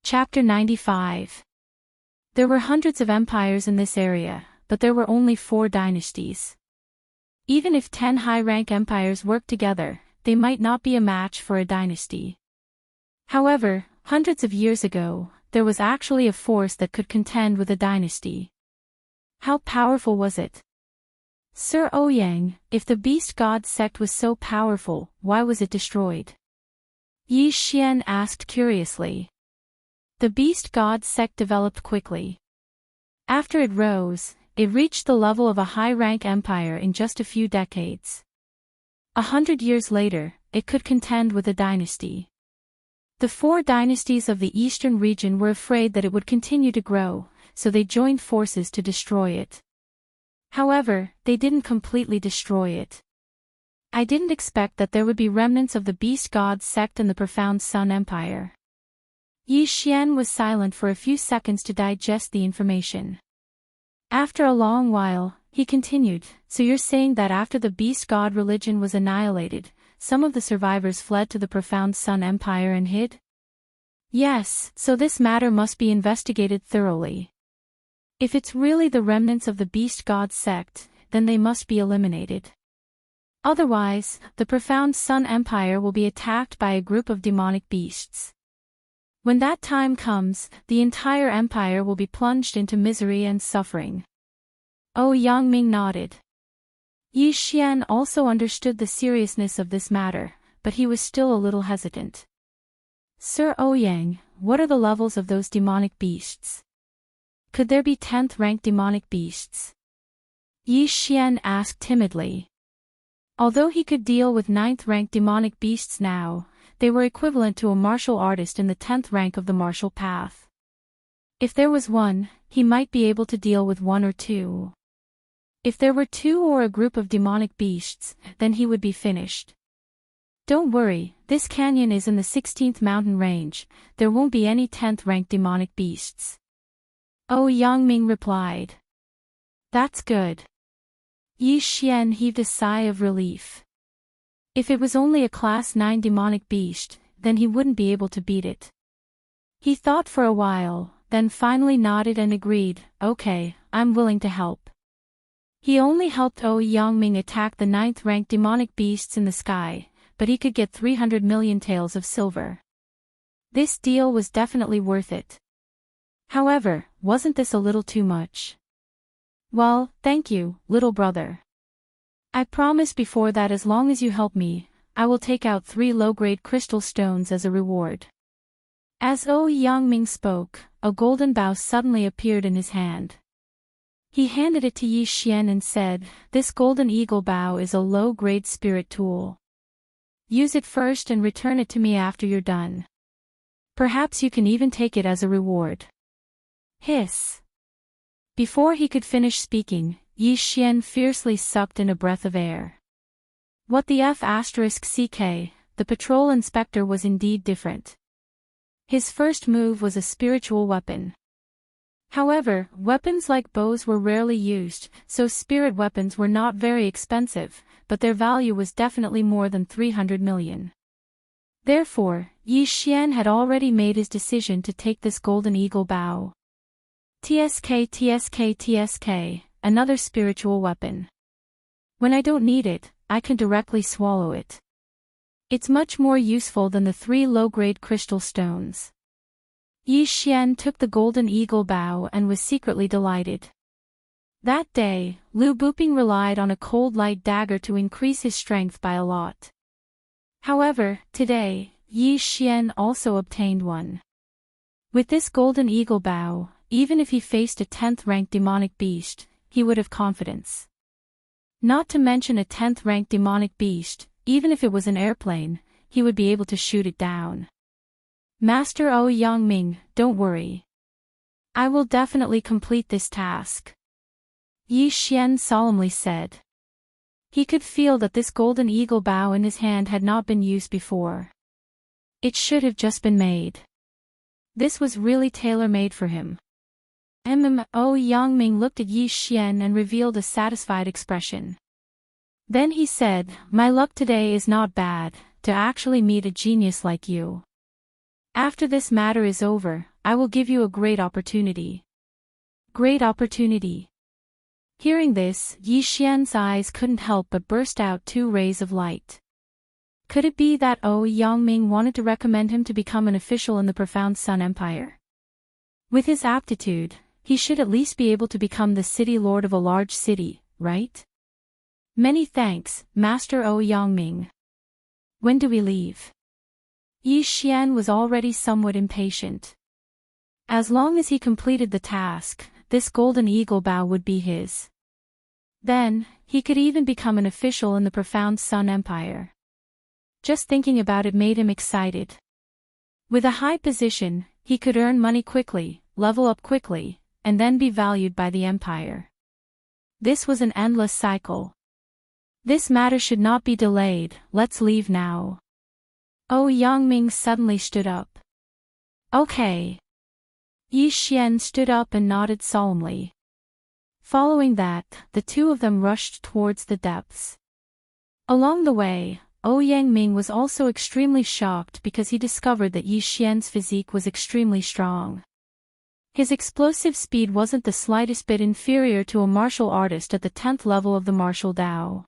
Chapter 95. There were hundreds of empires in this area, but there were only 4 dynasties. Even if 10 high-rank empires worked together, they might not be a match for a dynasty. However, hundreds of years ago, there was actually a force that could contend with a dynasty. How powerful was it? Sir Ouyang, if the Beast God sect was so powerful, why was it destroyed? Yi Xian asked curiously. The Beast God sect developed quickly. After it rose, it reached the level of a high-rank empire in just a few decades. 100 years later, it could contend with a dynasty. The 4 dynasties of the eastern region were afraid that it would continue to grow, so they joined forces to destroy it. However, they didn't completely destroy it. I didn't expect that there would be remnants of the Beast God sect and the Profound Sun Empire. Yi Xian was silent for a few seconds to digest the information. After a long while, he continued, "So you're saying that after the Beast God religion was annihilated, some of the survivors fled to the Profound Sun Empire and hid?" "Yes, so this matter must be investigated thoroughly. If it's really the remnants of the Beast God sect, then they must be eliminated. Otherwise, the Profound Sun Empire will be attacked by a group of demonic beasts. When that time comes, the entire empire will be plunged into misery and suffering." Yangming nodded. Yi Xian also understood the seriousness of this matter, but he was still a little hesitant. "Sir Ouyang, what are the levels of those demonic beasts? Could there be 10th-rank demonic beasts?" Yi Xian asked timidly. Although he could deal with 9th-rank demonic beasts now, they were equivalent to a martial artist in the 10th rank of the martial path. If there was one, he might be able to deal with 1 or 2. If there were 2 or a group of demonic beasts, then he would be finished. "Don't worry, this canyon is in the 16th mountain range, there won't be any 10th-rank demonic beasts." Yangming replied. "That's good." Yi Xian heaved a sigh of relief. If it was only a class 9 demonic beast, then he wouldn't be able to beat it. He thought for a while, then finally nodded and agreed, "Okay, I'm willing to help." He only helped Yangming attack the 9th-rank demonic beasts in the sky, but he could get 300 million taels of silver. This deal was definitely worth it. However, wasn't this a little too much? "Well, thank you, little brother. I promise before that as long as you help me, I will take out 3 low-grade crystal stones as a reward." As Yangming spoke, a golden bow suddenly appeared in his hand. He handed it to Yi Xian and said, "This golden eagle bow is a low-grade spirit tool. Use it first and return it to me after you're done. Perhaps you can even take it as a reward." Hiss. Before he could finish speaking, Yi Xian fiercely sucked in a breath of air. What the F***ck, the patrol inspector was indeed different. His first move was a spiritual weapon. However, weapons like bows were rarely used, so spirit weapons were not very expensive, but their value was definitely more than 300 million. Therefore, Yi Xian had already made his decision to take this golden eagle bow. TSK, another spiritual weapon. When I don't need it, I can directly swallow it. It's much more useful than the 3 low-grade crystal stones. Yi Xian took the golden eagle bow and was secretly delighted. That day, Lu Buping relied on a cold light dagger to increase his strength by a lot. However, today, Yi Xian also obtained one. With this golden eagle bow, even if he faced a 10th-rank demonic beast, he would have confidence. Not to mention a 10th-rank demonic beast, even if it was an airplane, he would be able to shoot it down. "Master Yangming, don't worry. I will definitely complete this task," Yi Xian solemnly said. He could feel that this golden eagle bow in his hand had not been used before. It should have just been made. This was really tailor-made for him. Yangming looked at Yi Xian and revealed a satisfied expression. Then he said, "My luck today is not bad, to actually meet a genius like you. After this matter is over, I will give you a great opportunity. Great opportunity. Hearing this, Yi Xian's eyes couldn't help but burst out two rays of light. Could it be that Yangming wanted to recommend him to become an official in the Profound Sun Empire? With his aptitude, he should at least be able to become the city lord of a large city, right? Many thanks, Master Yangming. When do we leave? Yi Xian was already somewhat impatient. As long as he completed the task, this golden eagle bow would be his. Then, he could even become an official in the Profound Sun Empire. Just thinking about it made him excited. With a high position, he could earn money quickly, level up quickly, and then be valued by the empire. This was an endless cycle. This matter should not be delayed, let's leave now. Yangming suddenly stood up. Okay. Yi Xian stood up and nodded solemnly. Following that, the two of them rushed towards the depths. Along the way, Yangming was also extremely shocked because he discovered that Yi Xian's physique was extremely strong. His explosive speed wasn't the slightest bit inferior to a martial artist at the 10th level of the martial Dao.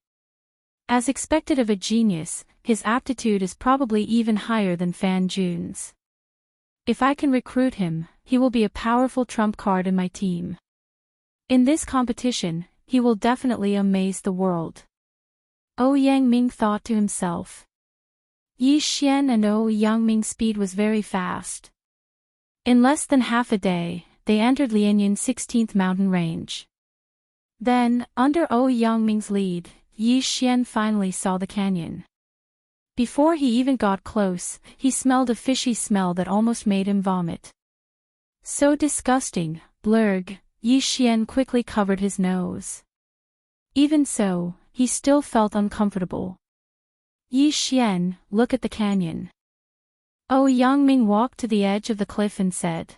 As expected of a genius, his aptitude is probably even higher than Fan Jun's. If I can recruit him, he will be a powerful trump card in my team. In this competition, he will definitely amaze the world. Yangming thought to himself. Yi Xian and Yangming's speed was very fast. In less than half a day, they entered Lianyan's 16th mountain range. Then, under Yangming's lead, Yi Xian finally saw the canyon. Before he even got close, he smelled a fishy smell that almost made him vomit. So disgusting, blurg, Yi Xian quickly covered his nose. Even so, he still felt uncomfortable. Yi Xian, look at the canyon. Yangming walked to the edge of the cliff and said.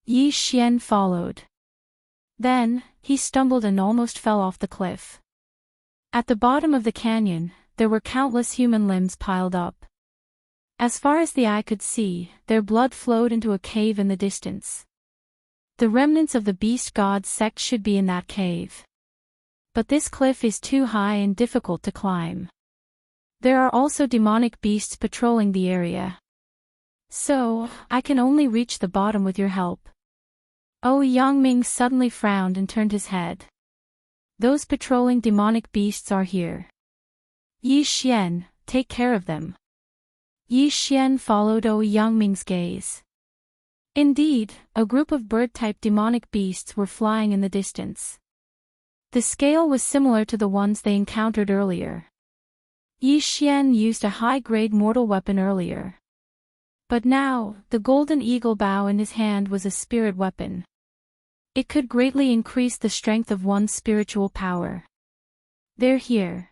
Yi Xian followed. Then, he stumbled and almost fell off the cliff. At the bottom of the canyon, there were countless human limbs piled up. As far as the eye could see, their blood flowed into a cave in the distance. The remnants of the beast god sect should be in that cave. But this cliff is too high and difficult to climb. There are also demonic beasts patrolling the area. So, I can only reach the bottom with your help. Yangming suddenly frowned and turned his head. Those patrolling demonic beasts are here. Yi Xian, take care of them. Yi Xian followed Yangming's gaze. Indeed, a group of bird-type demonic beasts were flying in the distance. The scale was similar to the ones they encountered earlier. Yi Xian used a high-grade mortal weapon earlier. But now, the golden eagle bow in his hand was a spirit weapon. It could greatly increase the strength of one's spiritual power. They're here.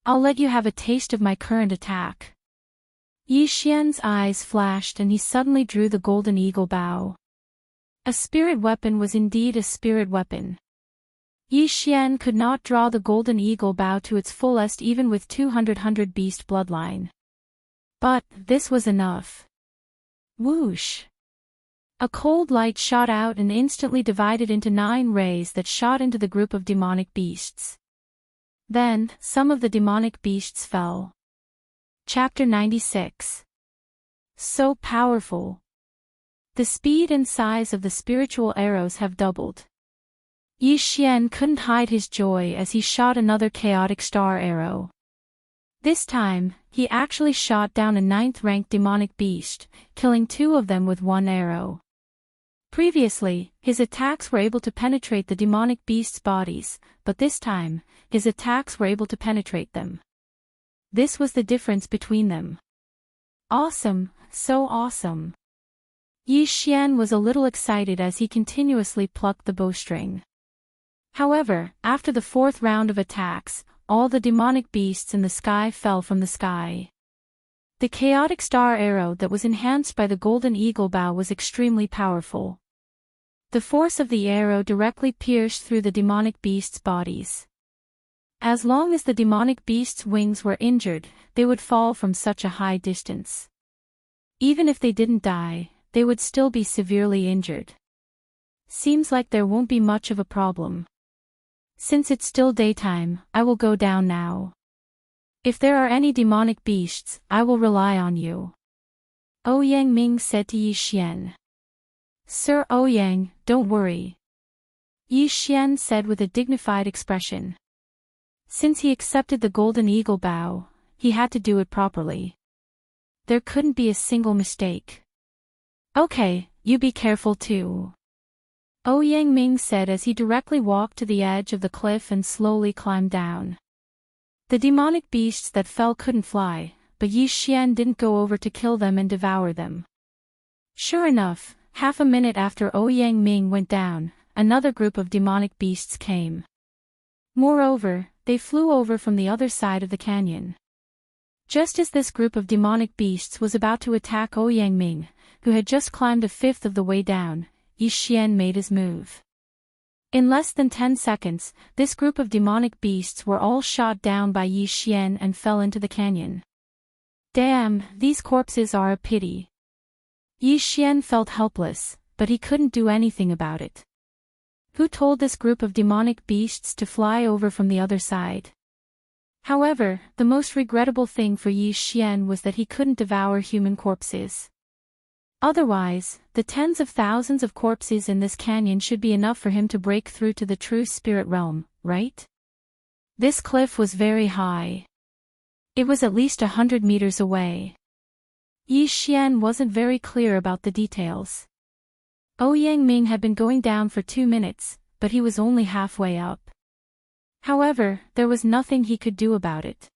I'll let you have a taste of my current attack. Yi Xian's eyes flashed and he suddenly drew the golden eagle bow. A spirit weapon was indeed a spirit weapon. Yi Xian could not draw the golden eagle bow to its fullest even with 200 beast bloodline. But, this was enough. Whoosh! A cold light shot out and instantly divided into 9 rays that shot into the group of demonic beasts. Then, some of the demonic beasts fell. Chapter 96. So powerful. The speed and size of the spiritual arrows have doubled. Yi Xian couldn't hide his joy as he shot another chaotic star arrow. This time, he actually shot down a 9th-ranked demonic beast, killing 2 of them with 1 arrow. Previously, his attacks were able to penetrate the demonic beasts' bodies, but this time, his attacks were able to penetrate them. This was the difference between them. Awesome, so awesome. Yi Xian was a little excited as he continuously plucked the bowstring. However, after the 4th round of attacks, all the demonic beasts in the sky fell from the sky. The chaotic star arrow that was enhanced by the golden eagle bow was extremely powerful. The force of the arrow directly pierced through the demonic beasts' bodies. As long as the demonic beasts' wings were injured, they would fall from such a high distance. Even if they didn't die, they would still be severely injured. Seems like there won't be much of a problem. Since it's still daytime, I will go down now. If there are any demonic beasts, I will rely on you. Ouyang Ming said to Yi Xian. Sir Ouyang, don't worry. Yi Xian said with a dignified expression. Since he accepted the golden eagle bow, he had to do it properly. There couldn't be a single mistake. Okay, you be careful too. Ouyang Ming said as he directly walked to the edge of the cliff and slowly climbed down. The demonic beasts that fell couldn't fly, but Yi Xian didn't go over to kill them and devour them. Sure enough, half a minute after Ouyang Ming went down, another group of demonic beasts came. Moreover, they flew over from the other side of the canyon. Just as this group of demonic beasts was about to attack Ouyang Ming, who had just climbed a fifth of the way down, Yi Xian made his move. In less than 10 seconds, this group of demonic beasts were all shot down by Yi Xian and fell into the canyon. Damn, these corpses are a pity. Yi Xian felt helpless, but he couldn't do anything about it. Who told this group of demonic beasts to fly over from the other side? However, the most regrettable thing for Yi Xian was that he couldn't devour human corpses. Otherwise, the tens of thousands of corpses in this canyon should be enough for him to break through to the true spirit realm, right? This cliff was very high. It was at least 100 meters away. Yi Xian wasn't very clear about the details. Ouyang Ming had been going down for 2 minutes, but he was only halfway up. However, there was nothing he could do about it.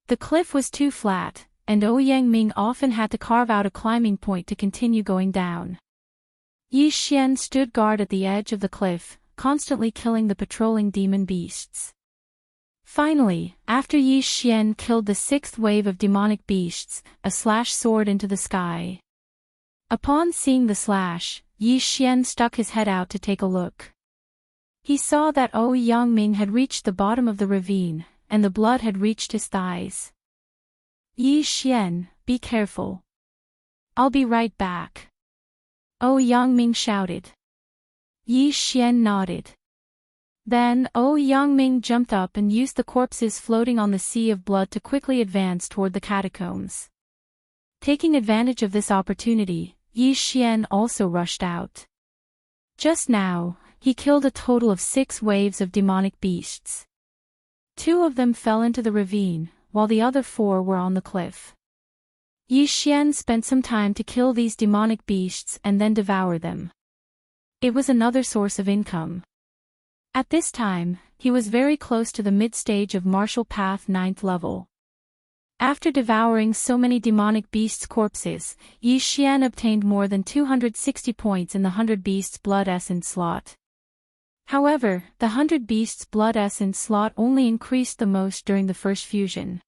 The cliff was too flat, and Ouyang Ming often had to carve out a climbing point to continue going down. Yi Xian stood guard at the edge of the cliff, constantly killing the patrolling demon beasts. Finally, after Yi Xian killed the 6th wave of demonic beasts, a slash soared into the sky. Upon seeing the slash, Yi Xian stuck his head out to take a look. He saw that Ouyang Ming had reached the bottom of the ravine, and the blood had reached his thighs. Yi Xian, be careful. I'll be right back. Ouyang Ming shouted. Yi Xian nodded. Then Ouyang Ming jumped up and used the corpses floating on the sea of blood to quickly advance toward the catacombs. Taking advantage of this opportunity, Yi Xian also rushed out. Just now, he killed a total of 6 waves of demonic beasts. 2 of them fell into the ravine, while the other 4 were on the cliff. Yi Xian spent some time to kill these demonic beasts and then devour them. It was another source of income. At this time, he was very close to the mid-stage of martial path 9th level. After devouring so many demonic beasts' corpses, Yi Xian obtained more than 260 points in the 100 Beasts Blood Essence slot. However, the 100 Beasts Blood Essence slot only increased the most during the first fusion.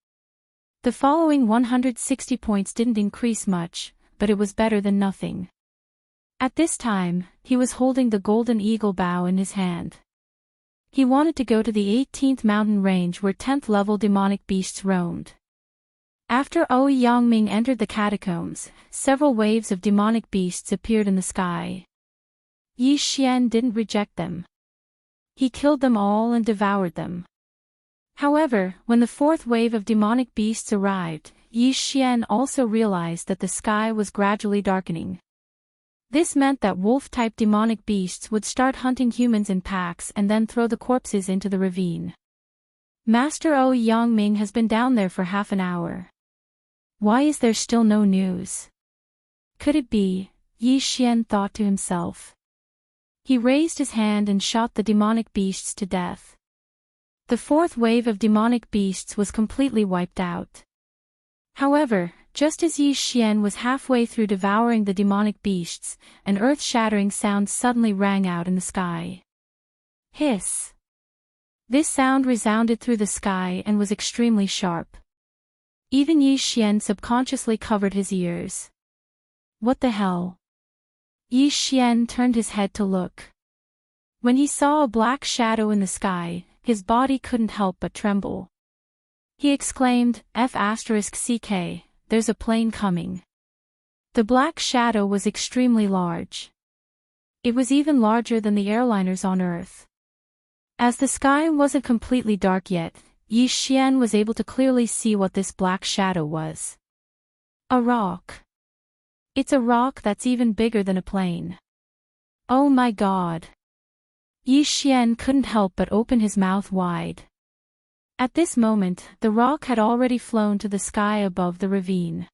The following 160 points didn't increase much, but it was better than nothing. At this time, he was holding the golden eagle bow in his hand. He wanted to go to the 18th mountain range where 10th level demonic beasts roamed. After Ouyang Ming entered the catacombs, several waves of demonic beasts appeared in the sky. Yi Xian didn't reject them. He killed them all and devoured them. However, when the 4th wave of demonic beasts arrived, Yi Xian also realized that the sky was gradually darkening. This meant that wolf-type demonic beasts would start hunting humans in packs and then throw the corpses into the ravine. Master Ouyang Ming has been down there for half an hour. Why is there still no news? Could it be? Yi Xian thought to himself. He raised his hand and shot the demonic beasts to death. The 4th wave of demonic beasts was completely wiped out. However, just as Yi Xian was halfway through devouring the demonic beasts, an earth-shattering sound suddenly rang out in the sky. Hiss! This sound resounded through the sky and was extremely sharp. Even Yi Xian subconsciously covered his ears. What the hell? Yi Xian turned his head to look. When he saw a black shadow in the sky, his body couldn't help but tremble. He exclaimed, F***ck, there's a plane coming. The black shadow was extremely large. It was even larger than the airliners on Earth. As the sky wasn't completely dark yet, Yi Xian was able to clearly see what this black shadow was. A rock. It's a rock that's even bigger than a plane. Oh my god. Yi Xian couldn't help but open his mouth wide. At this moment, the rock had already flown to the sky above the ravine.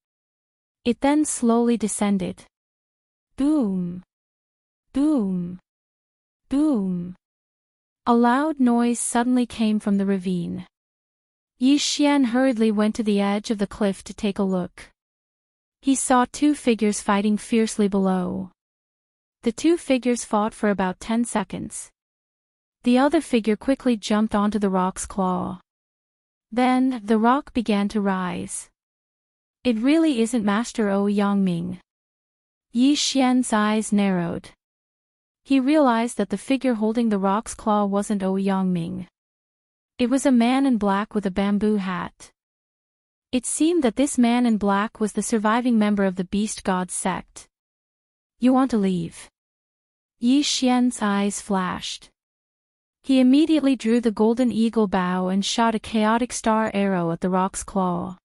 It then slowly descended. Boom. Boom. Boom. A loud noise suddenly came from the ravine. Yi Xian hurriedly went to the edge of the cliff to take a look. He saw two figures fighting fiercely below. The two figures fought for about 10 seconds. The other figure quickly jumped onto the rock's claw. Then, the rock began to rise. It really isn't Master Ouyangming. Yi Xian's eyes narrowed. He realized that the figure holding the rock's claw wasn't Ouyangming. It was a man in black with a bamboo hat. It seemed that this man in black was the surviving member of the Beast God sect. You want to leave? Yi Xian's eyes flashed. He immediately drew the golden eagle bow and shot a chaotic star arrow at the rock's claw.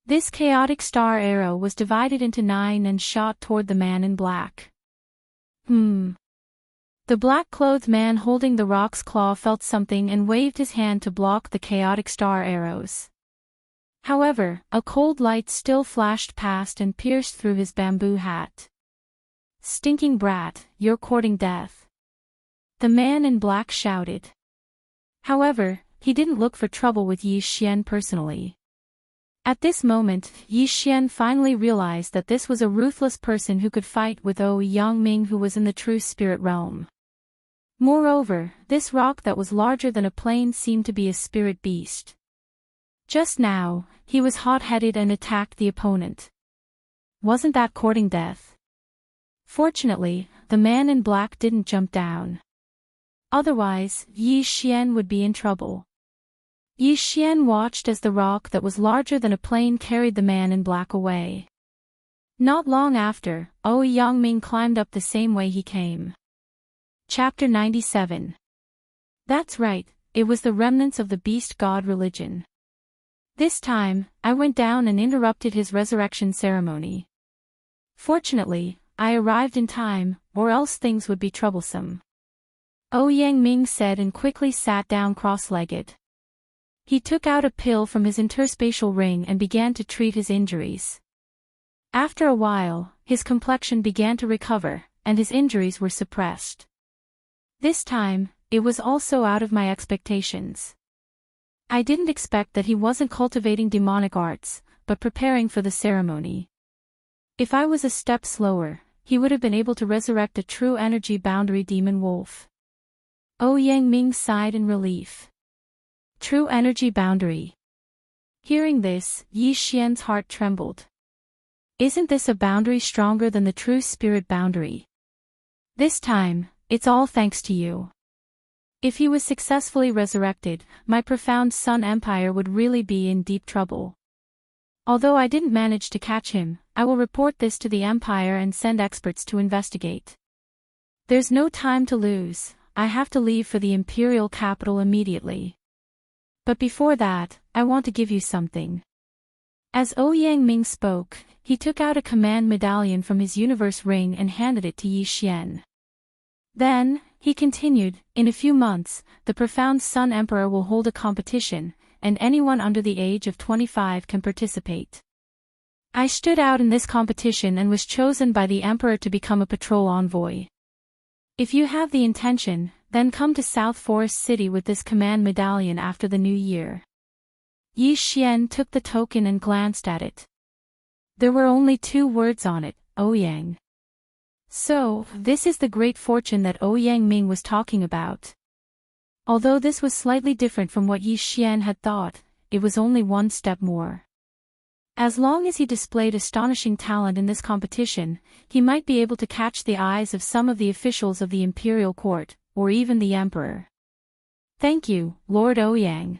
This chaotic star arrow was divided into 9 and shot toward the man in black. The black-clothed man holding the rock's claw felt something and waved his hand to block the chaotic star arrows. However, a cold light still flashed past and pierced through his bamboo hat. Stinking brat, you're courting death. The man in black shouted. However, he didn't look for trouble with Yi Xian personally. At this moment, Yi Xian finally realized that this was a ruthless person who could fight with Ouyangming, who was in the true spirit realm. Moreover, this rock that was larger than a plane seemed to be a spirit beast. Just now, he was hot-headed and attacked the opponent. Wasn't that courting death? Fortunately, the man in black didn't jump down. Otherwise, Yi Xian would be in trouble. Yi Xian watched as the rock that was larger than a plane carried the man in black away. Not long after, Ouyangming climbed up the same way he came. Chapter 97. That's right, it was the remnants of the beast god religion. This time, I went down and interrupted his resurrection ceremony. Fortunately, I arrived in time, or else things would be troublesome. Ouyangming said and quickly sat down cross-legged. He took out a pill from his interspatial ring and began to treat his injuries. After a while, his complexion began to recover, and his injuries were suppressed. This time, it was also out of my expectations. I didn't expect that he wasn't cultivating demonic arts, but preparing for the ceremony. If I was a step slower, he would have been able to resurrect a true energy boundary demon wolf. Ouyangming sighed in relief. True energy boundary. Hearing this, Yi Xian's heart trembled. Isn't this a boundary stronger than the true spirit boundary? This time, it's all thanks to you. If he was successfully resurrected, my profound Sun Empire would really be in deep trouble. Although I didn't manage to catch him, I will report this to the Empire and send experts to investigate. There's no time to lose, I have to leave for the imperial capital immediately. But before that, I want to give you something. As Ouyangming spoke, he took out a command medallion from his universe ring and handed it to Yi Xian. Then, he continued, in a few months, the profound Sun Emperor will hold a competition, and anyone under the age of 25 can participate. I stood out in this competition and was chosen by the Emperor to become a patrol envoy. If you have the intention, then come to South Forest City with this command medallion after the new year. Yi Xian took the token and glanced at it. There were only 2 words on it, Ouyang. So, this is the great fortune that Ouyangming was talking about. Although this was slightly different from what Yi Xian had thought, it was only one step more. As long as he displayed astonishing talent in this competition, he might be able to catch the eyes of some of the officials of the imperial court, or even the emperor. Thank you, Lord Ouyang.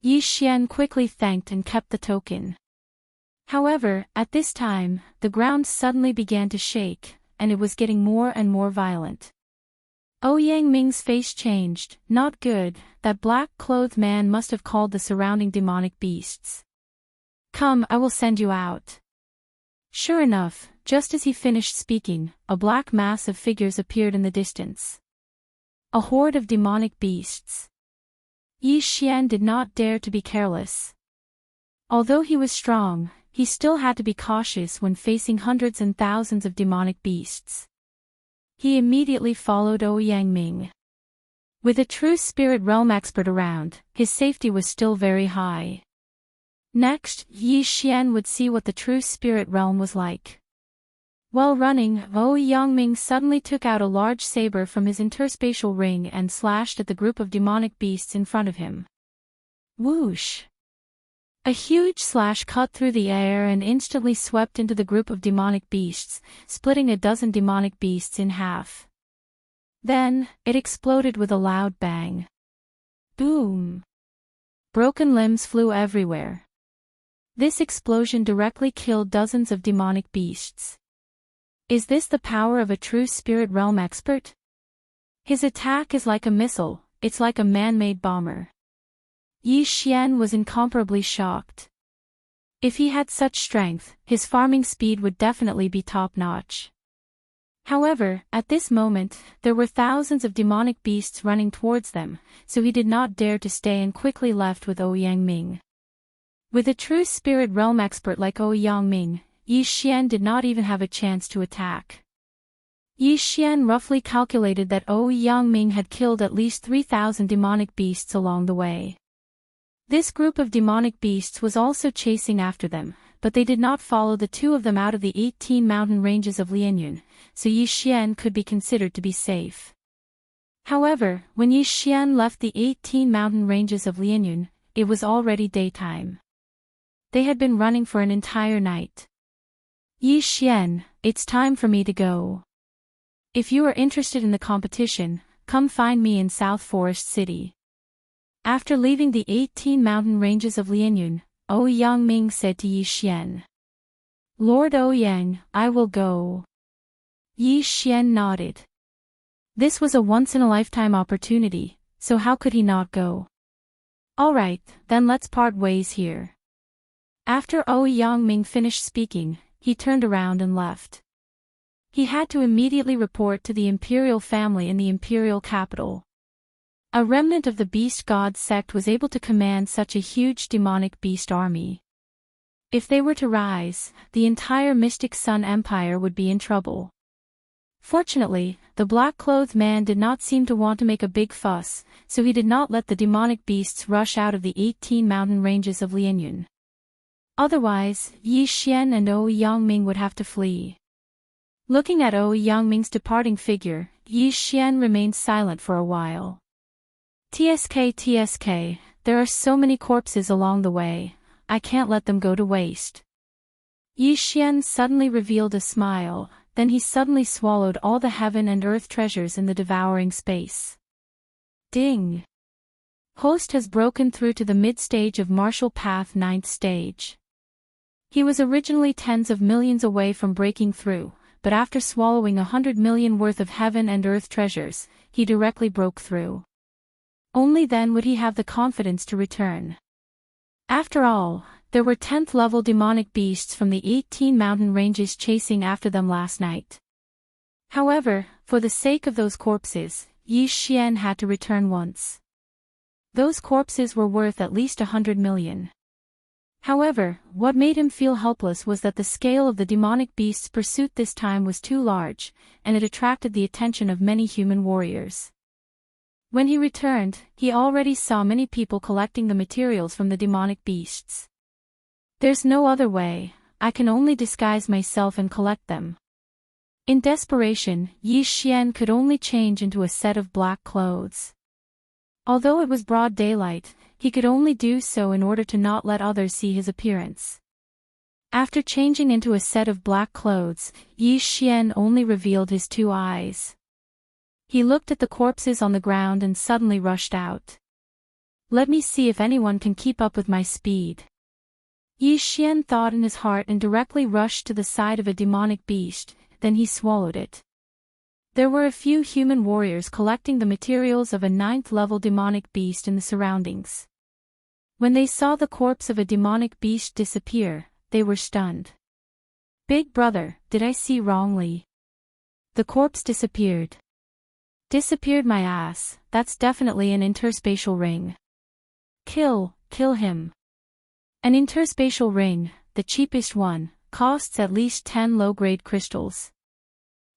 Yi Xian quickly thanked and kept the token. However, at this time, the ground suddenly began to shake, and it was getting more and more violent. Yang Ming's face changed. Not good. That black-clothed man must have called the surrounding demonic beasts. Come, I will send you out. Sure enough, just as he finished speaking, a black mass of figures appeared in the distance. A horde of demonic beasts. Yi Xian did not dare to be careless. Although he was strong, he still had to be cautious when facing hundreds and thousands of demonic beasts. He immediately followed Yang Ming. With a true spirit realm expert around, his safety was still very high. Next, Yi Xian would see what the true spirit realm was like. While running, Yang Ming suddenly took out a large saber from his interspatial ring and slashed at the group of demonic beasts in front of him. Whoosh! A huge slash cut through the air and instantly swept into the group of demonic beasts, splitting a dozen demonic beasts in half. Then, it exploded with a loud bang. Boom! Broken limbs flew everywhere. This explosion directly killed dozens of demonic beasts. Is this the power of a true spirit realm expert? His attack is like a missile, it's like a man-made bomber. Yi Xian was incomparably shocked. If he had such strength, his farming speed would definitely be top-notch. However, at this moment, there were thousands of demonic beasts running towards them, so he did not dare to stay and quickly left with Yang Ming. With a true spirit realm expert like Yang Ming, Yi Xian did not even have a chance to attack. Yi Xian roughly calculated that Yang Ming had killed at least 3,000 demonic beasts along the way. This group of demonic beasts was also chasing after them, but they did not follow the two of them out of the 18 mountain ranges of Lianyun, so Yi Xian could be considered to be safe. However, when Yi Xian left the 18 mountain ranges of Lianyun, it was already daytime. They had been running for an entire night. Yi Xian, it's time for me to go. If you are interested in the competition, come find me in South Forest City. After leaving the 18 mountain ranges of Lianyun, Yang Ming said to Yi Xian. Lord Yang, I will go. Yi Xian nodded. This was a once-in-a-lifetime opportunity, so how could he not go? Alright, then let's part ways here. After Yang Ming finished speaking, he turned around and left. He had to immediately report to the imperial family in the imperial capital. A remnant of the beast god sect was able to command such a huge demonic beast army. If they were to rise, the entire Mystic Sun Empire would be in trouble. Fortunately, the black-clothed man did not seem to want to make a big fuss, so he did not let the demonic beasts rush out of the 18 mountain ranges of Lianyun. Otherwise, Yi Xian and Yang Ming would have to flee. Looking at Yang Ming's departing figure, Yi Xian remained silent for a while. TSK, there are so many corpses along the way, I can't let them go to waste. Yi Xian suddenly revealed a smile, then he suddenly swallowed all the heaven and earth treasures in the devouring space. Ding! Host has broken through to the mid-stage of Martial Path 9th stage. He was originally tens of millions away from breaking through, but after swallowing 100 million worth of heaven and earth treasures, he directly broke through. Only then would he have the confidence to return. After all, there were 10th level demonic beasts from the 18 mountain ranges chasing after them last night. However, for the sake of those corpses, Yi Xian had to return once. Those corpses were worth at least 100 million. However, what made him feel helpless was that the scale of the demonic beast's pursuit this time was too large, and it attracted the attention of many human warriors. When he returned, he already saw many people collecting the materials from the demonic beasts. There's no other way, I can only disguise myself and collect them. In desperation, Yi Xian could only change into a set of black clothes. Although it was broad daylight, he could only do so in order to not let others see his appearance. After changing into a set of black clothes, Yi Xian only revealed his two eyes. He looked at the corpses on the ground and suddenly rushed out. Let me see if anyone can keep up with my speed. Yi Xian thought in his heart and directly rushed to the side of a demonic beast, then he swallowed it. There were a few human warriors collecting the materials of a 9th-level demonic beast in the surroundings. When they saw the corpse of a demonic beast disappear, they were stunned. "Big brother, did I see wrongly? The corpse disappeared." "Disappeared my ass, that's definitely an interspatial ring. Kill him." An interspatial ring, the cheapest one, costs at least 10 low-grade crystals.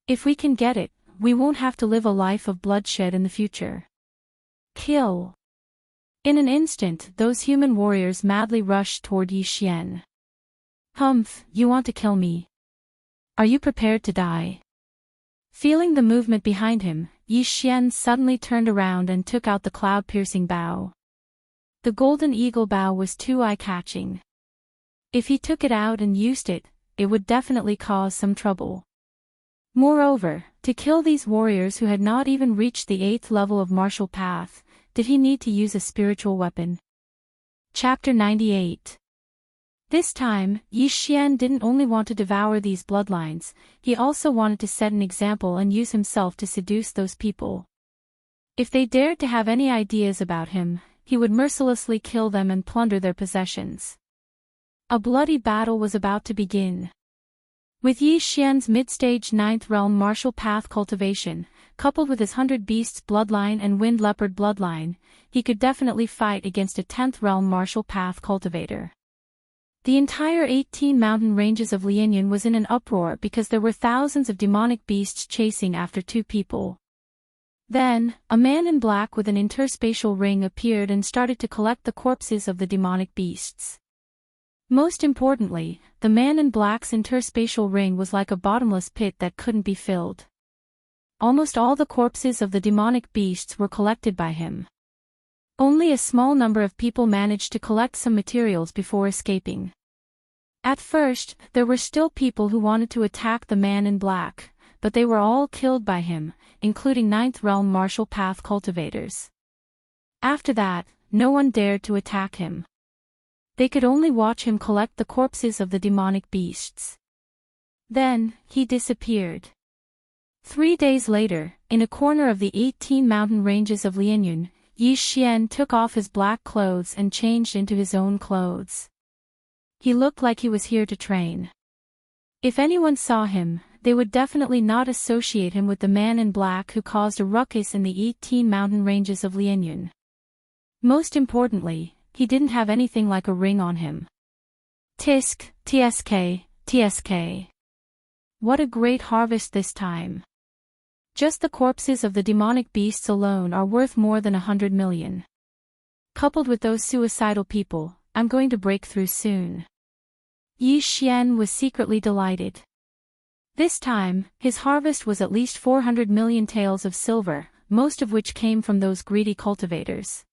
If we can get it, we won't have to live a life of bloodshed in the future. Kill. In an instant, those human warriors madly rushed toward Yi Xian. "Humph, you want to kill me? Are you prepared to die?" Feeling the movement behind him, Yi Xian suddenly turned around and took out the cloud-piercing bow. The golden eagle bow was too eye-catching. If he took it out and used it, it would definitely cause some trouble. Moreover, to kill these warriors who had not even reached the 8th level of martial path, did he need to use a spiritual weapon? Chapter 98. This time, Yi Xian didn't only want to devour these bloodlines, he also wanted to set an example and use himself to seduce those people. If they dared to have any ideas about him, he would mercilessly kill them and plunder their possessions. A bloody battle was about to begin. With Yi Xian's mid-stage 9th realm martial path cultivation, coupled with his 100 beasts bloodline and wind leopard bloodline, he could definitely fight against a 10th realm martial path cultivator. The entire 18 mountain ranges of Lianyan was in an uproar because there were thousands of demonic beasts chasing after two people. Then, a man in black with an interspatial ring appeared and started to collect the corpses of the demonic beasts. Most importantly, the man in black's interspatial ring was like a bottomless pit that couldn't be filled. Almost all the corpses of the demonic beasts were collected by him. Only a small number of people managed to collect some materials before escaping. At first, there were still people who wanted to attack the man in black, but they were all killed by him, including 9th realm martial path cultivators. After that, no one dared to attack him. They could only watch him collect the corpses of the demonic beasts. Then, he disappeared. 3 days later, in a corner of the 18 mountain ranges of Lianyan, Yi Xian took off his black clothes and changed into his own clothes. He looked like he was here to train. If anyone saw him, they would definitely not associate him with the man in black who caused a ruckus in the 18 mountain ranges of Lianyan. Most importantly, he didn't have anything like a ring on him. Tisk, tsk, tsk. What a great harvest this time. Just the corpses of the demonic beasts alone are worth more than 100 million. Coupled with those suicidal people, I'm going to break through soon. Yi Xian was secretly delighted. This time, his harvest was at least 400 million taels of silver, most of which came from those greedy cultivators.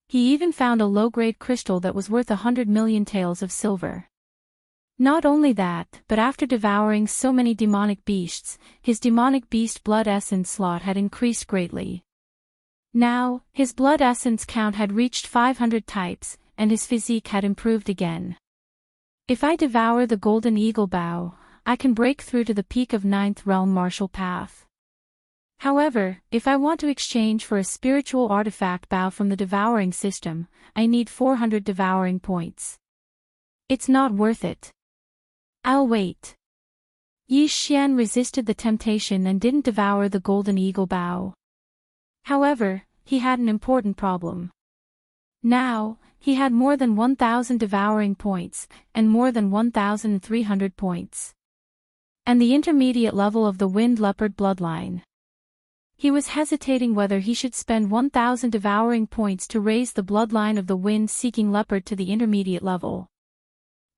He even found a low-grade crystal that was worth 100 million taels of silver. Not only that, but after devouring so many demonic beasts, his demonic beast blood essence slot had increased greatly. Now, his blood essence count had reached 500 types, and his physique had improved again. If I devour the golden eagle bow, I can break through to the peak of 9th realm martial path. However, if I want to exchange for a spiritual artifact bow from the devouring system, I need 400 devouring points. It's not worth it. I'll wait. Yi Xian resisted the temptation and didn't devour the golden eagle bow. However, he had an important problem. Now, he had more than 1,000 devouring points, and more than 1,300 points. And the intermediate level of the wind leopard bloodline. He was hesitating whether he should spend 1,000 devouring points to raise the bloodline of the wind-seeking leopard to the intermediate level.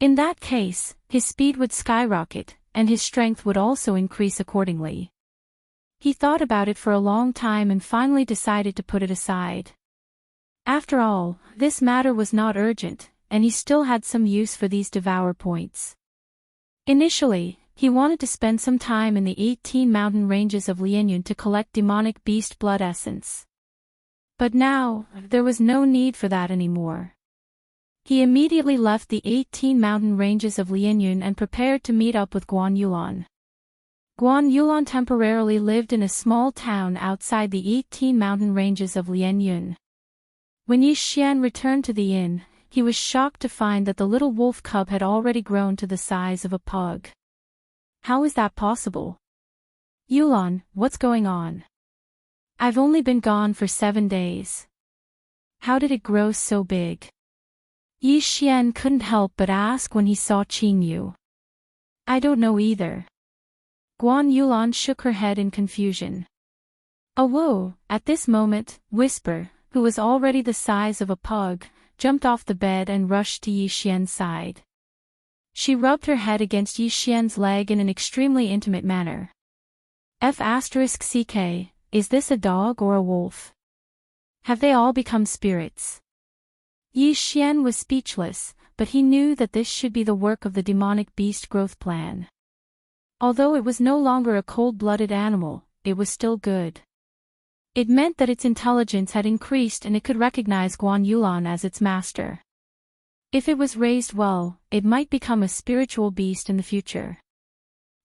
In that case, his speed would skyrocket, and his strength would also increase accordingly. He thought about it for a long time and finally decided to put it aside. After all, this matter was not urgent, and he still had some use for these devour points. Initially, he wanted to spend some time in the 18 mountain ranges of Lianyan to collect demonic beast blood essence. But now, there was no need for that anymore. He immediately left the 18 mountain ranges of Lianyun and prepared to meet up with Guan Yulan. Guan Yulan temporarily lived in a small town outside the 18 mountain ranges of Lianyun. When Yi Xian returned to the inn, he was shocked to find that the little wolf cub had already grown to the size of a pug. How is that possible? Yulan, what's going on? I've only been gone for 7 days. How did it grow so big? Yi Xian couldn't help but ask when he saw Qingyu. I don't know either. Guan Yulan shook her head in confusion. Oh whoa, at this moment, Whisper, who was already the size of a pug, jumped off the bed and rushed to Yi Xian's side. She rubbed her head against Yi Xian's leg in an extremely intimate manner. F***CK, is this a dog or a wolf? Have they all become spirits? Yi Xian was speechless, but he knew that this should be the work of the demonic beast growth plan. Although it was no longer a cold-blooded animal, it was still good. It meant that its intelligence had increased and it could recognize Guan Yulan as its master. If it was raised well, it might become a spiritual beast in the future.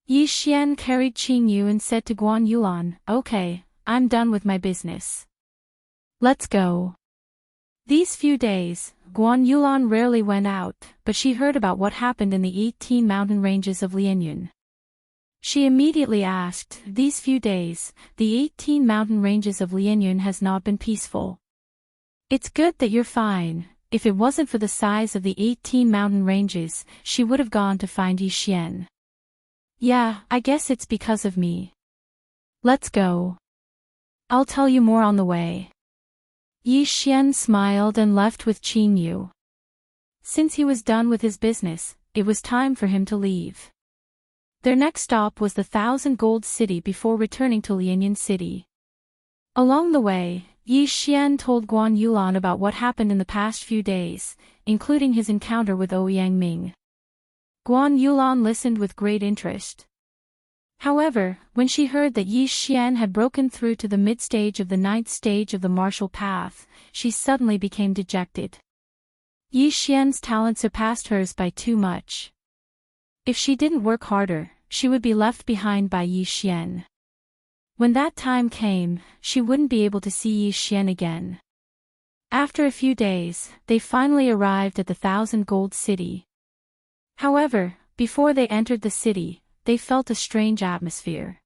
Yi Xian carried Qingyu and said to Guan Yulan, "Okay, I'm done with my business. Let's go." These few days, Guan Yulan rarely went out, but she heard about what happened in the 18 mountain ranges of Lianyun. She immediately asked, "These few days, the 18 mountain ranges of Lianyun has not been peaceful. It's good that you're fine. If it wasn't for the size of the 18 mountain ranges, she would have gone to find Yi Xian." "Yeah, I guess it's because of me. Let's go. I'll tell you more on the way." Yi Xian smiled and left with Qingyu. Since he was done with his business, it was time for him to leave. Their next stop was the 1,000 Gold City before returning to Lianyun City. Along the way, Yi Xian told Guan Yulan about what happened in the past few days, including his encounter with Ouyang Ming. Guan Yulan listened with great interest. However, when she heard that Yi Xian had broken through to the mid-stage of the 9th stage of the martial path, she suddenly became dejected. Yi Xian's talent surpassed hers by too much. If she didn't work harder, she would be left behind by Yi Xian. When that time came, she wouldn't be able to see Yi Xian again. After a few days, they finally arrived at the 1,000 Gold City. However, before they entered the city, they felt a strange atmosphere.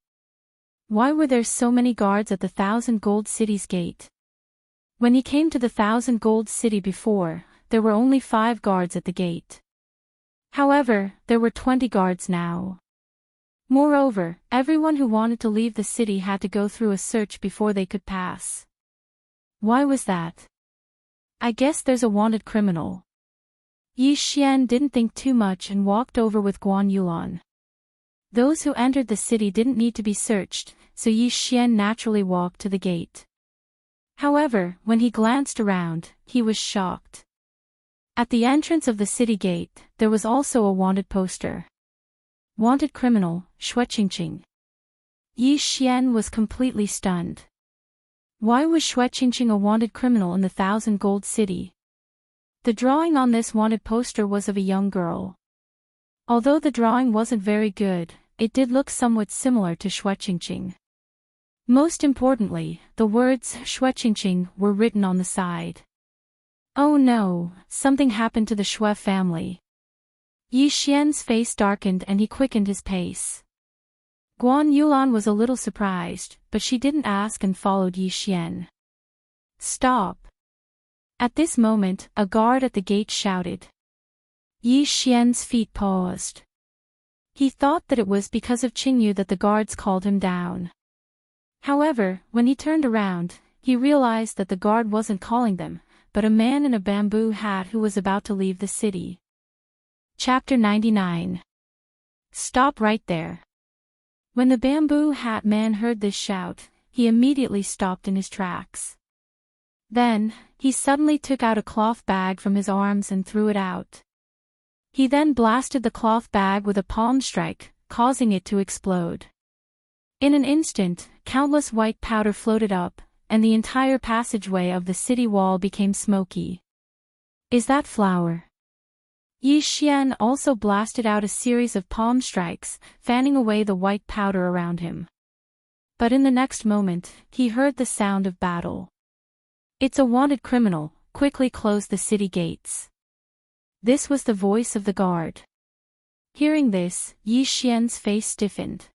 Why were there so many guards at the 1,000 Gold City's gate? When he came to the 1,000 Gold City before, there were only 5 guards at the gate. However, there were 20 guards now. Moreover, everyone who wanted to leave the city had to go through a search before they could pass. Why was that? I guess there's a wanted criminal. Yi Xian didn't think too much and walked over with Guan Yulan. Those who entered the city didn't need to be searched, so Yi Xian naturally walked to the gate. However, when he glanced around, he was shocked. At the entrance of the city gate, there was also a wanted poster. Wanted criminal, Shueqingqing. Yi Xian was completely stunned. Why was Shueqingqing a wanted criminal in the 1,000 Gold City? The drawing on this wanted poster was of a young girl. Although the drawing wasn't very good, it did look somewhat similar to Shueqingqing. Most importantly, the words Shueqingqing were written on the side. Oh no, something happened to the Shui family. Yi Xian's face darkened and he quickened his pace. Guan Yulan was a little surprised, but she didn't ask and followed Yi Xian. Stop. At this moment, a guard at the gate shouted. Yi Xian's feet paused. He thought that it was because of Qingyu that the guards called him down. However, when he turned around, he realized that the guard wasn't calling them, but a man in a bamboo hat who was about to leave the city. Chapter 99. Stop right there. When the bamboo hat man heard this shout, he immediately stopped in his tracks. Then, he suddenly took out a cloth bag from his arms and threw it out. He then blasted the cloth bag with a palm strike, causing it to explode. In an instant, countless white powder floated up, and the entire passageway of the city wall became smoky. Is that flower? Yi Xian also blasted out a series of palm strikes, fanning away the white powder around him. But in the next moment, he heard the sound of battle. It's a wanted criminal, quickly close the city gates. This was the voice of the guard. Hearing this, Yi Xian's face stiffened.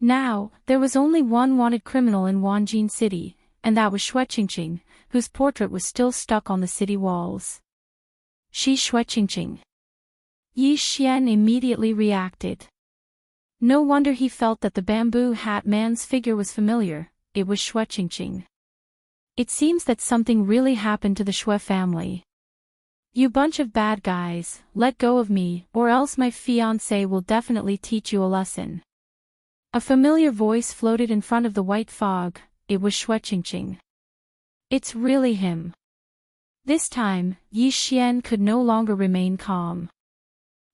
Now, there was only one wanted criminal in Wanjin City, and that was Xueqingqing, whose portrait was still stuck on the city walls. She Xueqingqing. Yi Xian immediately reacted. No wonder he felt that the bamboo hat man's figure was familiar, it was Xueqingqing. It seems that something really happened to the Xue family. You bunch of bad guys, let go of me, or else my fiancé will definitely teach you a lesson. A familiar voice floated in front of the white fog, it was Xueqingqing. It's really him. This time, Yi Xian could no longer remain calm.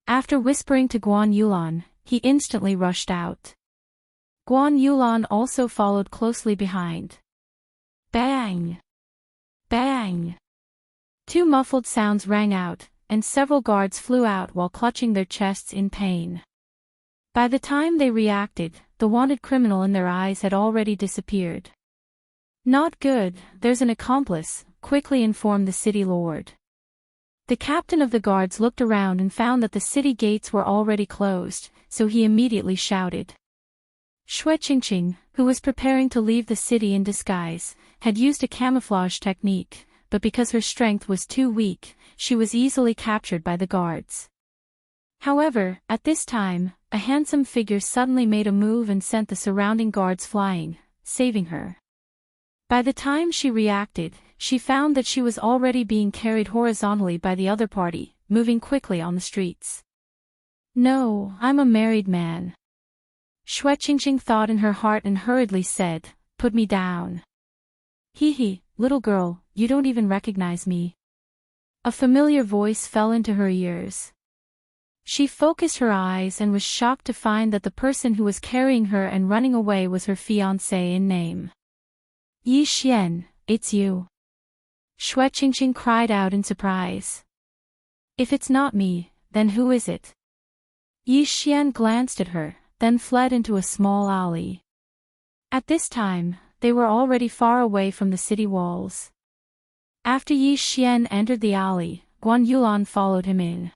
After whispering to Guan Yulan, he instantly rushed out. Guan Yulan also followed closely behind. Bang! Bang! Two muffled sounds rang out, and several guards flew out while clutching their chests in pain. By the time they reacted, the wanted criminal in their eyes had already disappeared. Not good, there's an accomplice, quickly informed the city lord. The captain of the guards looked around and found that the city gates were already closed, so he immediately shouted. Xueqingqing, who was preparing to leave the city in disguise, had used a camouflage technique, but because her strength was too weak, she was easily captured by the guards. However, at this time, a handsome figure suddenly made a move and sent the surrounding guards flying, saving her. By the time she reacted, she found that she was already being carried horizontally by the other party, moving quickly on the streets. No, I'm a married man. Xueqingqing thought in her heart and hurriedly said, put me down. Hee, little girl, you don't even recognize me. A familiar voice fell into her ears. She focused her eyes and was shocked to find that the person who was carrying her and running away was her fiancé in name. Yi Xian, it's you. Xueqingqing cried out in surprise. If it's not me, then who is it? Yi Xian glanced at her, then fled into a small alley. At this time, they were already far away from the city walls. After Yi Xian entered the alley, Guan Yulan followed him in.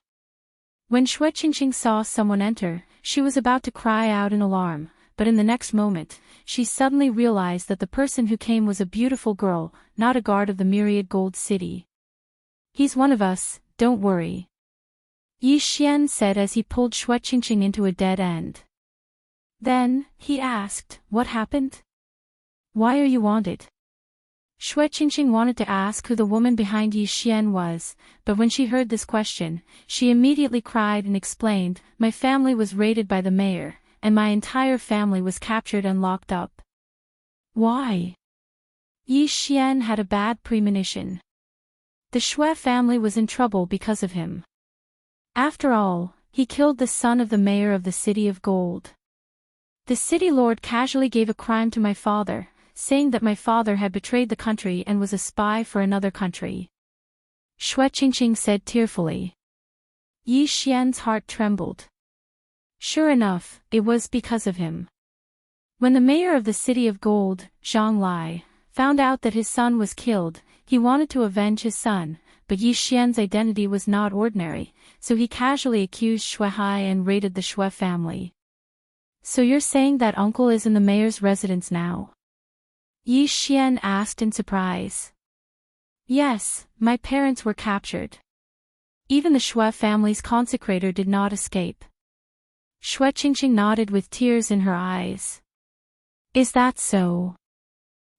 When Xueqingqing saw someone enter, she was about to cry out in alarm, but in the next moment, she suddenly realized that the person who came was a beautiful girl, not a guard of the myriad gold city. He's one of us, don't worry. Yi Xian said as he pulled Xueqingqing into a dead end. Then, he asked, what happened? Why are you wanted? Xueqingqing wanted to ask who the woman behind Yi Xian was, but when she heard this question, she immediately cried and explained, my family was raided by the mayor, and my entire family was captured and locked up. Why? Yi Xian had a bad premonition. The Xue family was in trouble because of him. After all, he killed the son of the mayor of the City of Gold. The city lord casually gave a crime to my father, saying that my father had betrayed the country and was a spy for another country. Xueqingqing said tearfully. Yi Xian's heart trembled. Sure enough, it was because of him. When the mayor of the City of Gold, Zhang Lai, found out that his son was killed, he wanted to avenge his son, but Yi Xian's identity was not ordinary, so he casually accused Xue Hai and raided the Xue family. So you're saying that uncle is in the mayor's residence now? Yi Xian asked in surprise. Yes, my parents were captured. Even the Xue family's consecrator did not escape. Xueqingqing nodded with tears in her eyes. Is that so?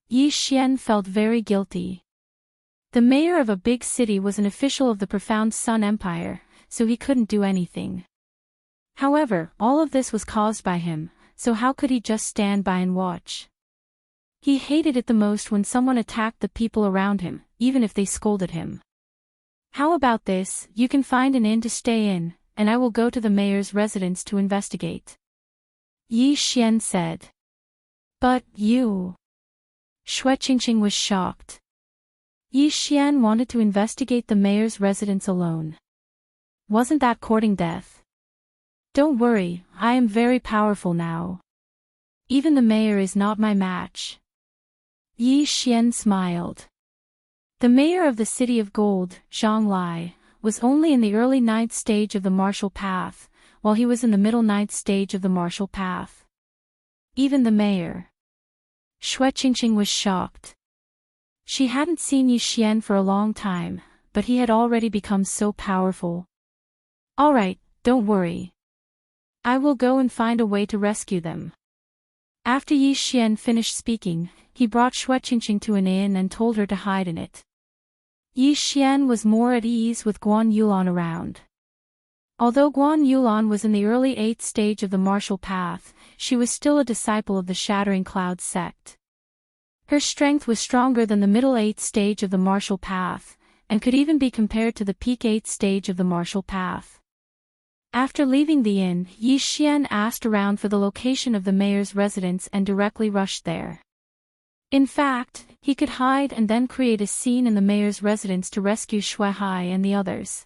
Yi Xian felt very guilty. The mayor of a big city was an official of the Profound Sun Empire, so he couldn't do anything. However, all of this was caused by him, so how could he just stand by and watch? He hated it the most when someone attacked the people around him, even if they scolded him. How about this, you can find an inn to stay in, and I will go to the mayor's residence to investigate. Yi Xian said. But, you... Xueqingqing was shocked. Yi Xian wanted to investigate the mayor's residence alone. Wasn't that courting death? Don't worry, I am very powerful now. Even the mayor is not my match. Yi Xian smiled. The mayor of the City of Gold, Zhang Lai, was only in the early 9th stage of the martial path, while he was in the middle 9th stage of the martial path. Even the mayor. Xue Qingqing was shocked. She hadn't seen Yi Xian for a long time, but he had already become so powerful. Alright, don't worry. I will go and find a way to rescue them. After Yi Xian finished speaking, he brought Xue Qingqing to an inn and told her to hide in it. Yi Xian was more at ease with Guan Yulan around. Although Guan Yulan was in the early 8th stage of the martial path, she was still a disciple of the Shattering Clouds sect. Her strength was stronger than the middle 8th stage of the martial path, and could even be compared to the peak 8th stage of the martial path. After leaving the inn, Yi Xian asked around for the location of the mayor's residence and directly rushed there. In fact, he could hide and then create a scene in the mayor's residence to rescue Xue Hai and the others.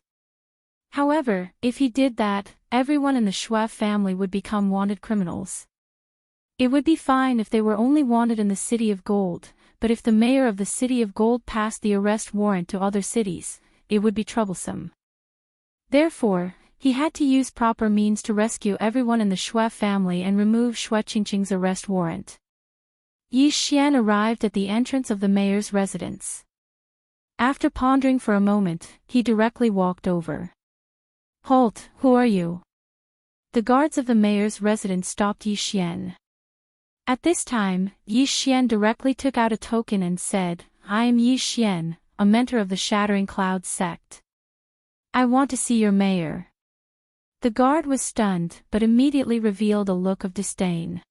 However, if he did that, everyone in the Xue family would become wanted criminals. It would be fine if they were only wanted in the City of Gold, but if the mayor of the City of Gold passed the arrest warrant to other cities, it would be troublesome. Therefore, he had to use proper means to rescue everyone in the Xue family and remove Xue Qingqing's arrest warrant. Yi Xian arrived at the entrance of the mayor's residence. After pondering for a moment, he directly walked over. Halt, who are you? The guards of the mayor's residence stopped Yi Xian. At this time, Yi Xian directly took out a token and said, I am Yi Xian, a mentor of the Shattering Clouds sect. I want to see your mayor. The guard was stunned, but immediately revealed a look of disdain.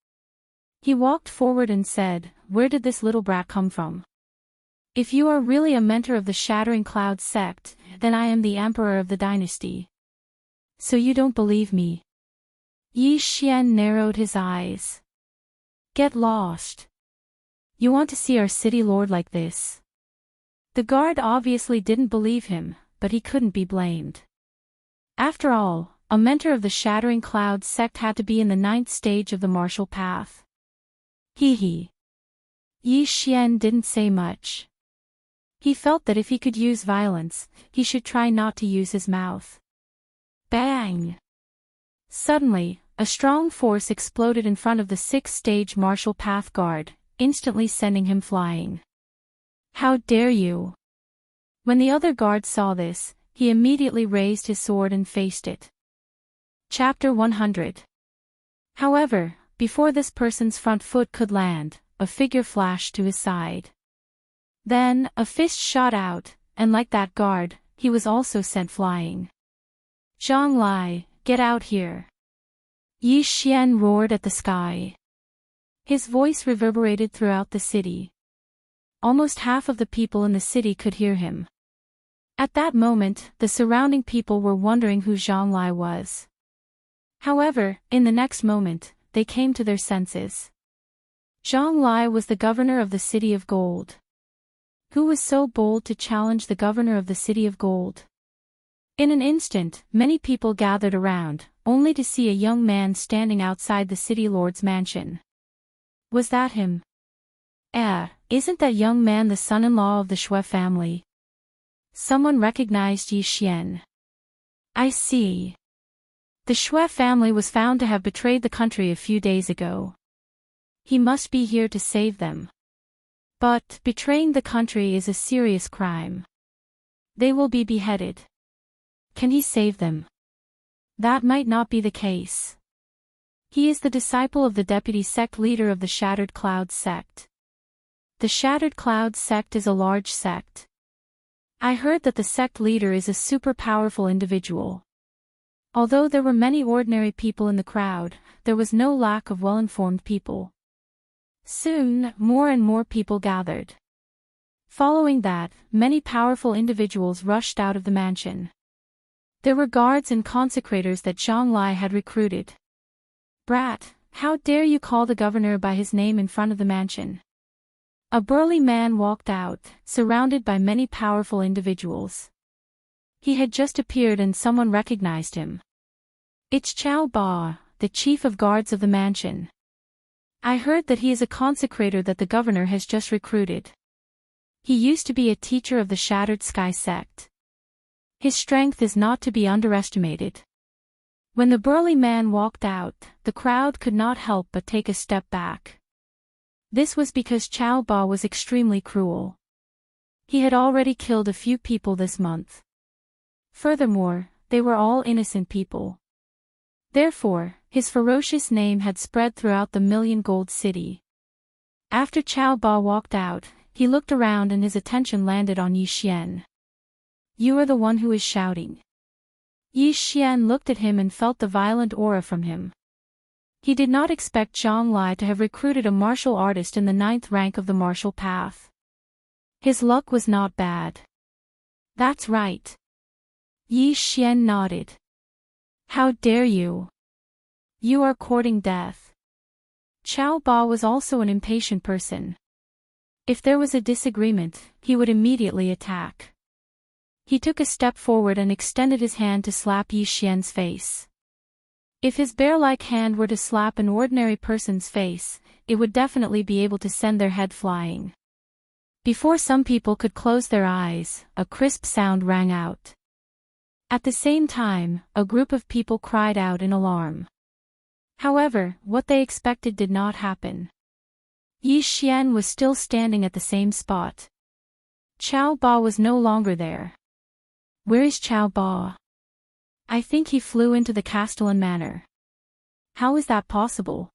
He walked forward and said, Where did this little brat come from? If you are really a mentor of the Shattering Clouds sect, then I am the emperor of the dynasty. So you don't believe me? Yi Xian narrowed his eyes. Get lost. You want to see our city lord like this? The guard obviously didn't believe him, but he couldn't be blamed. After all, a mentor of the Shattering Clouds sect had to be in the 9th stage of the martial path. Hee. Yi Xian didn't say much. He felt that if he could use violence, he should try not to use his mouth. Bang! Suddenly, a strong force exploded in front of the 6th stage martial path guard, instantly sending him flying. How dare you! When the other guard saw this, he immediately raised his sword and faced it. Chapter 100. However, before this person's front foot could land, a figure flashed to his side. Then, a fist shot out, and like that guard, he was also sent flying. Zhang Lai, get out here! Yi Xian roared at the sky. His voice reverberated throughout the city. Almost half of the people in the city could hear him. At that moment, the surrounding people were wondering who Zhang Lai was. However, in the next moment, they came to their senses. Zhang Lai was the governor of the City of Gold. Who was so bold to challenge the governor of the City of Gold? In an instant, many people gathered around, only to see a young man standing outside the city lord's mansion. Was that him? Isn't that young man the son-in-law of the Xue family? Someone recognized Yi Xian. I see. The Xue family was found to have betrayed the country a few days ago. He must be here to save them. But betraying the country is a serious crime. They will be beheaded. Can he save them? That might not be the case. He is the disciple of the deputy sect leader of the Shattered Clouds sect. The Shattered Clouds sect is a large sect. I heard that the sect leader is a super powerful individual. Although there were many ordinary people in the crowd, there was no lack of well-informed people. Soon, more and more people gathered. Following that, many powerful individuals rushed out of the mansion. There were guards and consecrators that Zhang Lai had recruited. Brat, how dare you call the governor by his name in front of the mansion? A burly man walked out, surrounded by many powerful individuals. He had just appeared and someone recognized him. It's Chao Ba, the chief of guards of the mansion. I heard that he is a consecrator that the governor has just recruited. He used to be a teacher of the Shattered Sky sect. His strength is not to be underestimated. When the burly man walked out, the crowd could not help but take a step back. This was because Chao Ba was extremely cruel. He had already killed a few people this month. Furthermore, they were all innocent people. Therefore, his ferocious name had spread throughout the Million Gold City. After Chao Ba walked out, he looked around and his attention landed on Yi Xian. You are the one who is shouting. Yi Xian looked at him and felt the violent aura from him. He did not expect Zhang Lai to have recruited a martial artist in the 9th rank of the martial path. His luck was not bad. That's right. Yi Xian nodded. How dare you? You are courting death. Chao Ba was also an impatient person. If there was a disagreement, he would immediately attack. He took a step forward and extended his hand to slap Yi Xian's face. If his bear-like hand were to slap an ordinary person's face, it would definitely be able to send their head flying. Before some people could close their eyes, a crisp sound rang out. At the same time, a group of people cried out in alarm. However, what they expected did not happen. Yi Xian was still standing at the same spot. Chao Ba was no longer there. Where is Chao Ba? I think he flew into the Castellan Manor. How is that possible?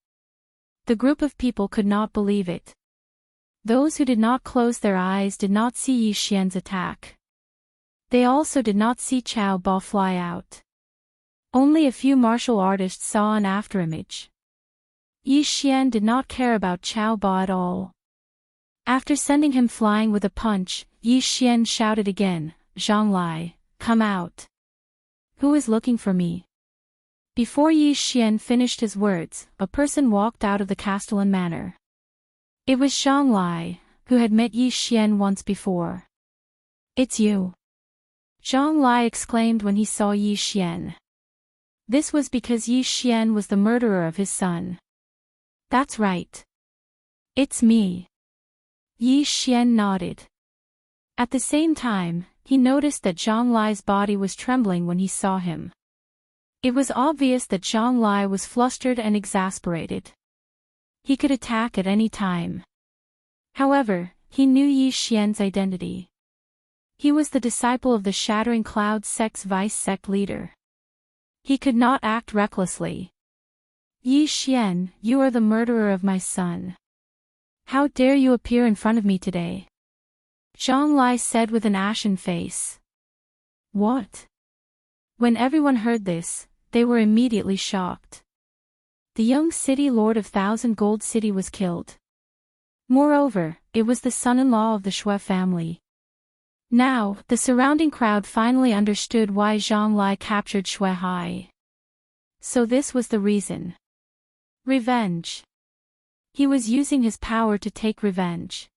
The group of people could not believe it. Those who did not close their eyes did not see Yi Xian's attack. They also did not see Chao Ba fly out. Only a few martial artists saw an afterimage. Yi Xian did not care about Chao Ba at all. After sending him flying with a punch, Yi Xian shouted again, Zhang Lai, come out. Who is looking for me? Before Yi Xian finished his words, a person walked out of the Castellan Manor. It was Zhang Lai, who had met Yi Xian once before. It's you. Zhang Lai exclaimed when he saw Yi Xian. This was because Yi Xian was the murderer of his son. That's right. It's me. Yi Xian nodded. At the same time, he noticed that Zhang Lai's body was trembling when he saw him. It was obvious that Zhang Lai was flustered and exasperated. He could attack at any time. However, he knew Yi Xian's identity. He was the disciple of the Shattering Cloud sect's vice-sect leader. He could not act recklessly. Yi Xian, you are the murderer of my son. How dare you appear in front of me today? Zhang Lai said with an ashen face. What? When everyone heard this, they were immediately shocked. The young city lord of Thousand Gold City was killed. Moreover, it was the son-in-law of the Shui family. Now, the surrounding crowd finally understood why Zhang Lai captured Shui Hai. So this was the reason. Revenge. He was using his power to take revenge.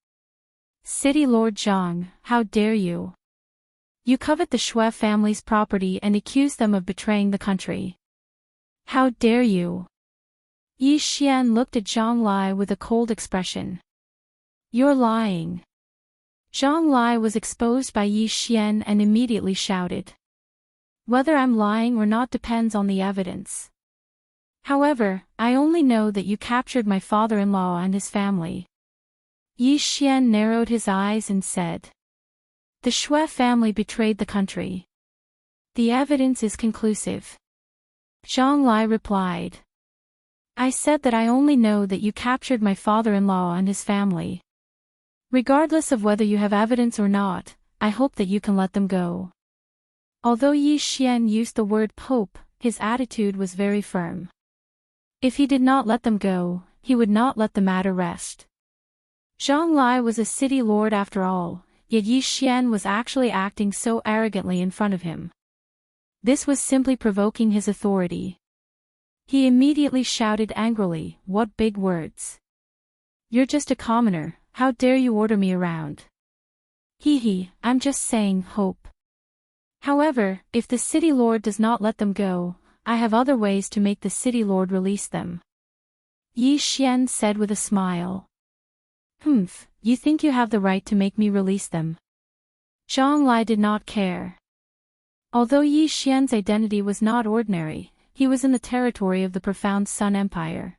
City Lord Zhang, how dare you? You covet the Shui family's property and accuse them of betraying the country. How dare you? Yi Xian looked at Zhang Lai with a cold expression. You're lying. Zhang Lai was exposed by Yi Xian and immediately shouted. Whether I'm lying or not depends on the evidence. However, I only know that you captured my father-in-law and his family. Yi Xian narrowed his eyes and said. The Shui family betrayed the country. The evidence is conclusive. Zhang Lai replied. I said that I only know that you captured my father-in-law and his family. Regardless of whether you have evidence or not, I hope that you can let them go. Although Yi Xian used the word hope, his attitude was very firm. If he did not let them go, he would not let the matter rest. Zhang Lai was a city lord after all, yet Yi Xian was actually acting so arrogantly in front of him. This was simply provoking his authority. He immediately shouted angrily, "What big words! You're just a commoner, How dare you order me around? Hee, I'm just saying, hope. However, if the city lord does not let them go, I have other ways to make the city lord release them. Yi Xian said with a smile. Humph, you think you have the right to make me release them? Zhang Lai did not care. Although Yi Xian's identity was not ordinary, he was in the territory of the Profound Sun Empire.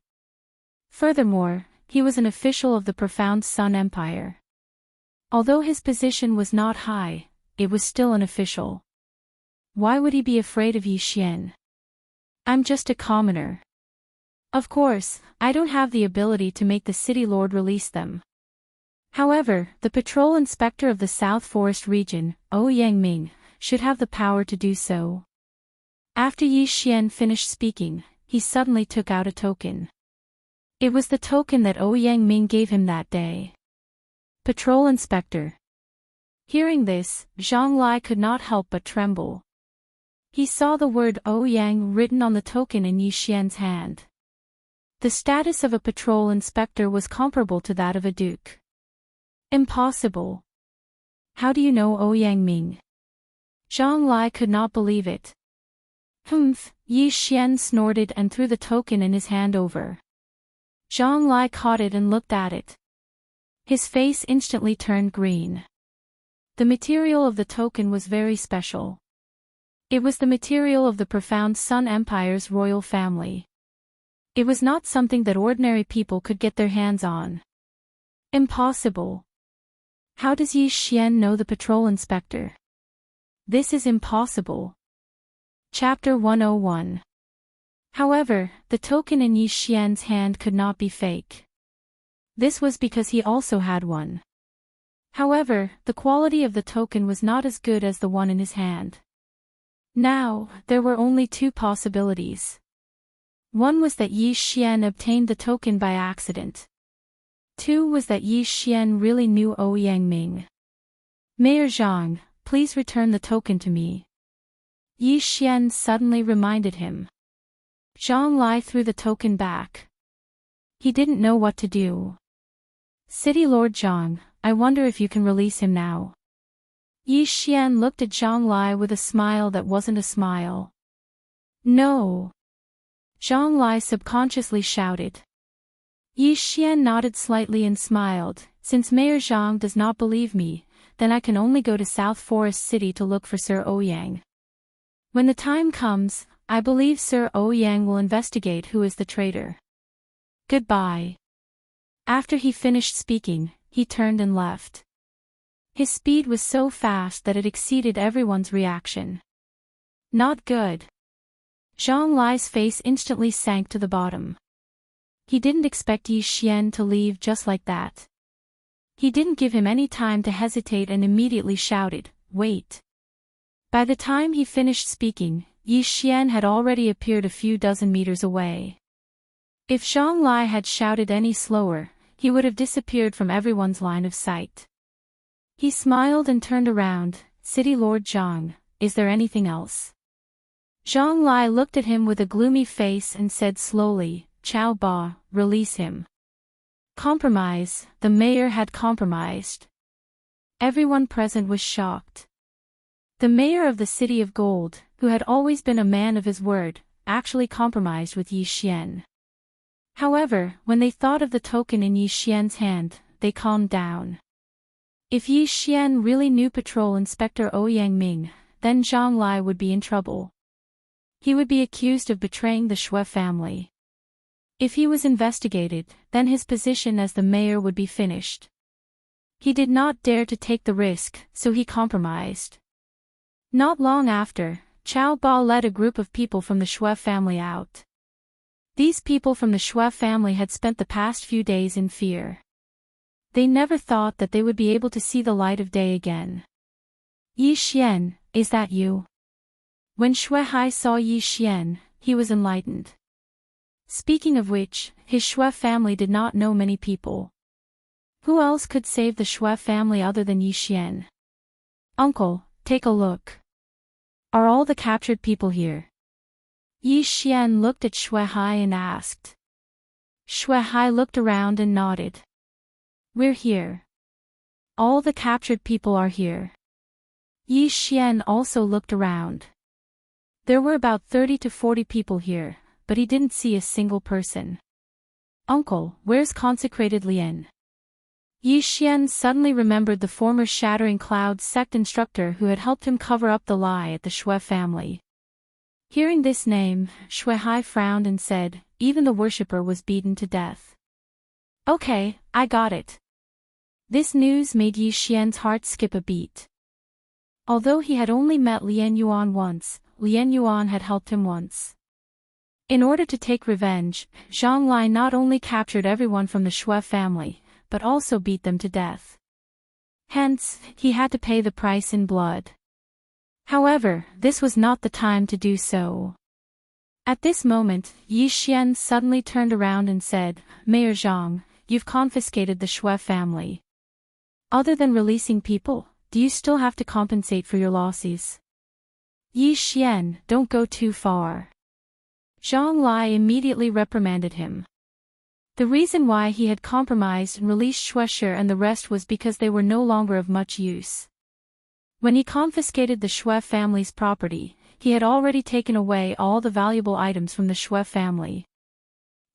Furthermore, he was an official of the Profound Sun Empire. Although his position was not high, it was still an official. Why would he be afraid of Yi Xian? I'm just a commoner. Of course, I don't have the ability to make the city lord release them. However, the patrol inspector of the South Forest region, Yang, should have the power to do so. After Yi Xian finished speaking, he suddenly took out a token. It was the token that Yang gave him that day. Patrol inspector. Hearing this, Zhang Lai could not help but tremble. He saw the word Yang written on the token in Yi Xian's hand. The status of a patrol inspector was comparable to that of a duke. Impossible. How do you know Yang? Zhang Lai could not believe it. Humph, Yi Xian snorted and threw the token in his hand over. Zhang Lai caught it and looked at it. His face instantly turned green. The material of the token was very special. It was the material of the Profound Sun Empire's royal family. It was not something that ordinary people could get their hands on. Impossible. How does Yi Xian know the patrol inspector? This is impossible. Chapter 101. However, the token in Yi Xian's hand could not be fake. This was because he also had one. However, the quality of the token was not as good as the one in his hand. Now, there were only two possibilities. One was that Yi Xian obtained the token by accident. Two was that Yi Xian really knew Yang. Mayor Zhang, please return the token to me. Yi Xian suddenly reminded him. Zhang Lai threw the token back. He didn't know what to do. City Lord Zhang, I wonder if you can release him now. Yi Xian looked at Zhang Lai with a smile that wasn't a smile. No. Zhang Lai subconsciously shouted. Yi Xian nodded slightly and smiled. Since Mayor Zhang does not believe me, then I can only go to South Forest City to look for Sir Ouyang. When the time comes, I believe Sir Ouyang will investigate who is the traitor. Goodbye. After he finished speaking, he turned and left. His speed was so fast that it exceeded everyone's reaction. Not good. Zhang Lai's face instantly sank to the bottom. He didn't expect Yi Xian to leave just like that. He didn't give him any time to hesitate and immediately shouted, "Wait." By the time he finished speaking, Yi Xian had already appeared a few dozen meters away. If Zhang Lai had shouted any slower, he would have disappeared from everyone's line of sight. He smiled and turned around. City Lord Zhang, is there anything else? Zhang Lai looked at him with a gloomy face and said slowly, Chao Ba, release him. Compromise, the mayor had compromised. Everyone present was shocked. The mayor of the City of Gold, who had always been a man of his word, actually compromised with Yi Xian. However, when they thought of the token in Yi Xian's hand, they calmed down. If Yi Xian really knew Patrol Inspector Yang, then Zhang Lai would be in trouble. He would be accused of betraying the Shui family. If he was investigated, then his position as the mayor would be finished. He did not dare to take the risk, so he compromised. Not long after, Chao Ba led a group of people from the Shui family out. These people from the Shui family had spent the past few days in fear. They never thought that they would be able to see the light of day again. Yi Xian, is that you? When Shui Hai saw Yi Xian, he was enlightened. Speaking of which, his Shui family did not know many people. Who else could save the Shui family other than Yi Xian? Uncle, take a look. Are all the captured people here? Yi Xian looked at Shui Hai and asked. Shui Hai looked around and nodded. We're here. All the captured people are here. Yi Xian also looked around. There were about 30 to 40 people here, but he didn't see a single person. Uncle, where's consecrated Lian? Yi Xian suddenly remembered the former Shattering Clouds sect instructor who had helped him cover up the lie at the Shui family. Hearing this name, Shui Hai frowned and said, even the worshipper was beaten to death. Okay, I got it. This news made Yi Xian's heart skip a beat. Although he had only met Lian Yuan once, Lian Yuan had helped him once. In order to take revenge, Zhang Lai not only captured everyone from the Shui family, but also beat them to death. Hence, he had to pay the price in blood. However, this was not the time to do so. At this moment, Yi Xian suddenly turned around and said, Mayor Zhang, you've confiscated the Shui family. Other than releasing people, do you still have to compensate for your losses? Yi Xian, don't go too far. Zhang Lai immediately reprimanded him. The reason why he had compromised and released Shui and the rest was because they were no longer of much use. When he confiscated the Shui family's property, he had already taken away all the valuable items from the Shui family.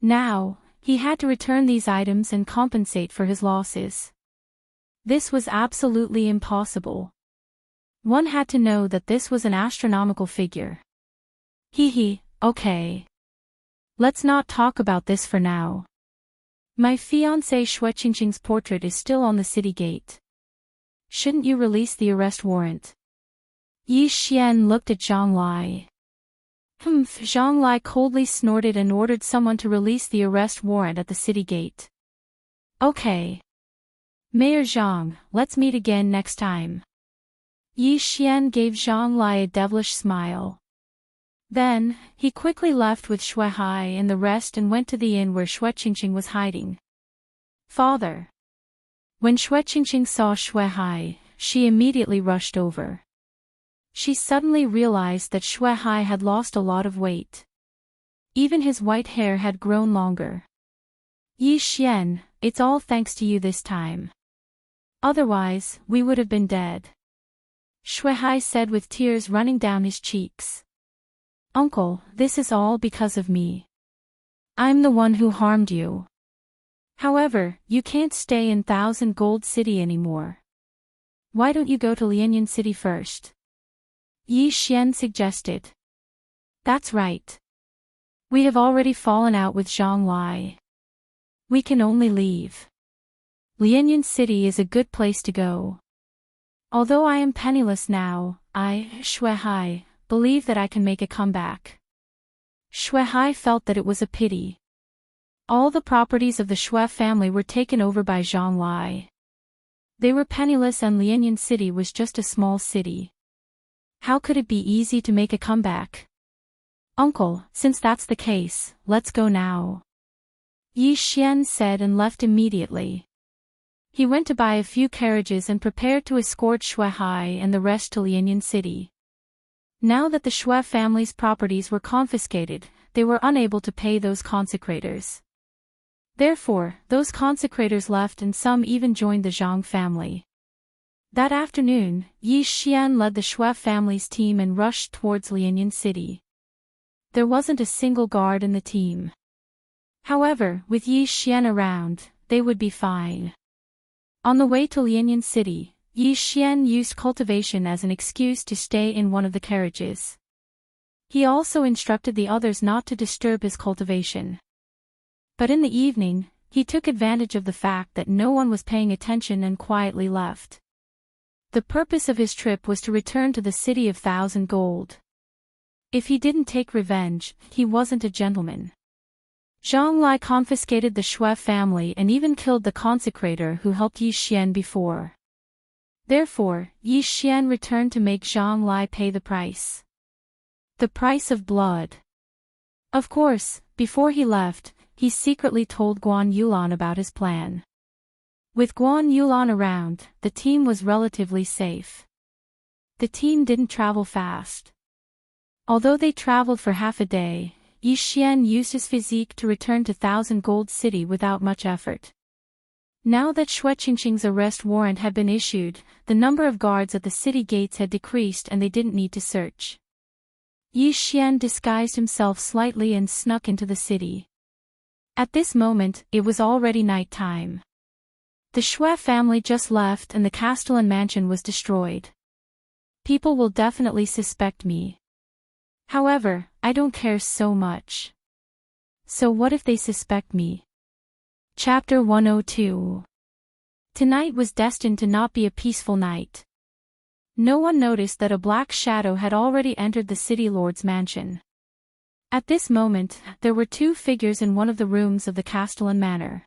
Now, he had to return these items and compensate for his losses. This was absolutely impossible. One had to know that this was an astronomical figure. Okay. Let's not talk about this for now. My fiancé Shui Qingqing's portrait is still on the city gate. Shouldn't you release the arrest warrant? Yi Xian looked at Zhang Lai. Zhang Lai coldly snorted and ordered someone to release the arrest warrant at the city gate. Okay. Mayor Zhang, let's meet again next time. Yi Xian gave Zhang Lai a devilish smile. Then, he quickly left with Shui Hai and the rest and went to the inn where Shui Qingqing was hiding. Father. When Shui Qingqing saw Shui Hai, she immediately rushed over. She suddenly realized that Shui Hai had lost a lot of weight. Even his white hair had grown longer. Yi Xian, it's all thanks to you this time. Otherwise, we would have been dead. Shui Hai said with tears running down his cheeks. Uncle, this is all because of me. I'm the one who harmed you. However, you can't stay in Thousand Gold City anymore. Why don't you go to Lianyan City first? Yi Xian suggested. That's right. We have already fallen out with Zhang Lai. We can only leave. Lianyan City is a good place to go. Although I am penniless now, Shui Hai, believe that I can make a comeback. Shui Hai felt that it was a pity. All the properties of the Shui family were taken over by Zhang Lai. They were penniless and Lianyan City was just a small city. How could it be easy to make a comeback? Uncle, since that's the case, let's go now. Yi Xian said and left immediately. He went to buy a few carriages and prepared to escort Shui Hai and the rest to Lianyan City. Now that the Shui family's properties were confiscated, they were unable to pay those consecrators. Therefore, those consecrators left and some even joined the Zhang family. That afternoon, Yi Xian led the Shui family's team and rushed towards Lianyan City. There wasn't a single guard in the team. However, with Yi Xian around, they would be fine. On the way to Lianyan City, Yi Xian used cultivation as an excuse to stay in one of the carriages. He also instructed the others not to disturb his cultivation. But in the evening, he took advantage of the fact that no one was paying attention and quietly left. The purpose of his trip was to return to the city of Thousand Gold. If he didn't take revenge, he wasn't a gentleman. Zhang Lai confiscated the Shui family and even killed the consecrator who helped Yi Xian before. Therefore, Yi Xian returned to make Zhang Lai pay the price. The price of blood. Of course, before he left, he secretly told Guan Yulan about his plan. With Guan Yulan around, the team was relatively safe. The team didn't travel fast. Although they traveled for half a day, Yi Xian used his physique to return to Thousand Gold City without much effort. Now that Xue Qingqing's arrest warrant had been issued, the number of guards at the city gates had decreased and they didn't need to search. Yi Xian disguised himself slightly and snuck into the city. At this moment, it was already night time. The Xue family just left and the Castellan mansion was destroyed. People will definitely suspect me. However, I don't care so much. So what if they suspect me? Chapter 102. Tonight was destined to not be a peaceful night. No one noticed that a black shadow had already entered the city lord's mansion. At this moment, there were two figures in one of the rooms of the Castellan manor.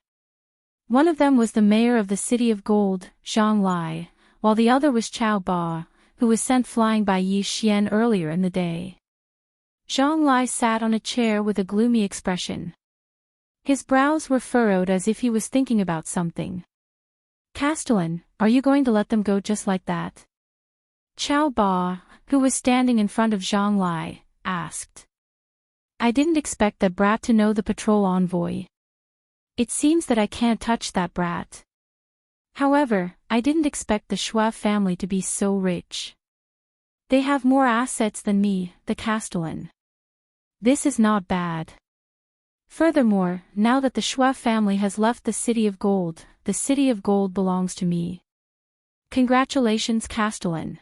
One of them was the mayor of the City of Gold, Zhang Lai, while the other was Chao Ba, who was sent flying by Yi Xian earlier in the day. Zhang Lai sat on a chair with a gloomy expression. His brows were furrowed as if he was thinking about something. Castellan, are you going to let them go just like that? Chao Ba, who was standing in front of Zhang Lai, asked. I didn't expect that brat to know the patrol envoy. It seems that I can't touch that brat. However, I didn't expect the Xue family to be so rich. They have more assets than me, the Castellan. This is not bad. Furthermore, now that the Xue family has left the City of Gold, the City of Gold belongs to me. Congratulations, Castellan.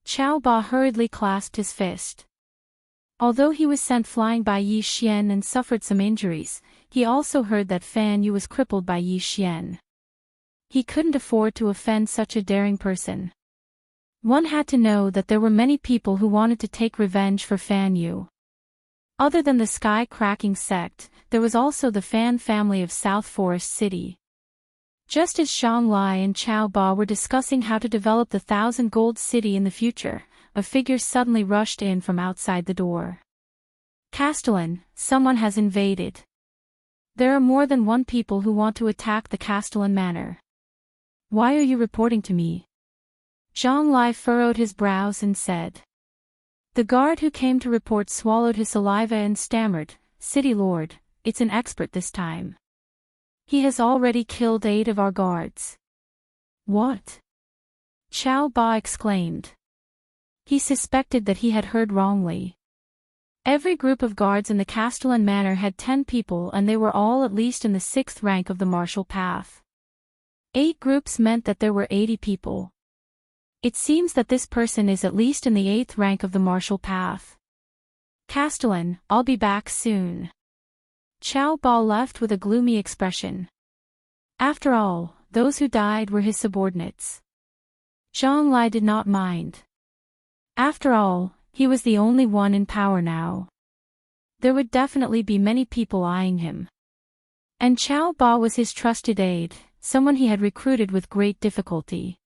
Chao Ba hurriedly clasped his fist. Although he was sent flying by Yi Xian and suffered some injuries, he also heard that Fan Yu was crippled by Yi Xian. He couldn't afford to offend such a daring person. One had to know that there were many people who wanted to take revenge for Fan Yu. Other than the sky-cracking sect, there was also the Fan family of South Forest City. Just as Zhang Lai and Chao Ba were discussing how to develop the 1,000 Gold City in the future, a figure suddenly rushed in from outside the door. Castellan, someone has invaded. There are more than one people who want to attack the Castellan manor. Why are you reporting to me? Zhang Lai furrowed his brows and said. The guard who came to report swallowed his saliva and stammered, City Lord, it's an expert this time. He has already killed 8 of our guards. What? Chao Ba exclaimed. He suspected that he had heard wrongly. Every group of guards in the Castellan manor had 10 people and they were all at least in the 6th rank of the martial path. 8 groups meant that there were 80 people. It seems that this person is at least in the 8th rank of the martial path. Castellan, I'll be back soon. Chao Ba left with a gloomy expression. After all, those who died were his subordinates. Zhang Lai did not mind. After all, he was the only one in power now. There would definitely be many people eyeing him. And Chao Ba was his trusted aide, someone he had recruited with great difficulty.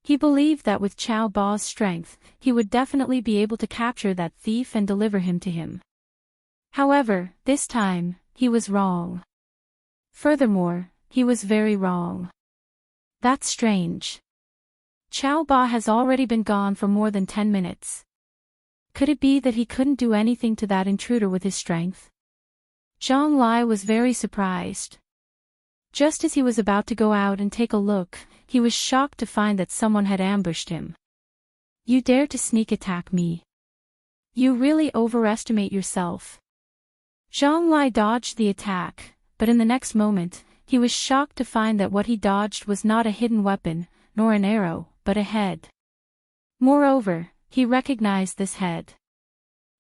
He believed that with Chao Ba's strength, he would definitely be able to capture that thief and deliver him to him. However, this time, he was wrong. Furthermore, he was very wrong. That's strange. Chao Ba has already been gone for more than 10 minutes. Could it be that he couldn't do anything to that intruder with his strength? Zhang Lai was very surprised. Just as he was about to go out and take a look, he was shocked to find that someone had ambushed him. You dare to sneak attack me? You really overestimate yourself. Zhang Lai dodged the attack, but in the next moment, he was shocked to find that what he dodged was not a hidden weapon, nor an arrow, but a head. Moreover, he recognized this head.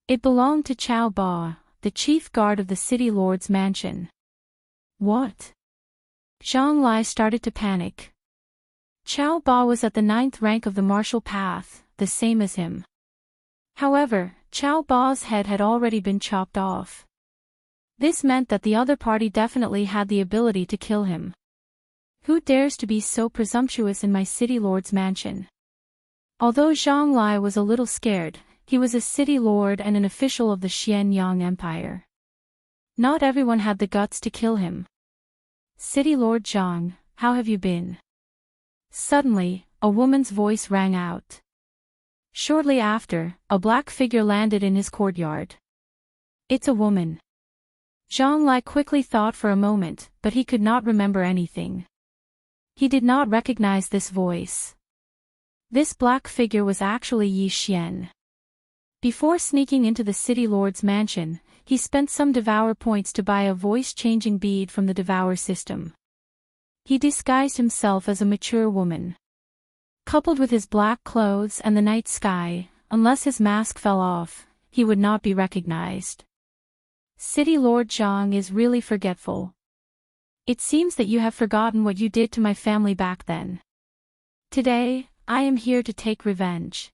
It belonged to Chao Ba, the chief guard of the city lord's mansion. What? Zhang Lai started to panic. Chao Ba was at the 9th rank of the martial path, the same as him. However, Chao Ba's head had already been chopped off. This meant that the other party definitely had the ability to kill him. Who dares to be so presumptuous in my city lord's mansion? Although Zhang Lai was a little scared, he was a city lord and an official of the Xianyang Empire. Not everyone had the guts to kill him. City Lord Zhang, how have you been? Suddenly, a woman's voice rang out. Shortly after, a black figure landed in his courtyard. It's a woman. Zhang Lai quickly thought for a moment, but he could not remember anything. He did not recognize this voice. This black figure was actually Yi Xian. Before sneaking into the city lord's mansion, he spent some Devour points to buy a voice-changing bead from the Devour system. He disguised himself as a mature woman. Coupled with his black clothes and the night sky, unless his mask fell off, he would not be recognized. City Lord Zhang is really forgetful. It seems that you have forgotten what you did to my family back then. Today, I am here to take revenge.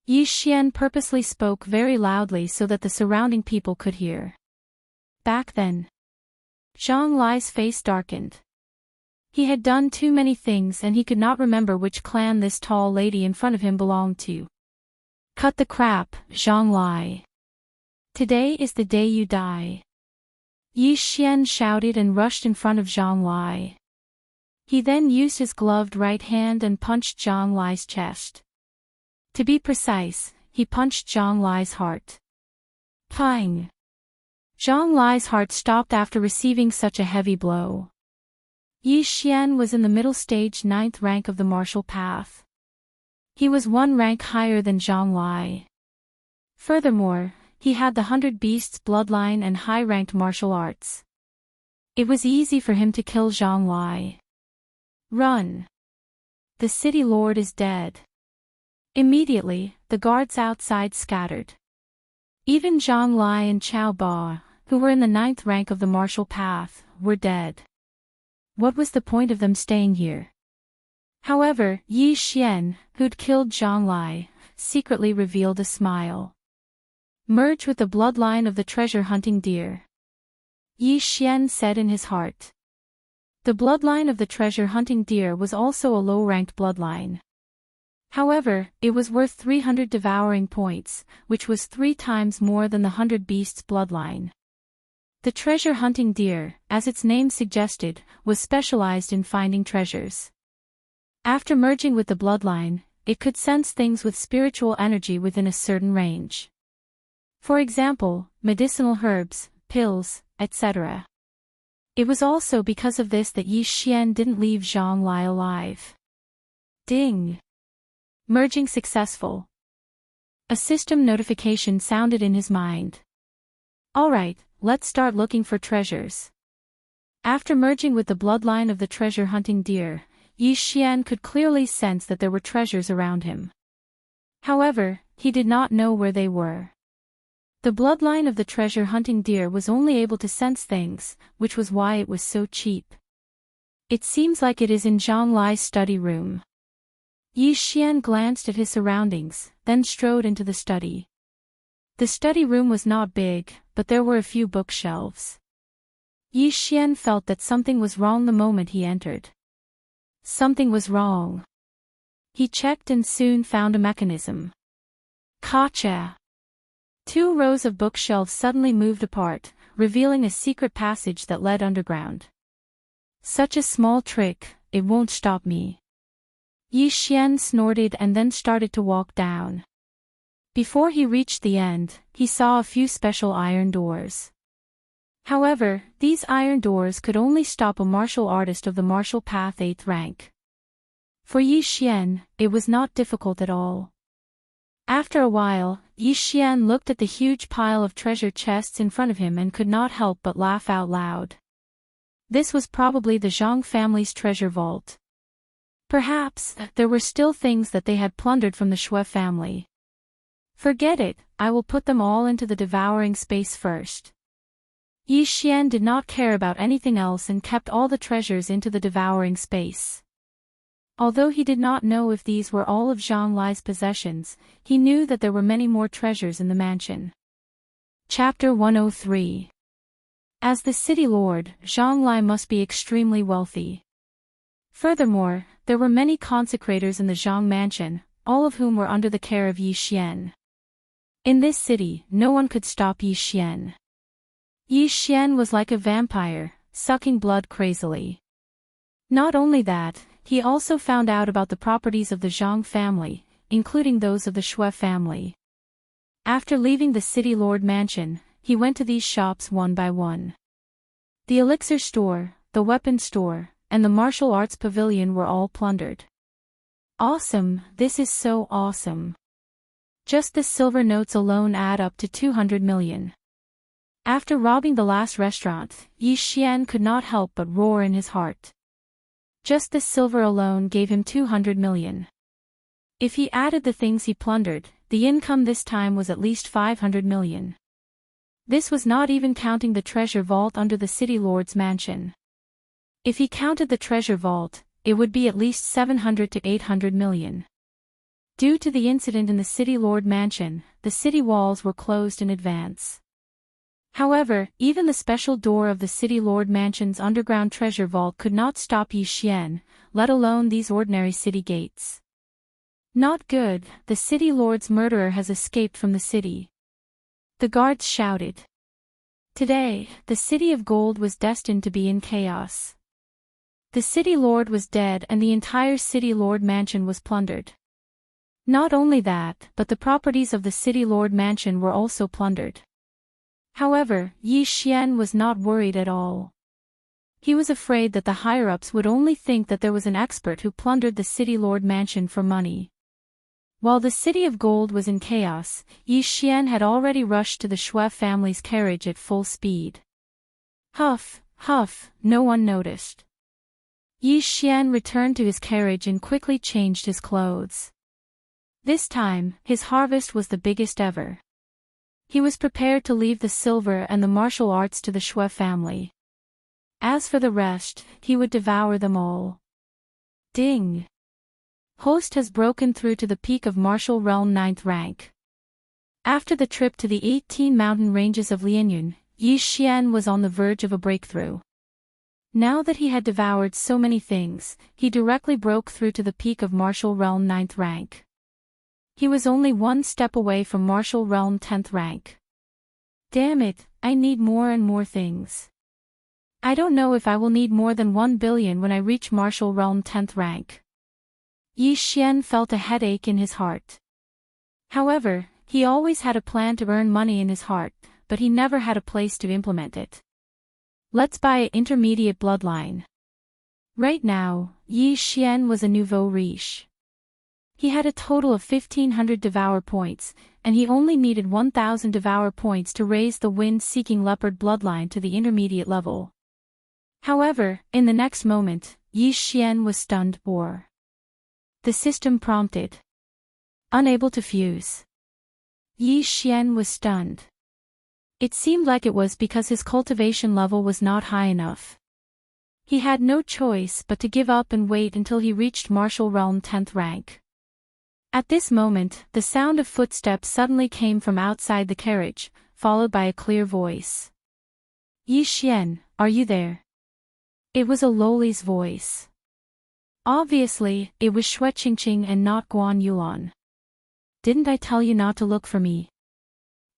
Yi Xian purposely spoke very loudly so that the surrounding people could hear. Back then, Zhang Lai's face darkened. He had done too many things and he could not remember which clan this tall lady in front of him belonged to. Cut the crap, Zhang Lai. Today is the day you die. Yi Xian shouted and rushed in front of Zhang Lai. He then used his gloved right hand and punched Zhang Lai's chest. To be precise, he punched Zhang Lai's heart. Pang! Zhang Lai's heart stopped after receiving such a heavy blow. Yi Xian was in the middle stage 9th rank of the martial path. He was 1 rank higher than Zhang Lai. Furthermore, he had the 100 Beasts bloodline and high-ranked martial arts. It was easy for him to kill Zhang Lai. Run! The city lord is dead. Immediately, the guards outside scattered. Even Zhang Lai and Chao Ba, who were in the 9th rank of the martial path, were dead. What was the point of them staying here? However, Yi Xian, who'd killed Zhang Lai, secretly revealed a smile. Merge with the bloodline of the treasure-hunting deer. Yi Xian said in his heart. The bloodline of the treasure-hunting deer was also a low-ranked bloodline. However, it was worth 300 devouring points, which was 3 times more than the 100 Beasts bloodline. The treasure-hunting deer, as its name suggested, was specialized in finding treasures. After merging with the bloodline, it could sense things with spiritual energy within a certain range. For example, medicinal herbs, pills, etc. It was also because of this that Yi Xian didn't leave Zhang Lai alive. Ding! Merging successful. A system notification sounded in his mind. Alright, let's start looking for treasures. After merging with the bloodline of the treasure-hunting deer, Yi Xian could clearly sense that there were treasures around him. However, he did not know where they were. The bloodline of the treasure-hunting deer was only able to sense things, which was why it was so cheap. It seems like it is in Zhang Lai's study room. Yi Xian glanced at his surroundings, then strode into the study. The study room was not big, but there were a few bookshelves. Yi Xian felt that something was wrong the moment he entered. Something was wrong. He checked and soon found a mechanism. Gotcha! 2 rows of bookshelves suddenly moved apart, revealing a secret passage that led underground. Such a small trick, it won't stop me. Yi Xian snorted and then started to walk down. Before he reached the end, he saw a few special iron doors. However, these iron doors could only stop a martial artist of the martial path 8th rank. For Yi Xian, it was not difficult at all. After a while, Yi Xian looked at the huge pile of treasure chests in front of him and could not help but laugh out loud. This was probably the Zhang family's treasure vault. Perhaps, there were still things that they had plundered from the Shui family. Forget it, I will put them all into the devouring space first. Yi Xian did not care about anything else and kept all the treasures into the devouring space. Although he did not know if these were all of Zhang Lai's possessions, he knew that there were many more treasures in the mansion. Chapter 103. As the city lord, Zhang Lai must be extremely wealthy. Furthermore, there were many consecrators in the Zhang mansion, all of whom were under the care of Yi Xian. In this city, no one could stop Yi Xian. Yi Xian was like a vampire, sucking blood crazily. Not only that, he also found out about the properties of the Zhang family, including those of the Shui family. After leaving the city lord mansion, he went to these shops one by one. The elixir store, the weapon store, and the martial arts pavilion were all plundered. Awesome, this is so awesome. Just the silver notes alone add up to 200 million. After robbing the last restaurant, Yi Xian could not help but roar in his heart. Just the silver alone gave him 200 million. If he added the things he plundered, the income this time was at least 500 million. This was not even counting the treasure vault under the city lord's mansion. If he counted the treasure vault, it would be at least 700 to 800 million. Due to the incident in the city lord mansion, the city walls were closed in advance. However, even the special door of the city lord mansion's underground treasure vault could not stop Yi Xian, let alone these ordinary city gates. Not good, the city lord's murderer has escaped from the city. The guards shouted. Today, the city of gold was destined to be in chaos. The city lord was dead and the entire city lord mansion was plundered. Not only that, but the properties of the city lord mansion were also plundered. However, Yi Xian was not worried at all. He was afraid that the higher-ups would only think that there was an expert who plundered the city lord mansion for money. While the city of gold was in chaos, Yi Xian had already rushed to the Shui family's carriage at full speed. Huff, huff, no one noticed. Yi Xian returned to his carriage and quickly changed his clothes. This time, his harvest was the biggest ever. He was prepared to leave the silver and the martial arts to the Shui family. As for the rest, he would devour them all. Ding! Host has broken through to the peak of martial realm 9th rank. After the trip to the 18 mountain ranges of Lianyun, Yi Xian was on the verge of a breakthrough. Now that he had devoured so many things, he directly broke through to the peak of martial realm 9th rank. He was only one step away from martial realm 10th rank. Damn it, I need more and more things. I don't know if I will need more than 1 billion when I reach martial realm 10th rank. Yi Xian felt a headache in his heart. However, he always had a plan to earn money in his heart, but he never had a place to implement it. Let's buy an intermediate bloodline. Right now, Yi Xian was a nouveau riche. He had a total of 1500 devour points, and he only needed 1000 devour points to raise the wind-seeking leopard bloodline to the intermediate level. However, in the next moment, Yi Xian was stunned or. The system prompted. Unable to fuse. Yi Xian was stunned. It seemed like it was because his cultivation level was not high enough. He had no choice but to give up and wait until he reached martial realm 10th rank. At this moment, the sound of footsteps suddenly came from outside the carriage, followed by a clear voice. Yi Xian, are you there? It was a lowly's voice. Obviously, it was Shui Qingqing and not Guan Yuan. Didn't I tell you not to look for me?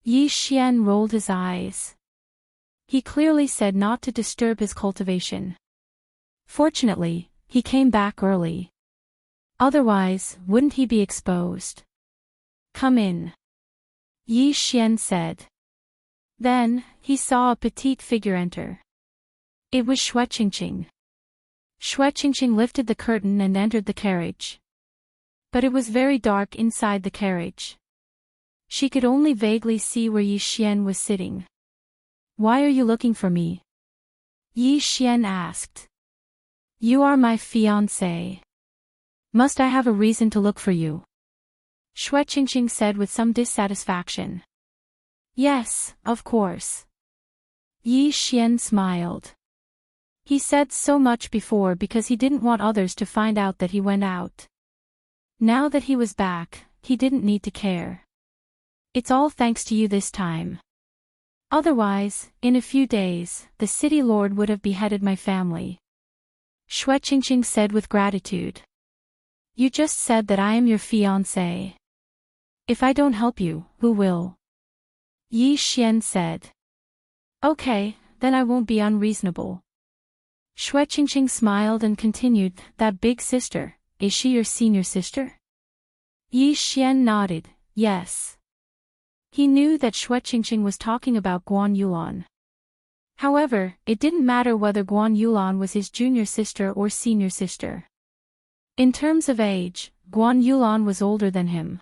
Yi Xian rolled his eyes. He clearly said not to disturb his cultivation. Fortunately, he came back early. Otherwise, wouldn't he be exposed? Come in. Yi Xian said. Then, he saw a petite figure enter. It was Shui Qingqing. Shui Qingqing lifted the curtain and entered the carriage. But it was very dark inside the carriage. She could only vaguely see where Yi Xian was sitting. Why are you looking for me? Yi Xian asked. You are my fiancé. Must I have a reason to look for you? Shui Qingqing said with some dissatisfaction. Yes, of course. Yi Xian smiled. He said so much before because he didn't want others to find out that he went out. Now that he was back, he didn't need to care. It's all thanks to you this time. Otherwise, in a few days, the city lord would have beheaded my family. Shui Qingqing said with gratitude. You just said that I am your fiancé. If I don't help you, who will? Yi Xian said. Okay, then I won't be unreasonable. Shui Qingqing smiled and continued, that big sister, is she your senior sister? Yi Xian nodded, yes. He knew that Shui Qingqing was talking about Guan Yuan. However, it didn't matter whether Guan Yulan was his junior sister or senior sister. In terms of age, Guan Yulan was older than him.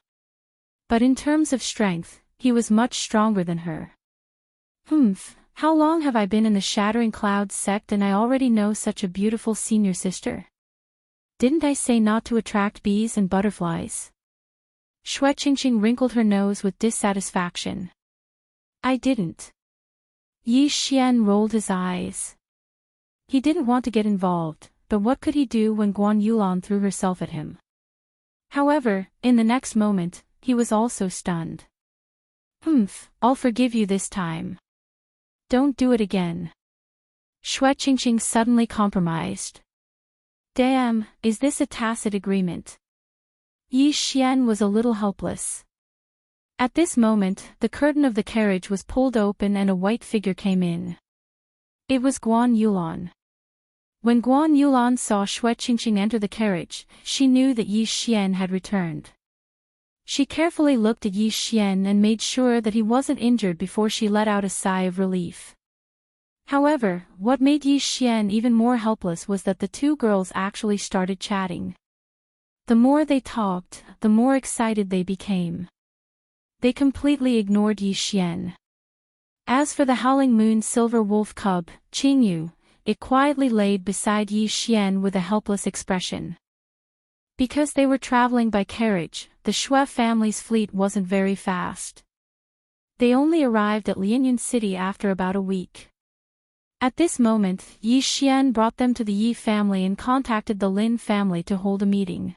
But in terms of strength, he was much stronger than her. How long have I been in the Shattering Clouds sect and I already know such a beautiful senior sister? Didn't I say not to attract bees and butterflies? Xue Qingqing wrinkled her nose with dissatisfaction. I didn't. Yi Xian rolled his eyes. He didn't want to get involved, but what could he do when Guan Yulan threw herself at him? However, in the next moment, he was also stunned. I'll forgive you this time. Don't do it again. Xue Qingqing suddenly compromised. Damn, is this a tacit agreement? Yi Xian was a little helpless. At this moment, the curtain of the carriage was pulled open and a white figure came in. It was Guan Yulan. When Guan Yulan saw Xue Qingqing enter the carriage, she knew that Yi Xian had returned. She carefully looked at Yi Xian and made sure that he wasn't injured before she let out a sigh of relief. However, what made Yi Xian even more helpless was that the two girls actually started chatting. The more they talked, the more excited they became. They completely ignored Yi Xian. As for the Howling Moon Silver Wolf Cub, Qingyu, it quietly laid beside Yi Xian with a helpless expression. Because they were traveling by carriage, the Xue family's fleet wasn't very fast. They only arrived at Lianyan City after about a week. At this moment, Yi Xian brought them to the Yi family and contacted the Lin family to hold a meeting.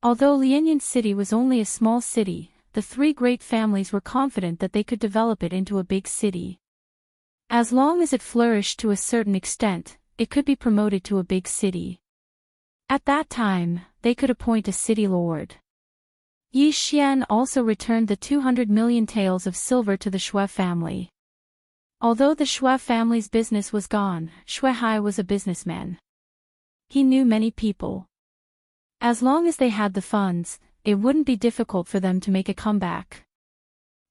Although Lianyan City was only a small city, the three great families were confident that they could develop it into a big city. As long as it flourished to a certain extent, it could be promoted to a big city. At that time, they could appoint a city lord. Yi Xian also returned the 200 million taels of silver to the Xue family. Although the Xue family's business was gone, Xue Hai was a businessman. He knew many people. As long as they had the funds, it wouldn't be difficult for them to make a comeback.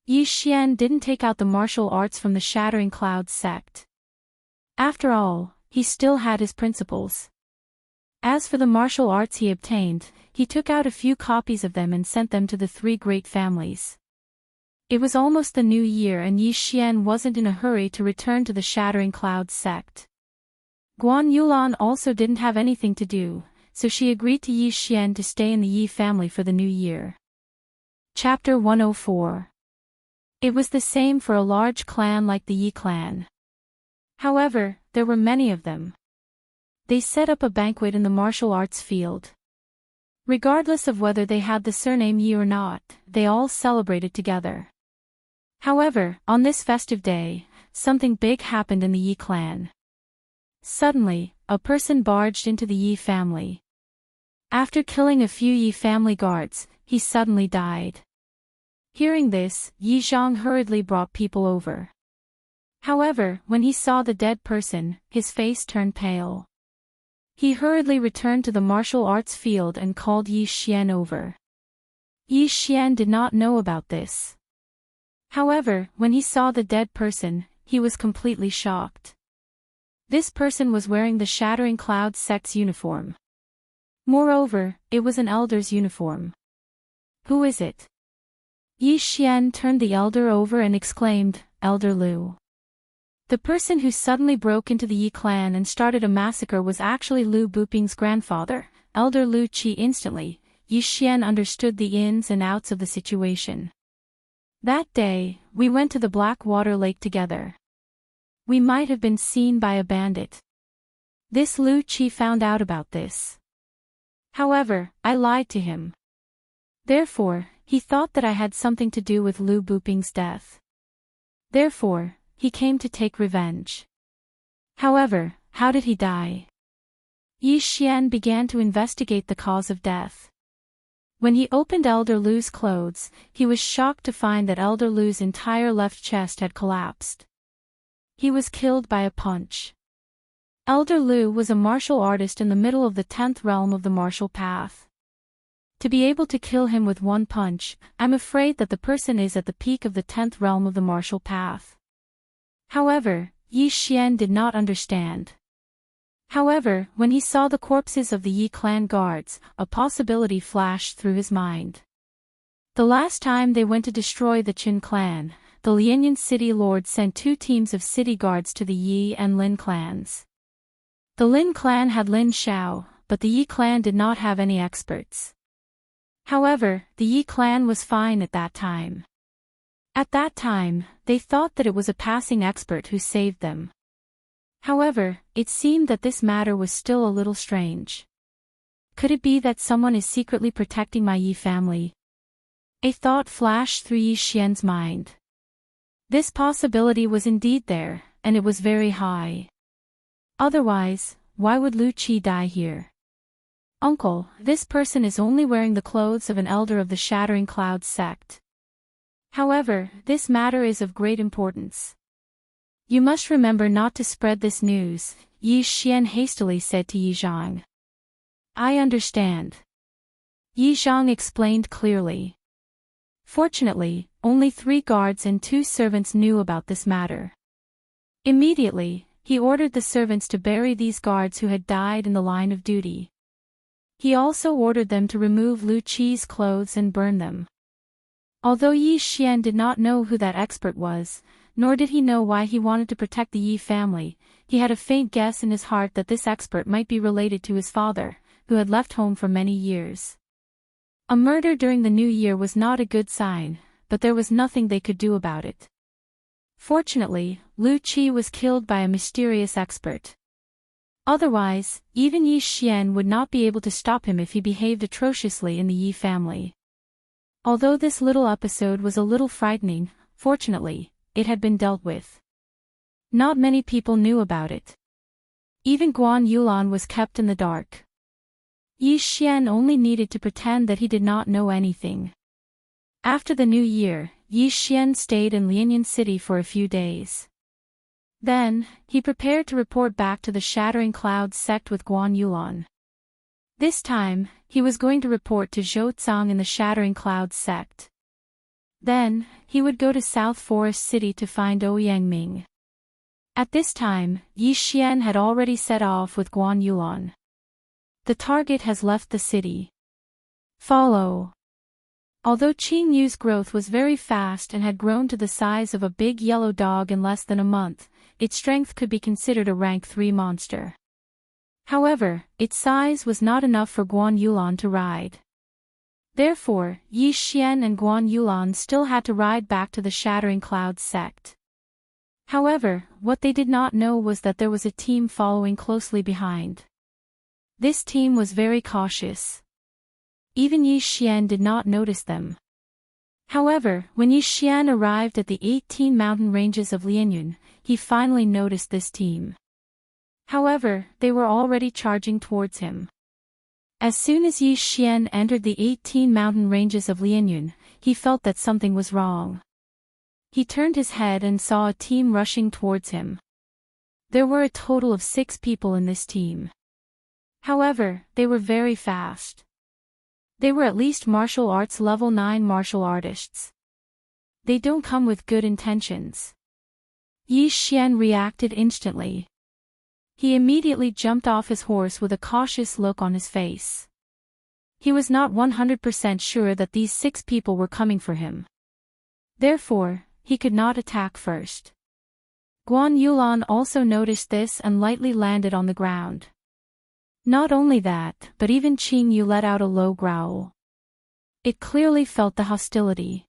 Yi Xian didn't take out the martial arts from the Shattering Clouds sect. After all, he still had his principles. As for the martial arts he obtained, he took out a few copies of them and sent them to the three great families. It was almost the new year and Yi Xian wasn't in a hurry to return to the Shattering Clouds sect. Guan Yulan also didn't have anything to do, so she agreed to Yi Xian to stay in the Yi family for the new year. Chapter 104. It was the same for a large clan like the Yi clan. However, there were many of them. They set up a banquet in the martial arts field. Regardless of whether they had the surname Yi or not, they all celebrated together. However, on this festive day, something big happened in the Yi clan. Suddenly, a person barged into the Yi family. After killing a few Yi family guards, he suddenly died. Hearing this, Yi Zhang hurriedly brought people over. However, when he saw the dead person, his face turned pale. He hurriedly returned to the martial arts field and called Yi Xian over. Yi Xian did not know about this. However, when he saw the dead person, he was completely shocked. This person was wearing the Shattering Clouds sect's uniform. Moreover, it was an elder's uniform. Who is it? Yi Xian turned the elder over and exclaimed, Elder Lu. The person who suddenly broke into the Yi clan and started a massacre was actually Lu Buping's grandfather, Elder Lu Qi. Instantly, Yi Xian understood the ins and outs of the situation. That day, we went to the Blackwater Lake together. We might have been seen by a bandit. This Lu Qi found out about this. However, I lied to him. Therefore, he thought that I had something to do with Lu Buping's death. Therefore, he came to take revenge. However, how did he die? Yi Xian began to investigate the cause of death. When he opened Elder Lu's clothes, he was shocked to find that Elder Lu's entire left chest had collapsed. He was killed by a punch. Elder Lu was a martial artist in the middle of the 10th realm of the martial path. To be able to kill him with one punch, I'm afraid that the person is at the peak of the 10th realm of the martial path. However, Yi Xian did not understand. However, when he saw the corpses of the Yi clan guards, a possibility flashed through his mind. The last time they went to destroy the Qin clan, the Lianyan city lord sent 2 teams of city guards to the Yi and Lin clans. The Lin clan had Lin Xiao, but the Yi clan did not have any experts. However, the Yi clan was fine at that time. At that time, they thought that it was a passing expert who saved them. However, it seemed that this matter was still a little strange. Could it be that someone is secretly protecting my Yi family? A thought flashed through Yi Xian's mind. This possibility was indeed there, and it was very high. Otherwise, why would Lu Qi die here? Uncle, this person is only wearing the clothes of an elder of the Shattering Clouds sect. However, this matter is of great importance. You must remember not to spread this news, Yi Xian hastily said to Yi Zhang. I understand. Yi Zhang explained clearly. Fortunately, only 3 guards and 2 servants knew about this matter. Immediately, he ordered the servants to bury these guards who had died in the line of duty. He also ordered them to remove Lu Qi's clothes and burn them. Although Yi Xian did not know who that expert was, nor did he know why he wanted to protect the Yi family, he had a faint guess in his heart that this expert might be related to his father, who had left home for many years. A murder during the new year was not a good sign, but there was nothing they could do about it. Fortunately, Lu Qi was killed by a mysterious expert. Otherwise, even Yi Xian would not be able to stop him if he behaved atrociously in the Yi family. Although this little episode was a little frightening, fortunately, it had been dealt with. Not many people knew about it. Even Guan Yulan was kept in the dark. Yi Xian only needed to pretend that he did not know anything. After the new year, Yi Xian stayed in Lianyan City for a few days. Then, he prepared to report back to the Shattering Clouds sect with Guan Yulan. This time, he was going to report to Zhou Zhang in the Shattering Clouds sect. Then, he would go to South Forest City to find Ouyang Ming. At this time, Yi Xian had already set off with Guan Yulan. The target has left the city. Follow. Although Qing Yu's growth was very fast and had grown to the size of a big yellow dog in less than a month, its strength could be considered a rank 3 monster. However, its size was not enough for Guan Yulan to ride. Therefore, Yi Xian and Guan Yulan still had to ride back to the Shattering Clouds sect. However, what they did not know was that there was a team following closely behind. This team was very cautious. Even Yi Xian did not notice them. However, when Yi Xian arrived at the 18 mountain ranges of Lianyan, he finally noticed this team. However, they were already charging towards him. As soon as Yi Xian entered the 18 mountain ranges of Lianyan, he felt that something was wrong. He turned his head and saw a team rushing towards him. There were a total of 6 people in this team. However, they were very fast. They were at least martial arts level 9 martial artists. They don't come with good intentions. Yi Xian reacted instantly. He immediately jumped off his horse with a cautious look on his face. He was not 100% sure that these 6 people were coming for him. Therefore, he could not attack first. Guan Yulan also noticed this and lightly landed on the ground. Not only that, but even Qing Yu let out a low growl. It clearly felt the hostility.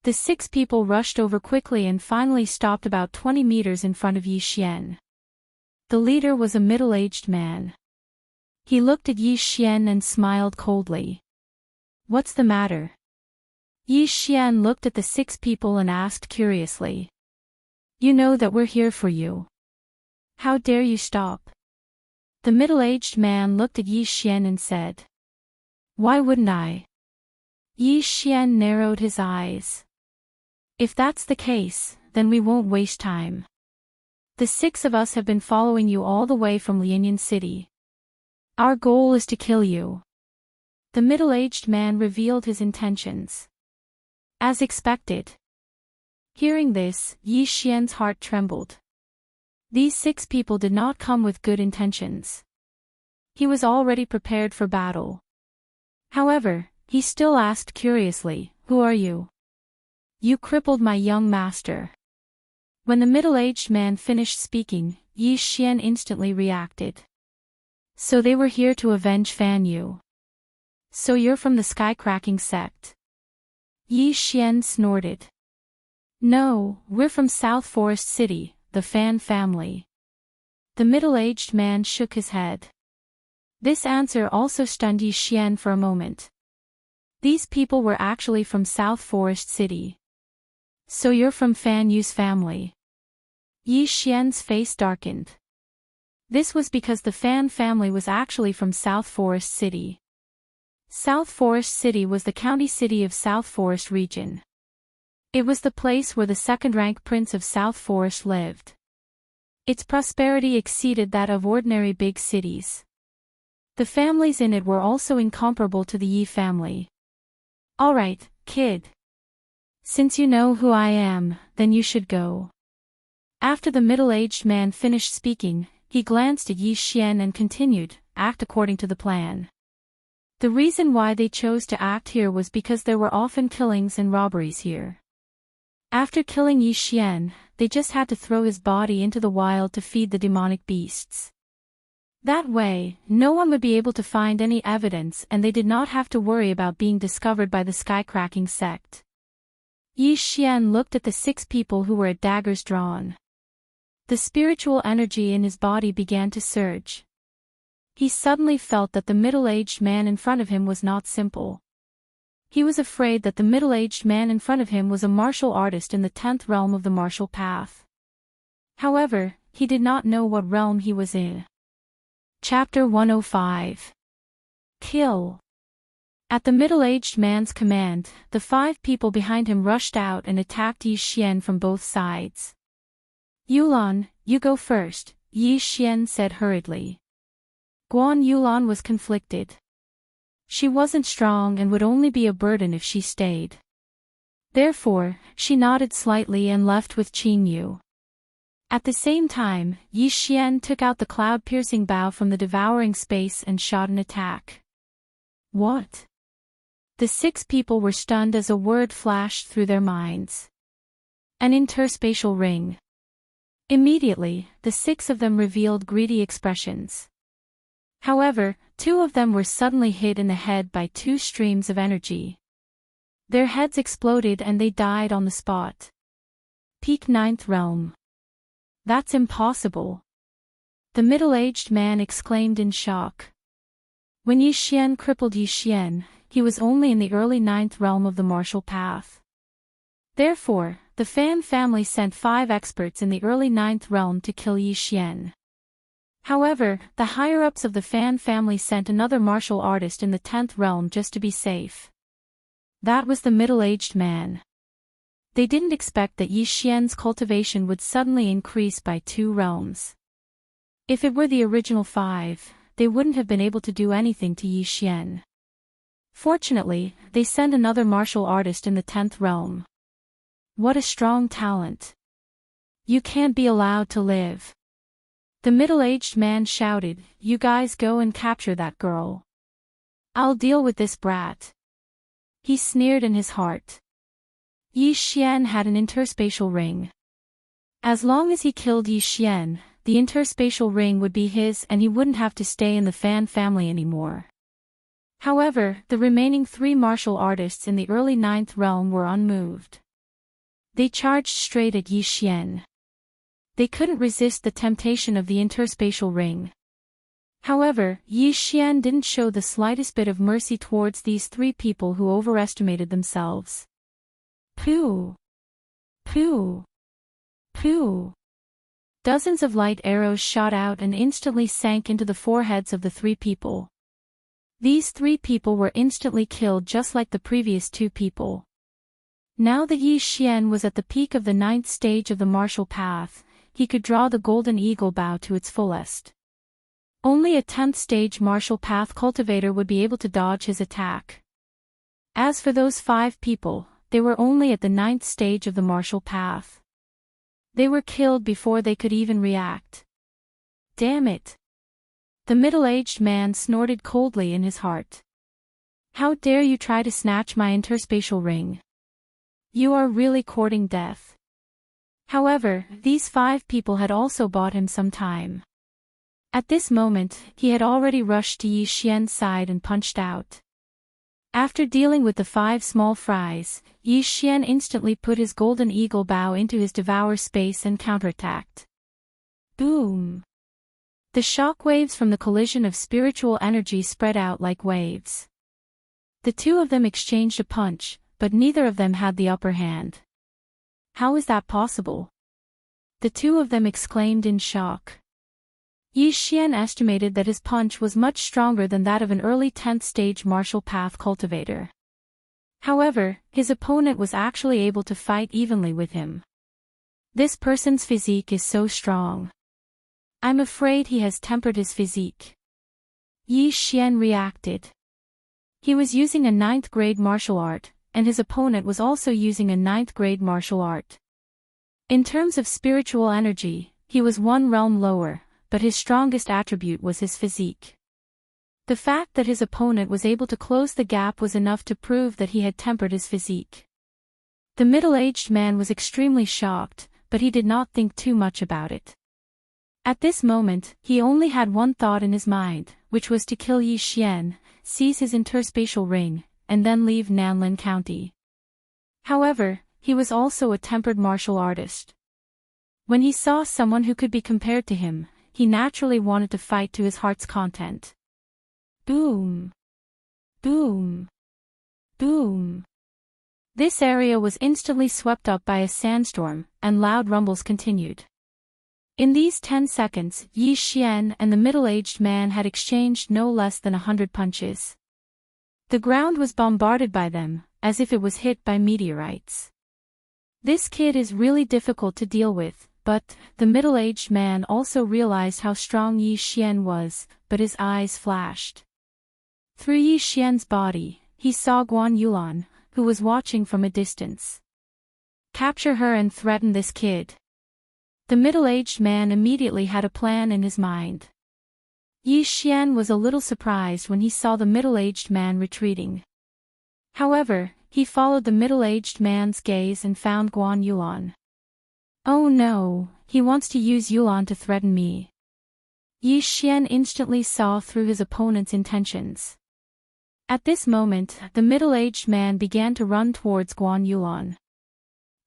The 6 people rushed over quickly and finally stopped about 20 meters in front of Yi Xian. The leader was a middle-aged man. He looked at Yi Xian and smiled coldly. What's the matter? Yi Xian looked at the 6 people and asked curiously. You know that we're here for you. How dare you stop? The middle-aged man looked at Yi Xian and said. Why wouldn't I? Yi Xian narrowed his eyes. If that's the case, then we won't waste time. The 6 of us have been following you all the way from Lianyan City. Our goal is to kill you. The middle-aged man revealed his intentions. As expected. Hearing this, Yi Xian's heart trembled. These 6 people did not come with good intentions. He was already prepared for battle. However, he still asked curiously, "Who are you?" "You crippled my young master." When the middle-aged man finished speaking, Yi Xian instantly reacted. "So they were here to avenge Fan Yu. So you're from the sky-cracking sect?" Yi Xian snorted. "No, we're from South Forest City, the Fan family." The middle-aged man shook his head. This answer also stunned Yi Xian for a moment. These people were actually from South Forest City. "So you're from Fan Yu's family?" Yi Xian's face darkened. This was because the Fan family was actually from South Forest City. South Forest City was the county city of South Forest region. It was the place where the second-rank prince of South Forest lived. Its prosperity exceeded that of ordinary big cities. The families in it were also incomparable to the Yi family. "All right, kid. Since you know who I am, then you should go." After the middle-aged man finished speaking, he glanced at Yi Xian and continued, "Act according to the plan." The reason why they chose to act here was because there were often killings and robberies here. After killing Yi Xian, they just had to throw his body into the wild to feed the demonic beasts. That way, no one would be able to find any evidence and they did not have to worry about being discovered by the sky-cracking sect. Yi Xian looked at the 6 people who were at daggers drawn. The spiritual energy in his body began to surge. He suddenly felt that the middle-aged man in front of him was not simple. He was afraid that the middle-aged man in front of him was a martial artist in the 10th realm of the martial path. However, he did not know what realm he was in. Chapter 105. Kill. At the middle-aged man's command, the 5 people behind him rushed out and attacked Yi Xian from both sides. "Yulan, you go first," Yi Xian said hurriedly. Guan Yulan was conflicted. She wasn't strong and would only be a burden if she stayed. Therefore, she nodded slightly and left with Qin Yu. At the same time, Yi Xian took out the cloud-piercing bow from the devouring space and shot an attack. What? The 6 people were stunned as a word flashed through their minds. An interspatial ring. Immediately, the 6 of them revealed greedy expressions. However, 2 of them were suddenly hit in the head by 2 streams of energy. Their heads exploded and they died on the spot. Peak 9th realm. "That's impossible." The middle-aged man exclaimed in shock. When Yi Xian crippled Yi Xian, he was only in the early 9th realm of the martial path. Therefore, the Fan family sent 5 experts in the early 9th realm to kill Yi Xian. However, the higher-ups of the Fan family sent another martial artist in the 10th realm just to be safe. That was the middle-aged man. They didn't expect that Yi Xian's cultivation would suddenly increase by 2 realms. If it were the original 5, they wouldn't have been able to do anything to Yi Xian. Fortunately, they sent another martial artist in the 10th realm. What a strong talent. You can't be allowed to live. The middle-aged man shouted, "You guys go and capture that girl. I'll deal with this brat." He sneered in his heart. Yi Xian had an interspatial ring. As long as he killed Yi Xian, the interspatial ring would be his and he wouldn't have to stay in the Fan family anymore. However, the remaining 3 martial artists in the early 9th realm were unmoved. They charged straight at Yi Xian. They couldn't resist the temptation of the interspatial ring. However, Yi Xian didn't show the slightest bit of mercy towards these 3 people who overestimated themselves. Pooh! Pooh! Pooh! Dozens of light arrows shot out and instantly sank into the foreheads of the 3 people. These 3 people were instantly killed just like the previous 2 people. Now that Yi Xian was at the peak of the 9th stage of the martial path, he could draw the golden eagle bow to its fullest. Only a 10th stage martial path cultivator would be able to dodge his attack. As for those 5 people, they were only at the 9th stage of the martial path. They were killed before they could even react. Damn it! The middle-aged man snorted coldly in his heart. How dare you try to snatch my interspatial ring? You are really courting death. However, these 5 people had also bought him some time. At this moment, he had already rushed to Yi Xian's side and punched out. After dealing with the 5 small fries, Yi Xian instantly put his golden eagle bow into his devour space and counterattacked. Boom! The shock waves from the collision of spiritual energy spread out like waves. The 2 of them exchanged a punch, but neither of them had the upper hand. How is that possible? The 2 of them exclaimed in shock. Yi Xian estimated that his punch was much stronger than that of an early 10th stage martial path cultivator. However, his opponent was actually able to fight evenly with him. This person's physique is so strong. I'm afraid he has tempered his physique. Yi Xian reacted. He was using a 9th grade martial art, and his opponent was also using a 9th grade martial art. In terms of spiritual energy, he was 1 realm lower, but his strongest attribute was his physique. The fact that his opponent was able to close the gap was enough to prove that he had tempered his physique. The middle-aged man was extremely shocked, but he did not think too much about it. At this moment, he only had one thought in his mind, which was to kill Yi Xian, seize his interspatial ring, and then leave Nanlin County. However, he was also a tempered martial artist. When he saw someone who could be compared to him, he naturally wanted to fight to his heart's content. Boom! Boom! Boom! This area was instantly swept up by a sandstorm, and loud rumbles continued. In these 10 seconds, Yi Xian and the middle-aged man had exchanged no less than 100 punches. The ground was bombarded by them, as if it was hit by meteorites. This kid is really difficult to deal with, but the middle-aged man also realized how strong Yi Xian was, but his eyes flashed. Through Yi Xian's body, he saw Guan Yulan, who was watching from a distance. Capture her and threaten this kid. The middle-aged man immediately had a plan in his mind. Yi Xian was a little surprised when he saw the middle-aged man retreating. However, he followed the middle-aged man's gaze and found Guan Yulan. Oh no, he wants to use Yulan to threaten me. Yi Xian instantly saw through his opponent's intentions. At this moment, the middle-aged man began to run towards Guan Yulan.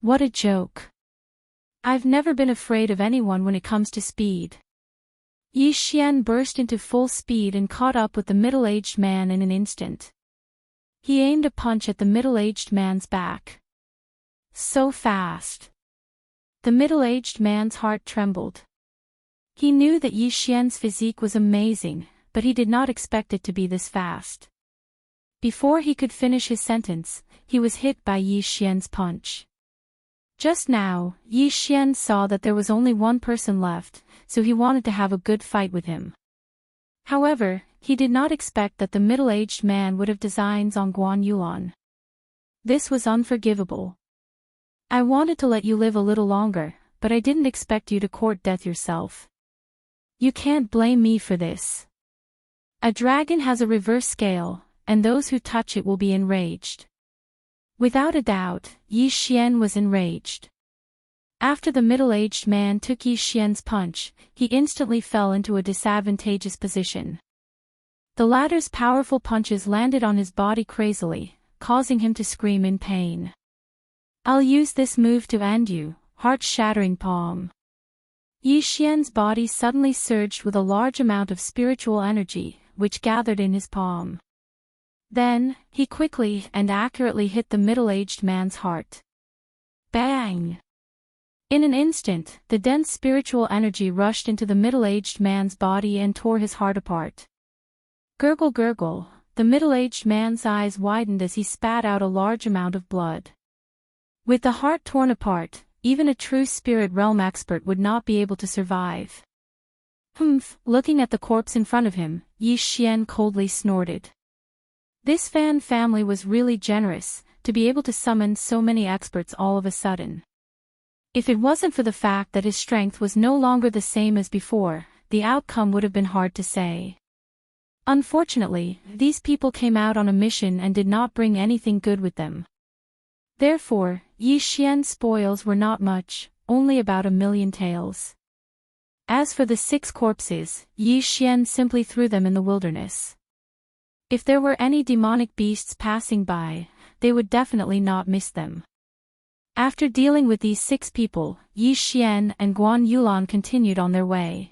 What a joke. I've never been afraid of anyone when it comes to speed. Yi Xian burst into full speed and caught up with the middle-aged man in an instant. He aimed a punch at the middle-aged man's back. So fast. The middle-aged man's heart trembled. He knew that Yi Xian's physique was amazing, but he did not expect it to be this fast. Before he could finish his sentence, he was hit by Yi Xian's punch. Just now, Yi Xian saw that there was only one person left, so he wanted to have a good fight with him. However, he did not expect that the middle-aged man would have designs on Guan Yulan. This was unforgivable. I wanted to let you live a little longer, but I didn't expect you to court death yourself. You can't blame me for this. A dragon has a reverse scale, and those who touch it will be enraged. Without a doubt, Yi Xian was enraged. After the middle-aged man took Yi Xian's punch, he instantly fell into a disadvantageous position. The latter's powerful punches landed on his body crazily, causing him to scream in pain. I'll use this move to end you, heart-shattering palm. Yi Xian's body suddenly surged with a large amount of spiritual energy, which gathered in his palm. Then, he quickly and accurately hit the middle-aged man's heart. Bang! In an instant, the dense spiritual energy rushed into the middle-aged man's body and tore his heart apart. Gurgle gurgle, the middle-aged man's eyes widened as he spat out a large amount of blood. With the heart torn apart, even a true spirit realm expert would not be able to survive. Humph! Looking at the corpse in front of him, Yi Xian coldly snorted. This Fan family was really generous, to be able to summon so many experts all of a sudden. If it wasn't for the fact that his strength was no longer the same as before, the outcome would have been hard to say. Unfortunately, these people came out on a mission and did not bring anything good with them. Therefore, Yi Xian's spoils were not much, only about 1,000,000 taels. As for the 6 corpses, Yi Xian simply threw them in the wilderness. If there were any demonic beasts passing by, they would definitely not miss them. After dealing with these 6 people, Yi Xian and Guan Yulan continued on their way.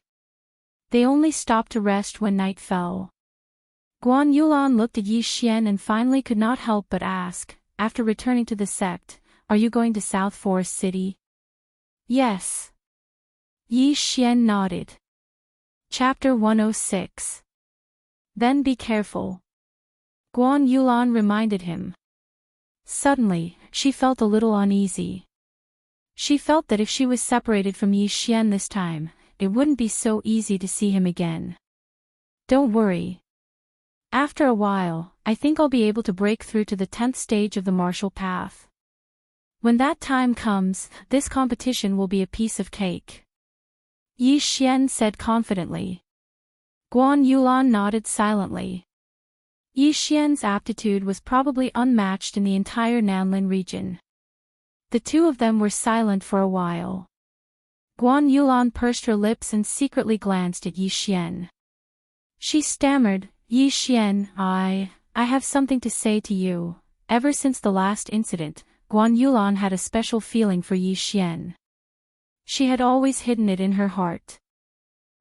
They only stopped to rest when night fell. Guan Yulan looked at Yi Xian and finally could not help but ask, after returning to the sect, "Are you going to South Forest City?" "Yes." Yi Xian nodded. Chapter 106. Then be careful. Guan Yulan reminded him. Suddenly, she felt a little uneasy. She felt that if she was separated from Yi Xian this time, it wouldn't be so easy to see him again. "Don't worry. After a while, I think I'll be able to break through to the 10th stage of the martial path. When that time comes, this competition will be a piece of cake," Yi Xian said confidently. Guan Yulan nodded silently. Yi Xian's aptitude was probably unmatched in the entire Nanlin region. The two of them were silent for a while. Guan Yulan pursed her lips and secretly glanced at Yi Xian. She stammered, "Yi Xian, I have something to say to you." Ever since the last incident, Guan Yulan had a special feeling for Yi Xian. She had always hidden it in her heart.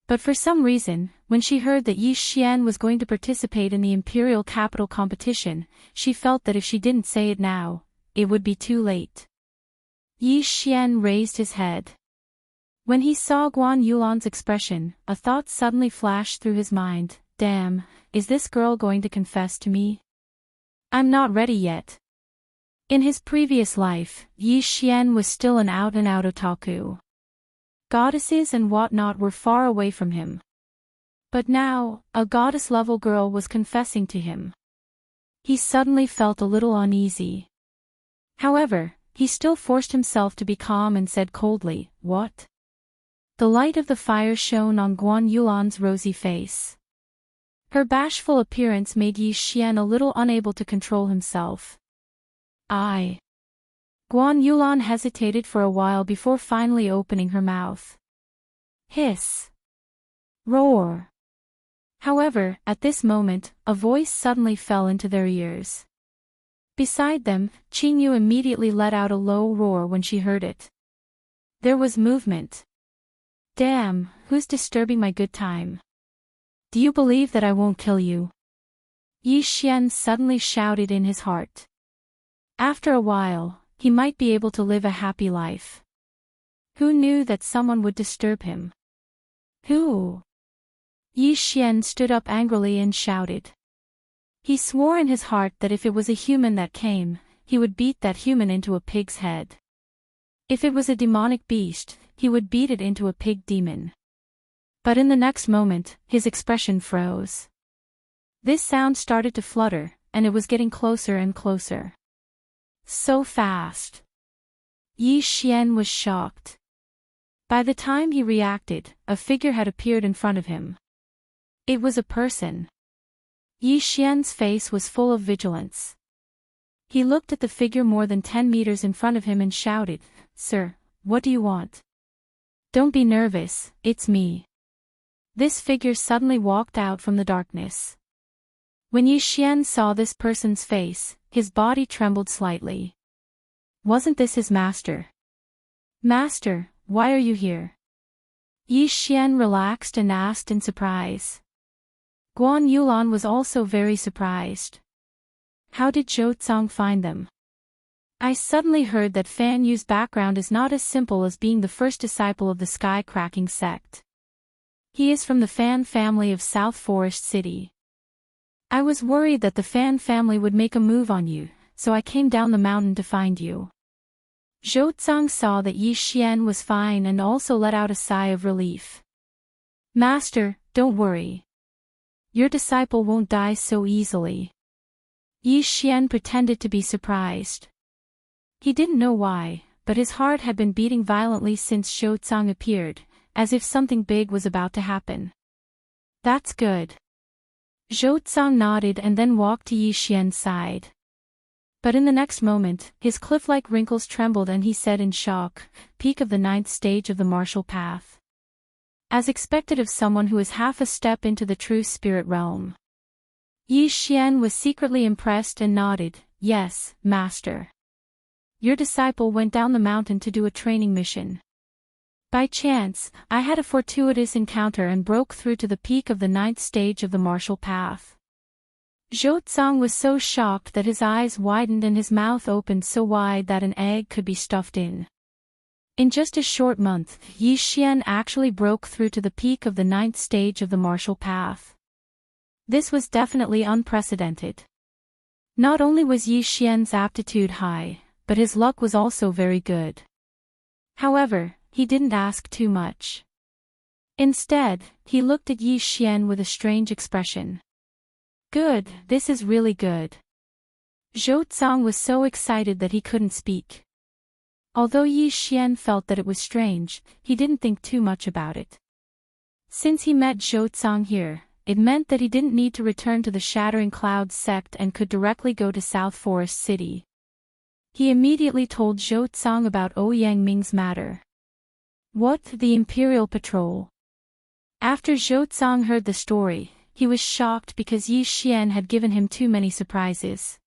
But for some reason, when she heard that Yi Xian was going to participate in the imperial capital competition, she felt that if she didn't say it now, it would be too late. Yi Xian raised his head. When he saw Guan Yulan's expression, a thought suddenly flashed through his mind. Damn, is this girl going to confess to me? I'm not ready yet. In his previous life, Yi Xian was still an out-and-out otaku. Goddesses and whatnot were far away from him. But now, a goddess-level girl was confessing to him. He suddenly felt a little uneasy. However, he still forced himself to be calm and said coldly, "What?" The light of the fire shone on Guan Yulan's rosy face. Her bashful appearance made Yi Xian a little unable to control himself. Guan Yulan hesitated for a while before finally opening her mouth. Hiss. Roar. However, at this moment, a voice suddenly fell into their ears. Beside them, Qingyu immediately let out a low roar when she heard it. There was movement. Damn, who's disturbing my good time? Do you believe that I won't kill you? Yi Xian suddenly shouted in his heart. After a while, he might be able to live a happy life. Who knew that someone would disturb him? Who? Yi Xian stood up angrily and shouted. He swore in his heart that if it was a human that came, he would beat that human into a pig's head. If it was a demonic beast, he would beat it into a pig demon. But in the next moment, his expression froze. This sound started to flutter, and it was getting closer and closer. So fast. Yi Xian was shocked. By the time he reacted, a figure had appeared in front of him. It was a person. Yi Xian's face was full of vigilance. He looked at the figure more than 10 meters in front of him and shouted, "Sir, what do you want?" "Don't be nervous, it's me." This figure suddenly walked out from the darkness. When Yi Xian saw this person's face, his body trembled slightly. Wasn't this his master? "Master, why are you here?" Yi Xian relaxed and asked in surprise. Guan Yulan was also very surprised. How did Zhou Zong find them? I suddenly heard that Fan Yu's background is not as simple as being the first disciple of the sky-cracking sect. He is from the Fan family of South Forest City. I was worried that the Fan family would make a move on you, so I came down the mountain to find you. Zhou Zong saw that Yi Xian was fine and also let out a sigh of relief. "Master, don't worry. Your disciple won't die so easily." Yi Xian pretended to be surprised. He didn't know why, but his heart had been beating violently since Zhou appeared, as if something big was about to happen. That's good. Zhou nodded and then walked to Yi Xian's side. But in the next moment, his cliff-like wrinkles trembled and he said in shock, "Peak of the 9th stage of the martial path." As expected of someone who is half a step into the true spirit realm. Yi Xian was secretly impressed and nodded, "Yes, master. Your disciple went down the mountain to do a training mission. By chance, I had a fortuitous encounter and broke through to the peak of the 9th stage of the martial path." Zhou was so shocked that his eyes widened and his mouth opened so wide that an egg could be stuffed in. In just a short month, Yi Xian actually broke through to the peak of the 9th stage of the martial path. This was definitely unprecedented. Not only was Yi Xian's aptitude high, but his luck was also very good. However, he didn't ask too much. Instead, he looked at Yi Xian with a strange expression. "Good, this is really good." Zhou was so excited that he couldn't speak. Although Yi Xian felt that it was strange, he didn't think too much about it. Since he met Zhou here, it meant that he didn't need to return to the Shattering Clouds sect and could directly go to South Forest City. He immediately told Zhou about Ouyang Ming's matter. What, the Imperial Patrol? After Zhou heard the story, he was shocked because Yi Xian had given him too many surprises.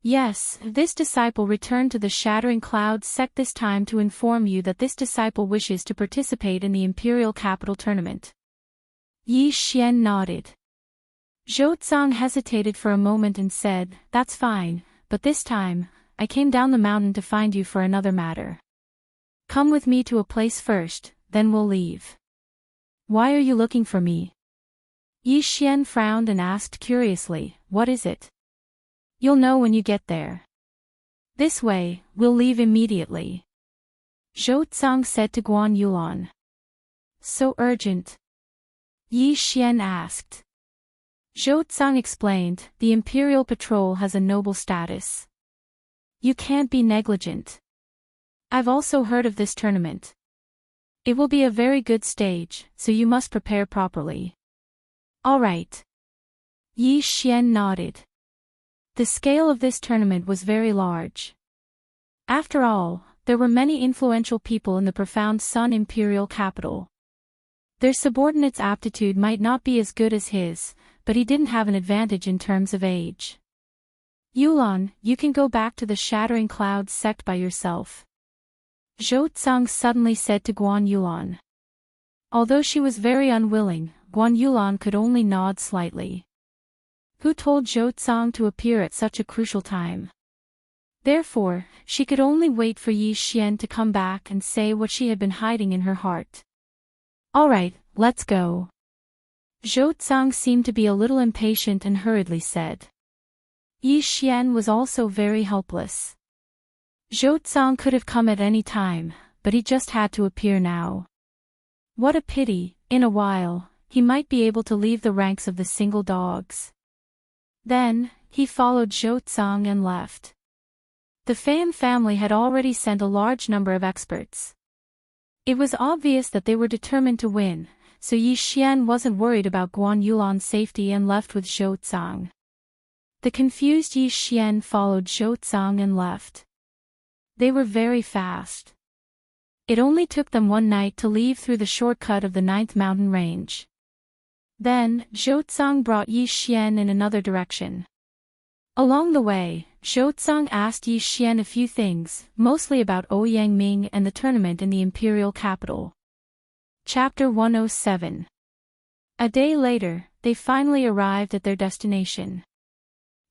Yes, this disciple returned to the Shattering Clouds sect this time to inform you that this disciple wishes to participate in the Imperial Capital Tournament. Yi Xian nodded. Zhou hesitated for a moment and said, "That's fine, but this time, I came down the mountain to find you for another matter. Come with me to a place first, then we'll leave." "Why are you looking for me?" Yi Xian frowned and asked curiously, "What is it?" "You'll know when you get there. This way, we'll leave immediately," Zhou said to Guan Yulan. "So urgent?" Yi Xian asked. Zhou explained, "The Imperial Patrol has a noble status. You can't be negligent. I've also heard of this tournament. It will be a very good stage, so you must prepare properly." "All right." Yi Xian nodded. The scale of this tournament was very large. After all, there were many influential people in the profound Sun Imperial capital. Their subordinates' aptitude might not be as good as his, but he didn't have an advantage in terms of age. "Yulan, you can go back to the Shattering Clouds sect by yourself," Zhou suddenly said to Guan Yulan. Although she was very unwilling, Guan Yulan could only nod slightly. Who told Zhou to appear at such a crucial time? Therefore, she could only wait for Yi Xian to come back and say what she had been hiding in her heart. "All right, let's go." Zhou seemed to be a little impatient and hurriedly said. Yi Xian was also very helpless. Zhou could have come at any time, but he just had to appear now. What a pity, in a while, he might be able to leave the ranks of the single dogs. Then, he followed Zhou and left. The Fan family had already sent a large number of experts. It was obvious that they were determined to win, so Yi Xian wasn't worried about Guan Yulan's safety and left with Zhou. The confused Yi Xian followed Zhou and left. They were very fast. It only took them one night to leave through the shortcut of the 9th mountain range. Then, Zhou brought Yi Xian in another direction. Along the way, Zhou asked Yi Xian a few things, mostly about Ouyang Ming and the tournament in the imperial capital. Chapter 107. A day later, they finally arrived at their destination.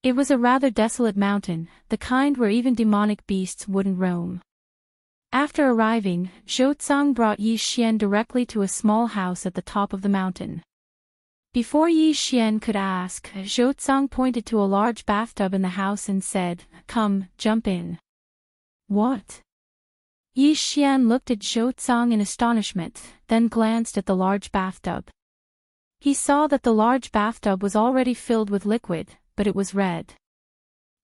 It was a rather desolate mountain, the kind where even demonic beasts wouldn't roam. After arriving, Zhou brought Yi Xian directly to a small house at the top of the mountain. Before Yi Xian could ask, Zhou pointed to a large bathtub in the house and said, "Come, jump in." "What?" Yi Xian looked at Zhou in astonishment, then glanced at the large bathtub. He saw that the large bathtub was already filled with liquid, but it was red.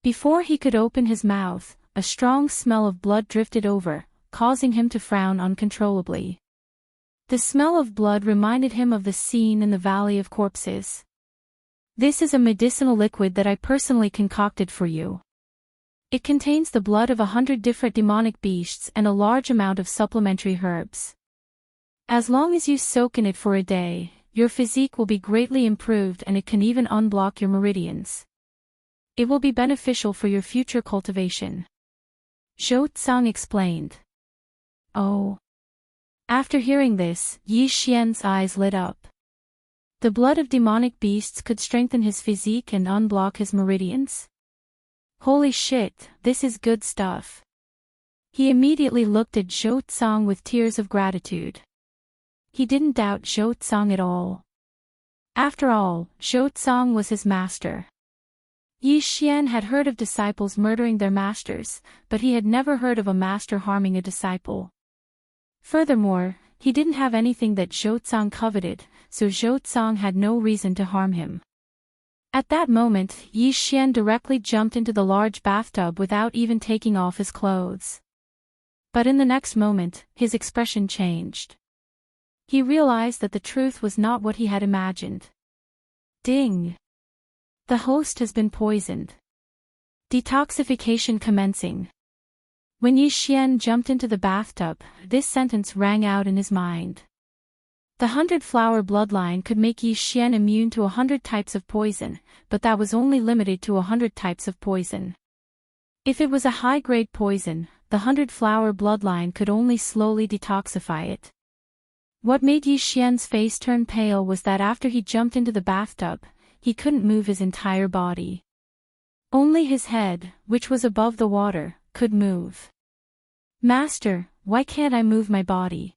Before he could open his mouth, a strong smell of blood drifted over, causing him to frown uncontrollably. The smell of blood reminded him of the scene in the Valley of Corpses. This is a medicinal liquid that I personally concocted for you. It contains the blood of 100 different demonic beasts and a large amount of supplementary herbs. As long as you soak in it for a day, your physique will be greatly improved and it can even unblock your meridians. It will be beneficial for your future cultivation. Zhou Tsang explained. Oh. After hearing this, Yi Xian's eyes lit up. The blood of demonic beasts could strengthen his physique and unblock his meridians? Holy shit, this is good stuff. He immediately looked at Zhou Tsang with tears of gratitude. He didn't doubt Zhou Tsang at all. After all, Zhou Tsang was his master. Yi Xian had heard of disciples murdering their masters, but he had never heard of a master harming a disciple. Furthermore, he didn't have anything that Zhou Tsang coveted, so Zhou Tsang had no reason to harm him. At that moment, Yi Xian directly jumped into the large bathtub without even taking off his clothes. But in the next moment, his expression changed. He realized that the truth was not what he had imagined. Ding! The host has been poisoned. Detoxification commencing. When Yi Xian jumped into the bathtub, this sentence rang out in his mind. The 100-flower bloodline could make Yi Xian immune to 100 types of poison, but that was only limited to 100 types of poison. If it was a high-grade poison, the 100-flower bloodline could only slowly detoxify it. What made Yi Xian's face turn pale was that after he jumped into the bathtub, he couldn't move his entire body. Only his head, which was above the water, could move. Master, why can't I move my body?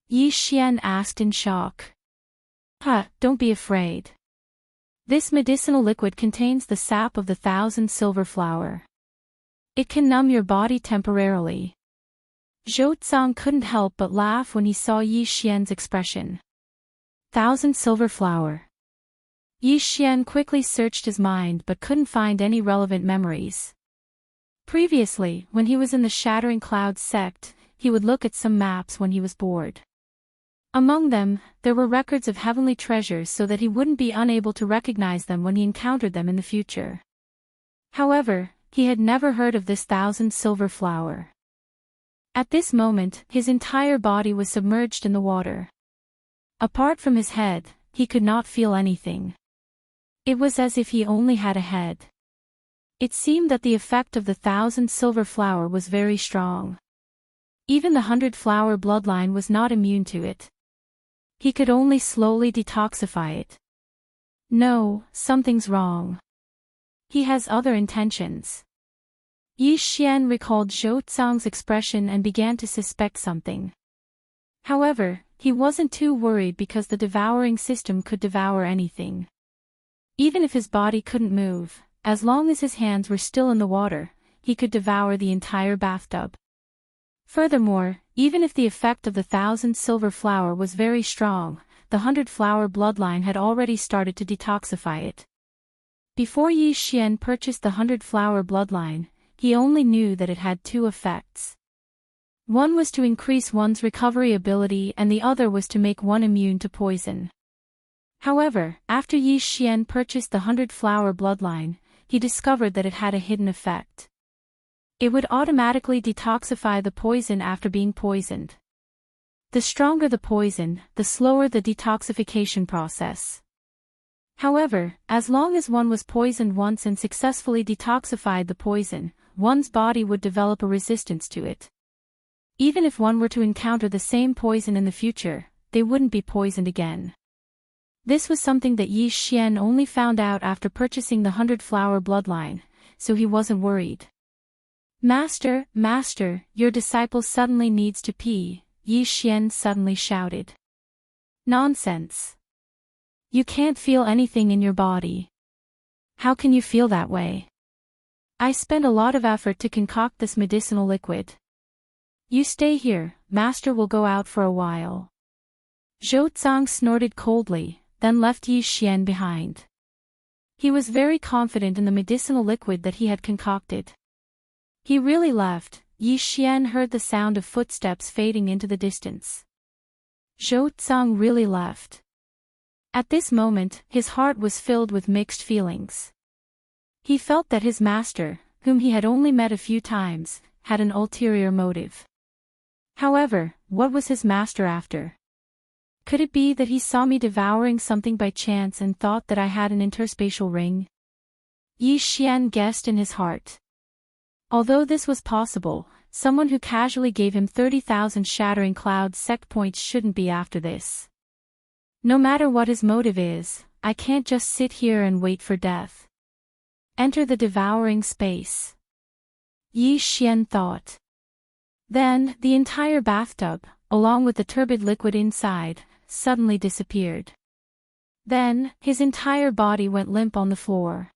Yi Xian asked in shock. Don't be afraid. This medicinal liquid contains the sap of the 1,000 silver flower. It can numb your body temporarily. Zhou Tsang couldn't help but laugh when he saw Yi Xian's expression. 1,000 silver flower. Yi Xian quickly searched his mind but couldn't find any relevant memories. Previously, when he was in the Shattering Clouds sect, he would look at some maps when he was bored. Among them, there were records of heavenly treasures so that he wouldn't be unable to recognize them when he encountered them in the future. However, he had never heard of this 1,000 silver flower. At this moment, his entire body was submerged in the water. Apart from his head, he could not feel anything. It was as if he only had a head. It seemed that the effect of the 1,000 silver flower was very strong. Even the 100-flower bloodline was not immune to it. He could only slowly detoxify it. No, something's wrong. He has other intentions. Yi Xian recalled Zhou Tsang's expression and began to suspect something. However, he wasn't too worried because the devouring system could devour anything. Even if his body couldn't move, as long as his hands were still in the water, he could devour the entire bathtub. Furthermore, even if the effect of the 1,000 silver flower was very strong, the 100-flower bloodline had already started to detoxify it. Before Yi Xian purchased the 100-flower bloodline, he only knew that it had two effects. One was to increase one's recovery ability and the other was to make one immune to poison. However, after Yi Xian purchased the 100-flower bloodline, he discovered that it had a hidden effect. It would automatically detoxify the poison after being poisoned. The stronger the poison, the slower the detoxification process. However, as long as one was poisoned once and successfully detoxified the poison, one's body would develop a resistance to it. Even if one were to encounter the same poison in the future, they wouldn't be poisoned again. This was something that Yi Xian only found out after purchasing the 100-flower bloodline, so he wasn't worried. Master, your disciple suddenly needs to pee, Yi Xian suddenly shouted. Nonsense. You can't feel anything in your body. How can you feel that way? I spent a lot of effort to concoct this medicinal liquid. You stay here, Master will go out for a while. Zhou Tsang snorted coldly, then left Yi Xian behind. He was very confident in the medicinal liquid that he had concocted. He really left. Yi Xian heard the sound of footsteps fading into the distance. Zhou Zong really left. At this moment, his heart was filled with mixed feelings. He felt that his master, whom he had only met a few times, had an ulterior motive. However, what was his master after? Could it be that he saw me devouring something by chance and thought that I had an interspatial ring? Yi Xian guessed in his heart. Although this was possible, someone who casually gave him 30,000 shattering cloud sect points shouldn't be after this. No matter what his motive is, I can't just sit here and wait for death. Enter the devouring space. Yi Xian thought. Then, the entire bathtub, along with the turbid liquid inside, suddenly disappeared. Then, his entire body went limp on the floor.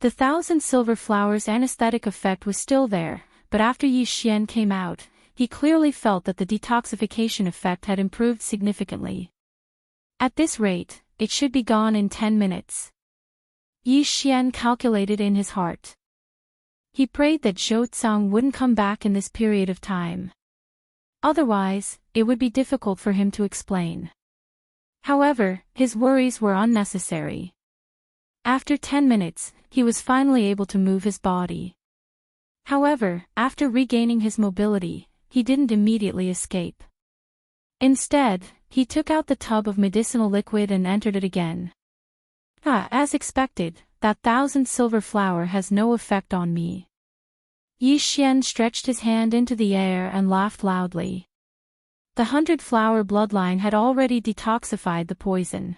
The 1,000 silver flowers anesthetic effect was still there, but after Yi Xian came out, he clearly felt that the detoxification effect had improved significantly. At this rate, it should be gone in 10 minutes. Yi Xian calculated in his heart. He prayed that Zhou Zong wouldn't come back in this period of time. Otherwise, it would be difficult for him to explain. However, his worries were unnecessary. After 10 minutes, he was finally able to move his body. However, after regaining his mobility, he didn't immediately escape. Instead, he took out the tub of medicinal liquid and entered it again. As expected, that 1,000 silver flower has no effect on me. Yi Xian stretched his hand into the air and laughed loudly. The 100-flower bloodline had already detoxified the poison.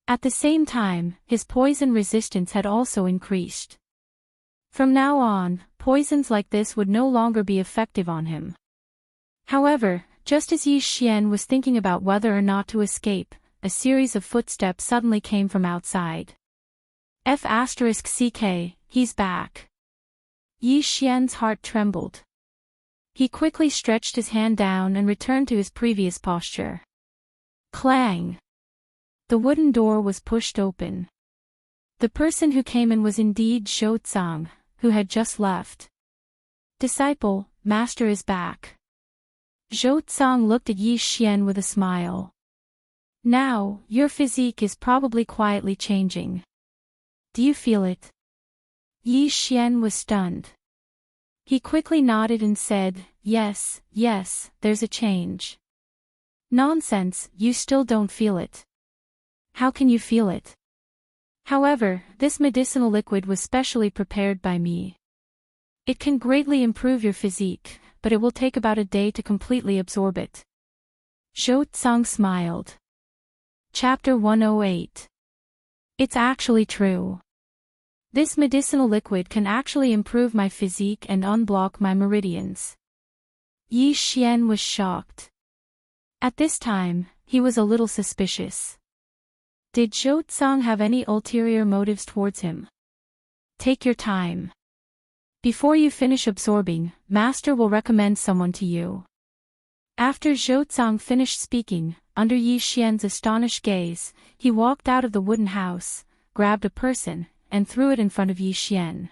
At the same time, his poison resistance had also increased. From now on, poisons like this would no longer be effective on him. However, just as Yi Xian was thinking about whether or not to escape, a series of footsteps suddenly came from outside. F***CK, he's back. Yi Xian's heart trembled. He quickly stretched his hand down and returned to his previous posture. Clang! The wooden door was pushed open. The person who came in was indeed Zhou Zong, who had just left. Disciple, master is back. Zhou Zong looked at Yi Xian with a smile. Now, your physique is probably quietly changing. Do you feel it? Yi Xian was stunned. He quickly nodded and said, yes, there's a change. Nonsense, you still don't feel it. How can you feel it? However, this medicinal liquid was specially prepared by me. It can greatly improve your physique, but it will take about a day to completely absorb it. Zhou Zong smiled. Chapter 108. It's actually true. This medicinal liquid can actually improve my physique and unblock my meridians. Yi Xian was shocked. At this time, he was a little suspicious. Did Zhou Zong have any ulterior motives towards him? Take your time. Before you finish absorbing, Master will recommend someone to you. After Zhou Zong finished speaking, under Yi Xian's astonished gaze, he walked out of the wooden house, grabbed a person, and threw it in front of Yi Xian.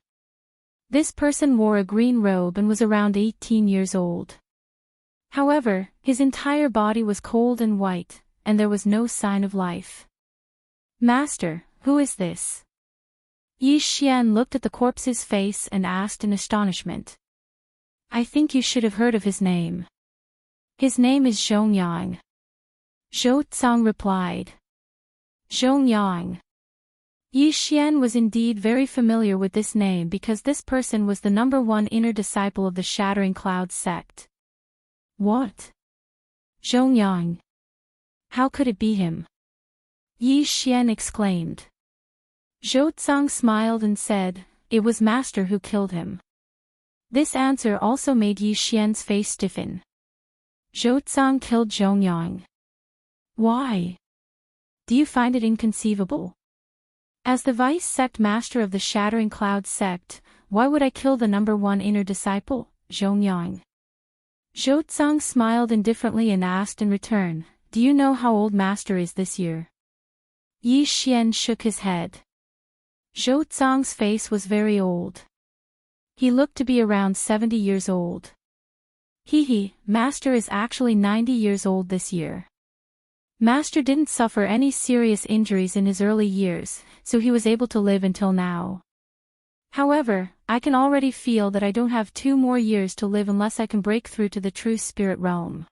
This person wore a green robe and was around 18 years old. However, his entire body was cold and white, and there was no sign of life. Master, who is this? Yi Xian looked at the corpse's face and asked in astonishment. I think you should have heard of his name. His name is Zhongyang. Zhou Zong replied. Zhongyang. Yi Xian was indeed very familiar with this name because this person was the #1 inner disciple of the Shattering Cloud sect. What? Zhongyang. How could it be him? Yi Xian exclaimed. Zhou Zong smiled and said, it was Master who killed him. This answer also made Yi Xian's face stiffen. Zhou Zong killed Zhongyang. Why? Do you find it inconceivable? As the vice sect master of the Shattering Cloud sect, why would I kill the #1 inner disciple, Zhongyang? Zhou Zong smiled indifferently and asked in return, do you know how old Master is this year? Yi Xian shook his head. Zhou Zong's face was very old. He looked to be around 70 years old. Master is actually 90 years old this year. Master didn't suffer any serious injuries in his early years, so he was able to live until now. However, I can already feel that I don't have 2 more years to live unless I can break through to the true spirit realm.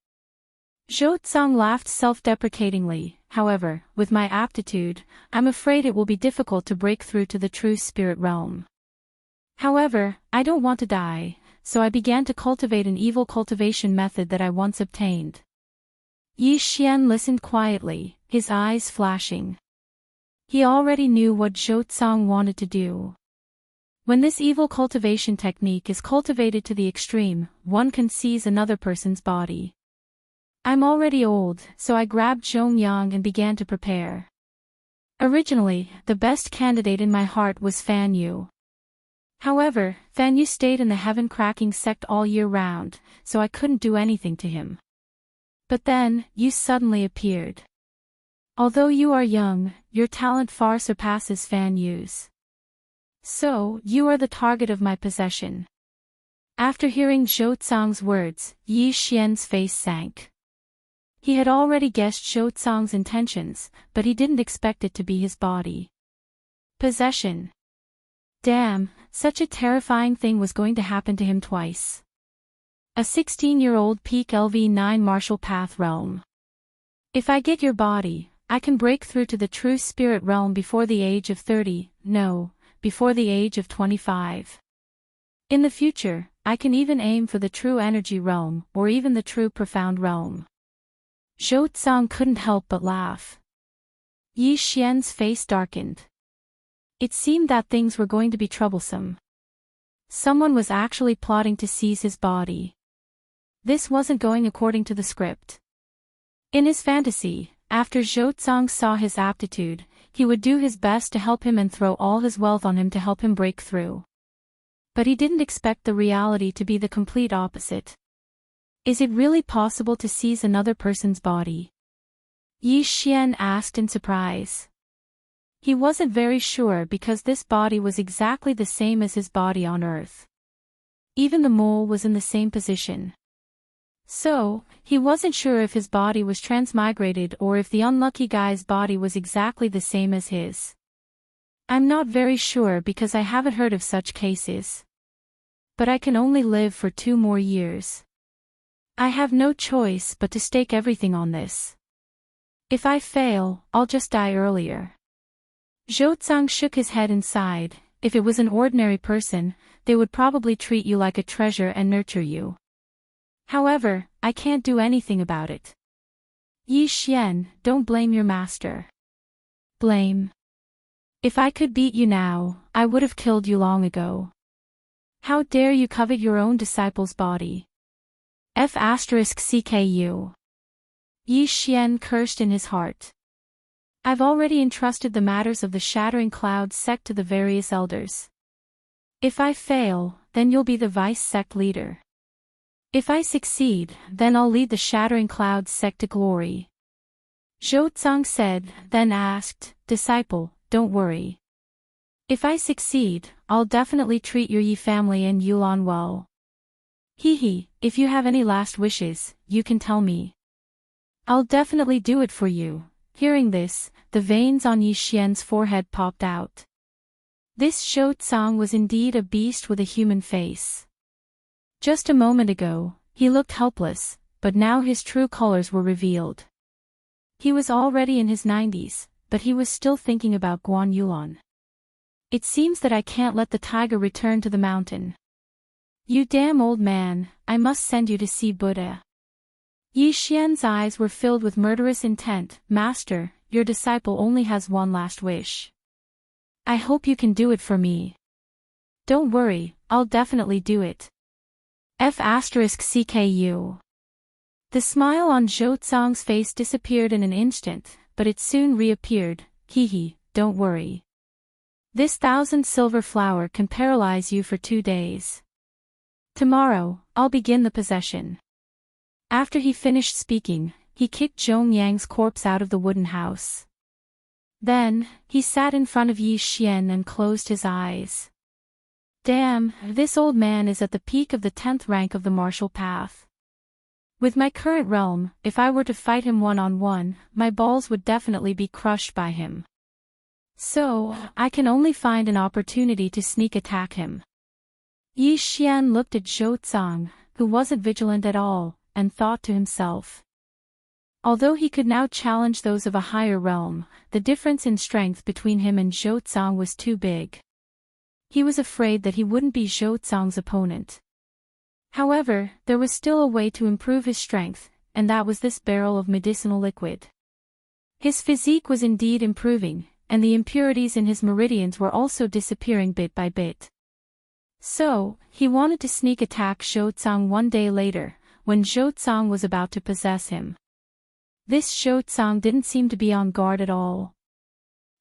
Zhou Tsang laughed self-deprecatingly. However, with my aptitude, I'm afraid it will be difficult to break through to the true spirit realm. However, I don't want to die, so I began to cultivate an evil cultivation method that I once obtained. Yi Xian listened quietly, his eyes flashing. He already knew what Zhou Tsang wanted to do. When this evil cultivation technique is cultivated to the extreme, one can seize another person's body. I'm already old, so I grabbed Zhongyang and began to prepare. Originally, the best candidate in my heart was Fan Yu. However, Fan Yu stayed in the heaven-cracking sect all year round, so I couldn't do anything to him. But then, you suddenly appeared. Although you are young, your talent far surpasses Fan Yu's. So, you are the target of my possession. After hearing Zhou Tsang's words, Yi Xian's face sank. He had already guessed Zhou Tsang's intentions, but he didn't expect it to be his body. Possession. Damn, such a terrifying thing was going to happen to him twice. A 16-year-old peak LV9 martial path realm. If I get your body, I can break through to the true spirit realm before the age of 30, no, before the age of 25. In the future, I can even aim for the true energy realm, or even the true profound realm. Zhou Tsang couldn't help but laugh. Yi Xian's face darkened. It seemed that things were going to be troublesome. Someone was actually plotting to seize his body. This wasn't going according to the script. In his fantasy, after Zhou Tsang saw his aptitude, he would do his best to help him and throw all his wealth on him to help him break through. But he didn't expect the reality to be the complete opposite. Is it really possible to seize another person's body? Yi Xian asked in surprise. He wasn't very sure because this body was exactly the same as his body on Earth. Even the mole was in the same position. So, he wasn't sure if his body was transmigrated or if the unlucky guy's body was exactly the same as his. I'm not very sure because I haven't heard of such cases. But I can only live for 2 more years. I have no choice but to stake everything on this. If I fail, I'll just die earlier. Zhou Tsang shook his head and sighed. If it was an ordinary person, they would probably treat you like a treasure and nurture you. However, I can't do anything about it. Yi Xian, don't blame your master. Blame. If I could beat you now, I would have killed you long ago. How dare you covet your own disciple's body? F***CKU. Yi Xian cursed in his heart. I've already entrusted the matters of the Shattering Cloud sect to the various elders. If I fail, then you'll be the vice sect leader. If I succeed, then I'll lead the Shattering Cloud sect to glory. Zhou Tsang said, then asked, disciple, don't worry. If I succeed, I'll definitely treat your Yi family and Yulan well. If you have any last wishes, you can tell me. I'll definitely do it for you. Hearing this, the veins on Yi Xian's forehead popped out. This Zhou Tsang was indeed a beast with a human face. Just a moment ago, he looked helpless, but now his true colors were revealed. He was already in his 90s, but he was still thinking about Guan Yuan. It seems that I can't let the tiger return to the mountain. You damn old man, I must send you to see Buddha. Yi Xian's eyes were filled with murderous intent. Master, your disciple only has one last wish. I hope you can do it for me. Don't worry, I'll definitely do it. F***CKU. The smile on Zhou Tsang's face disappeared in an instant, but it soon reappeared. Don't worry. This 1,000 silver flower can paralyze you for 2 days. Tomorrow, I'll begin the possession. After he finished speaking, he kicked Zhong Yang's corpse out of the wooden house. Then, he sat in front of Yi Xian and closed his eyes. Damn, this old man is at the peak of the 10th rank of the martial path. With my current realm, if I were to fight him one-on-one, my balls would definitely be crushed by him. So, I can only find an opportunity to sneak attack him. Yi Xian looked at Zhou Zong, who wasn't vigilant at all, and thought to himself. Although he could now challenge those of a higher realm, the difference in strength between him and Zhou Zong was too big. He was afraid that he wouldn't be Zhou Zong's opponent. However, there was still a way to improve his strength, and that was this barrel of medicinal liquid. His physique was indeed improving, and the impurities in his meridians were also disappearing bit by bit. So, he wanted to sneak attack Zhou Zong one day later, when Zhou Zong was about to possess him. This Zhou Zong didn't seem to be on guard at all.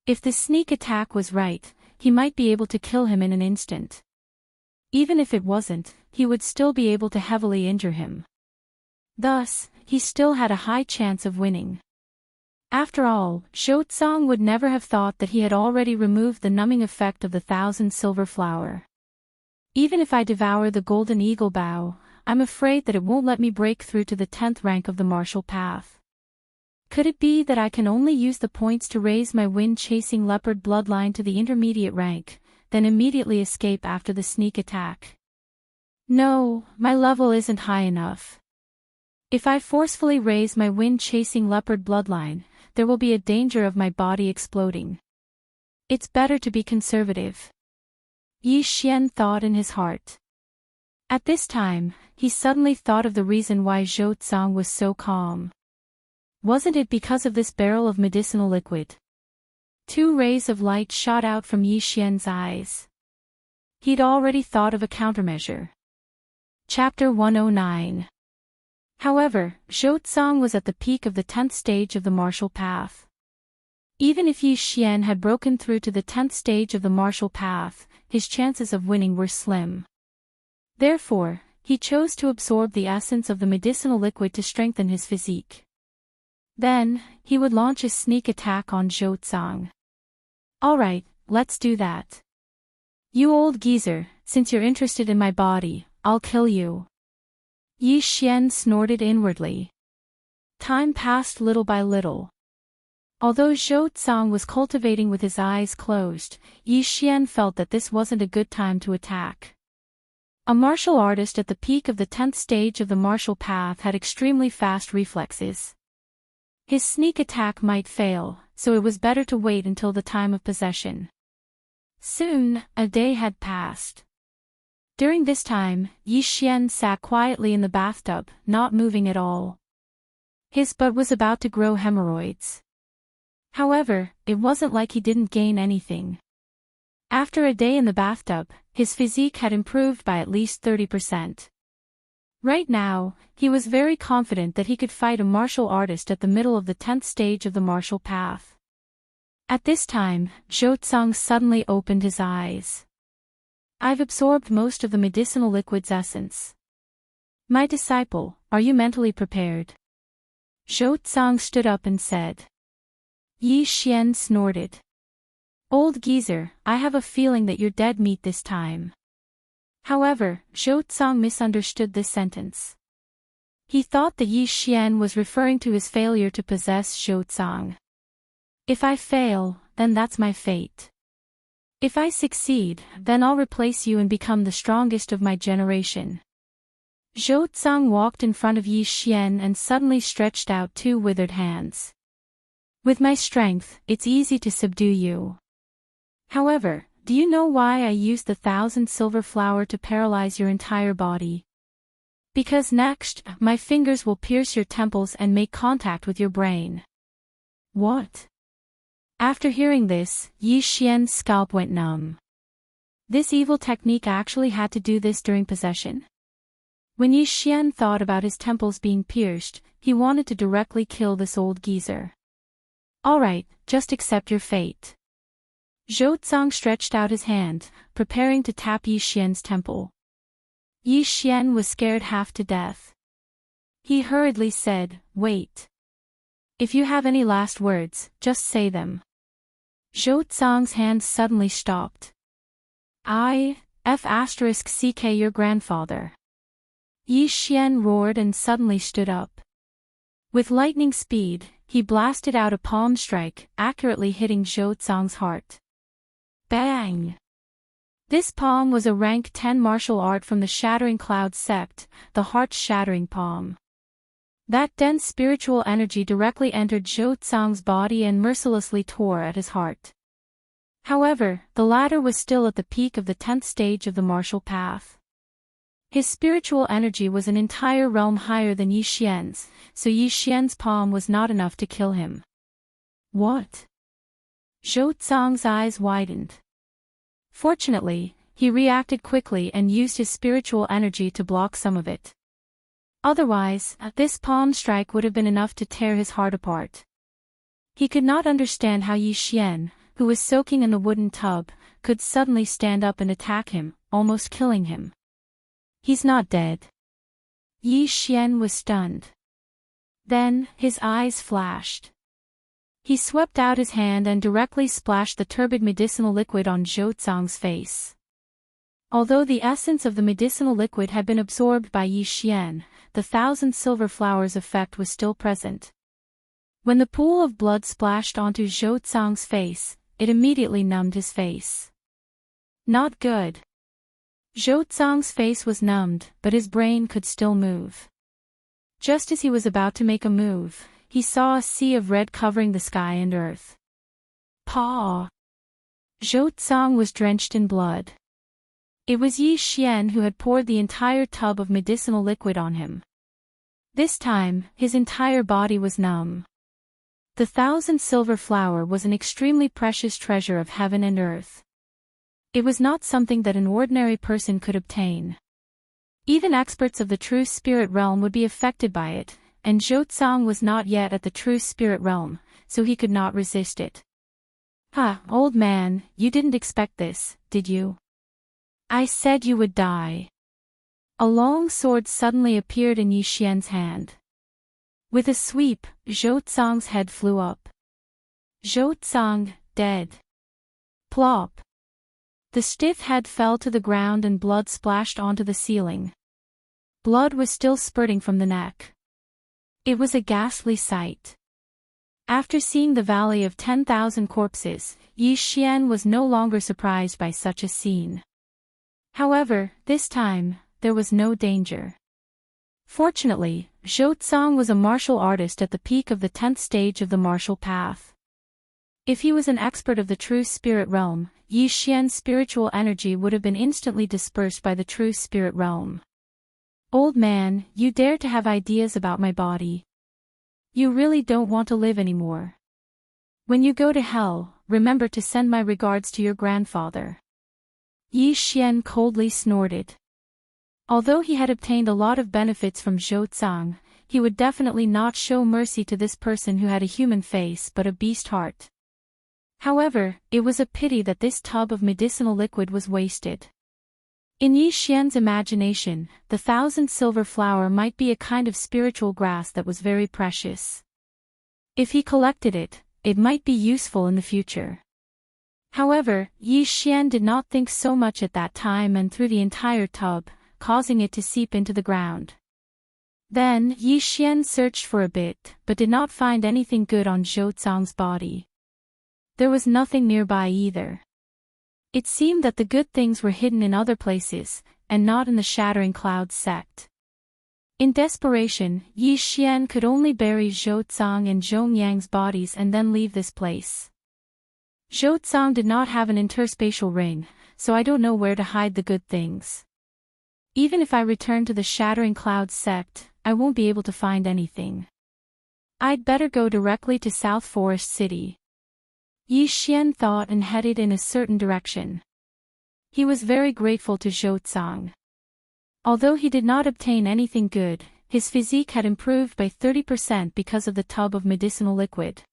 If the sneak attack was right, he might be able to kill him in an instant. Even if it wasn't, he would still be able to heavily injure him. Thus, he still had a high chance of winning. After all, Zhou Zong would never have thought that he had already removed the numbing effect of the 1,000 silver flower. Even if I devour the golden eagle bough, I'm afraid that it won't let me break through to the 10th rank of the martial path. Could it be that I can only use the points to raise my wind-chasing leopard bloodline to the intermediate rank, then immediately escape after the sneak attack? No, my level isn't high enough. If I forcefully raise my wind-chasing leopard bloodline, there will be a danger of my body exploding. It's better to be conservative. Yi Xian thought in his heart. At this time, he suddenly thought of the reason why Zhou Zong was so calm. Wasn't it because of this barrel of medicinal liquid? 2 rays of light shot out from Yi Xian's eyes. He'd already thought of a countermeasure. Chapter 109. However, Zhou Zong was at the peak of the 10th stage of the martial path. Even if Yi Xian had broken through to the 10th stage of the martial path, his chances of winning were slim. Therefore, he chose to absorb the essence of the medicinal liquid to strengthen his physique. Then, he would launch a sneak attack on Zhou Zong. Alright, let's do that. You old geezer, since you're interested in my body, I'll kill you. Yi Xian snorted inwardly. Time passed little by little. Although Zhou Zong was cultivating with his eyes closed, Yi Xian felt that this wasn't a good time to attack. A martial artist at the peak of the 10th stage of the martial path had extremely fast reflexes. His sneak attack might fail, so it was better to wait until the time of possession. Soon, a day had passed. During this time, Yi Xian sat quietly in the bathtub, not moving at all. His butt was about to grow hemorrhoids. However, it wasn't like he didn't gain anything. After a day in the bathtub, his physique had improved by at least 30%. Right now, he was very confident that he could fight a martial artist at the middle of the 10th stage of the martial path. At this time, Zhou Zong suddenly opened his eyes. I've absorbed most of the medicinal liquid's essence. My disciple, are you mentally prepared? Zhou Zong stood up and said. Yi Xian snorted. Old geezer, I have a feeling that you're dead meat this time. However, Zhou Zong misunderstood this sentence. He thought that Yi Xian was referring to his failure to possess Zhou Zong. If I fail, then that's my fate. If I succeed, then I'll replace you and become the strongest of my generation. Zhou Zong walked in front of Yi Xian and suddenly stretched out 2 withered hands. With my strength, it's easy to subdue you. However, do you know why I used the 1,000 silver flower to paralyze your entire body? Because next, my fingers will pierce your temples and make contact with your brain. What? After hearing this, Yi Xian's scalp went numb. This evil technique actually had to do this during possession? When Yi Xian thought about his temples being pierced, he wanted to directly kill this old geezer. Alright, just accept your fate. Zhou Zong stretched out his hand, preparing to tap Yi Xian's temple. Yi Xian was scared half to death. He hurriedly said, wait. If you have any last words, just say them. Zhou Zong's hand suddenly stopped. F***ck your grandfather. Yi Xian roared and suddenly stood up. With lightning speed, he blasted out a palm strike, accurately hitting Zhou Zong's heart. Bang! This palm was a rank 10 martial art from the Shattering Cloud sect, the heart-shattering palm. That dense spiritual energy directly entered Zhou Zong's body and mercilessly tore at his heart. However, the latter was still at the peak of the 10th stage of the martial path. His spiritual energy was an entire realm higher than Yi Xian's, so Yi Xian's palm was not enough to kill him. What? Zhou Zong's eyes widened. Fortunately, he reacted quickly and used his spiritual energy to block some of it. Otherwise, this palm strike would have been enough to tear his heart apart. He could not understand how Yi Xian, who was soaking in the wooden tub, could suddenly stand up and attack him, almost killing him. He's not dead. Yi Xian was stunned. Then, his eyes flashed. He swept out his hand and directly splashed the turbid medicinal liquid on Zhou Zong's face. Although the essence of the medicinal liquid had been absorbed by Yi Xian, the 1,000 silver flowers effect was still present. When the pool of blood splashed onto Zhou Zong's face, it immediately numbed his face. Not good. Zhou Zong's face was numbed, but his brain could still move. Just as he was about to make a move, he saw a sea of red covering the sky and earth. Paw! Zhou Zong was drenched in blood. It was Yi Xian who had poured the entire tub of medicinal liquid on him. This time, his entire body was numb. The 1,000 silver flower was an extremely precious treasure of heaven and earth. It was not something that an ordinary person could obtain. Even experts of the true spirit realm would be affected by it, and Zhou Zong was not yet at the true spirit realm, so he could not resist it. Old man, you didn't expect this, did you? I said you would die. A long sword suddenly appeared in Yi Xian's hand. With a sweep, Zhou Zong's head flew up. Zhou Zong, dead. Plop. The stiff head fell to the ground and blood splashed onto the ceiling. Blood was still spurting from the neck. It was a ghastly sight. After seeing the valley of 10,000 corpses, Yi Xian was no longer surprised by such a scene. However, this time, there was no danger. Fortunately, Zhou Zong was a martial artist at the peak of the 10th stage of the martial path. If he was an expert of the true spirit realm, Yi Xian's spiritual energy would have been instantly dispersed by the true spirit realm. Old man, you dare to have ideas about my body. You really don't want to live anymore. When you go to hell, remember to send my regards to your grandfather. Yi Xian coldly snorted. Although he had obtained a lot of benefits from Zhou Zong, he would definitely not show mercy to this person who had a human face but a beast heart. However, it was a pity that this tub of medicinal liquid was wasted. In Yi Xian's imagination, the 1,000 silver flower might be a kind of spiritual grass that was very precious. If he collected it, it might be useful in the future. However, Yi Xian did not think so much at that time and threw the entire tub, causing it to seep into the ground. Then, Yi Xian searched for a bit, but did not find anything good on Zhou Zong's body. There was nothing nearby either. It seemed that the good things were hidden in other places, and not in the Shattering Cloud sect. In desperation, Yi Xian could only bury Zhou Zong and Zhong Yang's bodies and then leave this place. Zhou Zong did not have an interspatial ring, so I don't know where to hide the good things. Even if I return to the Shattering Cloud sect, I won't be able to find anything. I'd better go directly to South Forest City. Yi Xian thought and headed in a certain direction. He was very grateful to Zhou Zong. Although he did not obtain anything good, his physique had improved by 30% because of the tub of medicinal liquid.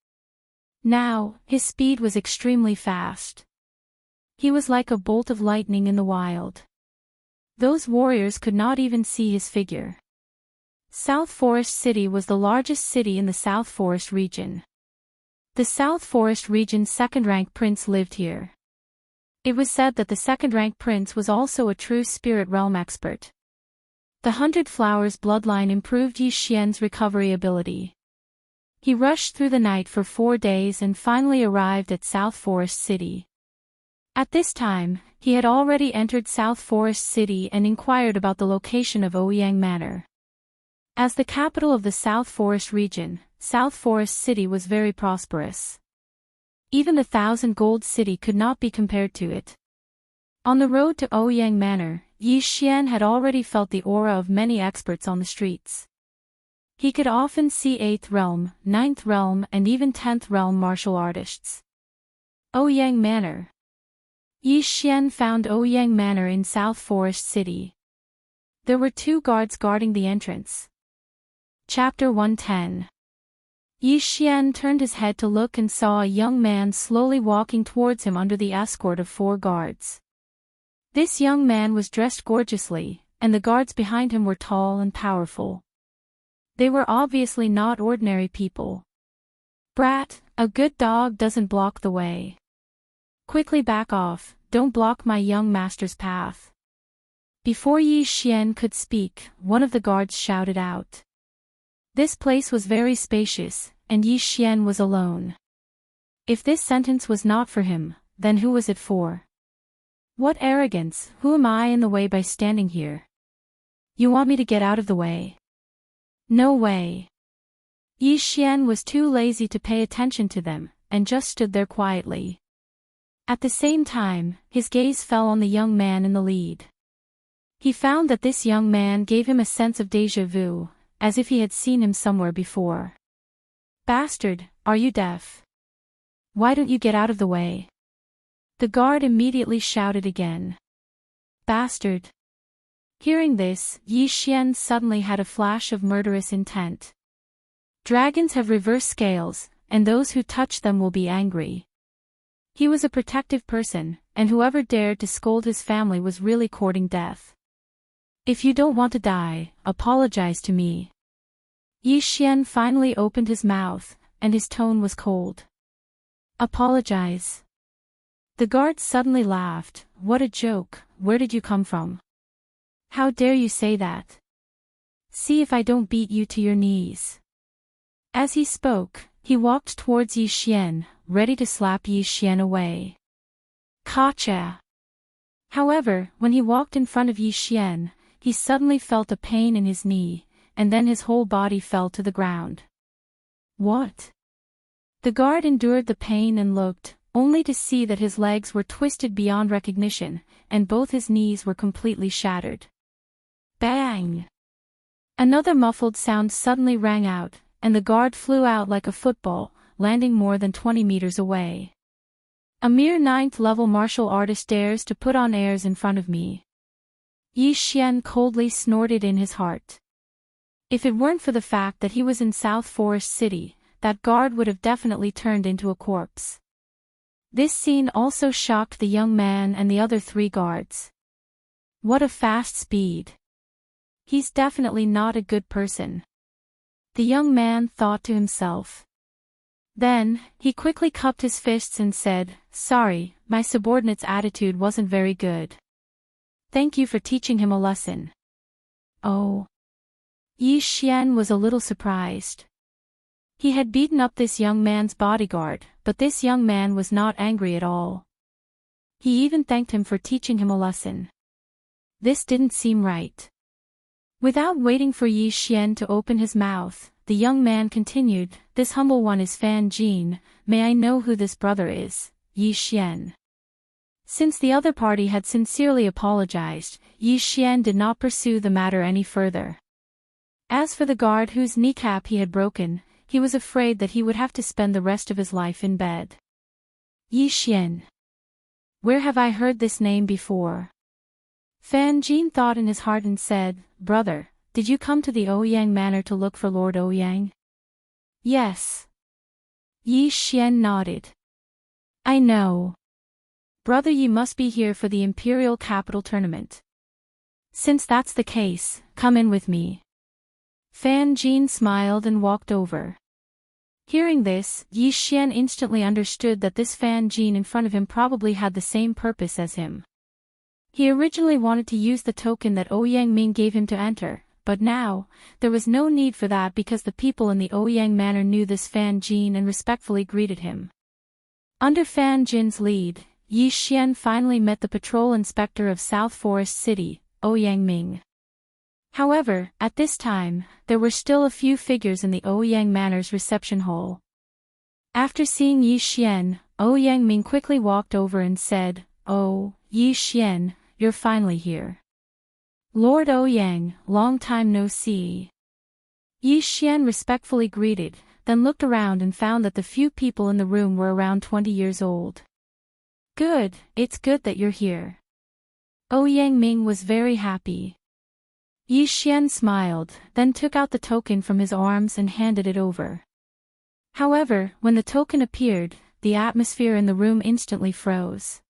Now, his speed was extremely fast. He was like a bolt of lightning in the wild. Those warriors could not even see his figure. South Forest City was the largest city in the South Forest region. The South Forest region's second-rank prince lived here. It was said that the second-rank prince was also a true spirit realm expert. The 100 Flowers bloodline improved Yi Xian's recovery ability. He rushed through the night for 4 days and finally arrived at South Forest City. At this time, he had already entered South Forest City and inquired about the location of Ouyang Manor. As the capital of the South Forest region, South Forest City was very prosperous. Even the 1,000 gold city could not be compared to it. On the road to Ouyang Manor, Yi Xian had already felt the aura of many experts on the streets. He could often see 8th realm, 9th realm and even 10th realm martial artists. Ouyang Manor. Yi Xian found Ouyang Manor in South Forest City. There were 2 guards guarding the entrance. Chapter 110. Yi Xian turned his head to look and saw a young man slowly walking towards him under the escort of 4 guards. This young man was dressed gorgeously, and the guards behind him were tall and powerful. They were obviously not ordinary people. "Brat, a good dog doesn't block the way. Quickly back off, don't block my young master's path." Before Yi Xian could speak, one of the guards shouted out. This place was very spacious, and Yi Xian was alone. If this sentence was not for him, then who was it for? What arrogance, who am I in the way by standing here? You want me to get out of the way? No way. Yi Xian was too lazy to pay attention to them, and just stood there quietly. At the same time, his gaze fell on the young man in the lead. He found that this young man gave him a sense of déjà vu, as if he had seen him somewhere before. "Bastard, are you deaf? Why don't you get out of the way?" The guard immediately shouted again. "Bastard." Hearing this, Yi Xian suddenly had a flash of murderous intent. Dragons have reverse scales, and those who touch them will be angry. He was a protective person, and whoever dared to scold his family was really courting death. "If you don't want to die, apologize to me." Yi Xian finally opened his mouth, and his tone was cold. "Apologize?" The guard suddenly laughed. "What a joke, where did you come from? How dare you say that? See if I don't beat you to your knees." As he spoke, he walked towards Yi Xian, ready to slap Yi Xian away. Gotcha! However, when he walked in front of Yi Xian, he suddenly felt a pain in his knee, and then his whole body fell to the ground. What? The guard endured the pain and looked, only to see that his legs were twisted beyond recognition, and both his knees were completely shattered. Bang! Another muffled sound suddenly rang out, and the guard flew out like a football, landing more than 20 meters away. A mere 9th-level martial artist dares to put on airs in front of me. Yi Xian coldly snorted in his heart. If it weren't for the fact that he was in South Forest City, that guard would have definitely turned into a corpse. This scene also shocked the young man and the other 3 guards. What a fast speed. He's definitely not a good person. The young man thought to himself. Then, he quickly cupped his fists and said, "Sorry, my subordinate's attitude wasn't very good. Thank you for teaching him a lesson." Oh. Yi Xian was a little surprised. He had beaten up this young man's bodyguard, but this young man was not angry at all. He even thanked him for teaching him a lesson. This didn't seem right. Without waiting for Yi Xian to open his mouth, the young man continued, "This humble one is Fan Jin, may I know who this brother is, Yi Xian?" Since the other party had sincerely apologized, Yi Xian did not pursue the matter any further. As for the guard whose kneecap he had broken, he was afraid that he would have to spend the rest of his life in bed. Yi Xian. Where have I heard this name before? Fan Jin thought in his heart and said, "Brother, did you come to the Ouyang Manor to look for Lord Ouyang?" "Yes." Yi Xian nodded. "I know. Brother, you must be here for the Imperial Capital Tournament. Since that's the case, come in with me." Fan Jin smiled and walked over. Hearing this, Yi Xian instantly understood that this Fan Jin in front of him probably had the same purpose as him. He originally wanted to use the token that Ouyang Ming gave him to enter, but now, there was no need for that because the people in the Ouyang Manor knew this Fan Jin and respectfully greeted him. Under Fan Jin's lead, Yi Xian finally met the patrol inspector of South Forest City, Ouyang Ming. However, at this time, there were still a few figures in the Ouyang Manor's reception hall. After seeing Yi Xian, Ouyang Ming quickly walked over and said, "Oh, Yi Xian, you're finally here. Lord Ouyang, long time no see." Yi Xian respectfully greeted, then looked around and found that the few people in the room were around 20 years old. "Good, it's good that you're here." Ouyang Ming was very happy. Yi Xian smiled, then took out the token from his arms and handed it over. However, when the token appeared, the atmosphere in the room instantly froze.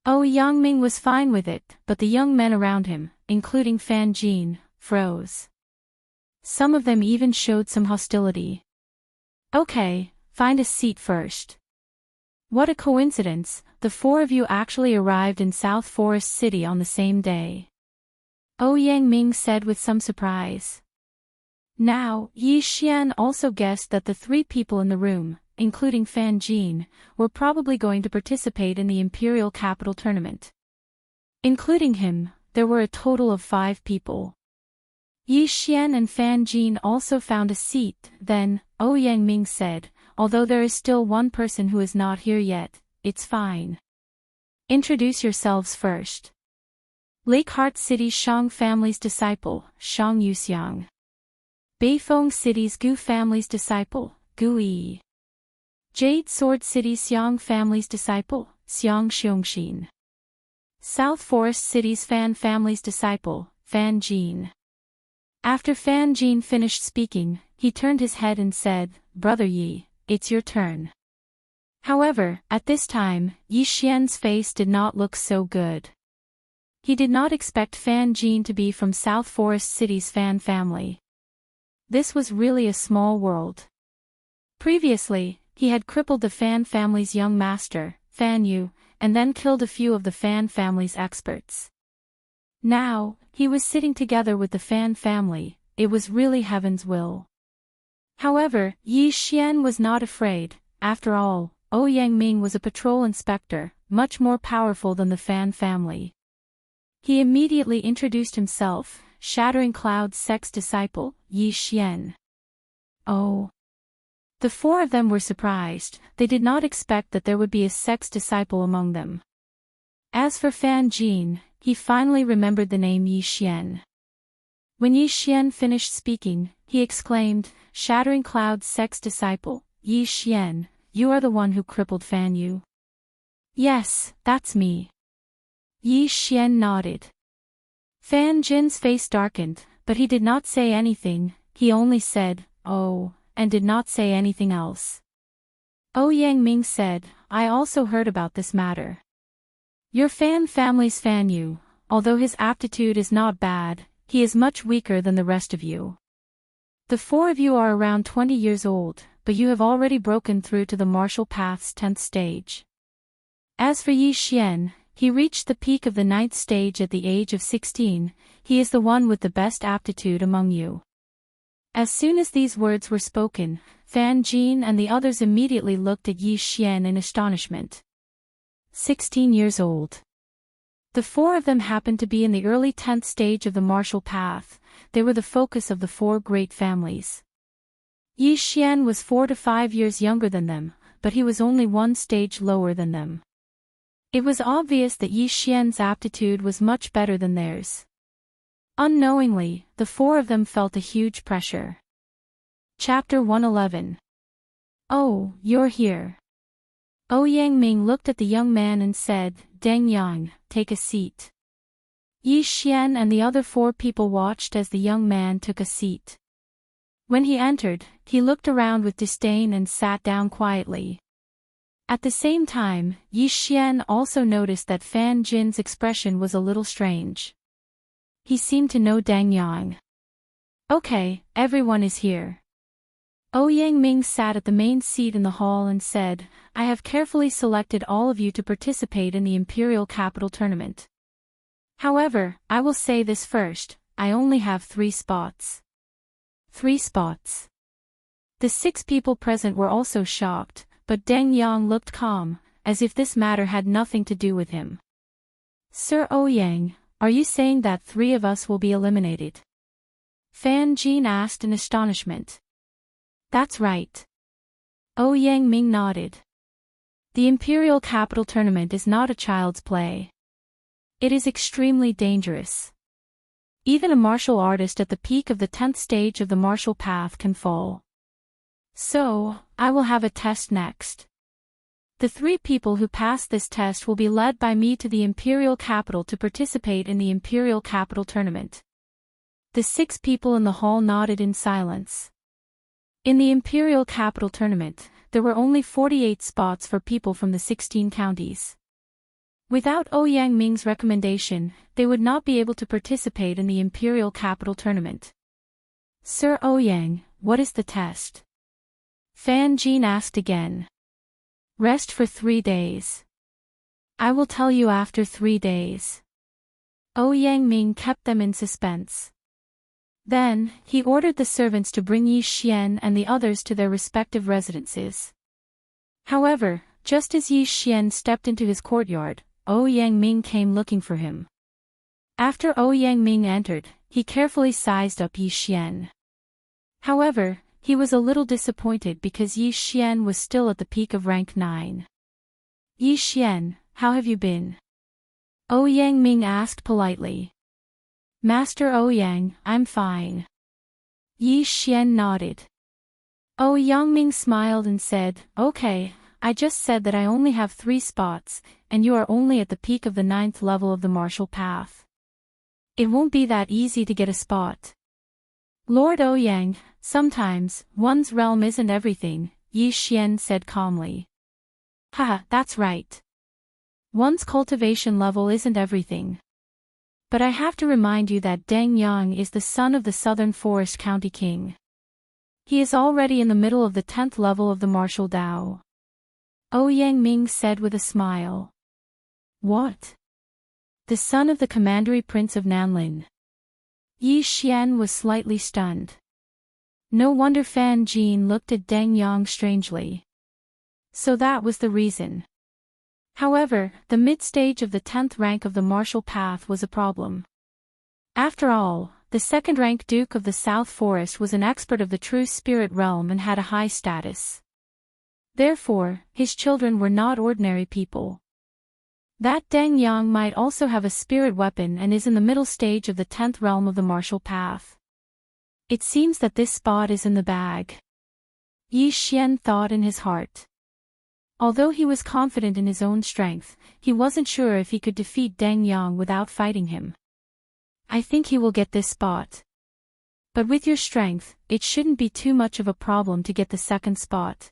Ouyang Ming was fine with it, but the young men around him, including Fan Jin, froze. Some of them even showed some hostility. "Okay, find a seat first." What a coincidence, the four of you actually arrived in South Forest City on the same day. Ouyang Ming said with some surprise. Now, Yi Xian also guessed that the three people in the room, including Fan Jin, were probably going to participate in the Imperial Capital Tournament. Including him, there were a total of 5 people. Yi Xian and Fan Jin also found a seat, then, Ouyang Ming said, "Although there is still one person who is not here yet, it's fine. Introduce yourselves first." Lakeheart City's Shang family's disciple, Shang Yuxiang. Beifeng City's Gu family's disciple, Gu Yi. Jade Sword City's Xiang family's disciple, Xiang Xiongxin. South Forest City's Fan family's disciple, Fan Jin. After Fan Jin finished speaking, he turned his head and said, "Brother Yi, it's your turn." However, at this time, Yi Xian's face did not look so good. He did not expect Fan Jin to be from South Forest City's Fan family. This was really a small world. Previously, he had crippled the Fan family's young master, Fan Yu, and then killed a few of the Fan family's experts. Now, he was sitting together with the Fan family. It was really heaven's will. However, Yi Xian was not afraid. After all, Ouyang Ming was a patrol inspector, much more powerful than the Fan family. He immediately introduced himself, Shattering Cloud's sects disciple, Yi Xian. Oh. The 4 of them were surprised. They did not expect that there would be a sects disciple among them. As for Fan Jin, he finally remembered the name Yi Xian. When Yi Xian finished speaking, he exclaimed, "Shattering Cloud's sects disciple, Yi Xian, you are the one who crippled Fan Yu?" "Yes, that's me." Yi Xian nodded. Fan Jin's face darkened, but he did not say anything. He only said, "Oh," and did not say anything else. Ouyang Ming said, "I also heard about this matter. Your Fan family's Fan Yu, although his aptitude is not bad, he is much weaker than the rest of you. The 4 of you are around 20 years old, but you have already broken through to the martial path's 10th stage. As for Yi Xian, he reached the peak of the 9th stage at the age of 16, he is the one with the best aptitude among you." As soon as these words were spoken, Fan Jin and the others immediately looked at Yi Xian in astonishment. 16 years old. The 4 of them happened to be in the early 10th stage of the martial path. They were the focus of the 4 great families. Yi Xian was 4 to 5 years younger than them, but he was only 1 stage lower than them. It was obvious that Yi Xian's aptitude was much better than theirs. Unknowingly, the 4 of them felt a huge pressure. Chapter 111. "Oh, you're here." Ouyang Ming looked at the young man and said, "Deng Yang, take a seat." Yi Xian and the other 4 people watched as the young man took a seat. When he entered, he looked around with disdain and sat down quietly. At the same time, Yi Xian also noticed that Fan Jin's expression was a little strange. He seemed to know Deng Yang. "Okay, everyone is here. Yang Ming sat at the main seat in the hall and said, I have carefully selected all of you to participate in the Imperial Capital Tournament. However, I will say this first, I only have 3 spots. 3 spots. The 6 people present were also shocked, but Deng Yang looked calm, as if this matter had nothing to do with him. Sir Ouyang, are you saying that 3 of us will be eliminated? Fan Jin asked in astonishment. That's right. Yang Ming nodded. The Imperial Capital Tournament is not a child's play. It is extremely dangerous. Even a martial artist at the peak of the 10th stage of the martial path can fall. So, I will have a test next. The 3 people who pass this test will be led by me to the Imperial Capital to participate in the Imperial Capital Tournament. The 6 people in the hall nodded in silence. In the Imperial Capital Tournament, there were only 48 spots for people from the 16 counties. Without Yang Ming's recommendation, they would not be able to participate in the Imperial Capital Tournament. Sir Ouyang, what is the test? Fan Jin asked again. Rest for 3 days. I will tell you after 3 days. Yang Ming kept them in suspense. Then, he ordered the servants to bring Yi Xian and the others to their respective residences. However, just as Yi Xian stepped into his courtyard, Yang Ming came looking for him. After Yang Ming entered, he carefully sized up Yi Xian. However, he was a little disappointed because Yi Xian was still at the peak of rank 9. Yi Xian, how have you been? Yang Ming asked politely. Master Ouyang, I'm fine. Yi Xian nodded. Yang Ming smiled and said, Okay, I just said that I only have 3 spots, and you are only at the peak of the 9th level of the martial path. It won't be that easy to get a spot. Lord Ouyang, sometimes, one's realm isn't everything, Yi Xian said calmly. Haha, that's right. One's cultivation level isn't everything. But I have to remind you that Deng Yang is the son of the Southern Forest County King. He is already in the middle of the 10th level of the martial Dao. Yang Ming said with a smile. What? The son of the Commandery Prince of Nanlin. Yi Xian was slightly stunned. No wonder Fan Jin looked at Deng Yang strangely. So that was the reason. However, the mid-stage of the 10th rank of the martial path was a problem. After all, the 2nd-rank Duke of the South Forest was an expert of the true spirit realm and had a high status. Therefore, his children were not ordinary people. That Deng Yang might also have a spirit weapon and is in the middle stage of the 10th realm of the martial path. It seems that this spot is in the bag. Yi Xian thought in his heart. Although he was confident in his own strength, he wasn't sure if he could defeat Deng Yang without fighting him. I think he will get this spot. But with your strength, it shouldn't be too much of a problem to get the 2nd spot.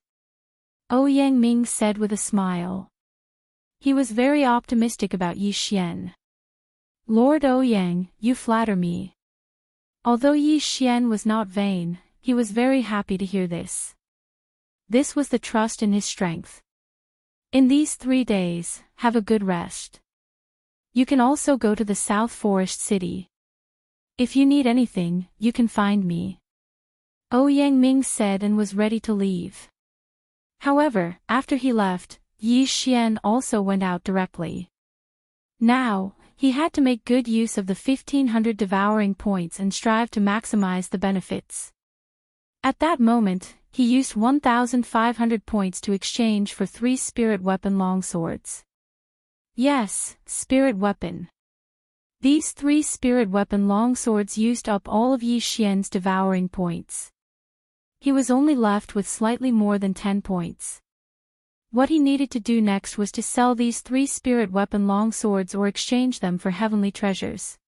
Yang Ming said with a smile. He was very optimistic about Yi Xian. Lord Ouyang, you flatter me. Although Yi Xian was not vain, he was very happy to hear this. This was the trust in his strength. In these 3 days, have a good rest. You can also go to the South Forest City. If you need anything, you can find me. Yang Ming said and was ready to leave. However, after he left, Yi Xian also went out directly. Now, he had to make good use of the 1500 devouring points and strive to maximize the benefits. At that moment, he used 1500 points to exchange for 3 spirit weapon longswords. Yes, spirit weapon. These 3 spirit weapon longswords used up all of Yi Xian's devouring points. He was only left with slightly more than 10 points. What he needed to do next was to sell these 3 spirit weapon longswords or exchange them for heavenly treasures.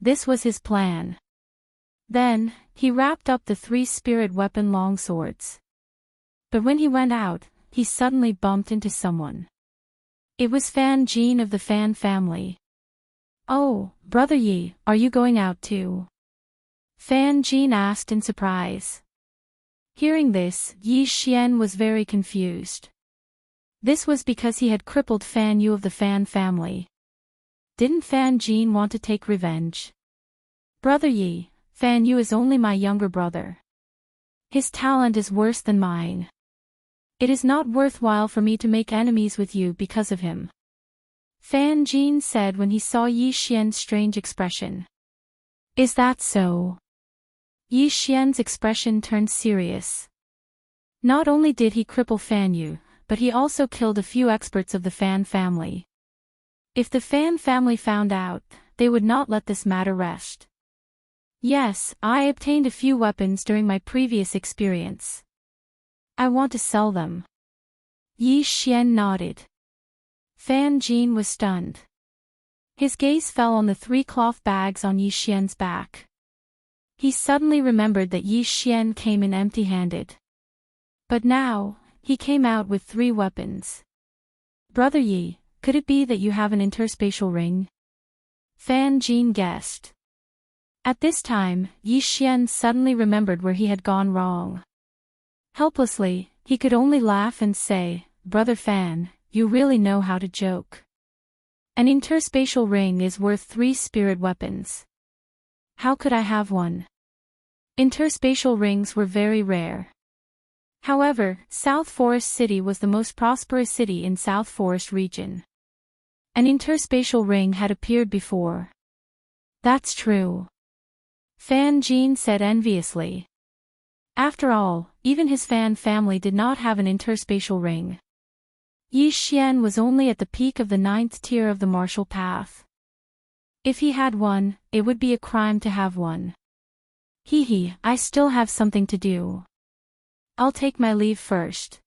This was his plan. Then, he wrapped up the 3 spirit weapon longswords. But when he went out, he suddenly bumped into someone. It was Fan Jin of the Fan family. Oh, Brother Yi, are you going out too? Fan Jin asked in surprise. Hearing this, Yi Xian was very confused. This was because he had crippled Fan Yu of the Fan family. Didn't Fan Jin want to take revenge? Brother Yi, Fan Yu is only my younger brother. His talent is worse than mine. It is not worthwhile for me to make enemies with you because of him. Fan Jin said when he saw Yi Xian's strange expression. Is that so? Yi Xian's expression turned serious. Not only did he cripple Fan Yu, but he also killed a few experts of the Fan family. If the Fan family found out, they would not let this matter rest. Yes, I obtained a few weapons during my previous experience. I want to sell them. Yi Xian nodded. Fan Jin was stunned. His gaze fell on the 3 cloth bags on Yi Xian's back. He suddenly remembered that Yi Xian came in empty-handed. But now, he came out with 3 weapons. Brother Yi, could it be that you have an interspatial ring? Fan Jin guessed. At this time, Yi Xian suddenly remembered where he had gone wrong. Helplessly, he could only laugh and say, Brother Fan, you really know how to joke. An interspatial ring is worth 3 spirit weapons. How could I have one? Interspatial rings were very rare. However, South Forest City was the most prosperous city in South Forest region. An interspatial ring had appeared before. That's true. Fan Jin said enviously. After all, even his Fan family did not have an interspatial ring. Yi Xian was only at the peak of the 9th tier of the martial path. If he had one, it would be a crime to have one. I still have something to do. I'll take my leave first.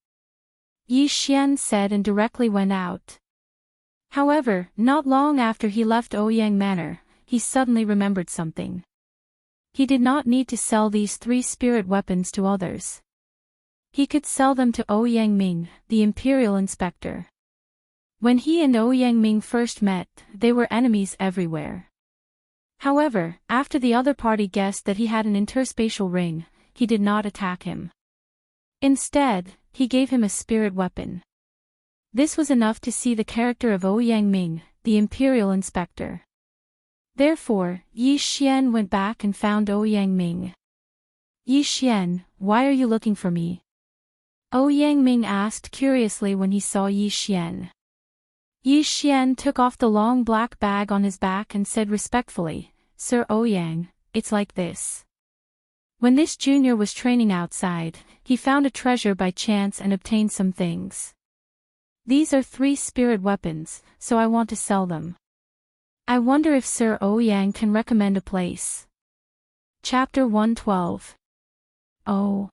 Yi Xian said and directly went out. However, not long after he left Ouyang Manor, he suddenly remembered something. He did not need to sell these 3 spirit weapons to others. He could sell them to Ouyang Ming, the imperial inspector. When he and Ouyang Ming first met, they were enemies everywhere. However, after the other party guessed that he had an interspatial ring, he did not attack him. Instead, he gave him a spirit weapon. This was enough to see the character of Ouyang Ming, the imperial inspector. Therefore, Yi Xian went back and found Ouyang Ming. Yi Xian, why are you looking for me? Ouyang Ming asked curiously when he saw Yi Xian. Yi Xian took off the long black bag on his back and said respectfully, Sir Ouyang, it's like this. When this junior was training outside, he found a treasure by chance and obtained some things. These are 3 spirit weapons, so I want to sell them. I wonder if Sir Ouyang can recommend a place. Chapter 112. Oh.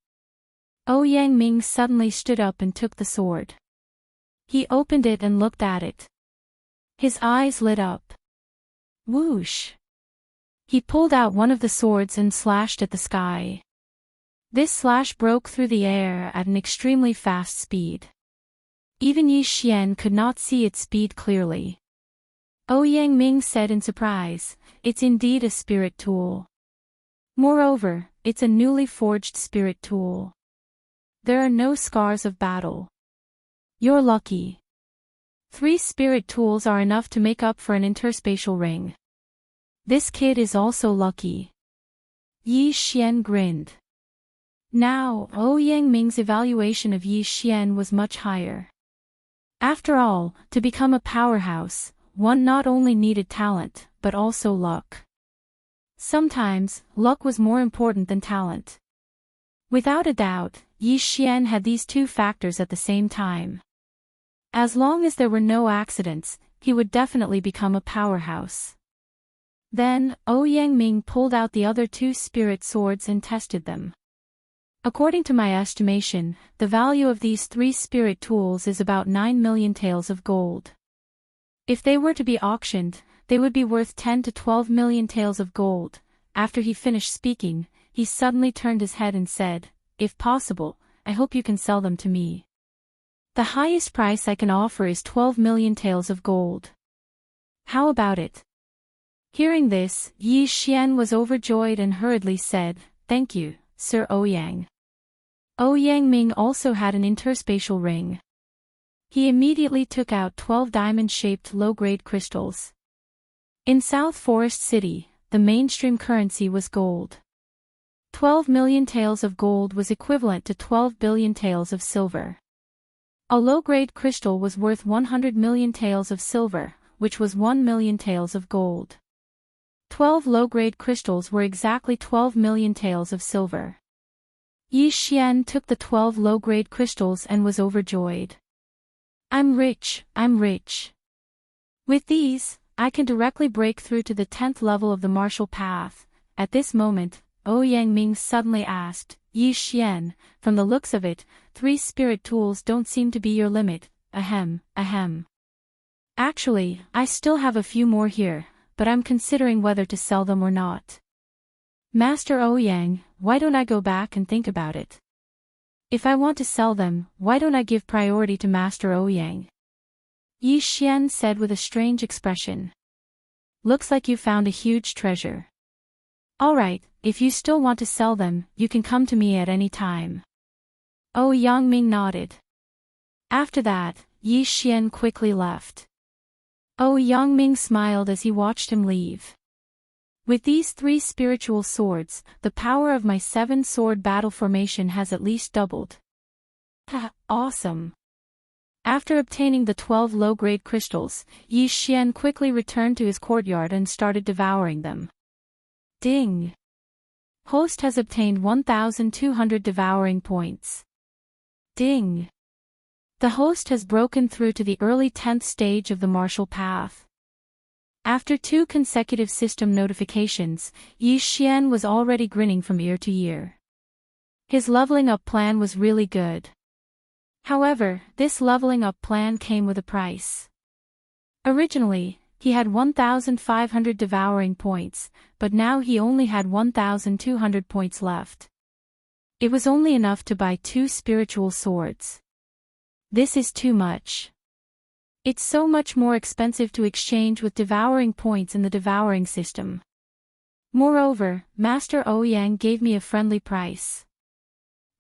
Ouyang Ming suddenly stood up and took the sword. He opened it and looked at it. His eyes lit up. Whoosh. He pulled out one of the swords and slashed at the sky. This slash broke through the air at an extremely fast speed. Even Yi Xian could not see its speed clearly. Ouyang Ming said in surprise, it's indeed a spirit tool. Moreover, it's a newly forged spirit tool. There are no scars of battle. You're lucky. 3 spirit tools are enough to make up for an interspatial ring. This kid is also lucky. Yi Xian grinned. Now, Ouyang Ming's evaluation of Yi Xian was much higher. After all, to become a powerhouse, one not only needed talent, but also luck. Sometimes, luck was more important than talent. Without a doubt, Yi Xian had these 2 factors at the same time. As long as there were no accidents, he would definitely become a powerhouse. Then, Ouyang Ming pulled out the other 2 spirit swords and tested them. According to my estimation, the value of these 3 spirit tools is about 9 million taels of gold. If they were to be auctioned, they would be worth 10 to 12 million taels of gold. After he finished speaking, he suddenly turned his head and said, if possible, I hope you can sell them to me. The highest price I can offer is 12 million taels of gold. How about it? Hearing this, Yi Xian was overjoyed and hurriedly said, thank you, Sir Ouyang. Yangming also had an interspatial ring. He immediately took out 12 diamond-shaped low-grade crystals. In South Forest City, the mainstream currency was gold. 12 million taels of gold was equivalent to 12 billion taels of silver. A low-grade crystal was worth 100 million taels of silver, which was 1 million taels of gold. 12 low-grade crystals were exactly 12 million taels of silver. Yi Xian took the 12 low-grade crystals and was overjoyed. I'm rich, I'm rich. With these, I can directly break through to the 10th level of the martial path. At this moment, Yangming suddenly asked, Yi Xian, from the looks of it, 3 spirit tools don't seem to be your limit, ahem, ahem. Actually, I still have a few more here, but I'm considering whether to sell them or not. Master Ouyang, why don't I go back and think about it? If I want to sell them, why don't I give priority to Master Ouyang? Yi Xian said with a strange expression. Looks like you found a huge treasure. Alright, if you still want to sell them, you can come to me at any time. Yangming nodded. After that, Yi Xian quickly left. Yangming smiled as he watched him leave. With these 3 spiritual swords, the power of my 7-sword battle formation has at least doubled. Awesome. After obtaining the 12 low-grade crystals, Yi Xian quickly returned to his courtyard and started devouring them. Ding! Host has obtained 1,200 devouring points. Ding! The host has broken through to the early 10th stage of the martial path. After 2 consecutive system notifications, Yi Xian was already grinning from ear to ear. His leveling up plan was really good. However, this leveling up plan came with a price. Originally, he had 1,500 devouring points, but now he only had 1,200 points left. It was only enough to buy 2 spiritual swords. This is too much. It's so much more expensive to exchange with devouring points in the devouring system. Moreover, Master Ouyang gave me a friendly price.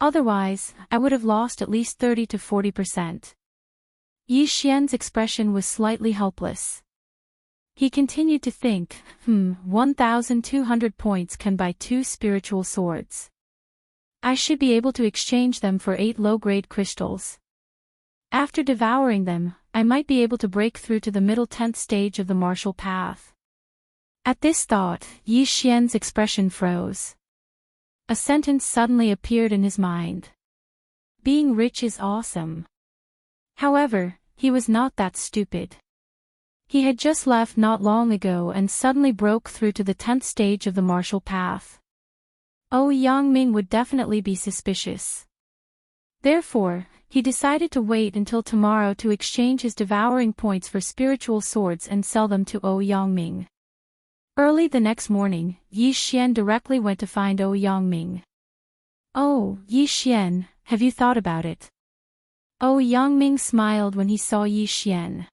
Otherwise, I would have lost at least 30 to 40%. Yi Xian's expression was slightly helpless. He continued to think, 1,200 points can buy 2 spiritual swords. I should be able to exchange them for 8 low-grade crystals. After devouring them, I might be able to break through to the middle 10th stage of the martial path. At this thought, Yi Xian's expression froze. A sentence suddenly appeared in his mind. Being rich is awesome. However, he was not that stupid. He had just left not long ago and suddenly broke through to the 10th stage of the martial path. Yangming would definitely be suspicious. Therefore, he decided to wait until tomorrow to exchange his devouring points for spiritual swords and sell them to Yangming. Early the next morning, Yi Xian directly went to find Yangming. Oh, Yi Xian, have you thought about it? Yangming smiled when he saw Yi Xian.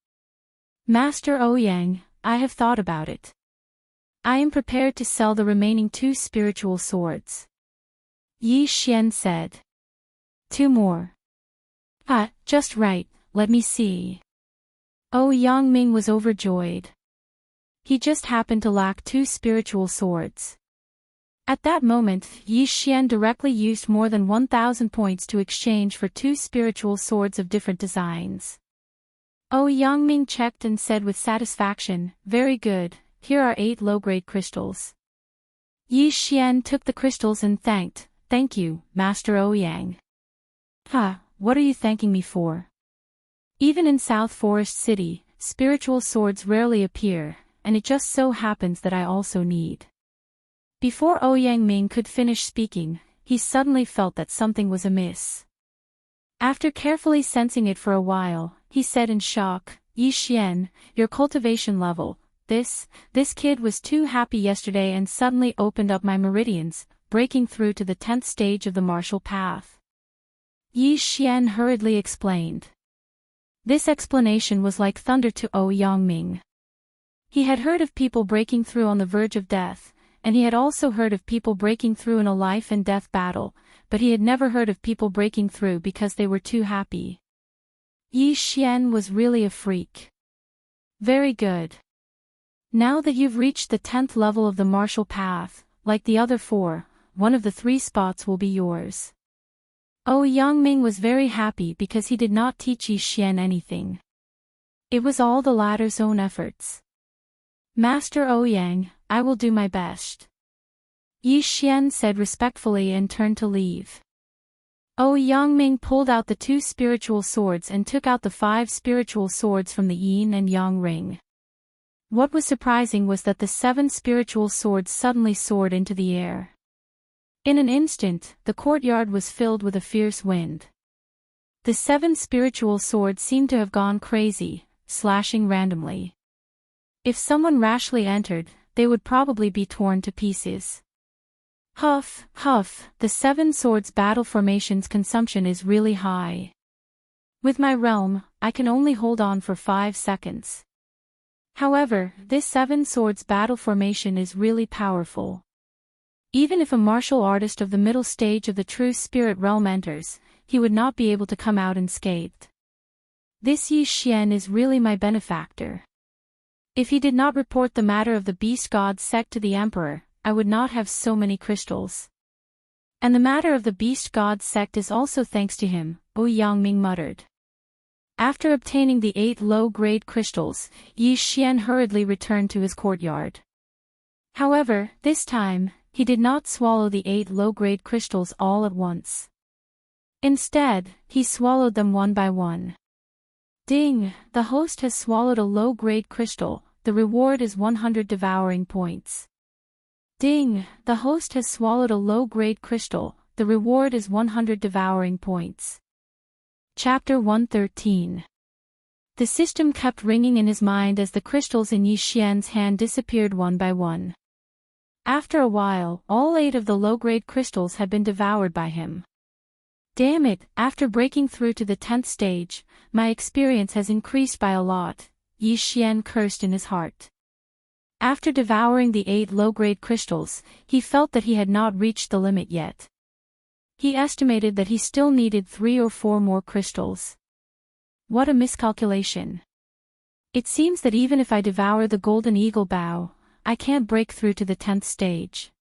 Master Ouyang, I have thought about it. I am prepared to sell the remaining 2 spiritual swords. Yi Xian said. 2 more. Just right, let me see. Yangming was overjoyed. He just happened to lack 2 spiritual swords. At that moment, Yi Xian directly used more than 1,000 points to exchange for 2 spiritual swords of different designs. Yangming checked and said with satisfaction, very good, here are 8 low-grade crystals. Yi Xian took the crystals and thank you, Master Ouyang. What are you thanking me for? Even in South Forest City, spiritual swords rarely appear, and it just so happens that I also need. Before Yangming could finish speaking, he suddenly felt that something was amiss. After carefully sensing it for a while, he said in shock, Yi Xian, your cultivation level, this kid was too happy yesterday and suddenly opened up my meridians, breaking through to the 10th stage of the martial path. Yi Xian hurriedly explained. This explanation was like thunder to Yangming. He had heard of people breaking through on the verge of death, and he had also heard of people breaking through in a life and death battle, but he had never heard of people breaking through because they were too happy. Yi Xian was really a freak. Very good. Now that you've reached the 10th level of the martial path, like the other 4, one of the 3 spots will be yours. Yangming was very happy because he did not teach Yi Xian anything. It was all the latter's own efforts. Master Ouyang, I will do my best. Yi Xian said respectfully and turned to leave. Yangming pulled out the 2 spiritual swords and took out the 5 spiritual swords from the yin and yang ring. What was surprising was that the 7 spiritual swords suddenly soared into the air. In an instant, the courtyard was filled with a fierce wind. The 7 spiritual swords seemed to have gone crazy, slashing randomly. If someone rashly entered, they would probably be torn to pieces. Huff, huff, the 7 swords battle formation's consumption is really high. With my realm, I can only hold on for 5 seconds. However, this 7 swords battle formation is really powerful. Even if a martial artist of the middle stage of the true spirit realm enters, he would not be able to come out unscathed. This Yi Xian is really my benefactor. If he did not report the matter of the beast god sect to the emperor, I would not have so many crystals. And the matter of the beast god sect is also thanks to him, Yangming muttered. After obtaining the 8 low-grade crystals, Yi Xian hurriedly returned to his courtyard. However, this time, he did not swallow the 8 low-grade crystals all at once. Instead, he swallowed them one by one. Ding! The host has swallowed a low-grade crystal, the reward is 100 devouring points. Ding! The host has swallowed a low-grade crystal, the reward is 100 devouring points. Chapter 113. The system kept ringing in his mind as the crystals in Yi Xian's hand disappeared one by one. After a while, all 8 of the low-grade crystals had been devoured by him. Damn it, after breaking through to the 10th stage, my experience has increased by a lot, Yi Xian cursed in his heart. After devouring the 8 low-grade crystals, he felt that he had not reached the limit yet. He estimated that he still needed 3 or 4 more crystals. What a miscalculation. It seems that even if I devour the golden eagle bow, I can't break through to the 10th stage.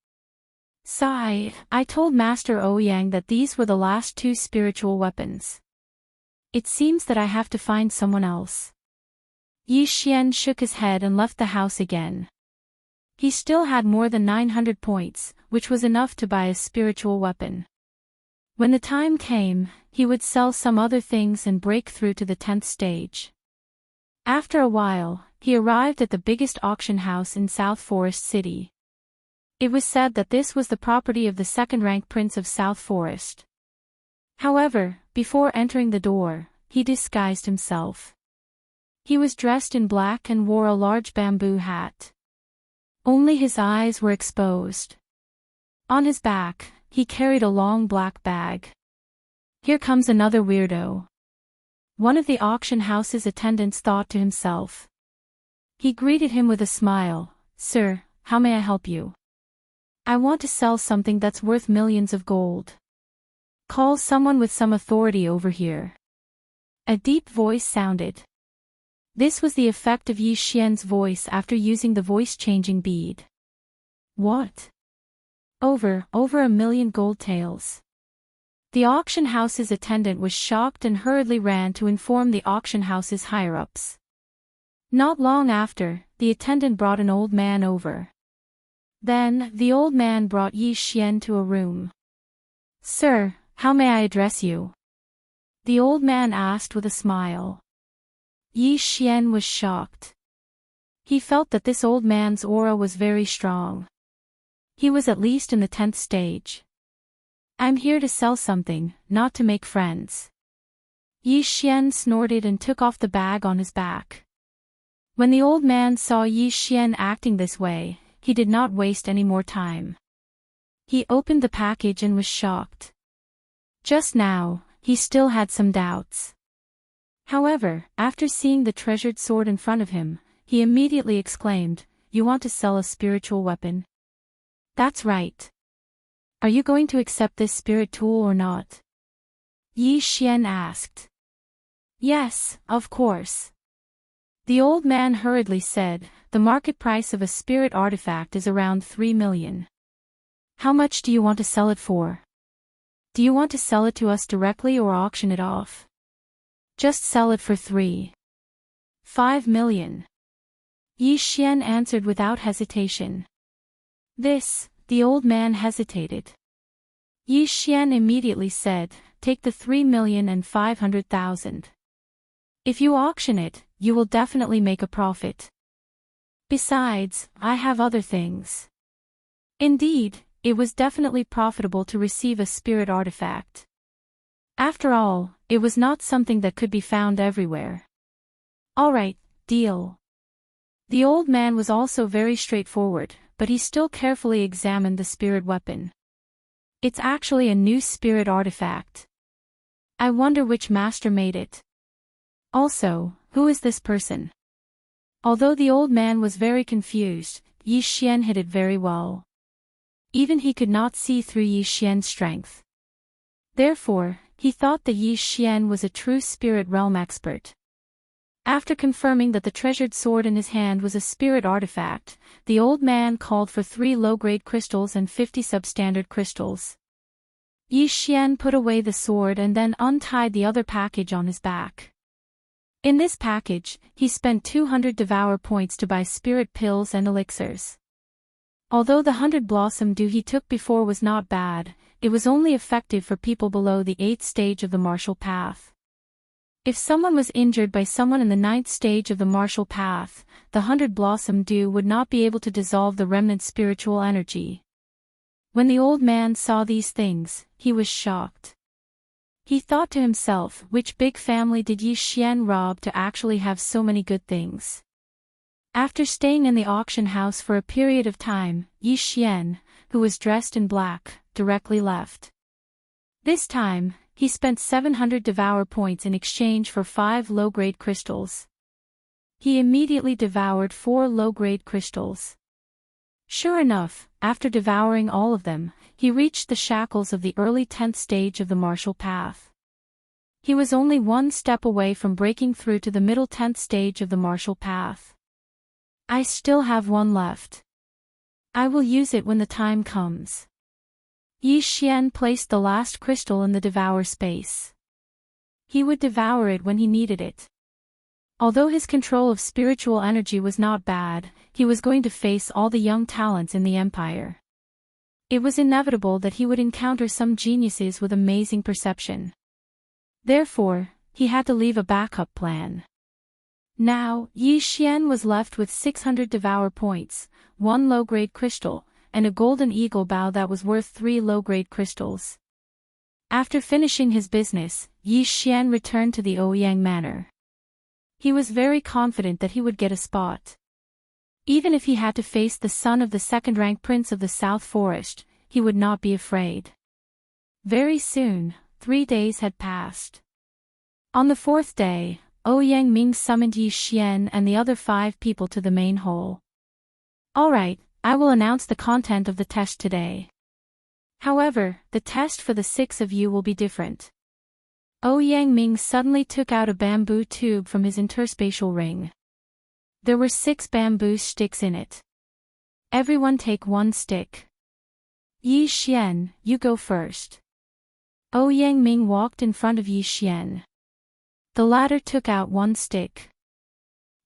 Sigh, I told Master Ouyang that these were the last 2 spiritual weapons. It seems that I have to find someone else. Yi Xian shook his head and left the house again. He still had more than 900 points, which was enough to buy a spiritual weapon. When the time came, he would sell some other things and break through to the 10th stage. After a while, he arrived at the biggest auction house in South Forest City. It was said that this was the property of the 2nd-rank prince of South Forest. However, before entering the door, he disguised himself. He was dressed in black and wore a large bamboo hat. Only his eyes were exposed. On his back, he carried a long black bag. Here comes another weirdo. One of the auction house's attendants thought to himself. He greeted him with a smile. Sir, how may I help you? I want to sell something that's worth millions of gold. Call someone with some authority over here. A deep voice sounded. This was the effect of Yi Xian's voice after using the voice-changing bead. What? Over 1,000,000 gold taels. The auction house's attendant was shocked and hurriedly ran to inform the auction house's higher-ups. Not long after, the attendant brought an old man over. Then, the old man brought Yi Xian to a room. Sir, how may I address you? The old man asked with a smile. Yi Xian was shocked. He felt that this old man's aura was very strong. He was at least in the 10th stage. I'm here to sell something, not to make friends. Yi Xian snorted and took off the bag on his back. When the old man saw Yi Xian acting this way, he did not waste any more time. He opened the package and was shocked. Just now, he still had some doubts. However, after seeing the treasured sword in front of him, he immediately exclaimed, You want to sell a spiritual weapon? That's right. Are you going to accept this spirit tool or not? Yi Xian asked. Yes, of course. The old man hurriedly said, the market price of a spirit artifact is around 3 million. How much do you want to sell it for? Do you want to sell it to us directly or auction it off? Just sell it for 5 million. Yi Xian answered without hesitation. The old man hesitated. Yi Xian immediately said, take the 3,500,000. If you auction it, you will definitely make a profit. Besides, I have other things. Indeed, it was definitely profitable to receive a spirit artifact. After all, it was not something that could be found everywhere. All right, deal. The old man was also very straightforward, but he still carefully examined the spirit weapon. It's actually a new spirit artifact. I wonder which master made it. Also, who is this person? Although the old man was very confused, Yi Xian hid it very well. Even he could not see through Yi Xian's strength. Therefore, he thought that Yi Xian was a true spirit realm expert. After confirming that the treasured sword in his hand was a spirit artifact, the old man called for 3 low-grade crystals and 50 substandard crystals. Yi Xian put away the sword and then untied the other package on his back. In this package, he spent 200 devour points to buy spirit pills and elixirs. Although the 100 blossom dew he took before was not bad, it was only effective for people below the 8th stage of the martial path. If someone was injured by someone in the 9th stage of the martial path, the 100 blossom dew would not be able to dissolve the remnant spiritual energy. When the old man saw these things, he was shocked. He thought to himself, which big family did Yi Xian rob to actually have so many good things? After staying in the auction house for a period of time, Yi Xian, who was dressed in black, directly left. This time, he spent 700 devour points in exchange for 5 low-grade crystals. He immediately devoured 4 low-grade crystals. Sure enough, after devouring all of them, he reached the shackles of the early 10th stage of the martial path. He was only one step away from breaking through to the middle 10th stage of the martial path. I still have one left. I will use it when the time comes. Yi Xian placed the last crystal in the devour space. He would devour it when he needed it. Although his control of spiritual energy was not bad, he was going to face all the young talents in the empire. It was inevitable that he would encounter some geniuses with amazing perception. Therefore, he had to leave a backup plan. Now, Yi Xian was left with 600 devour points, 1 low-grade crystal, and a golden eagle bow that was worth 3 low-grade crystals. After finishing his business, Yi Xian returned to the Ouyang Manor. He was very confident that he would get a spot. Even if he had to face the son of the second-rank prince of the South Forest, he would not be afraid. Very soon, 3 days had passed. On the 4th day, Ouyang Ming summoned Yi Xian and the other 5 people to the main hall. Alright, I will announce the content of the test today. However, the test for the 6 of you will be different. Ouyang Ming suddenly took out a bamboo tube from his interspatial ring. There were 6 bamboo sticks in it. Everyone take 1 stick. Yi Xian, you go first. Ouyang Ming walked in front of Yi Xian. The latter took out 1 stick.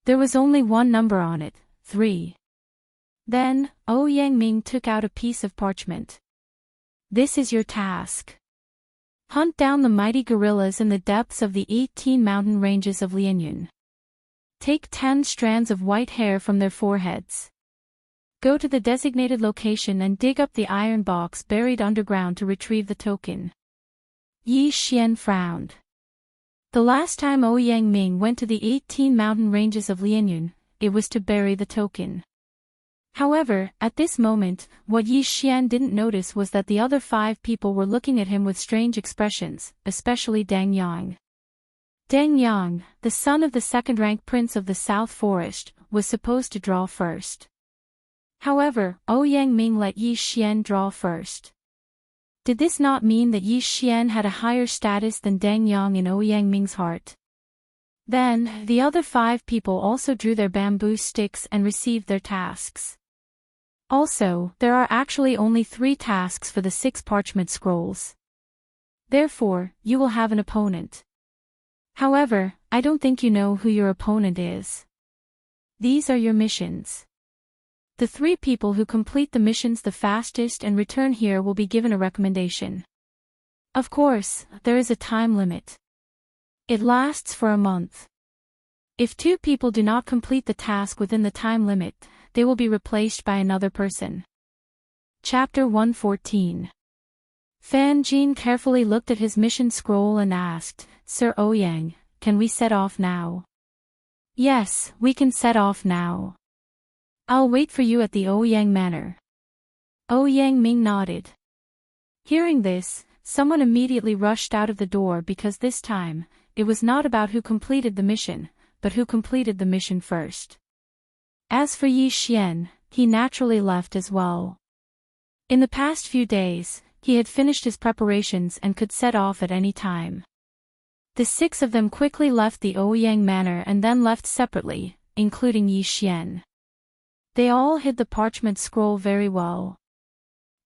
There was only 1 number on it, 3. Then, Ouyang Ming took out a piece of parchment. This is your task. Hunt down the mighty gorillas in the depths of the 18 mountain ranges of Lianyun. Take 10 strands of white hair from their foreheads. Go to the designated location and dig up the iron box buried underground to retrieve the token. Yi Xian frowned. The last time Ouyang Ming went to the 18 mountain ranges of Lianyun, it was to bury the token. However, at this moment, what Yi Xian didn't notice was that the other 5 people were looking at him with strange expressions, especially Deng Yang. Deng Yang, the son of the second-rank prince of the South Forest, was supposed to draw first. However, Ouyang Ming let Yi Xian draw first. Did this not mean that Yi Xian had a higher status than Deng Yang in Ouyang Ming's heart? Then, the other 5 people also drew their bamboo sticks and received their tasks. Also, there are actually only 3 tasks for the 6 parchment scrolls. Therefore, you will have an opponent. However, I don't think you know who your opponent is. These are your missions. The 3 people who complete the missions the fastest and return here will be given a recommendation. Of course, there is a time limit. It lasts for a month. If 2 people do not complete the task within the time limit, they will be replaced by another person. Chapter 114. Fan Jin carefully looked at his mission scroll and asked, Sir Ouyang, can we set off now? Yes, we can set off now. I'll wait for you at the Ouyang Manor. Ouyang Ming nodded. Hearing this, someone immediately rushed out of the door because this time, it was not about who completed the mission, but who completed the mission first. As for Yi Xian, he naturally left as well. In the past few days, he had finished his preparations and could set off at any time. The 6 of them quickly left the Ouyang Manor and then left separately, including Yi Xian. They all hid the parchment scroll very well.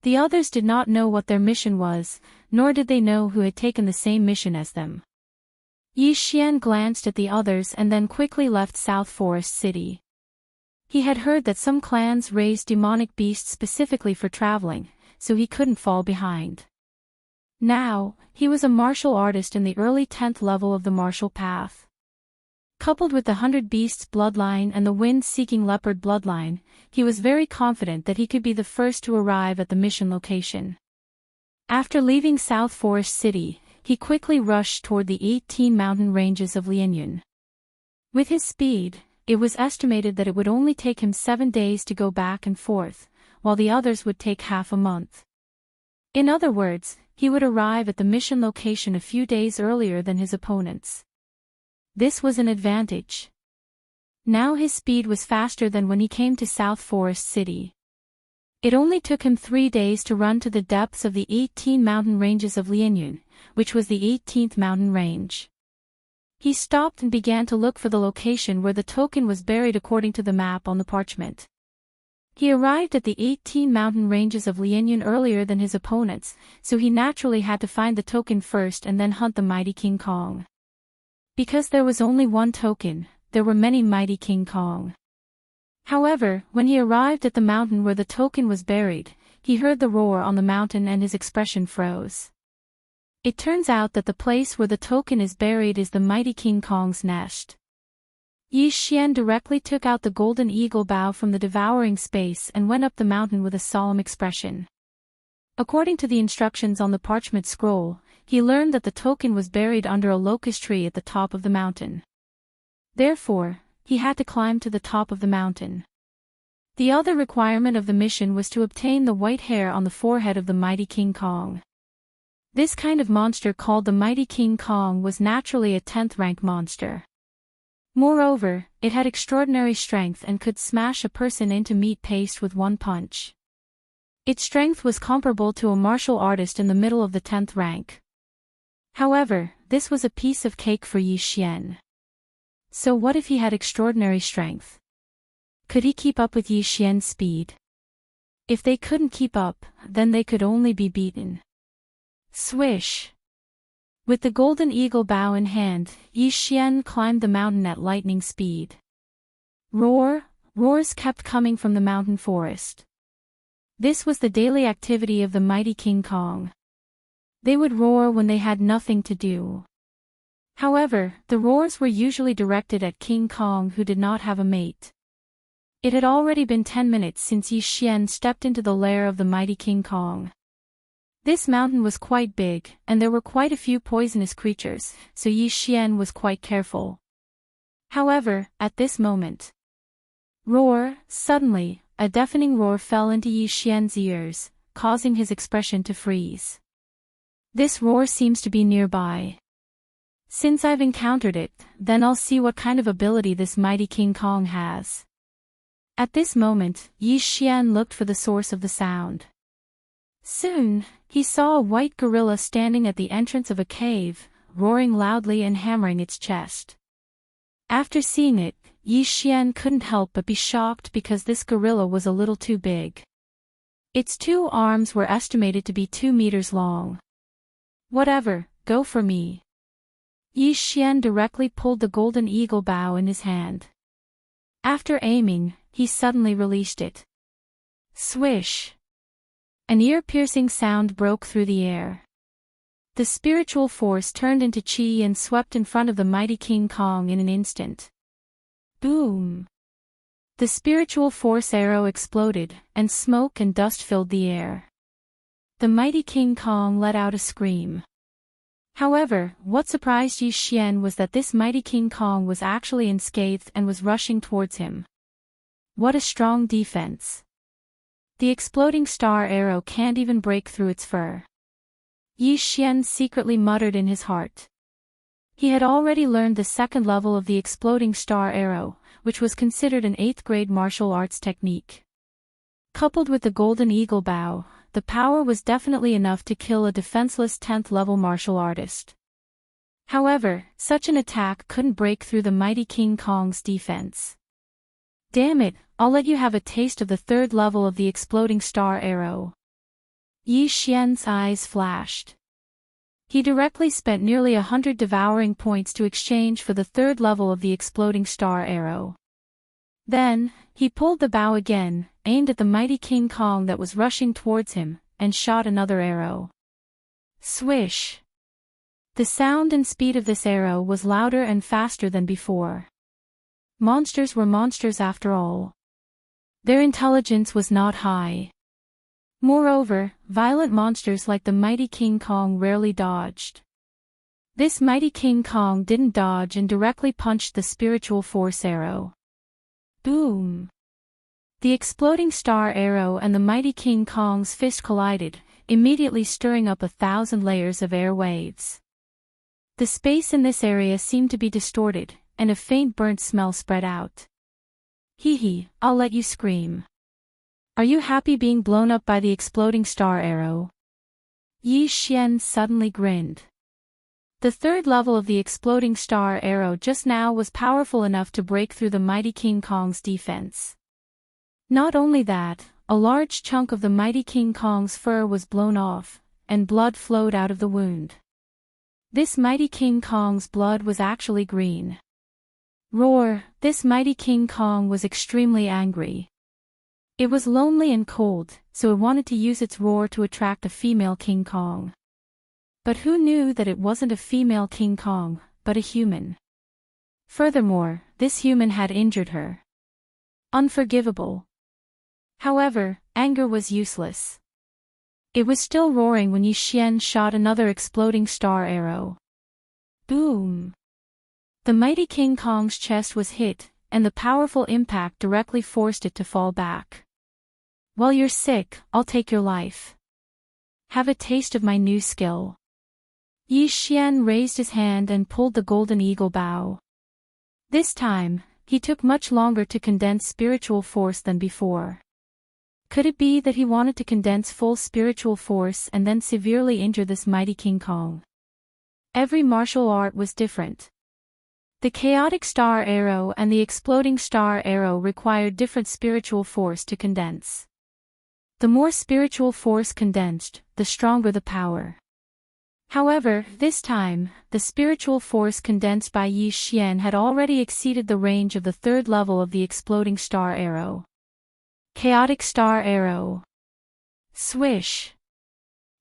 The others did not know what their mission was, nor did they know who had taken the same mission as them. Yi Xian glanced at the others and then quickly left South Forest City. He had heard that some clans raised demonic beasts specifically for traveling, so he couldn't fall behind. Now, he was a martial artist in the early 10th level of the martial path. Coupled with the 100 Beasts bloodline and the Wind-Seeking Leopard bloodline, he was very confident that he could be the first to arrive at the mission location. After leaving South Forest City, he quickly rushed toward the 18 mountain ranges of Lianyun. With his speed, it was estimated that it would only take him 7 days to go back and forth, while the others would take half a month. In other words, he would arrive at the mission location a few days earlier than his opponents. This was an advantage. Now his speed was faster than when he came to South Forest City. It only took him 3 days to run to the depths of the 18 mountain ranges of Lianyun, which was the 18th mountain range. He stopped and began to look for the location where the token was buried according to the map on the parchment. He arrived at the 18 mountain ranges of Lianyun earlier than his opponents, so he naturally had to find the token first and then hunt the mighty King Kong. Because there was only one token, there were many mighty King Kong. However, when he arrived at the mountain where the token was buried, he heard the roar on the mountain and his expression froze. It turns out that the place where the token is buried is the mighty King Kong's nest. Yi Xian directly took out the golden eagle bow from the devouring space and went up the mountain with a solemn expression. According to the instructions on the parchment scroll, he learned that the token was buried under a locust tree at the top of the mountain. Therefore, he had to climb to the top of the mountain. The other requirement of the mission was to obtain the white hair on the forehead of the mighty King Kong. This kind of monster called the mighty King Kong was naturally a 10th rank monster. Moreover, it had extraordinary strength and could smash a person into meat paste with one punch. Its strength was comparable to a martial artist in the middle of the 10th rank. However, this was a piece of cake for Yi Xian. So what if he had extraordinary strength? Could he keep up with Yi Xian's speed? If they couldn't keep up, then they could only be beaten. Swish! With the golden eagle bow in hand, Yi Xian climbed the mountain at lightning speed. Roar! Roars kept coming from the mountain forest. This was the daily activity of the mighty King Kong. They would roar when they had nothing to do. However, the roars were usually directed at King Kong who did not have a mate. It had already been 10 minutes since Yi Xian stepped into the lair of the mighty King Kong. This mountain was quite big, and there were quite a few poisonous creatures, so Yi Xian was quite careful. However, at this moment, roar! Suddenly, a deafening roar fell into Yi Xian's ears, causing his expression to freeze. This roar seems to be nearby. Since I've encountered it, then I'll see what kind of ability this mighty King Kong has. At this moment, Yi Xian looked for the source of the sound. Soon, he saw a white gorilla standing at the entrance of a cave, roaring loudly and hammering its chest. After seeing it, Yi Xian couldn't help but be shocked because this gorilla was a little too big. Its 2 arms were estimated to be 2 meters long. Whatever, go for me. Yi Xian directly pulled the golden eagle bow in his hand. After aiming, he suddenly released it. Swish! An ear-piercing sound broke through the air. The spiritual force turned into chi and swept in front of the mighty King Kong in an instant. Boom! The spiritual force arrow exploded, and smoke and dust filled the air. The mighty King Kong let out a scream. However, what surprised Yi Xian was that this mighty King Kong was actually unscathed and was rushing towards him. What a strong defense! The exploding star arrow can't even break through its fur. Yi Xian secretly muttered in his heart. He had already learned the 2nd level of the exploding star arrow, which was considered an 8th grade martial arts technique. Coupled with the golden eagle bow, the power was definitely enough to kill a defenseless 10th level martial artist. However, such an attack couldn't break through the mighty King Kong's defense. Damn it, I'll let you have a taste of the 3rd level of the exploding star arrow. Yi Xian's eyes flashed. He directly spent nearly 100 devouring points to exchange for the 3rd level of the exploding star arrow. Then, he pulled the bow again, aimed at the mighty King Kong that was rushing towards him, and shot another arrow. Swish! The sound and speed of this arrow was louder and faster than before. Monsters were monsters after all. Their intelligence was not high. Moreover, violent monsters like the mighty King Kong rarely dodged. This mighty King Kong didn't dodge and directly punched the spiritual force arrow. Boom! The exploding star arrow and the mighty King Kong's fist collided, immediately stirring up 1,000 layers of air waves. The space in this area seemed to be distorted, and a faint burnt smell spread out. Hee hee, I'll let you scream. Are you happy being blown up by the exploding star arrow? Yi Xian suddenly grinned. The 3rd level of the exploding star arrow just now was powerful enough to break through the mighty King Kong's defense. Not only that, a large chunk of the mighty King Kong's fur was blown off, and blood flowed out of the wound. This mighty King Kong's blood was actually green. Roar! This mighty King Kong was extremely angry. It was lonely and cold, so it wanted to use its roar to attract a female King Kong. But who knew that it wasn't a female King Kong, but a human? Furthermore, this human had injured her. Unforgivable. However, anger was useless. It was still roaring when Yi Xian shot another exploding star arrow. Boom! The mighty King Kong's chest was hit, and the powerful impact directly forced it to fall back. While you're sick, I'll take your life. Have a taste of my new skill. Yi Xian raised his hand and pulled the golden eagle bow. This time, he took much longer to condense spiritual force than before. Could it be that he wanted to condense full spiritual force and then severely injure this mighty King Kong? Every martial art was different. The chaotic star arrow and the exploding star arrow required different spiritual force to condense. The more spiritual force condensed, the stronger the power. However, this time, the spiritual force condensed by Yi Xian had already exceeded the range of the 3rd level of the exploding star arrow. Chaotic star arrow. Swish!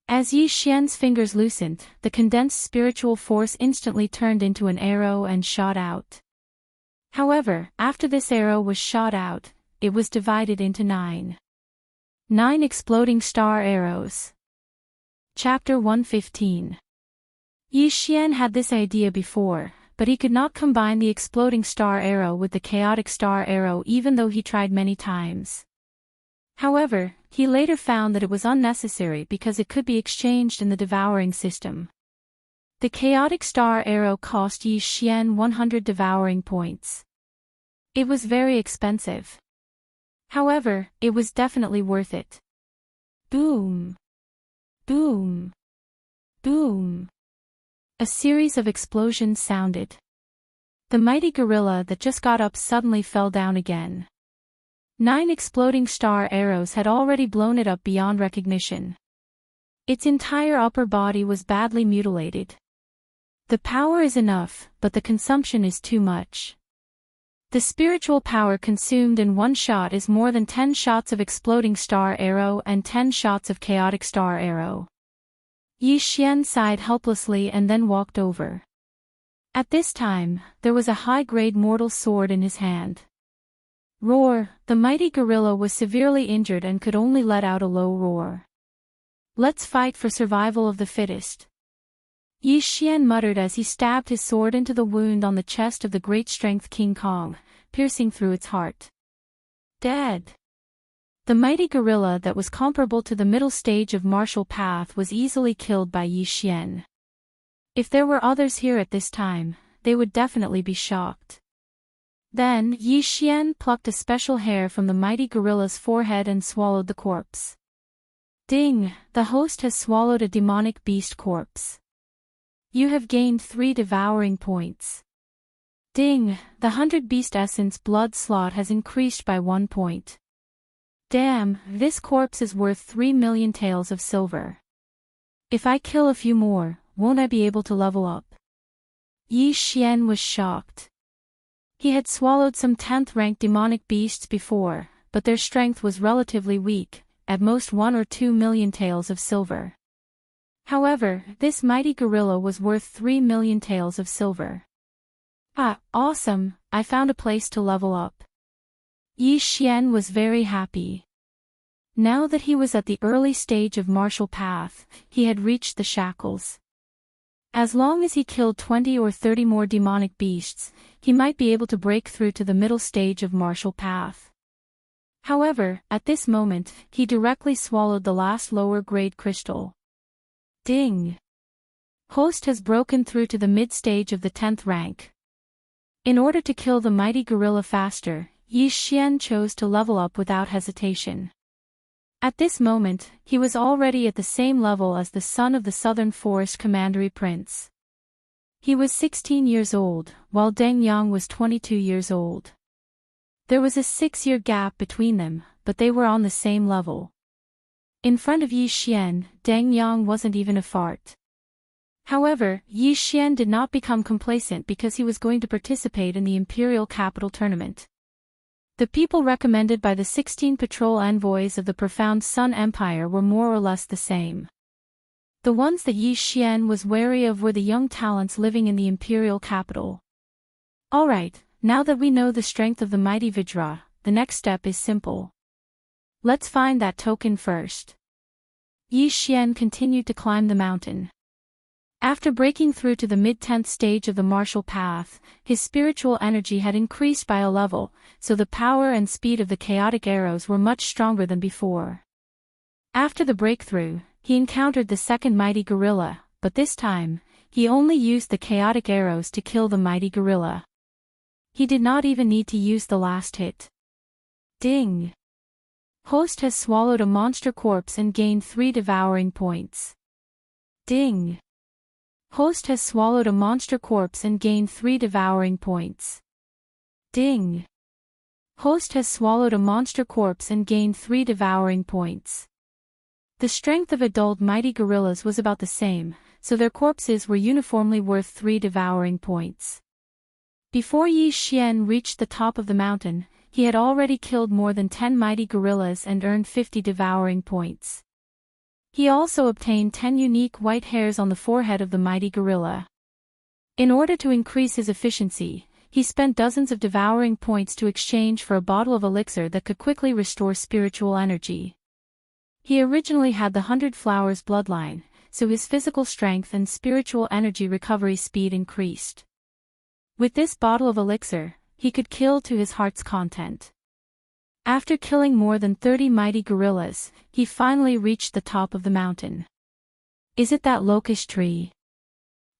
As Yi Xian's fingers loosened, the condensed spiritual force instantly turned into an arrow and shot out. However, after this arrow was shot out, it was divided into 9 exploding star arrows. Chapter 115. Yi Xian had this idea before, but he could not combine the exploding star arrow with the chaotic star arrow even though he tried many times. However, he later found that it was unnecessary because it could be exchanged in the devouring system. The chaotic star arrow cost Yi Xian 100 devouring points. It was very expensive. However, it was definitely worth it. Boom! Boom! Boom! A series of explosions sounded. The mighty gorilla that just got up suddenly fell down again. 9 exploding star arrows had already blown it up beyond recognition. Its entire upper body was badly mutilated. The power is enough, but the consumption is too much. The spiritual power consumed in one shot is more than 10 shots of exploding star arrow and 10 shots of chaotic star arrow. Yi Xian sighed helplessly and then walked over. At this time, there was a high-grade mortal sword in his hand. Roar! The mighty gorilla was severely injured and could only let out a low roar. Let's fight for survival of the fittest. Yi Xian muttered as he stabbed his sword into the wound on the chest of the great strength King Kong, piercing through its heart. Dead! The mighty gorilla that was comparable to the middle stage of martial path was easily killed by Yi Xian. If there were others here at this time, they would definitely be shocked. Then, Yi Xian plucked a special hair from the mighty gorilla's forehead and swallowed the corpse. Ding! The host has swallowed a demonic beast corpse. You have gained 3 devouring points. Ding! The 100 beast essence blood slot has increased by 1 point. Damn, this corpse is worth 3 million taels of silver. If I kill a few more, won't I be able to level up? Yi Xian was shocked. He had swallowed some 10th rank demonic beasts before, but their strength was relatively weak, at most 1 or 2 million taels of silver. However, this mighty gorilla was worth 3 million taels of silver. Ah, awesome, I found a place to level up. Yi Xian was very happy. Now that he was at the early stage of martial path, he had reached the shackles. As long as he killed 20 or 30 more demonic beasts, he might be able to break through to the middle stage of martial path. However, at this moment, he directly swallowed the last lower-grade crystal. Ding! Host has broken through to the mid-stage of the 10th rank. In order to kill the mighty gorilla faster, Yi Xian chose to level up without hesitation. At this moment, he was already at the same level as the son of the Southern Forest Commandery Prince. He was 16 years old, while Deng Yang was 22 years old. There was a 6-year gap between them, but they were on the same level. In front of Yi Xian, Deng Yang wasn't even a fart. However, Yi Xian did not become complacent because he was going to participate in the Imperial Capital Tournament. The people recommended by the 16 patrol envoys of the Profound Sun Empire were more or less the same. The ones that Yi Xian was wary of were the young talents living in the imperial capital. Alright, now that we know the strength of the mighty Vajra, the next step is simple. Let's find that token first. Yi Xian continued to climb the mountain. After breaking through to the mid-10th stage of the martial path, his spiritual energy had increased by a level, so the power and speed of the chaotic arrows were much stronger than before. After the breakthrough, he encountered the second mighty gorilla, but this time, he only used the chaotic arrows to kill the mighty gorilla. He did not even need to use the last hit. Ding! Host has swallowed a monster corpse and gained 3 devouring points. Ding! Host has swallowed a monster corpse and gained 3 devouring points. Ding! Host has swallowed a monster corpse and gained 3 devouring points. The strength of adult mighty gorillas was about the same, so their corpses were uniformly worth 3 devouring points. Before Yi Xian reached the top of the mountain, he had already killed more than 10 mighty gorillas and earned 50 devouring points. He also obtained 10 unique white hairs on the forehead of the mighty gorilla. In order to increase his efficiency, he spent dozens of devouring points to exchange for a bottle of elixir that could quickly restore spiritual energy. He originally had the 100 Flowers bloodline, so his physical strength and spiritual energy recovery speed increased. With this bottle of elixir, he could kill to his heart's content. After killing more than 30 mighty gorillas, he finally reached the top of the mountain. Is it that locust tree?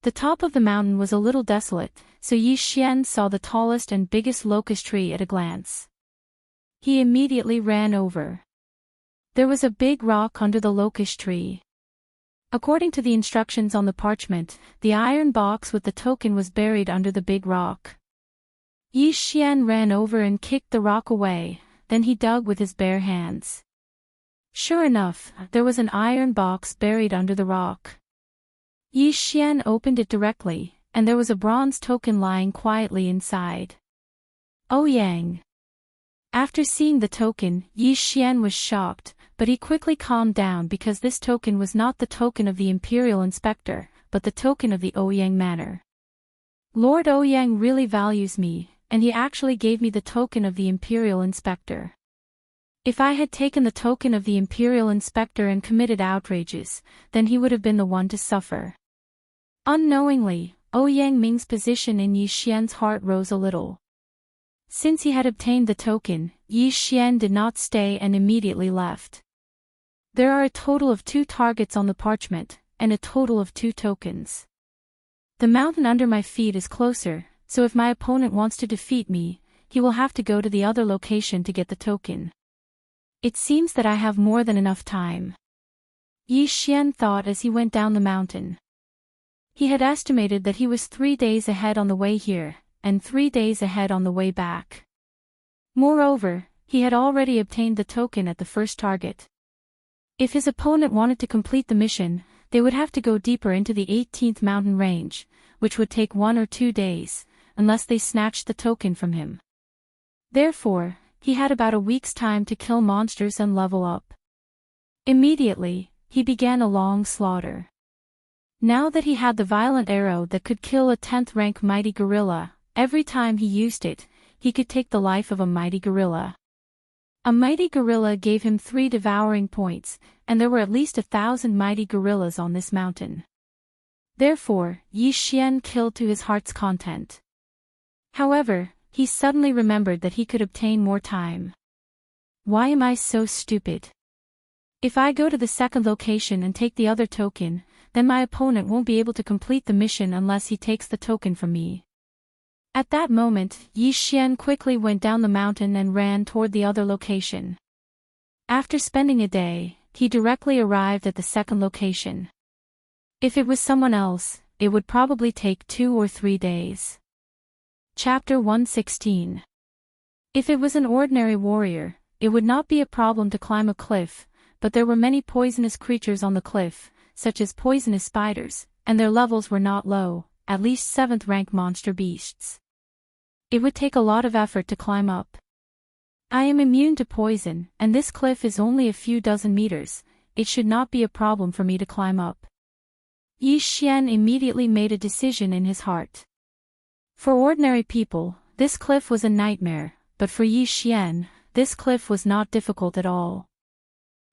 The top of the mountain was a little desolate, so Yi Xian saw the tallest and biggest locust tree at a glance. He immediately ran over. There was a big rock under the locust tree. According to the instructions on the parchment, the iron box with the token was buried under the big rock. Yi Xian ran over and kicked the rock away, then he dug with his bare hands. Sure enough, there was an iron box buried under the rock. Yi Xian opened it directly, and there was a bronze token lying quietly inside. Ouyang. After seeing the token, Yi Xian was shocked, but he quickly calmed down because this token was not the token of the Imperial Inspector, but the token of the Ouyang Manor. Lord Ouyang really values me, and he actually gave me the token of the Imperial Inspector. If I had taken the token of the Imperial Inspector and committed outrages, then he would have been the one to suffer. Unknowingly, Ouyang Ming's position in Yi Xian's heart rose a little. Since he had obtained the token, Yi Xian did not stay and immediately left. There are a total of 2 targets on the parchment, and a total of 2 tokens. The mountain under my feet is closer, so if my opponent wants to defeat me, he will have to go to the other location to get the token. It seems that I have more than enough time. Yi Xian thought as he went down the mountain. He had estimated that he was 3 days ahead on the way here, and 3 days ahead on the way back. Moreover, he had already obtained the token at the first target. If his opponent wanted to complete the mission, they would have to go deeper into the 18th mountain range, which would take 1 or 2 days, unless they snatched the token from him. Therefore, he had about a week's time to kill monsters and level up. Immediately, he began a long slaughter. Now that he had the violent arrow that could kill a 10th rank mighty gorilla, every time he used it, he could take the life of a mighty gorilla. A mighty gorilla gave him 3 devouring points, and there were at least 1,000 mighty gorillas on this mountain. Therefore, Yi Xian killed to his heart's content. However, he suddenly remembered that he could obtain more time. Why am I so stupid? If I go to the second location and take the other token, then my opponent won't be able to complete the mission unless he takes the token from me. At that moment, Yi Xian quickly went down the mountain and ran toward the other location. After spending a day, he directly arrived at the second location. If it was someone else, it would probably take 2 or 3 days. Chapter 116. If it was an ordinary warrior, it would not be a problem to climb a cliff, but there were many poisonous creatures on the cliff, such as poisonous spiders, and their levels were not low, at least 7th rank monster beasts. It would take a lot of effort to climb up. I am immune to poison, and this cliff is only a few dozen meters, it should not be a problem for me to climb up. Yi Xian immediately made a decision in his heart. For ordinary people, this cliff was a nightmare, but for Yi Xian, this cliff was not difficult at all.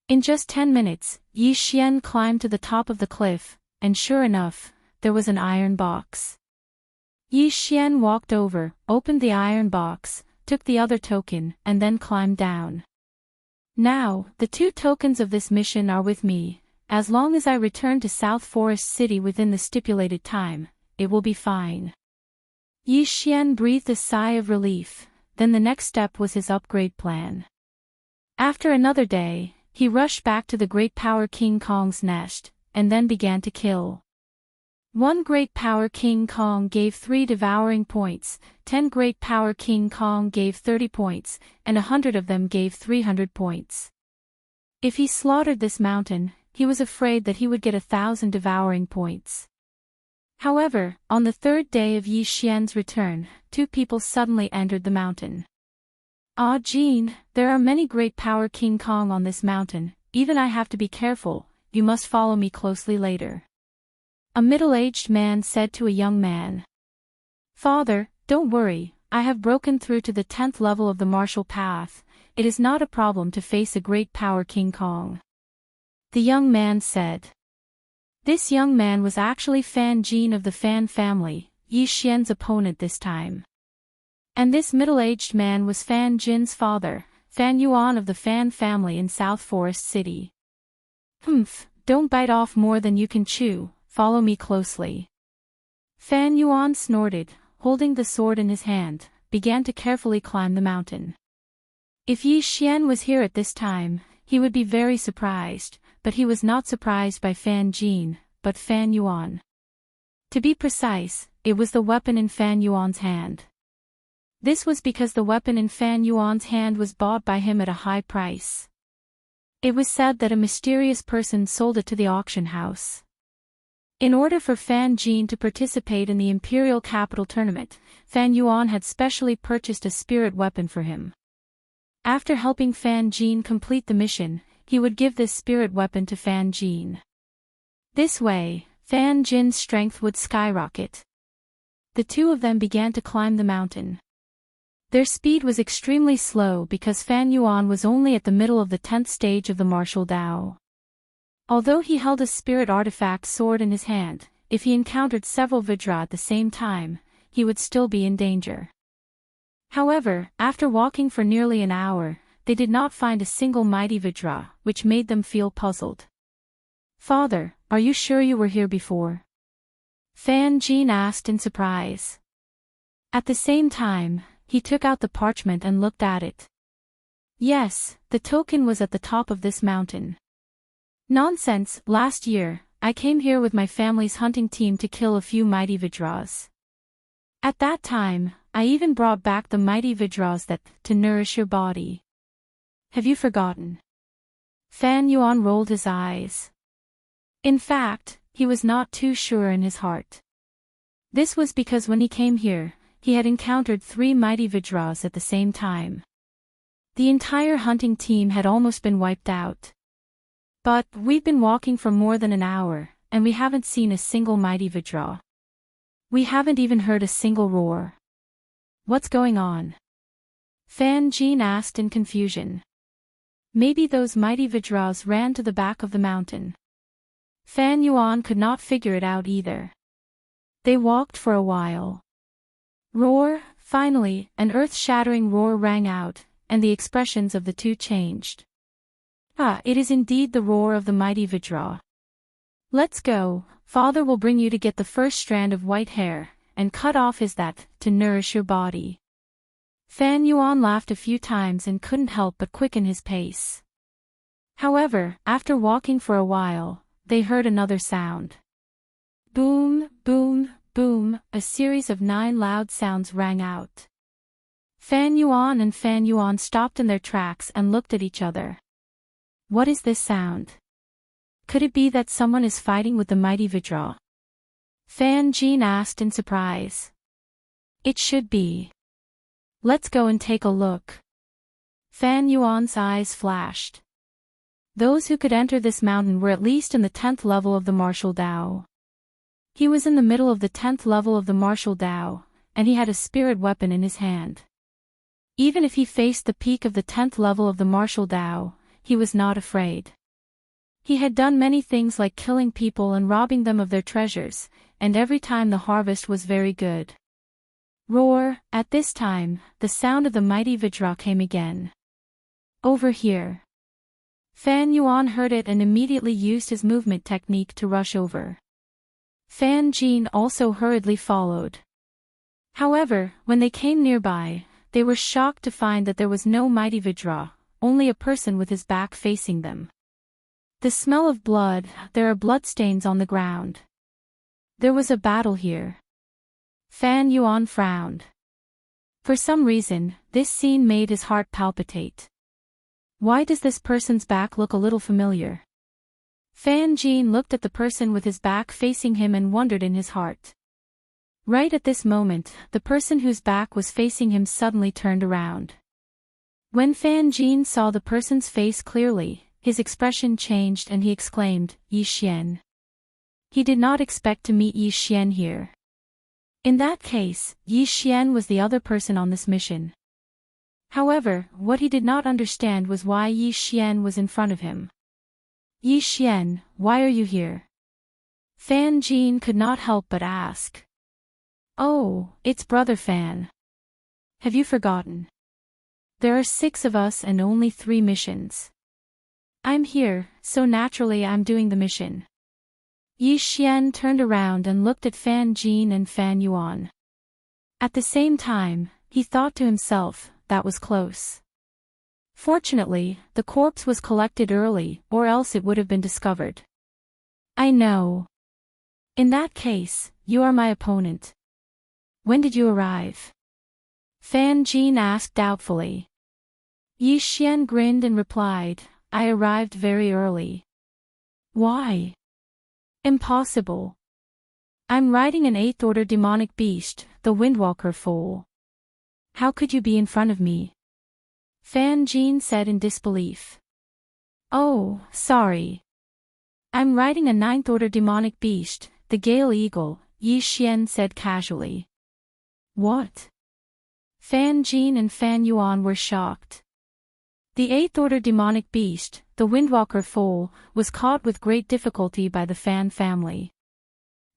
In just 10 minutes, Yi Xian climbed to the top of the cliff, and sure enough, there was an iron box. Yi Xian walked over, opened the iron box, took the other token, and then climbed down. Now, the 2 tokens of this mission are with me. As long as I return to South Forest City within the stipulated time, it will be fine. Yi Xian breathed a sigh of relief, then the next step was his upgrade plan. After another day, he rushed back to the Great Power King Kong's nest, and then began to kill. 1 Great Power King Kong gave 3 devouring points, 10 Great Power King Kong gave 30 points, and 100 of them gave 300 points. If he slaughtered this mountain, he was afraid that he would get 1,000 devouring points. However, on the 3rd day of Yi Xian's return, 2 people suddenly entered the mountain. Ah Jean, there are many Great Power King Kong on this mountain, even I have to be careful, you must follow me closely later. A middle-aged man said to a young man. Father, don't worry, I have broken through to the 10th level of the martial path, it is not a problem to face a Great Power King Kong. The young man said. This young man was actually Fan Jin of the Fan family, Yi Xian's opponent this time. And this middle-aged man was Fan Jin's father, Fan Yuan of the Fan family in South Forest City. Humph, don't bite off more than you can chew, follow me closely. Fan Yuan snorted, holding the sword in his hand, began to carefully climb the mountain. If Yi Xian was here at this time, he would be very surprised, but he was not surprised by Fan Jin, but Fan Yuan. To be precise, it was the weapon in Fan Yuan's hand. This was because the weapon in Fan Yuan's hand was bought by him at a high price. It was said that a mysterious person sold it to the auction house. In order for Fan Jin to participate in the Imperial Capital Tournament, Fan Yuan had specially purchased a spirit weapon for him. After helping Fan Jin complete the mission, he would give this spirit weapon to Fan Jin. This way, Fan Jin's strength would skyrocket. The two of them began to climb the mountain. Their speed was extremely slow because Fan Yuan was only at the middle of the 10th stage of the martial Dao. Although he held a spirit artifact sword in his hand, if he encountered several Vajra at the same time, he would still be in danger. However, after walking for nearly an hour, they did not find a single mighty Vajra, which made them feel puzzled. "Father, are you sure you were here before?" Fan Jin asked in surprise. At the same time, he took out the parchment and looked at it. "Yes, the token was at the top of this mountain." "Nonsense, last year, I came here with my family's hunting team to kill a few mighty Vajras. At that time, I even brought back the mighty Vajras to nourish your body. Have you forgotten?" Fan Yuan rolled his eyes. In fact, he was not too sure in his heart. This was because when he came here, he had encountered 3 mighty Vajras at the same time. The entire hunting team had almost been wiped out. "But we've been walking for more than an hour, and we haven't seen a single mighty Vajra. We haven't even heard a single roar. What's going on?" Fan Jin asked in confusion. "Maybe those mighty Vajras ran to the back of the mountain." Fan Yuan could not figure it out either. They walked for a while. Roar! Finally, an earth-shattering roar rang out, and the expressions of the two changed. "Ah, it is indeed the roar of the mighty Vajra. Let's go, father will bring you to get the first strand of white hair, and cut off his that, to nourish your body." Fan Yuan laughed a few times and couldn't help but quicken his pace. However, after walking for a while, they heard another sound. Boom, boom, boom, a series of 9 loud sounds rang out. Fan Yuan and Fan Yuan stopped in their tracks and looked at each other. What is this sound? Could it be that someone is fighting with the mighty Vajra? Fan Jin asked in surprise. It should be. Let's go and take a look. Fan Yuan's eyes flashed. Those who could enter this mountain were at least in the 10th level of the martial Dao. He was in the middle of the 10th level of the martial Dao, and he had a spirit weapon in his hand. Even if he faced the peak of the 10th level of the martial Dao, he was not afraid. He had done many things like killing people and robbing them of their treasures, and every time the harvest was very good. Roar! At this time, the sound of the mighty Vajra came again. Over here. Fan Yuan heard it and immediately used his movement technique to rush over. Fan Jin also hurriedly followed. However, when they came nearby, they were shocked to find that there was no mighty Vajra, only a person with his back facing them. The smell of blood, there are bloodstains on the ground. There was a battle here. Fan Yuan frowned. For some reason, this scene made his heart palpitate. Why does this person's back look a little familiar? Fan Jin looked at the person with his back facing him and wondered in his heart. Right at this moment, the person whose back was facing him suddenly turned around. When Fan Jin saw the person's face clearly, his expression changed and he exclaimed, Yi Xian. He did not expect to meet Yi Xian here. In that case, Yi Xian was the other person on this mission. However, what he did not understand was why Yi Xian was in front of him. Yi Xian, why are you here? Fan Jin could not help but ask. Oh, it's Brother Fan. Have you forgotten? There are 6 of us and only 3 missions. I'm here, so naturally I'm doing the mission. Yi Xian turned around and looked at Fan Jin and Fan Yuan. At the same time, he thought to himself, that was close. Fortunately, the corpse was collected early, or else it would have been discovered. I know. In that case, you are my opponent. When did you arrive? Fan Jin asked doubtfully. Yi Xian grinned and replied, I arrived very early. Why? Impossible. I'm riding an 8th order demonic beast, the Windwalker fool. How could you be in front of me? Fan Jin said in disbelief. Oh, sorry. I'm riding a 9th order demonic beast, the Gale Eagle, Yi Xian said casually. What? Fan Jin and Fan Yuan were shocked. The 8th order demonic beast, the Windwalker foal, was caught with great difficulty by the Fan family.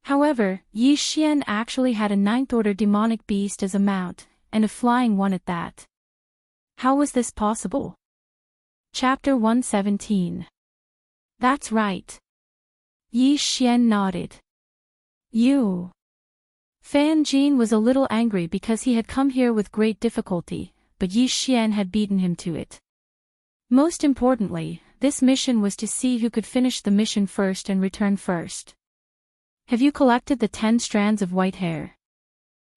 However, Yi Xian actually had a 9th order demonic beast as a mount, and a flying one at that. How was this possible? Chapter 117. That's right. Yi Xian nodded. You. Fan Jin was a little angry because he had come here with great difficulty, but Yi Xian had beaten him to it. Most importantly, this mission was to see who could finish the mission first and return first. Have you collected the 10 strands of white hair?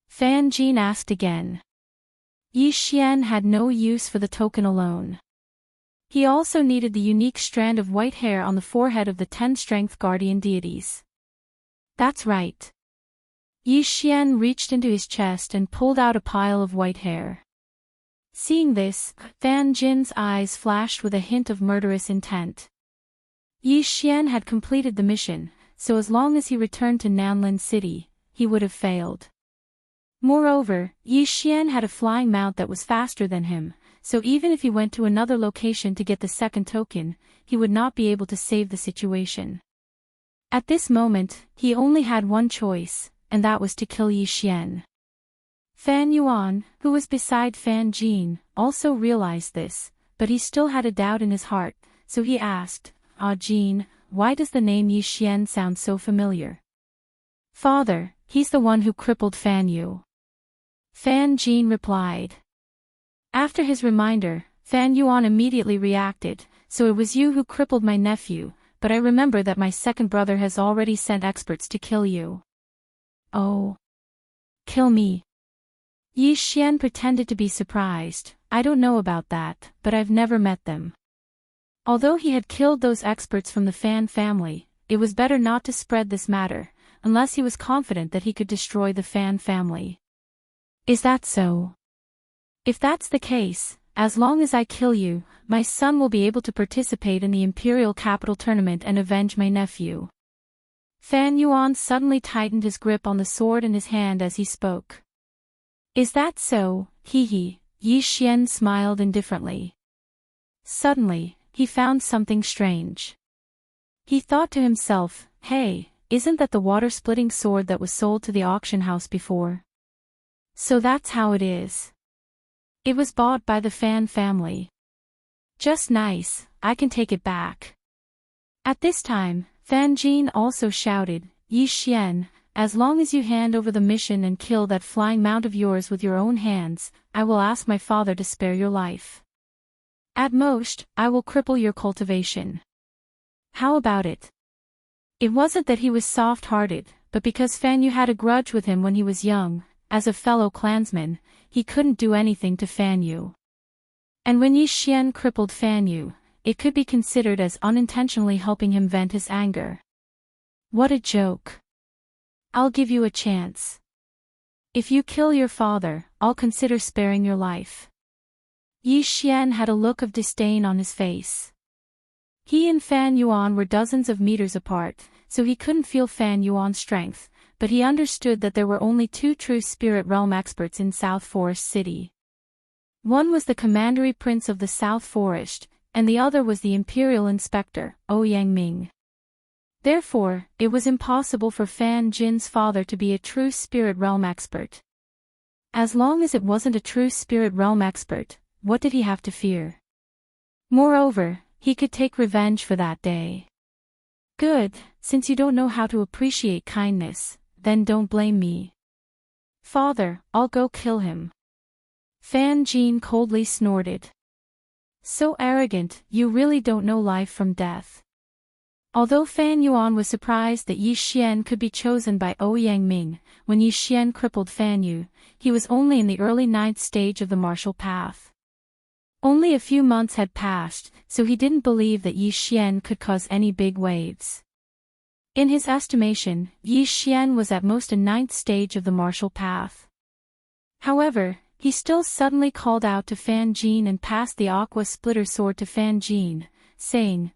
Fan Jin asked again. Yi Xian had no use for the token alone. He also needed the unique strand of white hair on the forehead of the 10 strength guardian deities. That's right. Yi Xian reached into his chest and pulled out a pile of white hair. Seeing this, Fan Jin's eyes flashed with a hint of murderous intent. Yi Xian had completed the mission, so as long as he returned to Nanlin City, he would have failed. Moreover, Yi Xian had a flying mount that was faster than him, so even if he went to another location to get the second token, he would not be able to save the situation. At this moment, he only had one choice, and that was to kill Yi Xian. Fan Yuan, who was beside Fan Jin, also realized this, but he still had a doubt in his heart, so he asked, Jin, why does the name Yi Xian sound so familiar? Father, he's the one who crippled Fan Yu. Fan Jin replied. After his reminder, Fan Yuan immediately reacted, so it was you who crippled my nephew, but I remember that my second brother has already sent experts to kill you. Oh. Kill me. Yi Xian pretended to be surprised. I don't know about that, but I've never met them. Although he had killed those experts from the Fan family, it was better not to spread this matter, unless he was confident that he could destroy the Fan family. Is that so? If that's the case, as long as I kill you, my son will be able to participate in the Imperial Capital Tournament and avenge my nephew. Fan Yuan suddenly tightened his grip on the sword in his hand as he spoke. Is that so? Yi Xian smiled indifferently. Suddenly, he found something strange. He thought to himself, hey, isn't that the water-splitting sword that was sold to the auction house before? So that's how it is. It was bought by the Fan family. Just nice, I can take it back. At this time, Fan Jin also shouted, Yi Xian, as long as you hand over the mission and kill that flying mount of yours with your own hands, I will ask my father to spare your life. At most, I will cripple your cultivation. How about it? It wasn't that he was soft-hearted, but because Fan Yu had a grudge with him when he was young, as a fellow clansman, he couldn't do anything to Fan Yu. And when Yi Xian crippled Fan Yu, it could be considered as unintentionally helping him vent his anger. What a joke. I'll give you a chance. If you kill your father, I'll consider sparing your life. Yi Xian had a look of disdain on his face. He and Fan Yuan were dozens of meters apart, so he couldn't feel Fan Yuan's strength, but he understood that there were only 2 true spirit realm experts in South Forest City. One was the commandery prince of the South Forest, and the other was the imperial inspector, Yang. Therefore, it was impossible for Fan Jin's father to be a true spirit realm expert. As long as it wasn't a true spirit realm expert, what did he have to fear? Moreover, he could take revenge for that day. Good, since you don't know how to appreciate kindness, then don't blame me. Father, I'll go kill him. Fan Jin coldly snorted. So arrogant, you really don't know life from death. Although Fan Yuan was surprised that Yi Xian could be chosen by Ouyang Ming, when Yi Xian crippled Fan Yu, he was only in the early 9th stage of the martial path. Only a few months had passed, so he didn't believe that Yi Xian could cause any big waves. In his estimation, Yi Xian was at most a 9th stage of the martial path. However, he still suddenly called out to Fan Jin and passed the aqua splitter sword to Fan Jin, saying,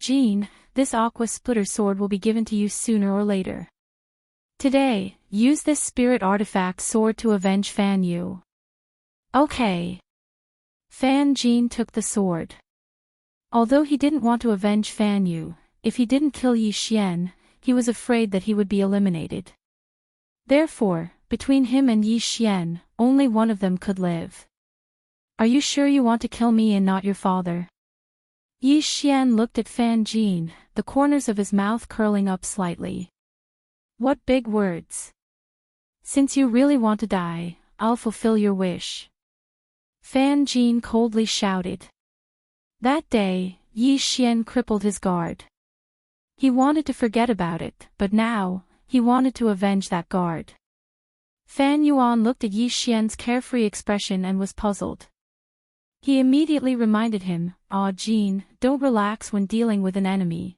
"Jin, this aqua splitter sword will be given to you sooner or later. Today, use this spirit artifact sword to avenge Fan Yu." Okay. Fan Jin took the sword. Although he didn't want to avenge Fan Yu, if he didn't kill Yi Xian, he was afraid that he would be eliminated. Therefore, between him and Yi Xian, only one of them could live. "Are you sure you want to kill me and not your father?" Yi Xian looked at Fan Jin, the corners of his mouth curling up slightly. "What big words. Since you really want to die, I'll fulfill your wish." Fan Jin coldly shouted. That day, Yi Xian crippled his guard. He wanted to forget about it, but now, he wanted to avenge that guard. Fan Yuan looked at Yi Xian's carefree expression and was puzzled. He immediately reminded him, Jin, don't relax when dealing with an enemy."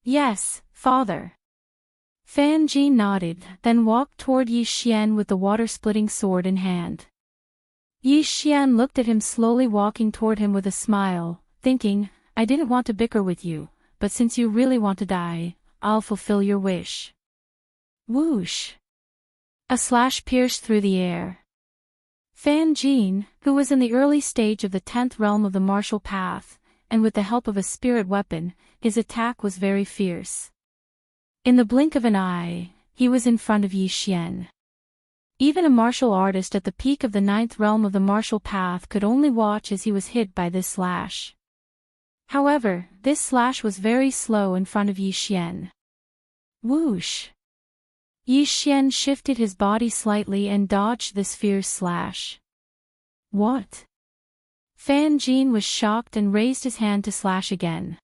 "Yes, father." Fan Jin nodded, then walked toward Yi Xian with the water-splitting sword in hand. Yi Xian looked at him slowly walking toward him with a smile, thinking, "I didn't want to bicker with you, but since you really want to die, I'll fulfill your wish." Whoosh! A slash pierced through the air. Fan Jin, who was in the early stage of the 10th realm of the martial path, and with the help of a spirit weapon, his attack was very fierce. In the blink of an eye, he was in front of Yi Xian. Even a martial artist at the peak of the 9th realm of the martial path could only watch as he was hit by this slash. However, this slash was very slow in front of Yi Xian. Whoosh! Yi Xian shifted his body slightly and dodged this fierce slash. What? Fan Jin was shocked and raised his hand to slash again.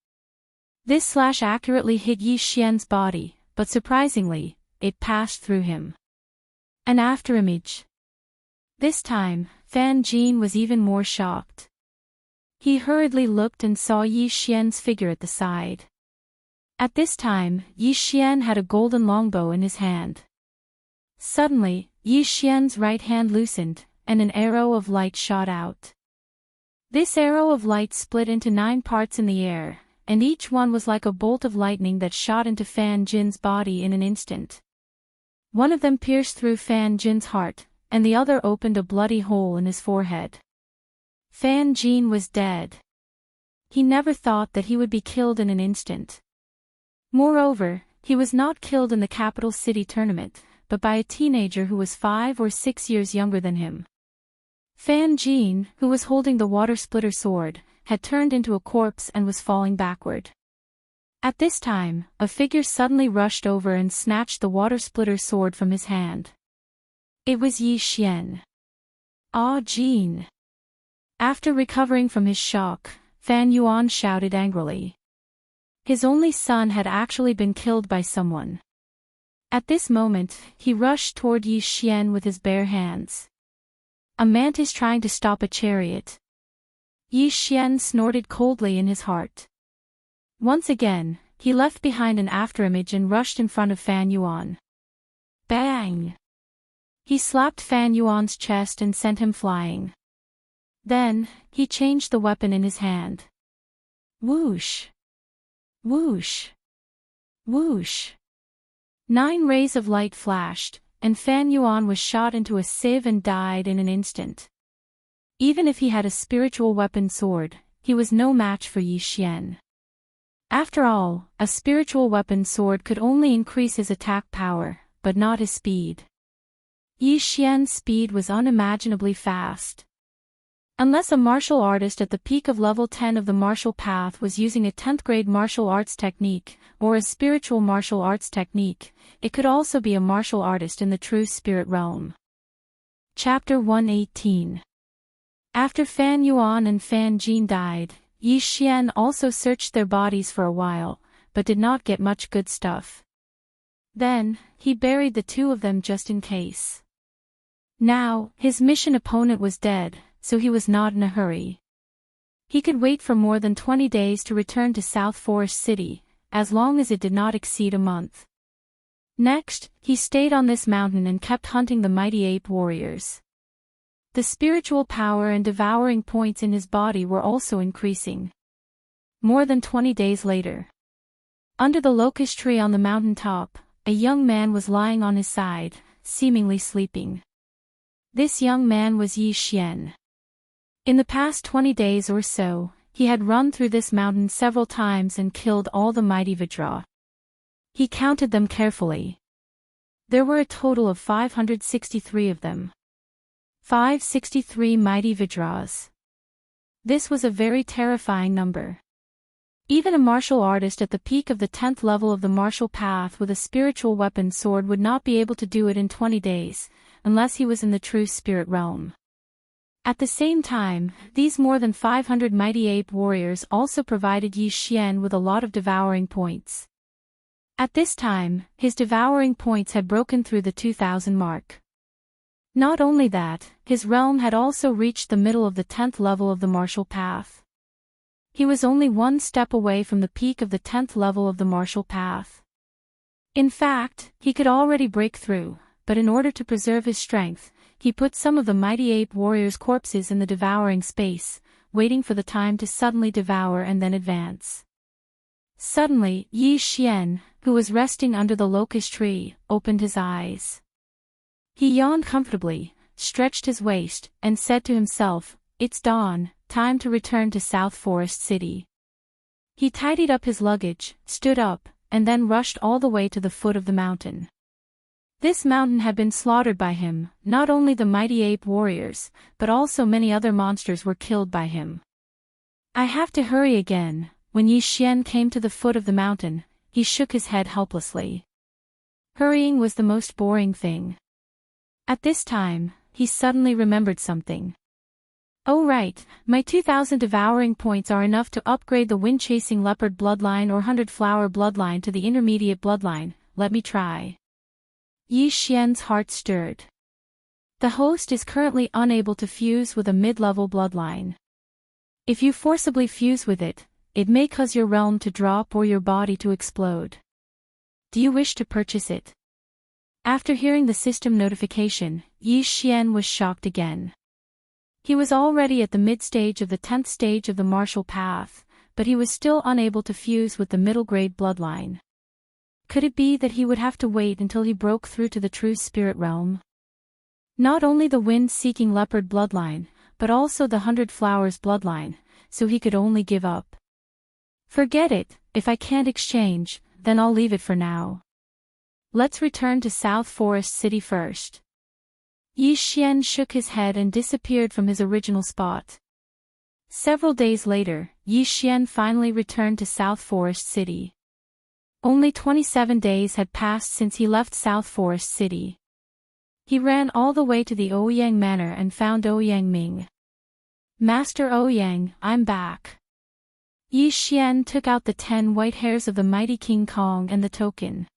This slash accurately hit Yi Xian's body, but surprisingly, it passed through him. An afterimage. This time, Fan Jin was even more shocked. He hurriedly looked and saw Yi Xian's figure at the side. At this time, Yi Xian had a golden longbow in his hand. Suddenly, Yi Xian's right hand loosened, and an arrow of light shot out. This arrow of light split into 9 parts in the air, and each one was like a bolt of lightning that shot into Fan Jin's body in an instant. One of them pierced through Fan Jin's heart, and the other opened a bloody hole in his forehead. Fan Jin was dead. He never thought that he would be killed in an instant. Moreover, he was not killed in the capital city tournament, but by a teenager who was 5 or 6 years younger than him. Fan Jin, who was holding the water splitter sword, had turned into a corpse and was falling backward. At this time, a figure suddenly rushed over and snatched the water splitter sword from his hand. It was Yi Xian. Jin. After recovering from his shock, Fan Yuan shouted angrily. His only son had actually been killed by someone. At this moment, he rushed toward Yi Xian with his bare hands. A mantis trying to stop a chariot. Yi Xian snorted coldly in his heart. Once again, he left behind an afterimage and rushed in front of Fan Yuan. Bang! He slapped Fan Yuan's chest and sent him flying. Then, he changed the weapon in his hand. Whoosh! Whoosh! Whoosh! 9 rays of light flashed, and Fan Yuan was shot into a sieve and died in an instant. Even if he had a spiritual weapon sword, he was no match for Yi Xian. After all, a spiritual weapon sword could only increase his attack power, but not his speed. Yi Xian's speed was unimaginably fast. Unless a martial artist at the peak of level 10 of the martial path was using a 10th grade martial arts technique, or a spiritual martial arts technique, it could also be a martial artist in the true spirit realm. Chapter 118. After Fan Yuan and Fan Jin died, Yi Xian also searched their bodies for a while, but did not get much good stuff. Then, he buried the two of them just in case. Now, his mission opponent was dead, so he was not in a hurry. He could wait for more than 20 days to return to South Forest City, as long as it did not exceed a month. Next, he stayed on this mountain and kept hunting the mighty ape warriors. The spiritual power and devouring points in his body were also increasing. More than 20 days later. Under the locust tree on the mountain top, a young man was lying on his side, seemingly sleeping. This young man was Yi Xian. In the past 20 days or so, he had run through this mountain several times and killed all the mighty Vajra. He counted them carefully. There were a total of 563 of them. 563 mighty Vajras. This was a very terrifying number. Even a martial artist at the peak of the 10th level of the martial path with a spiritual weapon sword would not be able to do it in 20 days, unless he was in the true spirit realm. At the same time, these more than 500 mighty ape warriors also provided Yi Xian with a lot of devouring points. At this time, his devouring points had broken through the 2,000 mark. Not only that, his realm had also reached the middle of the 10th level of the martial path. He was only one step away from the peak of the 10th level of the martial path. In fact, he could already break through, but in order to preserve his strength, he put some of the mighty ape warriors' corpses in the devouring space, waiting for the time to suddenly devour and then advance. Suddenly, Yi Xian, who was resting under the locust tree, opened his eyes. He yawned comfortably, stretched his waist, and said to himself, "It's dawn, time to return to South Forest City." He tidied up his luggage, stood up, and then rushed all the way to the foot of the mountain. This mountain had been slaughtered by him. Not only the mighty ape warriors, but also many other monsters were killed by him. "I have to hurry again." When Yi Xian came to the foot of the mountain, he shook his head helplessly. Hurrying was the most boring thing. At this time, he suddenly remembered something. "Oh right, my 2,000 devouring points are enough to upgrade the wind-chasing leopard bloodline or 100-flower bloodline to the intermediate bloodline. Let me try." Yi Xian's heart stirred. The host is currently unable to fuse with a mid-level bloodline. If you forcibly fuse with it, it may cause your realm to drop or your body to explode. Do you wish to purchase it? After hearing the system notification, Yi Xian was shocked again. He was already at the mid-stage of the 10th stage of the martial path, but he was still unable to fuse with the middle-grade bloodline. Could it be that he would have to wait until he broke through to the true spirit realm? Not only the wind-seeking leopard bloodline, but also the 100 flowers bloodline, so he could only give up. "Forget it, if I can't exchange, then I'll leave it for now. Let's return to South Forest City first." Yi Xian shook his head and disappeared from his original spot. Several days later, Yi Xian finally returned to South Forest City. Only 27 days had passed since he left South Forest City. He ran all the way to the Ouyang Manor and found Ouyang Ming. "Master Ouyang, I'm back." Yi Xian took out the 10 white hairs of the mighty King Kong and the token.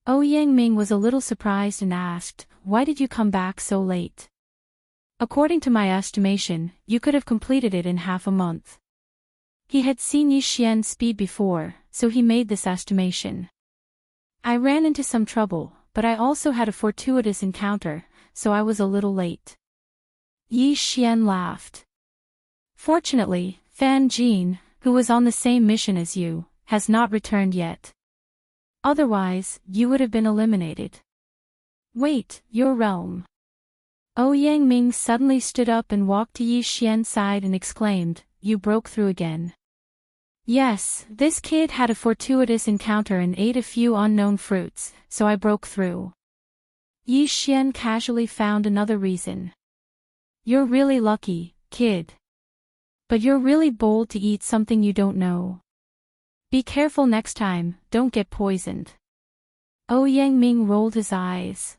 Ouyang Ming was a little surprised and asked, "Why did you come back so late?" "According to my estimation, you could have completed it in half a month." He had seen Yi Xian's speed before, so he made this estimation. "I ran into some trouble, but I also had a fortuitous encounter, so I was a little late." Yi Xian laughed. "Fortunately, Fan Jin, who was on the same mission as you, has not returned yet. Otherwise, you would have been eliminated." "Wait, your realm." Ouyang Ming suddenly stood up and walked to Yi Xian's side and exclaimed, "You broke through again." "Yes, this kid had a fortuitous encounter and ate a few unknown fruits, so I broke through." Yi Xian casually found another reason. "You're really lucky, kid. But you're really bold to eat something you don't know. Be careful next time, don't get poisoned." Ouyang Ming rolled his eyes.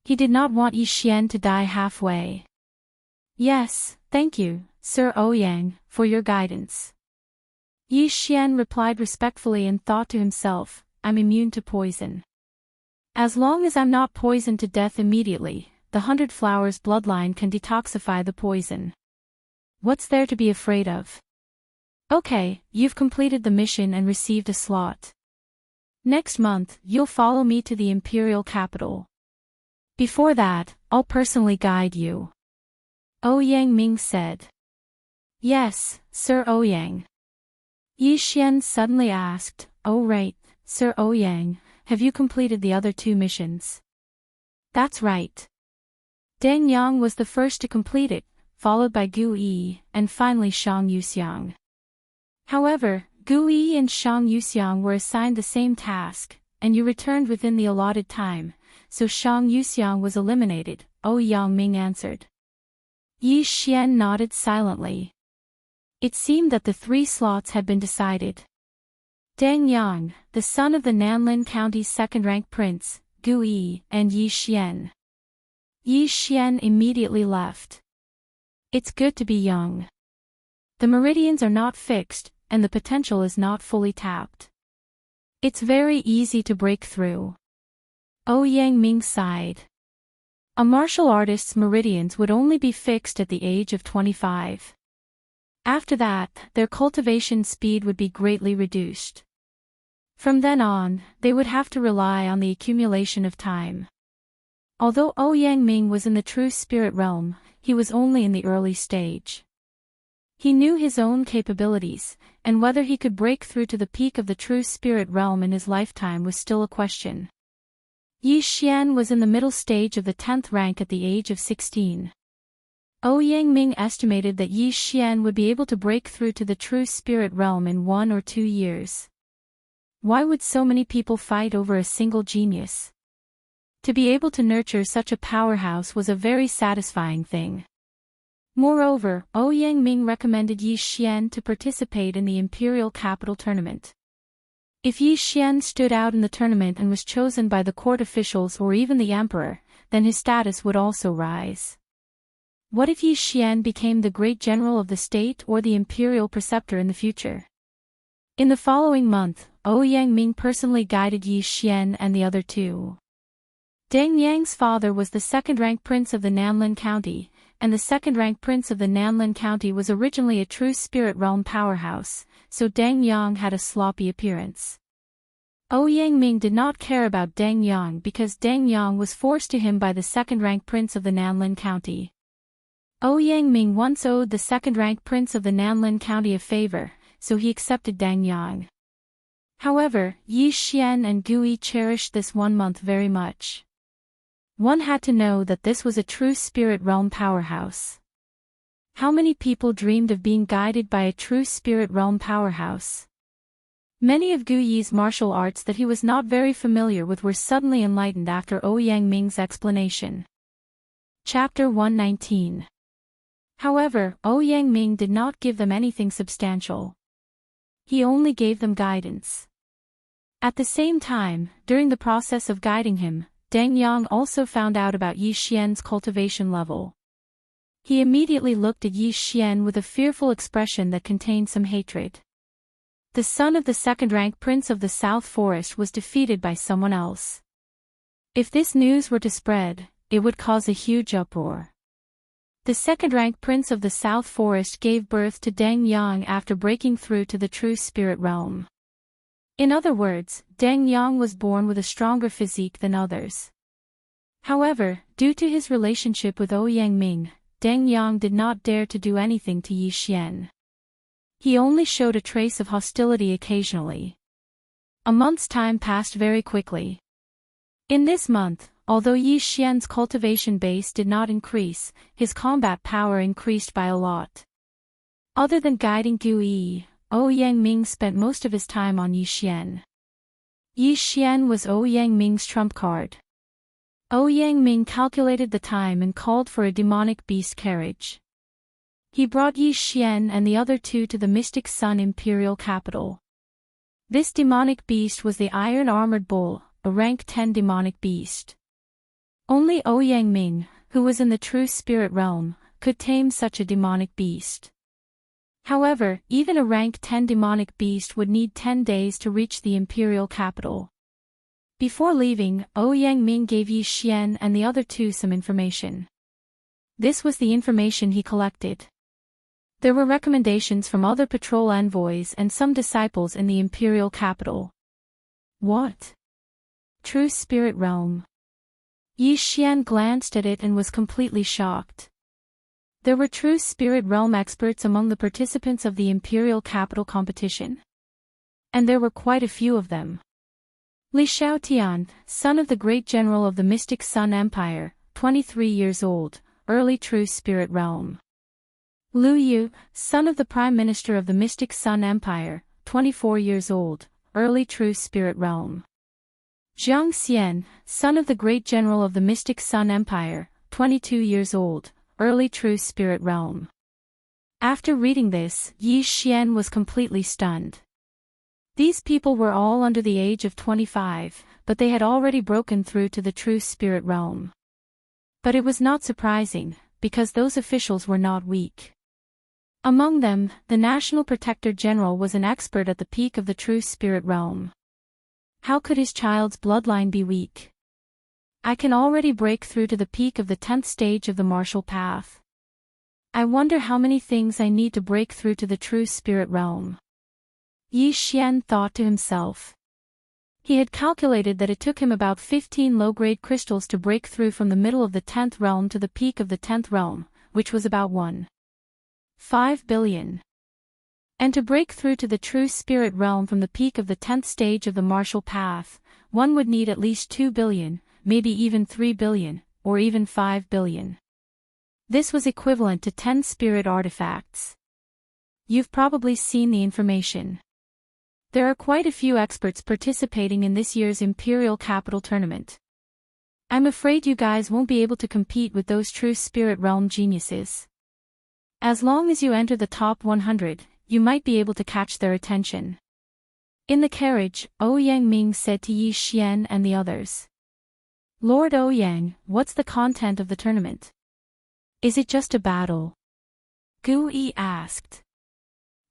He did not want Yi Xian to die halfway. Yes, thank you, Sir Ouyang, for your guidance. Yi Xian replied respectfully and thought to himself, I'm immune to poison. As long as I'm not poisoned to death immediately, the 100 Flowers bloodline can detoxify the poison. What's there to be afraid of? Okay, you've completed the mission and received a slot. Next month, you'll follow me to the imperial capital. Before that, I'll personally guide you. Ouyang Ming said. Yes, Sir Ouyang. Yi Xian suddenly asked, Oh right, Sir Ouyang, have you completed the other 2 missions? That's right. Deng Yang was the first to complete it, followed by Gu Yi, and finally Shang Yuxiang. However, Gu Yi and Shang Yuxiang were assigned the same task, and you returned within the allotted time, so Shang Yuxiang was eliminated, Ouyang Ming answered. Yi Xian nodded silently. It seemed that the 3 slots had been decided. Deng Yang, the son of the Nanlin County's second-rank prince, Gu Yi, and Yi Xian. Yi Xian immediately left. It's good to be young. The meridians are not fixed, and the potential is not fully tapped. It's very easy to break through. Ouyang Ming sighed. A martial artist's meridians would only be fixed at the age of 25. After that, their cultivation speed would be greatly reduced. From then on, they would have to rely on the accumulation of time. Although Ouyang Ming was in the true spirit realm, he was only in the early stage. He knew his own capabilities, and whether he could break through to the peak of the true spirit realm in his lifetime was still a question. Yi Xian was in the middle stage of the 10th rank at the age of 16. Ouyang Ming estimated that Yi Xian would be able to break through to the true spirit realm in 1 or 2 years. Why would so many people fight over a single genius? To be able to nurture such a powerhouse was a very satisfying thing. Moreover, Ouyang Ming recommended Yi Xian to participate in the imperial capital tournament. If Yi Xian stood out in the tournament and was chosen by the court officials or even the emperor, then his status would also rise. What if Yi Xian became the great general of the state or the imperial preceptor in the future? In the following month, Ouyang Ming personally guided Yi Xian and the other 2. Deng Yang's father was the second-rank prince of the Nanlin County, and the second-rank prince of the Nanlin County was originally a true spirit realm powerhouse, so Deng Yang had a sloppy appearance. Ouyang Ming did not care about Deng Yang because Deng Yang was forced to him by the second-rank prince of the Nanlin County. Ouyang Ming once owed the second-rank prince of the Nanlin County a favor, so he accepted Deng Yang. However, Yi Xian and Gu Yi cherished this 1 month very much. One had to know that this was a true spirit realm powerhouse. How many people dreamed of being guided by a true spirit realm powerhouse? Many of Gu Yi's martial arts that he was not very familiar with were suddenly enlightened after Ouyang Ming's explanation. Chapter 119. However, Ouyang Ming did not give them anything substantial. He only gave them guidance. At the same time, during the process of guiding him, Deng Yang also found out about Yi Xian's cultivation level. He immediately looked at Yi Xian with a fearful expression that contained some hatred. The son of the second-rank prince of the South Forest was defeated by someone else. If this news were to spread, it would cause a huge uproar. The second-rank prince of the South Forest gave birth to Deng Yang after breaking through to the true spirit realm. In other words, Deng Yang was born with a stronger physique than others. However, due to his relationship with Ouyang Ming, Deng Yang did not dare to do anything to Yi Xian. He only showed a trace of hostility occasionally. A month's time passed very quickly. In this month, although Yi Xian's cultivation base did not increase, his combat power increased by a lot. Other than guiding Gu Yi, Ouyang Ming spent most of his time on Yi Xian. Yi Xian was Ouyang Ming's trump card. Ouyang Ming calculated the time and called for a demonic beast carriage. He brought Yi Xian and the other 2 to the Mystic Sun Imperial capital. This demonic beast was the Iron Armored Bull, a rank 10 demonic beast. Only Ouyang Ming, who was in the true spirit realm, could tame such a demonic beast. However, even a rank 10 demonic beast would need 10 days to reach the imperial capital. Before leaving, Yangming gave Yi Xian and the other two some information. This was the information he collected. There were recommendations from other patrol envoys and some disciples in the imperial capital. What? True Spirit Realm. Yi Xian glanced at it and was completely shocked. There were true Spirit Realm experts among the participants of the imperial capital competition. And there were quite a few of them. Li Xiaotian, son of the great general of the Mystic Sun Empire, 23 years old, early True Spirit Realm. Lu Yu, son of the Prime Minister of the Mystic Sun Empire, 24 years old, early True Spirit Realm. Zhang Xian, son of the great general of the Mystic Sun Empire, 22 years old, early True Spirit Realm. After reading this, Yi Xian was completely stunned. These people were all under the age of 25, but they had already broken through to the True Spirit Realm. But it was not surprising, because those officials were not weak. Among them, the National Protector General was an expert at the peak of the True Spirit Realm. How could his child's bloodline be weak? I can already break through to the peak of the 10th stage of the martial path. I wonder how many things I need to break through to the True Spirit Realm. Yi Xian thought to himself. He had calculated that it took him about 15 low-grade crystals to break through from the middle of the 10th realm to the peak of the 10th realm, which was about 1.5 billion. And to break through to the True Spirit Realm from the peak of the 10th stage of the martial path, one would need at least 2 billion, maybe even 3 billion, or even 5 billion. This was equivalent to 10 spirit artifacts. You've probably seen the information. There are quite a few experts participating in this year's Imperial Capital Tournament. I'm afraid you guys won't be able to compete with those True Spirit Realm geniuses. As long as you enter the top 100, you might be able to catch their attention. In the carriage, Yangming said to Yi Xian and the others. Lord Yang, what's the content of the tournament? Is it just a battle? Gu Yi asked.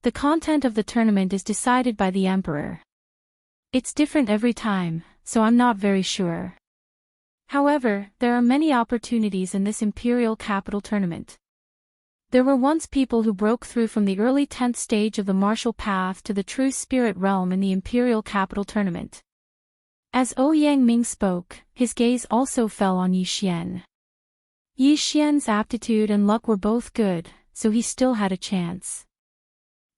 The content of the tournament is decided by the Emperor. It's different every time, so I'm not very sure. However, there are many opportunities in this Imperial Capital Tournament. There were once people who broke through from the early 10th stage of the martial path to the True Spirit Realm in the Imperial Capital Tournament. As Yangming spoke, his gaze also fell on Yi Xian. Yi Xian's aptitude and luck were both good, so he still had a chance.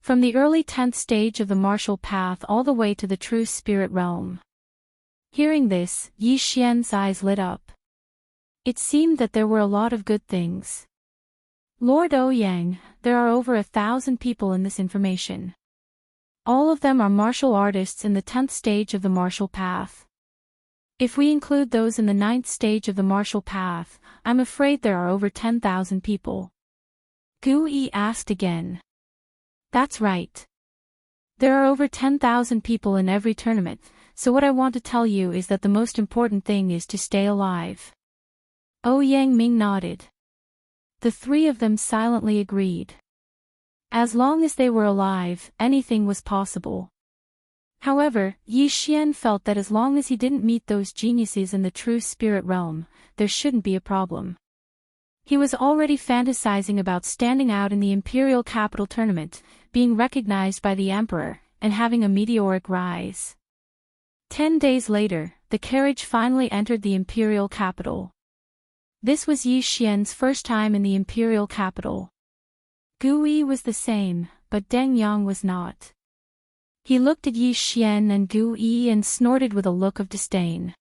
From the early 10th stage of the martial path all the way to the True Spirit Realm. Hearing this, Yi Xian's eyes lit up. It seemed that there were a lot of good things. Lord Yang, there are over 1,000 people in this information. All of them are martial artists in the 10th stage of the martial path. If we include those in the 9th stage of the martial path, I'm afraid there are over 10,000 people. Gu Yi asked again. That's right. There are over 10,000 people in every tournament, so what I want to tell you is that the most important thing is to stay alive. Yangming nodded. The three of them silently agreed. As long as they were alive, anything was possible. However, Yi Xian felt that as long as he didn't meet those geniuses in the True Spirit Realm, there shouldn't be a problem. He was already fantasizing about standing out in the Imperial Capital Tournament, being recognized by the Emperor, and having a meteoric rise. 10 days later, the carriage finally entered the Imperial Capital. This was Yi Xian's first time in the Imperial Capital. Gu Yi was the same, but Deng Yang was not. He looked at Yi Xian and Gu Yi and snorted with a look of disdain.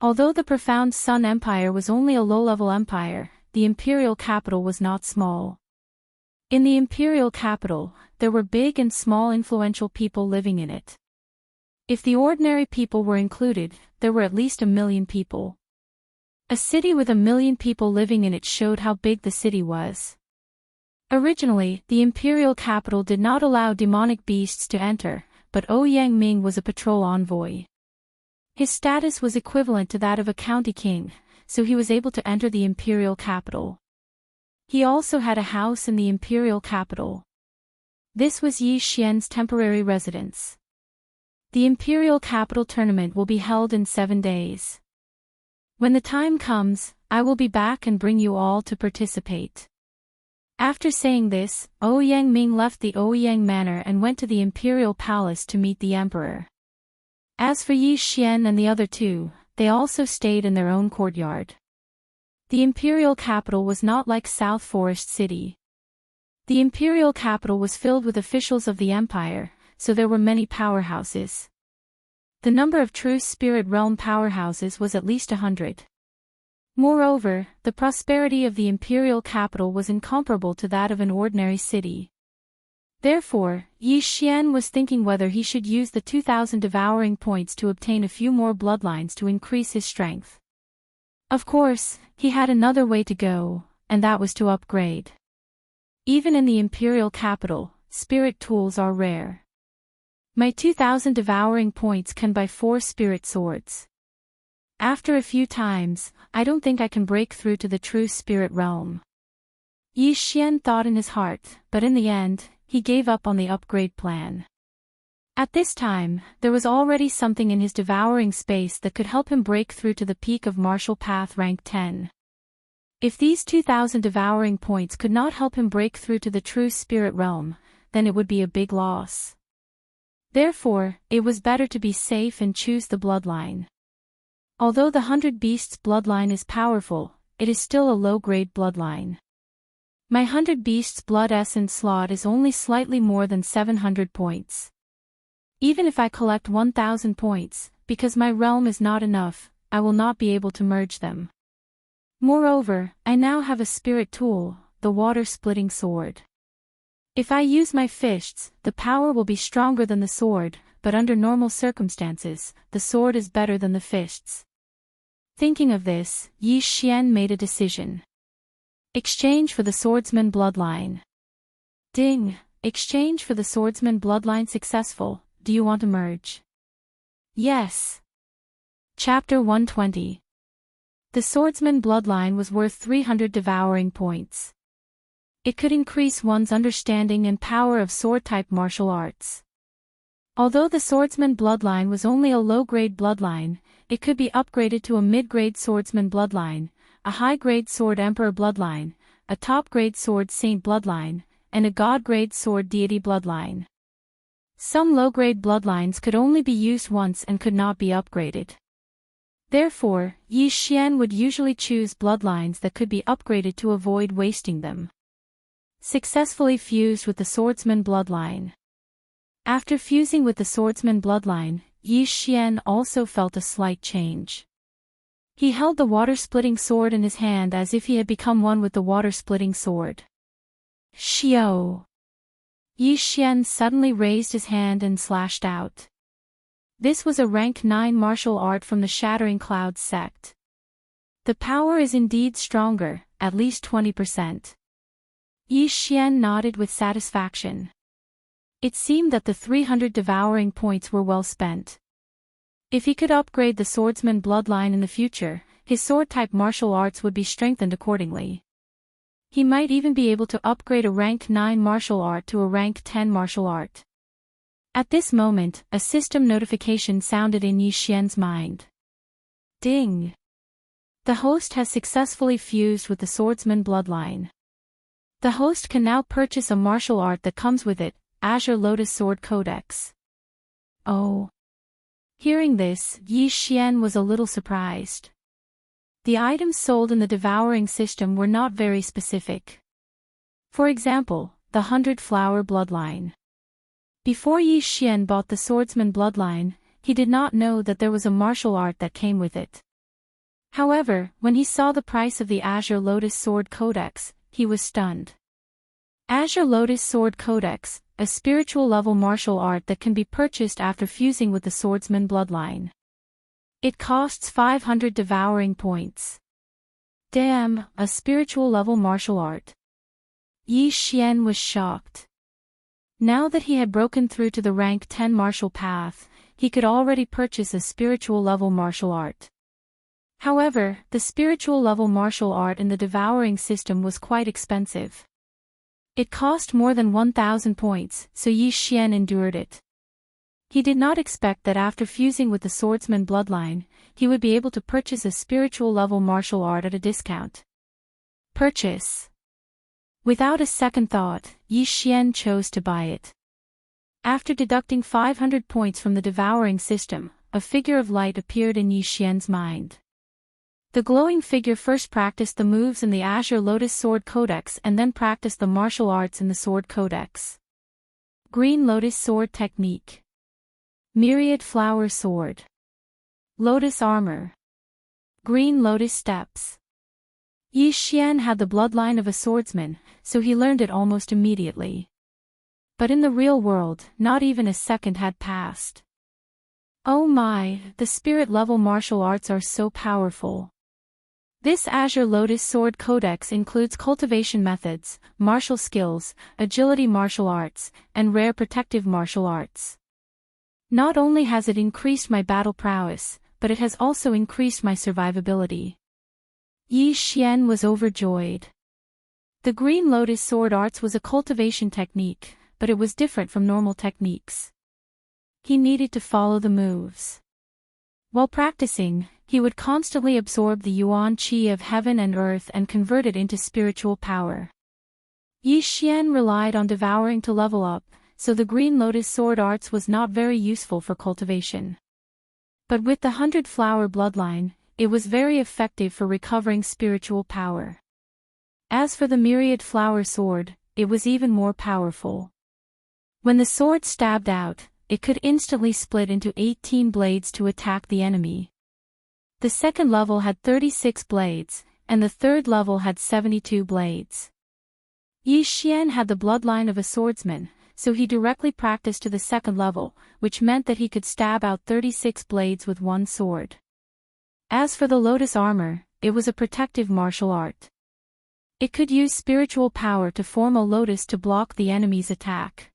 Although the Profound Sun Empire was only a low-level empire, the Imperial Capital was not small. In the Imperial Capital, there were big and small influential people living in it. If the ordinary people were included, there were at least 1 million people. A city with 1 million people living in it showed how big the city was. Originally, the Imperial Capital did not allow demonic beasts to enter, but Yangming was a patrol envoy. His status was equivalent to that of a county king, so he was able to enter the Imperial Capital. He also had a house in the imperial capital. This was Yi Xian's temporary residence. The imperial capital tournament will be held in 7 days. When the time comes, I will be back and bring you all to participate. After saying this, Ouyang Ming left the Ouyang Manor and went to the imperial palace to meet the emperor. As for Yi Xian and the other two, they also stayed in their own courtyard. The imperial capital was not like South Forest City. The imperial capital was filled with officials of the empire, so there were many powerhouses. The number of true spirit realm powerhouses was at least 100. Moreover, the prosperity of the imperial capital was incomparable to that of an ordinary city. Therefore, Yi Xian was thinking whether he should use the 2,000 devouring points to obtain a few more bloodlines to increase his strength. Of course, he had another way to go, and that was to upgrade. Even in the imperial capital, spirit tools are rare. My 2,000 devouring points can buy 4 spirit swords. After a few times, I don't think I can break through to the true spirit realm. Yi Xian thought in his heart, but in the end, he gave up on the upgrade plan. At this time, there was already something in his devouring space that could help him break through to the peak of martial path rank 10. If these 2,000 devouring points could not help him break through to the true spirit realm, then it would be a big loss. Therefore, it was better to be safe and choose the bloodline. Although the 100 Beasts bloodline is powerful, it is still a low-grade bloodline. My 100 Beasts blood essence slot is only slightly more than 700 points. Even if I collect 1,000 points, because my realm is not enough, I will not be able to merge them. Moreover, I now have a spirit tool, the water-splitting sword. If I use my fists, the power will be stronger than the sword, but under normal circumstances, the sword is better than the fists. Thinking of this, Yi Xian made a decision. Exchange for the swordsman bloodline. Ding! Exchange for the swordsman bloodline successful. Do you want to merge? Yes. Chapter 120. The swordsman bloodline was worth 300 devouring points. It could increase one's understanding and power of sword-type martial arts. Although the swordsman bloodline was only a low-grade bloodline, it could be upgraded to a mid-grade swordsman bloodline, a high-grade sword emperor bloodline, a top-grade sword saint bloodline, and a god-grade sword deity bloodline. Some low-grade bloodlines could only be used once and could not be upgraded. Therefore, Yi Xian would usually choose bloodlines that could be upgraded to avoid wasting them. Successfully fused with the swordsman bloodline. After fusing with the swordsman bloodline, Yi Xian also felt a slight change. He held the water-splitting sword in his hand as if he had become one with the water-splitting sword. Xiao! Yi Xian suddenly raised his hand and slashed out. This was a rank 9 martial art from the Shattering Clouds sect. The power is indeed stronger, at least 20%. Yi Xian nodded with satisfaction. It seemed that the 300 devouring points were well spent. If he could upgrade the swordsman bloodline in the future, his sword-type martial arts would be strengthened accordingly. He might even be able to upgrade a rank 9 martial art to a rank 10 martial art. At this moment, a system notification sounded in Yi Xian's mind. Ding! The host has successfully fused with the swordsman bloodline. The host can now purchase a martial art that comes with it, Azure Lotus Sword Codex. Oh! Hearing this, Yi Xian was a little surprised. The items sold in the devouring system were not very specific. For example, the 100-flower bloodline. Before Yi Xian bought the swordsman bloodline, he did not know that there was a martial art that came with it. However, when he saw the price of the Azure Lotus Sword Codex, he was stunned. Azure Lotus Sword Codex, a spiritual level martial art that can be purchased after fusing with the swordsman bloodline. It costs 500 devouring points. Damn, a spiritual level martial art. Yi Xian was shocked. Now that he had broken through to the rank 10 martial path, he could already purchase a spiritual level martial art. However, the spiritual level martial art in the Devouring system was quite expensive. It cost more than 1,000 points, so Yi Xian endured it. He did not expect that after fusing with the swordsman bloodline, he would be able to purchase a spiritual level martial art at a discount. Purchase. Without a second thought, Yi Xian chose to buy it. After deducting 500 points from the Devouring system, a figure of light appeared in Yi Xian's mind. The glowing figure first practiced the moves in the Azure Lotus Sword Codex and then practiced the martial arts in the Sword Codex. Green Lotus Sword Technique. Myriad Flower Sword. Lotus Armor. Green Lotus Steps. Yi Xian had the bloodline of a swordsman, so he learned it almost immediately. But in the real world, not even a second had passed. Oh my, the spirit-level martial arts are so powerful. This Azure Lotus Sword Codex includes cultivation methods, martial skills, agility martial arts, and rare protective martial arts. Not only has it increased my battle prowess, but it has also increased my survivability. Yi Xian was overjoyed. The Green Lotus Sword Arts was a cultivation technique, but it was different from normal techniques. He needed to follow the moves. While practicing, he would constantly absorb the yuan qi of heaven and earth and convert it into spiritual power. Yi Xian relied on Devouring to level up, so the Green Lotus Sword Arts was not very useful for cultivation. But with the 100-flower bloodline, it was very effective for recovering spiritual power. As for the Myriad Flower Sword, it was even more powerful. When the sword stabbed out, it could instantly split into 18 blades to attack the enemy. The second level had 36 blades, and the third level had 72 blades. Yi Xian had the bloodline of a swordsman, so he directly practiced to the second level, which meant that he could stab out 36 blades with one sword. As for the Lotus Armor, it was a protective martial art. It could use spiritual power to form a lotus to block the enemy's attack.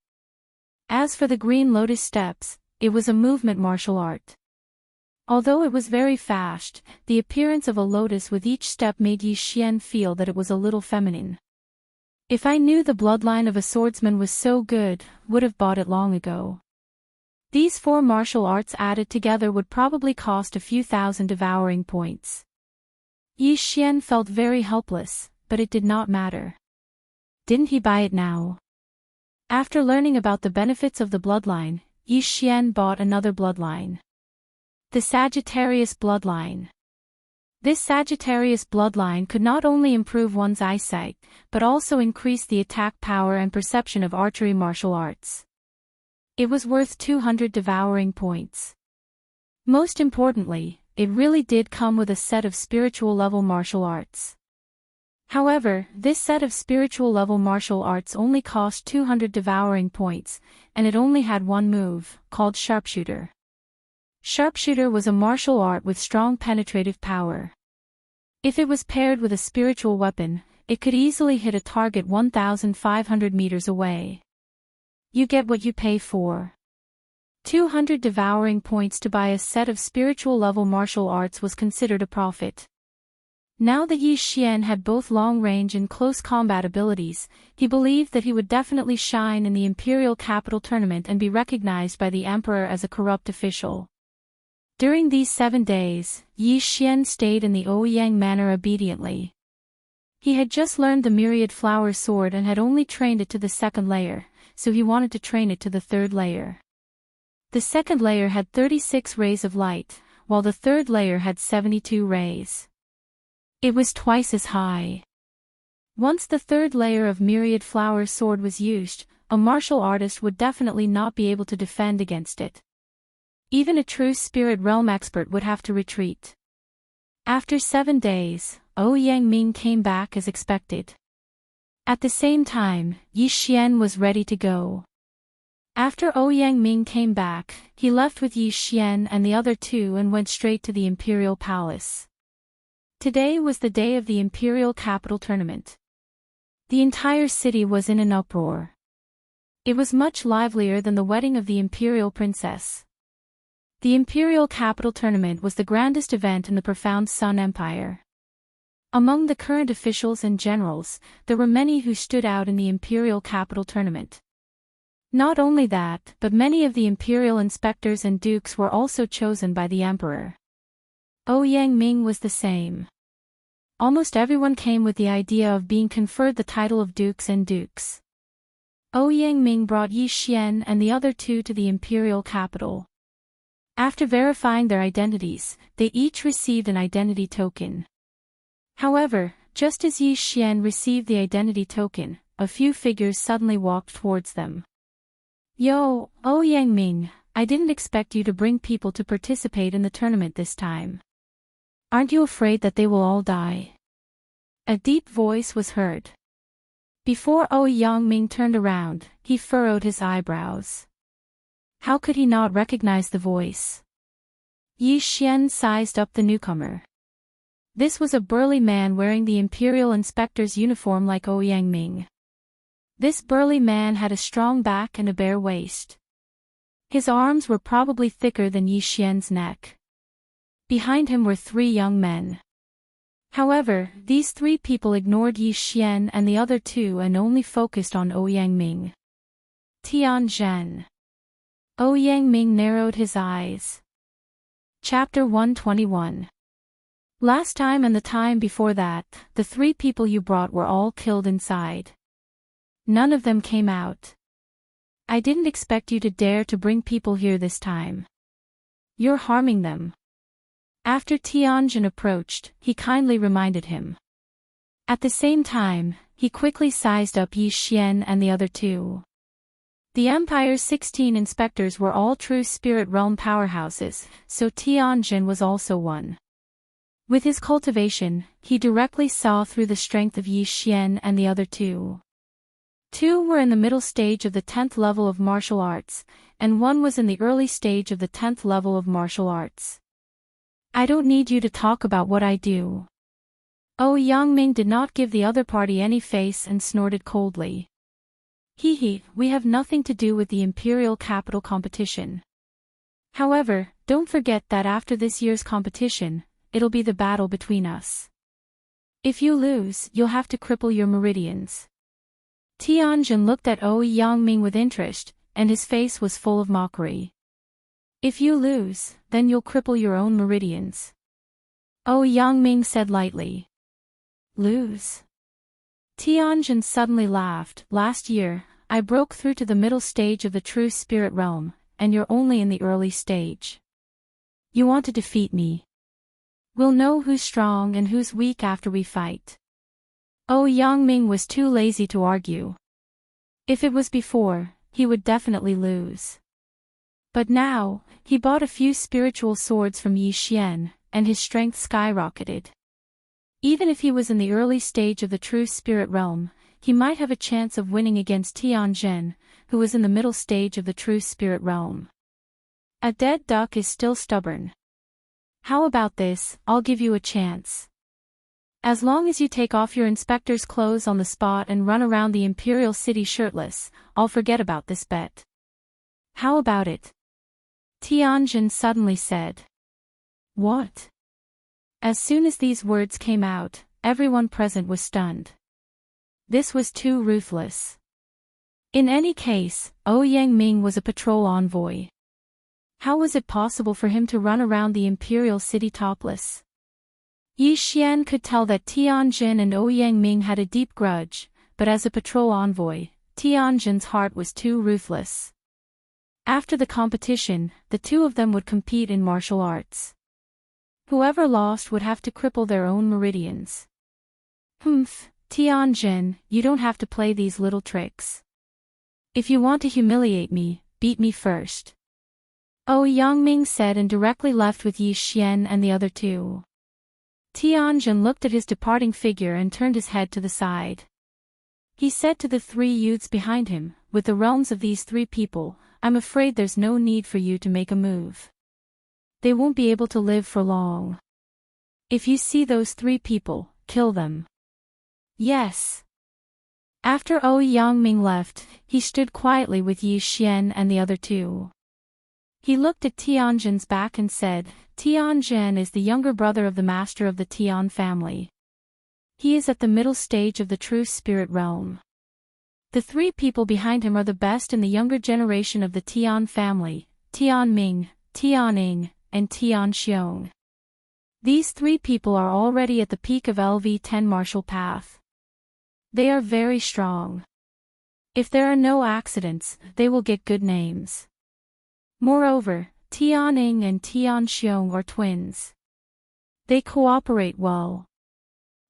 As for the Green Lotus Steps, it was a movement martial art. Although it was very fast, the appearance of a lotus with each step made Yi Xian feel that it was a little feminine. If I knew the bloodline of a swordsman was so good, would have bought it long ago. These 4 martial arts added together would probably cost a few thousand Devouring points. Yi Xian felt very helpless, but it did not matter. Didn't he buy it now? After learning about the benefits of the bloodline, Yi Xian bought another bloodline. The Sagittarius bloodline. This Sagittarius bloodline could not only improve one's eyesight, but also increase the attack power and perception of archery martial arts. It was worth 200 Devouring points. Most importantly, it really did come with a set of spiritual level martial arts. However, this set of spiritual level martial arts only cost 200 Devouring points, and it only had one move, called Sharpshooter. Sharpshooter was a martial art with strong penetrative power. If it was paired with a spiritual weapon, it could easily hit a target 1,500 meters away. You get what you pay for. 200 Devouring points to buy a set of spiritual level martial arts was considered a profit. Now that Yi Xian had both long-range and close combat abilities, he believed that he would definitely shine in the Imperial Capital Tournament and be recognized by the Emperor as a corrupt official. During these 7 days, Yi Xian stayed in the Ouyang Manor obediently. He had just learned the Myriad Flower Sword and had only trained it to the 2nd layer, so he wanted to train it to the 3rd layer. The 2nd layer had 36 rays of light, while the 3rd layer had 72 rays. It was twice as high. Once the 3rd layer of Myriad Flower Sword was used, a martial artist would definitely not be able to defend against it. Even a true spirit realm expert would have to retreat. After 7 days, Ouyang Ming came back as expected. At the same time, Yi Xian was ready to go. After Ouyang Ming came back, he left with Yi Xian and the other 2 and went straight to the Imperial Palace. Today was the day of the Imperial Capital Tournament. The entire city was in an uproar. It was much livelier than the wedding of the Imperial Princess. The Imperial Capital Tournament was the grandest event in the profound Sun Empire. Among the current officials and generals, there were many who stood out in the Imperial Capital Tournament. Not only that, but many of the Imperial inspectors and dukes were also chosen by the Emperor. Ouyang Ming was the same. Almost everyone came with the idea of being conferred the title of dukes and dukes. Ouyang Ming brought Yi Xian and the other two to the Imperial capital. After verifying their identities, they each received an identity token. However, just as Yi Xian received the identity token, a few figures suddenly walked towards them. Yo, Ouyang Ming, I didn't expect you to bring people to participate in the tournament this time. Aren't you afraid that they will all die? A deep voice was heard. Before Ouyang Ming turned around, he furrowed his eyebrows. How could he not recognize the voice? Yi Xian sized up the newcomer. This was a burly man wearing the Imperial Inspector's uniform like Ouyang Ming. This burly man had a strong back and a bare waist. His arms were probably thicker than Yi Xian's neck. Behind him were three young men. However, these three people ignored Yi Xian and the other two and only focused on Ouyang Ming. Tianzhen. Ouyang Ming narrowed his eyes. Chapter 121. Last time and the time before that, the three people you brought were all killed inside. None of them came out. I didn't expect you to dare to bring people here this time. You're harming them. After Tianzhen approached, he kindly reminded him. At the same time, he quickly sized up Yi Xian and the other two. The Empire's 16 inspectors were all true spirit realm powerhouses, so Tianzhen was also one. With his cultivation, he directly saw through the strength of Yi Xian and the other two. Two were in the middle stage of the 10th level of martial arts, and one was in the early stage of the 10th level of martial arts. I don't need you to talk about what I do. Ouyang Ming did not give the other party any face and snorted coldly. Hee, we have nothing to do with the Imperial Capital competition. However, don't forget that after this year's competition, it'll be the battle between us. If you lose, you'll have to cripple your meridians. Tianzhen looked at Ouyang Ming with interest, and his face was full of mockery. If you lose, then you'll cripple your own meridians. Ouyang Ming said lightly. Lose? Tianzhen suddenly laughed. Last year, I broke through to the middle stage of the true spirit realm, and you're only in the early stage. You want to defeat me? We'll know who's strong and who's weak after we fight. Ouyang Ming was too lazy to argue. If it was before, he would definitely lose. But now, he bought a few spiritual swords from Yi Xian, and his strength skyrocketed. Even if he was in the early stage of the true spirit realm, he might have a chance of winning against Tianzhen, who was in the middle stage of the true spirit realm. A dead duck is still stubborn. How about this? I'll give you a chance. As long as you take off your inspector's clothes on the spot and run around the Imperial City shirtless, I'll forget about this bet. How about it? Tianzhen suddenly said. What? As soon as these words came out, everyone present was stunned. This was too ruthless. In any case, Ouyang Ming was a patrol envoy. How was it possible for him to run around the Imperial City topless? Yi Xian could tell that Tianzhen and Ouyang Ming had a deep grudge, but as a patrol envoy, Tianzhen's heart was too ruthless. After the competition, the two of them would compete in martial arts. Whoever lost would have to cripple their own meridians. Tianzhen, you don't have to play these little tricks. If you want to humiliate me, beat me first. Ouyang Ming said and directly left with Yi Xian and the other two. Tianzhen looked at his departing figure and turned his head to the side. He said to the three youths behind him, with the realms of these three people, I'm afraid there's no need for you to make a move. They won't be able to live for long. If you see those three people, kill them. Yes. After Ouyang Ming left, he stood quietly with Yi Xian and the other two. He looked at Tianjin's back and said, Tianjin is the younger brother of the master of the Tian family. He is at the middle stage of the true spirit realm. The three people behind him are the best in the younger generation of the Tian family, Tian Ming, Tian Ying, and Tian Xiong. These three people are already at the peak of LV10 martial path. They are very strong. If there are no accidents, they will get good names. Moreover, Tian Ying and Tian Xiong are twins. They cooperate well.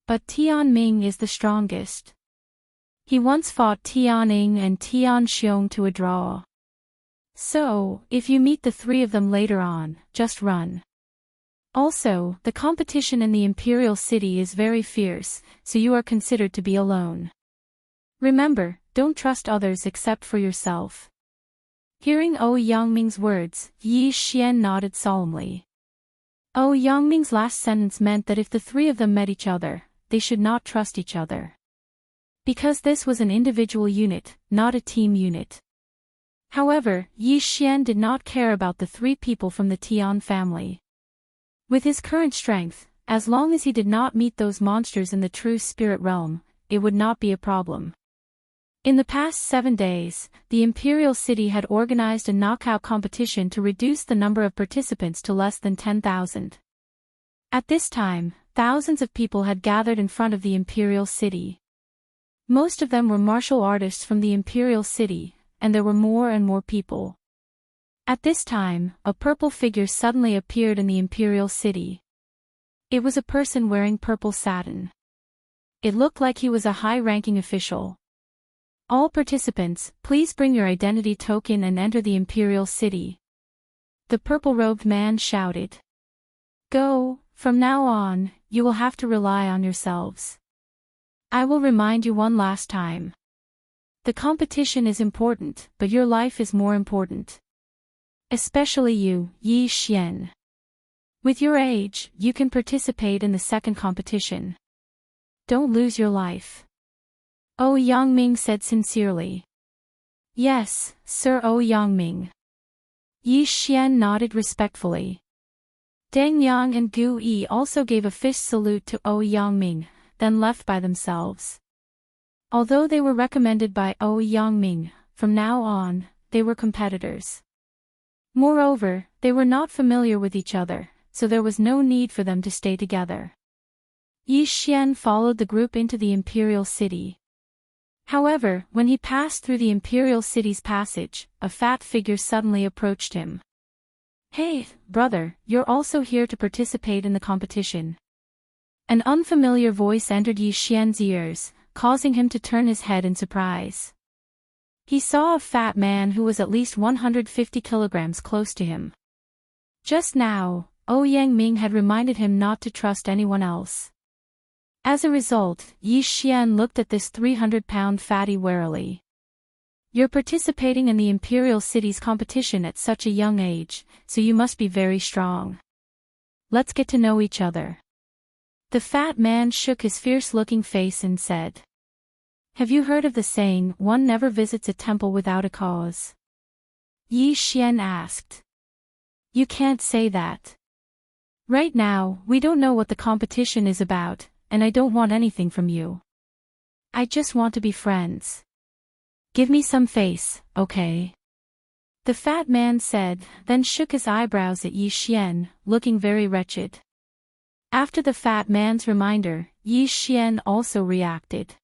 But Tian Ming is the strongest. He once fought Tian Ying and Tian Xiong to a draw. So, if you meet the three of them later on, just run. Also, the competition in the Imperial City is very fierce, so you are considered to be alone. Remember, don't trust others except for yourself. Hearing Yangming's words, Yi Xian nodded solemnly. Yangming's last sentence meant that if the three of them met each other, they should not trust each other. Because this was an individual unit, not a team unit. However, Yi Xian did not care about the three people from the Tian family. With his current strength, as long as he did not meet those monsters in the true spirit realm, it would not be a problem. In the past 7 days, the Imperial City had organized a knockout competition to reduce the number of participants to less than 10,000. At this time, thousands of people had gathered in front of the Imperial City. Most of them were martial artists from the Imperial City, and there were more and more people. At this time, a purple figure suddenly appeared in the Imperial City. It was a person wearing purple satin. It looked like he was a high-ranking official. All participants, please bring your identity token and enter the Imperial City. The purple-robed man shouted. Go, from now on, you will have to rely on yourselves. I will remind you one last time. The competition is important, but your life is more important. Especially you, Yi Xian. With your age, you can participate in the second competition. Don't lose your life. Yangming said sincerely. Yes, Sir Yangming. Yi Xian nodded respectfully. Deng Yang and Gu Yi also gave a fist salute to Yangming, then left by themselves. Although they were recommended by Yangming, from now on, they were competitors. Moreover, they were not familiar with each other, so there was no need for them to stay together. Yi Xian followed the group into the Imperial City. However, when he passed through the Imperial City's passage, a fat figure suddenly approached him. Hey, brother, you're also here to participate in the competition. An unfamiliar voice entered Yi Xian's ears, causing him to turn his head in surprise. He saw a fat man who was at least 150 kilograms close to him. Just now, Yangming had reminded him not to trust anyone else. As a result, Yi Xian looked at this 300-pound fatty warily. You're participating in the Imperial City's competition at such a young age, so you must be very strong. Let's get to know each other. The fat man shook his fierce-looking face and said. Have you heard of the saying, one never visits a temple without a cause? Yi Xian asked. You can't say that. Right now, we don't know what the competition is about, and I don't want anything from you. I just want to be friends. Give me some face, okay? The fat man said, then shook his eyebrows at Yi Xian, looking very wretched. After the fat man's reminder, Yi Xian also reacted.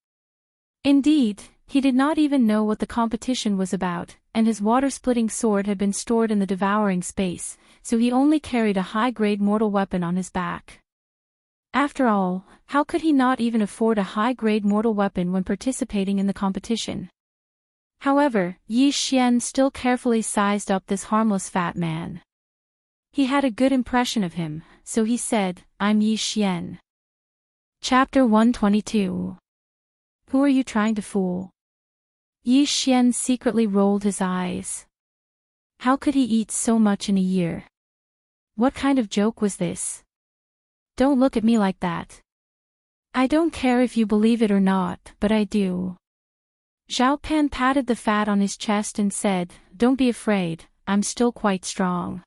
Indeed, he did not even know what the competition was about, and his water-splitting sword had been stored in the devouring space, so he only carried a high-grade mortal weapon on his back. After all, how could he not even afford a high-grade mortal weapon when participating in the competition? However, Yi Xian still carefully sized up this harmless fat man. He had a good impression of him, so he said, I'm Yi Xian. Chapter 122. Who are you trying to fool? Yi Xian secretly rolled his eyes. How could he eat so much in a year? What kind of joke was this? Don't look at me like that. I don't care if you believe it or not, but I do. Zhao Pan patted the fat on his chest and said, don't be afraid, I'm still quite strong.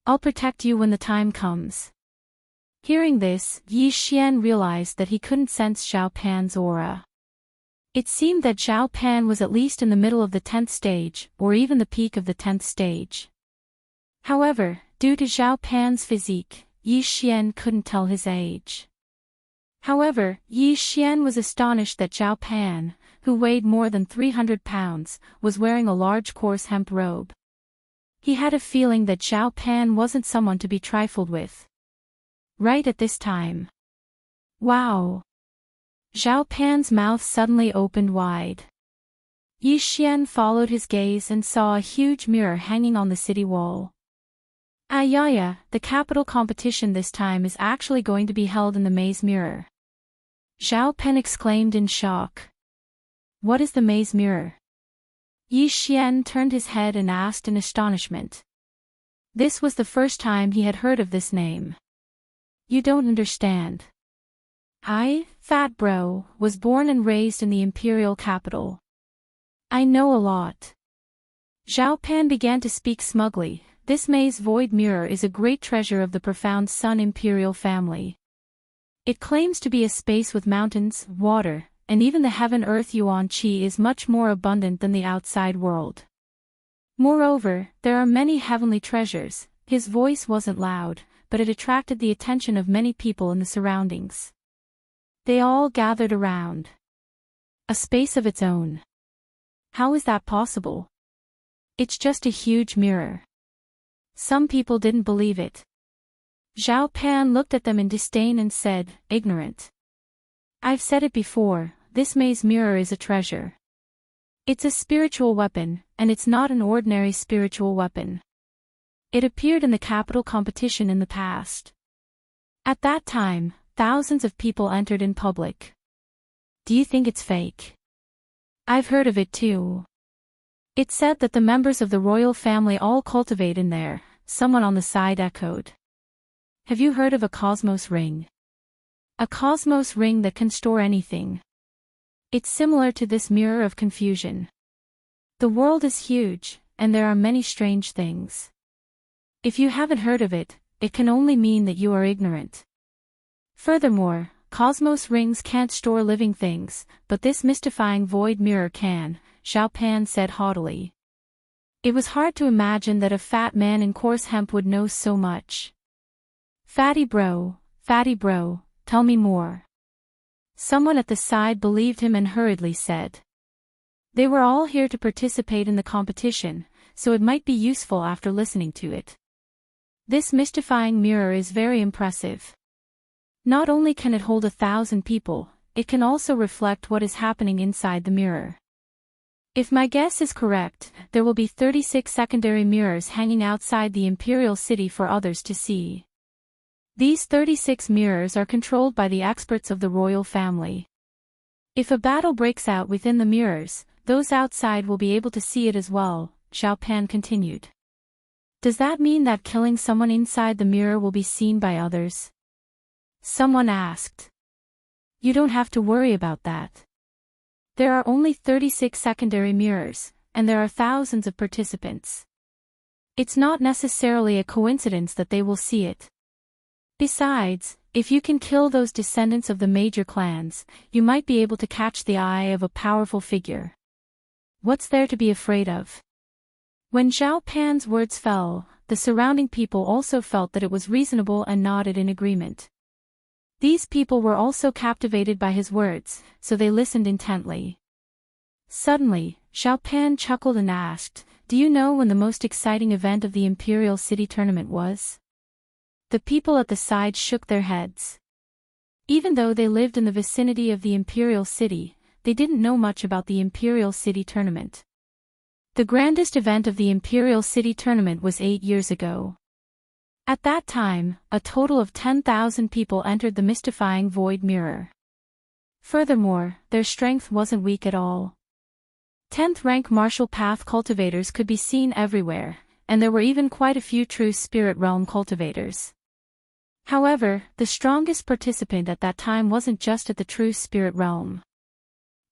I'll protect you when the time comes. Hearing this, Yi Xian realized that he couldn't sense Zhao Pan's aura. It seemed that Zhao Pan was at least in the middle of the 10th stage, or even the peak of the 10th stage. However, due to Zhao Pan's physique, Yi Xian couldn't tell his age. However, Yi Xian was astonished that Zhao Pan, who weighed more than 300 pounds, was wearing a large coarse hemp robe. He had a feeling that Zhao Pan wasn't someone to be trifled with. Right at this time. Wow! Zhao Pan's mouth suddenly opened wide. Yi Xian followed his gaze and saw a huge mirror hanging on the city wall. Ayaya, the capital competition this time is actually going to be held in the maze mirror. Zhao Pan exclaimed in shock. What is the maze mirror? Yi Xian turned his head and asked in astonishment. This was the first time he had heard of this name. You don't understand. I, fat bro, was born and raised in the imperial capital. I know a lot. Zhao Pan began to speak smugly. This maze void mirror is a great treasure of the profound Sun imperial family. It claims to be a space with mountains, water, and even the heaven-earth yuan qi is much more abundant than the outside world. Moreover, there are many heavenly treasures. His voice wasn't loud, but it attracted the attention of many people in the surroundings. They all gathered around. A space of its own. How is that possible? It's just a huge mirror. Some people didn't believe it. Zhao Pan looked at them in disdain and said, ignorant. I've said it before, this maze mirror is a treasure. It's a spiritual weapon, and it's not an ordinary spiritual weapon. It appeared in the capital competition in the past. At that time, thousands of people entered in public. Do you think it's fake? I've heard of it too. It said that the members of the royal family all cultivate in there, someone on the side echoed. Have you heard of a cosmos ring? A cosmos ring that can store anything. It's similar to this mirror of confusion. The world is huge, and there are many strange things. If you haven't heard of it, it can only mean that you are ignorant. Furthermore, cosmos rings can't store living things, but this mystifying void mirror can, Zhao Pan said haughtily. It was hard to imagine that a fat man in coarse hemp would know so much. Fatty bro, tell me more. Someone at the side believed him and hurriedly said. They were all here to participate in the competition, so it might be useful after listening to it. This mystifying mirror is very impressive. Not only can it hold 1,000 people, it can also reflect what is happening inside the mirror. If my guess is correct, there will be 36 secondary mirrors hanging outside the imperial city for others to see. These 36 mirrors are controlled by the experts of the royal family. If a battle breaks out within the mirrors, those outside will be able to see it as well, Zhao Pan continued. Does that mean that killing someone inside the mirror will be seen by others? Someone asked. You don't have to worry about that. There are only 36 secondary mirrors, and there are thousands of participants. It's not necessarily a coincidence that they will see it. Besides, if you can kill those descendants of the major clans, you might be able to catch the eye of a powerful figure. What's there to be afraid of? When Zhao Pan's words fell, the surrounding people also felt that it was reasonable and nodded in agreement. These people were also captivated by his words, so they listened intently. Suddenly, Zhao Pan chuckled and asked, Do you know when the most exciting event of the Imperial City Tournament was? The people at the side shook their heads. Even though they lived in the vicinity of the Imperial City, they didn't know much about the Imperial City Tournament. The grandest event of the Imperial City Tournament was 8 years ago. At that time, a total of 10,000 people entered the mystifying void mirror. Furthermore, their strength wasn't weak at all. 10th rank martial path cultivators could be seen everywhere, and there were even quite a few true spirit realm cultivators. However, the strongest participant at that time wasn't just at the true spirit realm.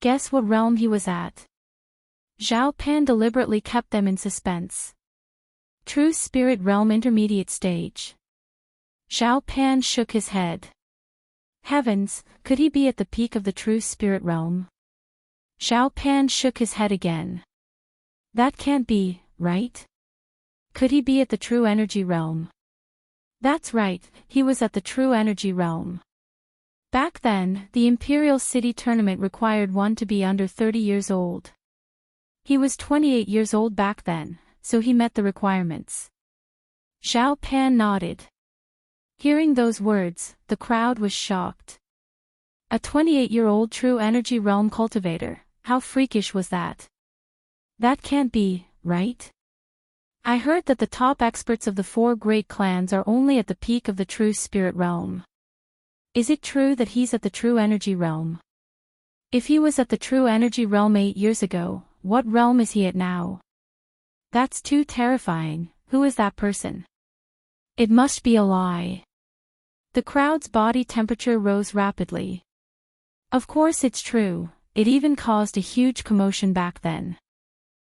Guess what realm he was at? Zhao Pan deliberately kept them in suspense. True Spirit Realm Intermediate Stage. Zhao Pan shook his head. Heavens, could he be at the peak of the True Spirit Realm? Zhao Pan shook his head again. That can't be, right? Could he be at the True Energy Realm? That's right, he was at the True Energy Realm. Back then, the Imperial City Tournament required one to be under 30 years old. He was 28 years old back then, so he met the requirements. Zhao Pan nodded. Hearing those words, the crowd was shocked. A 28-year-old True Energy Realm cultivator, how freakish was that? That can't be, right? I heard that the top experts of the 4 great clans are only at the peak of the True Spirit Realm. Is it true that he's at the True Energy Realm? If he was at the True Energy Realm 8 years ago, what realm is he at now? That's too terrifying. Who is that person? It must be a lie. The crowd's body temperature rose rapidly. Of course it's true, it even caused a huge commotion back then.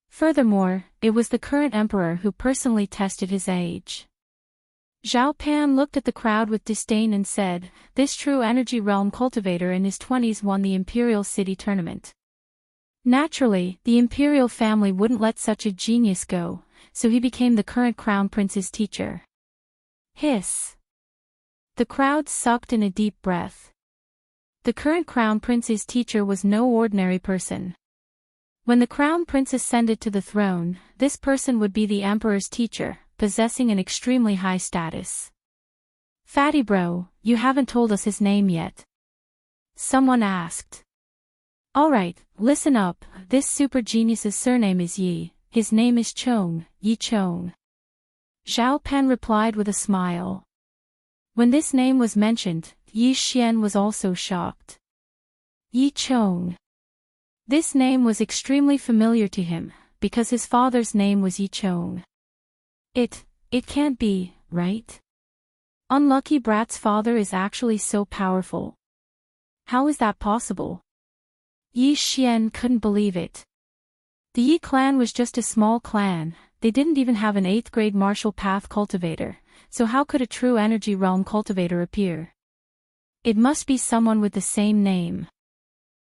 Furthermore, it was the current emperor who personally tested his age. Zhao Pan looked at the crowd with disdain and said, "This True Energy Realm cultivator in his 20s won the Imperial City Tournament." Naturally, the Imperial family wouldn't let such a genius go, so he became the current Crown Prince's teacher. Hiss. The crowd sucked in a deep breath. The current Crown Prince's teacher was no ordinary person. When the Crown Prince ascended to the throne, this person would be the Emperor's teacher, possessing an extremely high status. "Fatty bro, you haven't told us his name yet," someone asked. "Alright, listen up, this super genius's surname is Yi, his name is Chong, Yi Chong." Zhao Pan replied with a smile. When this name was mentioned, Yi Xian was also shocked. Yi Chong. This name was extremely familiar to him, because his father's name was Yi Chong. It can't be, right? Unlucky Brat's father is actually so powerful. How is that possible? Yi Xian couldn't believe it. The Yi clan was just a small clan, they didn't even have an 8th grade martial path cultivator, so how could a True Energy Realm cultivator appear? It must be someone with the same name.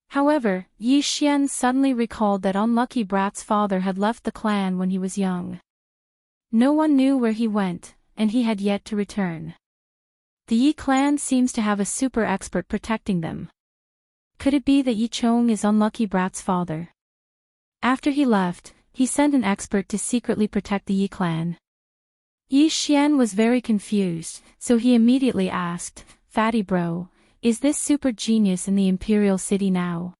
However, Yi Xian suddenly recalled that Unlucky Brat's father had left the clan when he was young. No one knew where he went, and he had yet to return. The Yi clan seems to have a super expert protecting them. Could it be that Yi Chong is Unlucky Brat's father? After he left, he sent an expert to secretly protect the Yi clan. Yi Xian was very confused, so he immediately asked, "Fatty bro, is this super genius in the Imperial City now?"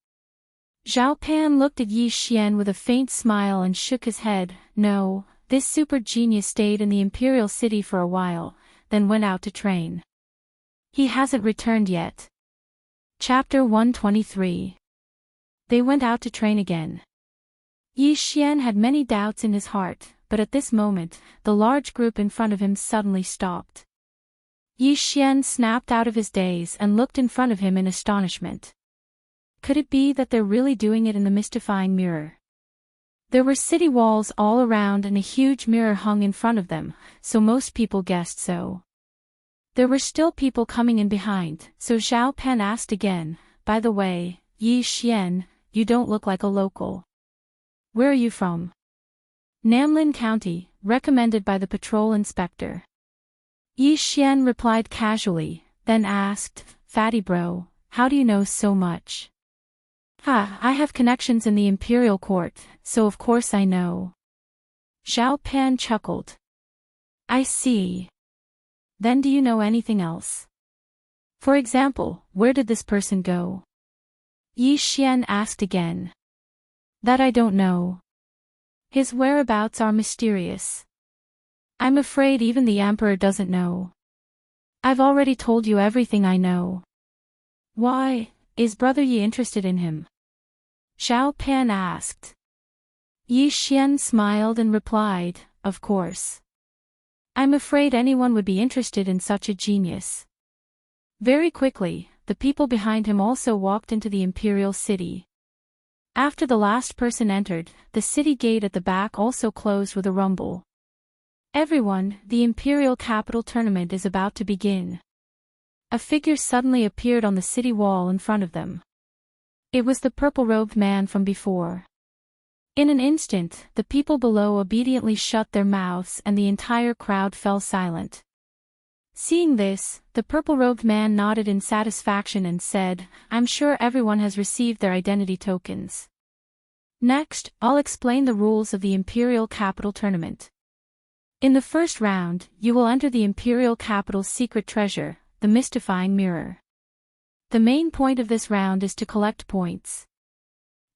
Zhao Pan looked at Yi Xian with a faint smile and shook his head. "No, this super genius stayed in the Imperial City for a while, then went out to train. He hasn't returned yet." Chapter 123. They went out to train again. Yi Xian had many doubts in his heart, but at this moment, the large group in front of him suddenly stopped. Yi Xian snapped out of his daze and looked in front of him in astonishment. Could it be that they're really doing it in the mystifying mirror? There were city walls all around and a huge mirror hung in front of them, so most people guessed so. There were still people coming in behind, so Zhao Pan asked again, "By the way, Yi Xian, you don't look like a local. Where are you from?" "Namlin County, recommended by the patrol inspector." Yi Xian replied casually, then asked, "Fatty bro, how do you know so much?" I have connections in the Imperial Court, so of course I know." Zhao Pan chuckled. "I see. Then do you know anything else? For example, where did this person go?" Yi Xian asked again. "That I don't know. His whereabouts are mysterious. I'm afraid even the Emperor doesn't know. I've already told you everything I know." "Why, is Brother Yi interested in him?" Zhao Pan asked. Yi Xian smiled and replied, "Of course. I'm afraid anyone would be interested in such a genius." Very quickly, the people behind him also walked into the Imperial City. After the last person entered, the city gate at the back also closed with a rumble. Everyone, the Imperial Capital Tournament is about to begin. A figure suddenly appeared on the city wall in front of them. It was the purple-robed man from before. In an instant, the people below obediently shut their mouths and the entire crowd fell silent. Seeing this, the purple-robed man nodded in satisfaction and said, "I'm sure everyone has received their identity tokens. Next, I'll explain the rules of the Imperial Capital Tournament. In the first round, you will enter the Imperial Capital's secret treasure, the mystifying mirror. The main point of this round is to collect points.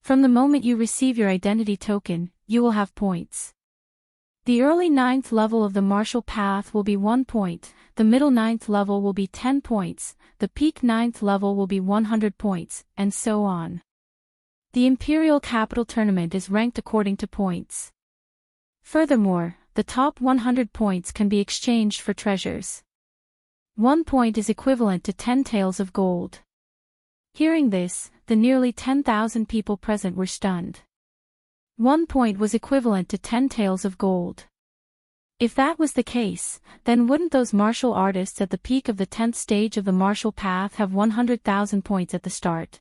From the moment you receive your identity token, you will have points. The early 9th level of the martial path will be 1 point, the middle 9th level will be 10 points, the peak 9th level will be 100 points, and so on. The Imperial Capital Tournament is ranked according to points. Furthermore, the top 100 points can be exchanged for treasures. 1 point is equivalent to 10 taels of gold. Hearing this, the nearly 10,000 people present were stunned. 1 point was equivalent to 10 taels of gold. If that was the case, then wouldn't those martial artists at the peak of the 10th stage of the martial path have 100,000 points at the start?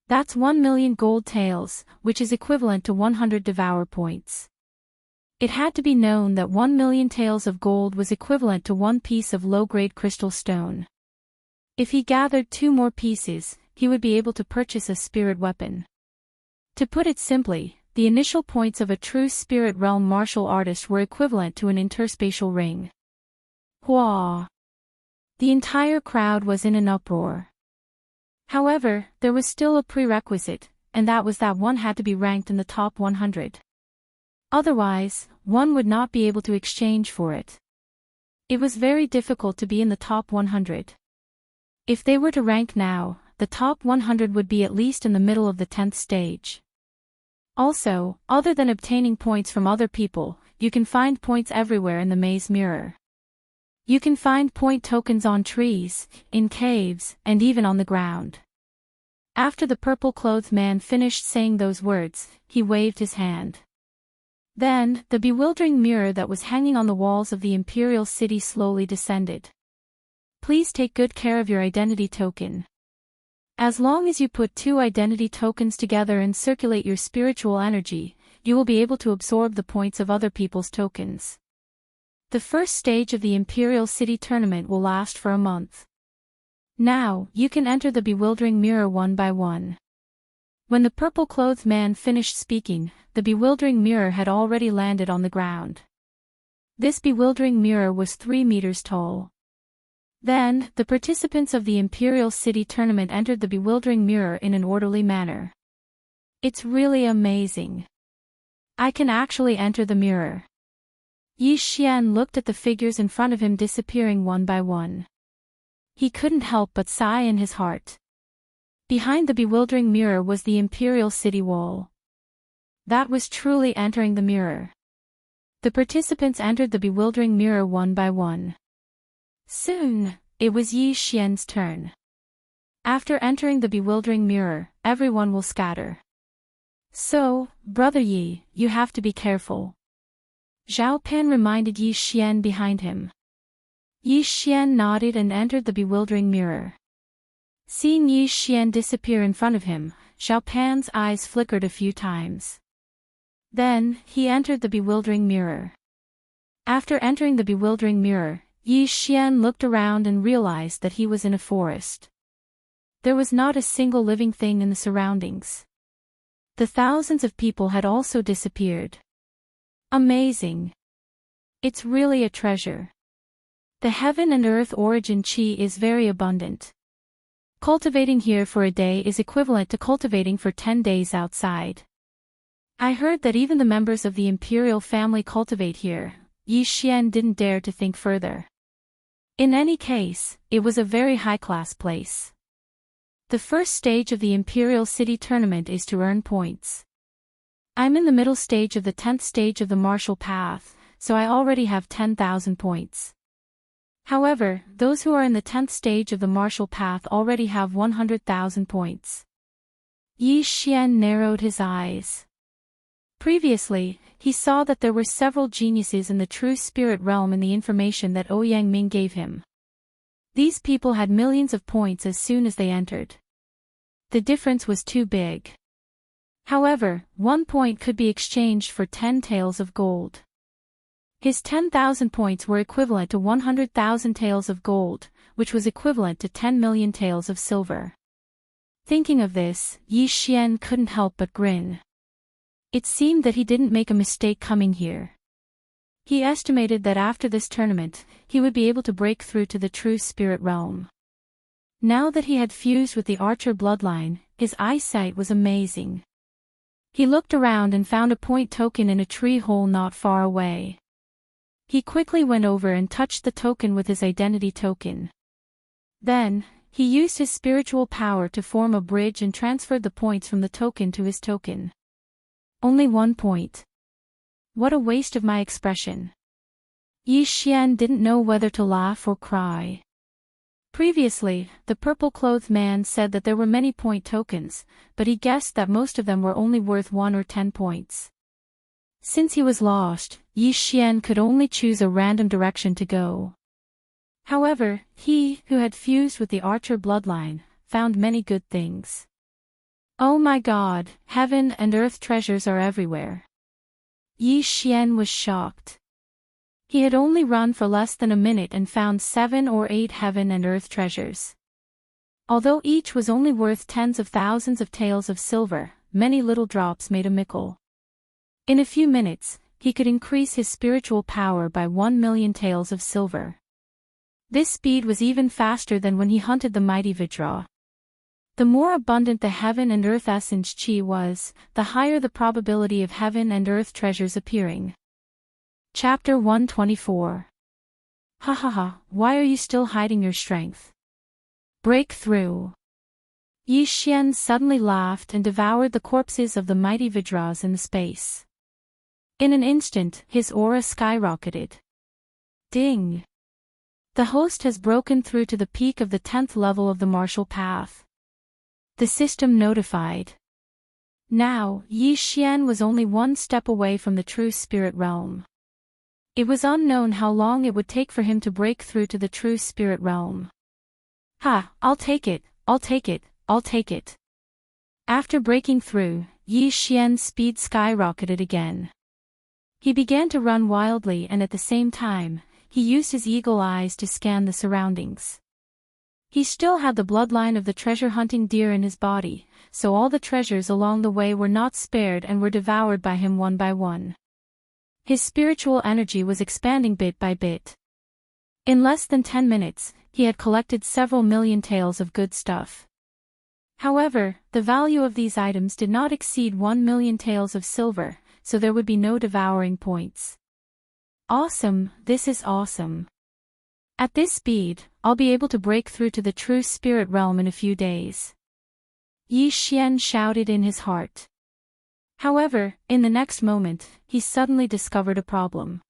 That's 1 million gold taels, which is equivalent to 100 devour points. It had to be known that 1 million taels of gold was equivalent to 1 piece of low-grade crystal stone. If he gathered 2 more pieces, he would be able to purchase a spirit weapon. To put it simply, the initial points of a true spirit realm martial artist were equivalent to an interspatial ring. Hua! The entire crowd was in an uproar. However, there was still a prerequisite, and that was that one had to be ranked in the top 100. Otherwise, one would not be able to exchange for it. It was very difficult to be in the top 100. If they were to rank now, the top 100 would be at least in the middle of the 10th stage. Also, other than obtaining points from other people, you can find points everywhere in the maze mirror. You can find point tokens on trees, in caves, and even on the ground. After the purple-clothed man finished saying those words, he waved his hand. Then, the bewildering mirror that was hanging on the walls of the Imperial City slowly descended. Please take good care of your identity token. As long as you put 2 identity tokens together and circulate your spiritual energy, you will be able to absorb the points of other people's tokens. The first stage of the Imperial City Tournament will last for a month. Now, you can enter the bewildering mirror one by one. When the purple-clothed man finished speaking, the bewildering mirror had already landed on the ground. This bewildering mirror was 3 meters tall. Then, the participants of the Imperial City Tournament entered the bewildering mirror in an orderly manner. It's really amazing. I can actually enter the mirror. Yi Xian looked at the figures in front of him disappearing one by one. He couldn't help but sigh in his heart. Behind the bewildering mirror was the Imperial City wall. That was truly entering the mirror. The participants entered the bewildering mirror one by one. Soon, it was Yi Xian's turn. After entering the bewildering mirror, everyone will scatter. So, Brother Yi, you have to be careful. Zhao Pan reminded Yi Xian behind him. Yi Xian nodded and entered the bewildering mirror. Seeing Yi Xian disappear in front of him, Zhao Pan's eyes flickered a few times. Then, he entered the bewildering mirror. After entering the bewildering mirror, Yi Xian looked around and realized that he was in a forest. There was not a single living thing in the surroundings. The thousands of people had also disappeared. Amazing. It's really a treasure. The heaven and earth origin chi is very abundant. Cultivating here for a day is equivalent to cultivating for 10 days outside. I heard that even the members of the imperial family cultivate here. Yi Xian didn't dare to think further. In any case, it was a very high-class place. The first stage of the Imperial City Tournament is to earn points. I'm in the middle stage of the 10th stage of the martial path, so I already have 10,000 points. However, those who are in the 10th stage of the martial path already have 100,000 points. Yi Xian narrowed his eyes. Previously, he saw that there were several geniuses in the true spirit realm in the information that Ouyang Ming gave him. These people had millions of points as soon as they entered. The difference was too big. However, 1 point could be exchanged for 10 taels of gold. His 10,000 points were equivalent to 100,000 taels of gold, which was equivalent to 10 million taels of silver. Thinking of this, Yi Xian couldn't help but grin. It seemed that he didn't make a mistake coming here. He estimated that after this tournament, he would be able to break through to the true spirit realm. Now that he had fused with the archer bloodline, his eyesight was amazing. He looked around and found a point token in a tree hole not far away. He quickly went over and touched the token with his identity token. Then, he used his spiritual power to form a bridge and transferred the points from the token to his token. Only 1 point. What a waste of my expression. Yi Xian didn't know whether to laugh or cry. Previously, the purple-clothed man said that there were many point tokens, but he guessed that most of them were only worth 1 or 10 points. Since he was lost, Yi Xian could only choose a random direction to go. However, he, who had fused with the archer bloodline, found many good things. Oh my God, heaven and earth treasures are everywhere. Yi Xian was shocked. He had only run for less than a minute and found 7 or 8 heaven and earth treasures. Although each was only worth tens of thousands of taels of silver, many little drops made a mickle. In a few minutes, he could increase his spiritual power by 1 million taels of silver. This speed was even faster than when he hunted the mighty Vajra. The more abundant the heaven and earth essence chi was, the higher the probability of heaven and earth treasures appearing. Chapter 124. Ha ha ha, why are you still hiding your strength? Break through. Yi Xian suddenly laughed and devoured the corpses of the mighty Vajras in the space. In an instant, his aura skyrocketed. Ding! The host has broken through to the peak of the 10th level of the martial path. The system notified. Now, Yi Xian was only 1 step away from the true spirit realm. It was unknown how long it would take for him to break through to the true spirit realm. Ha, I'll take it, I'll take it, I'll take it. After breaking through, Yi Xian's speed skyrocketed again. He began to run wildly and at the same time, he used his eagle eyes to scan the surroundings. He still had the bloodline of the treasure-hunting deer in his body, so all the treasures along the way were not spared and were devoured by him one by one. His spiritual energy was expanding bit by bit. In less than 10 minutes, he had collected several million taels of good stuff. However, the value of these items did not exceed 1 million taels of silver, so there would be no devouring points. Awesome, this is awesome. At this speed, I'll be able to break through to the true spirit realm in a few days. Yi Xian shouted in his heart. However, in the next moment, he suddenly discovered a problem.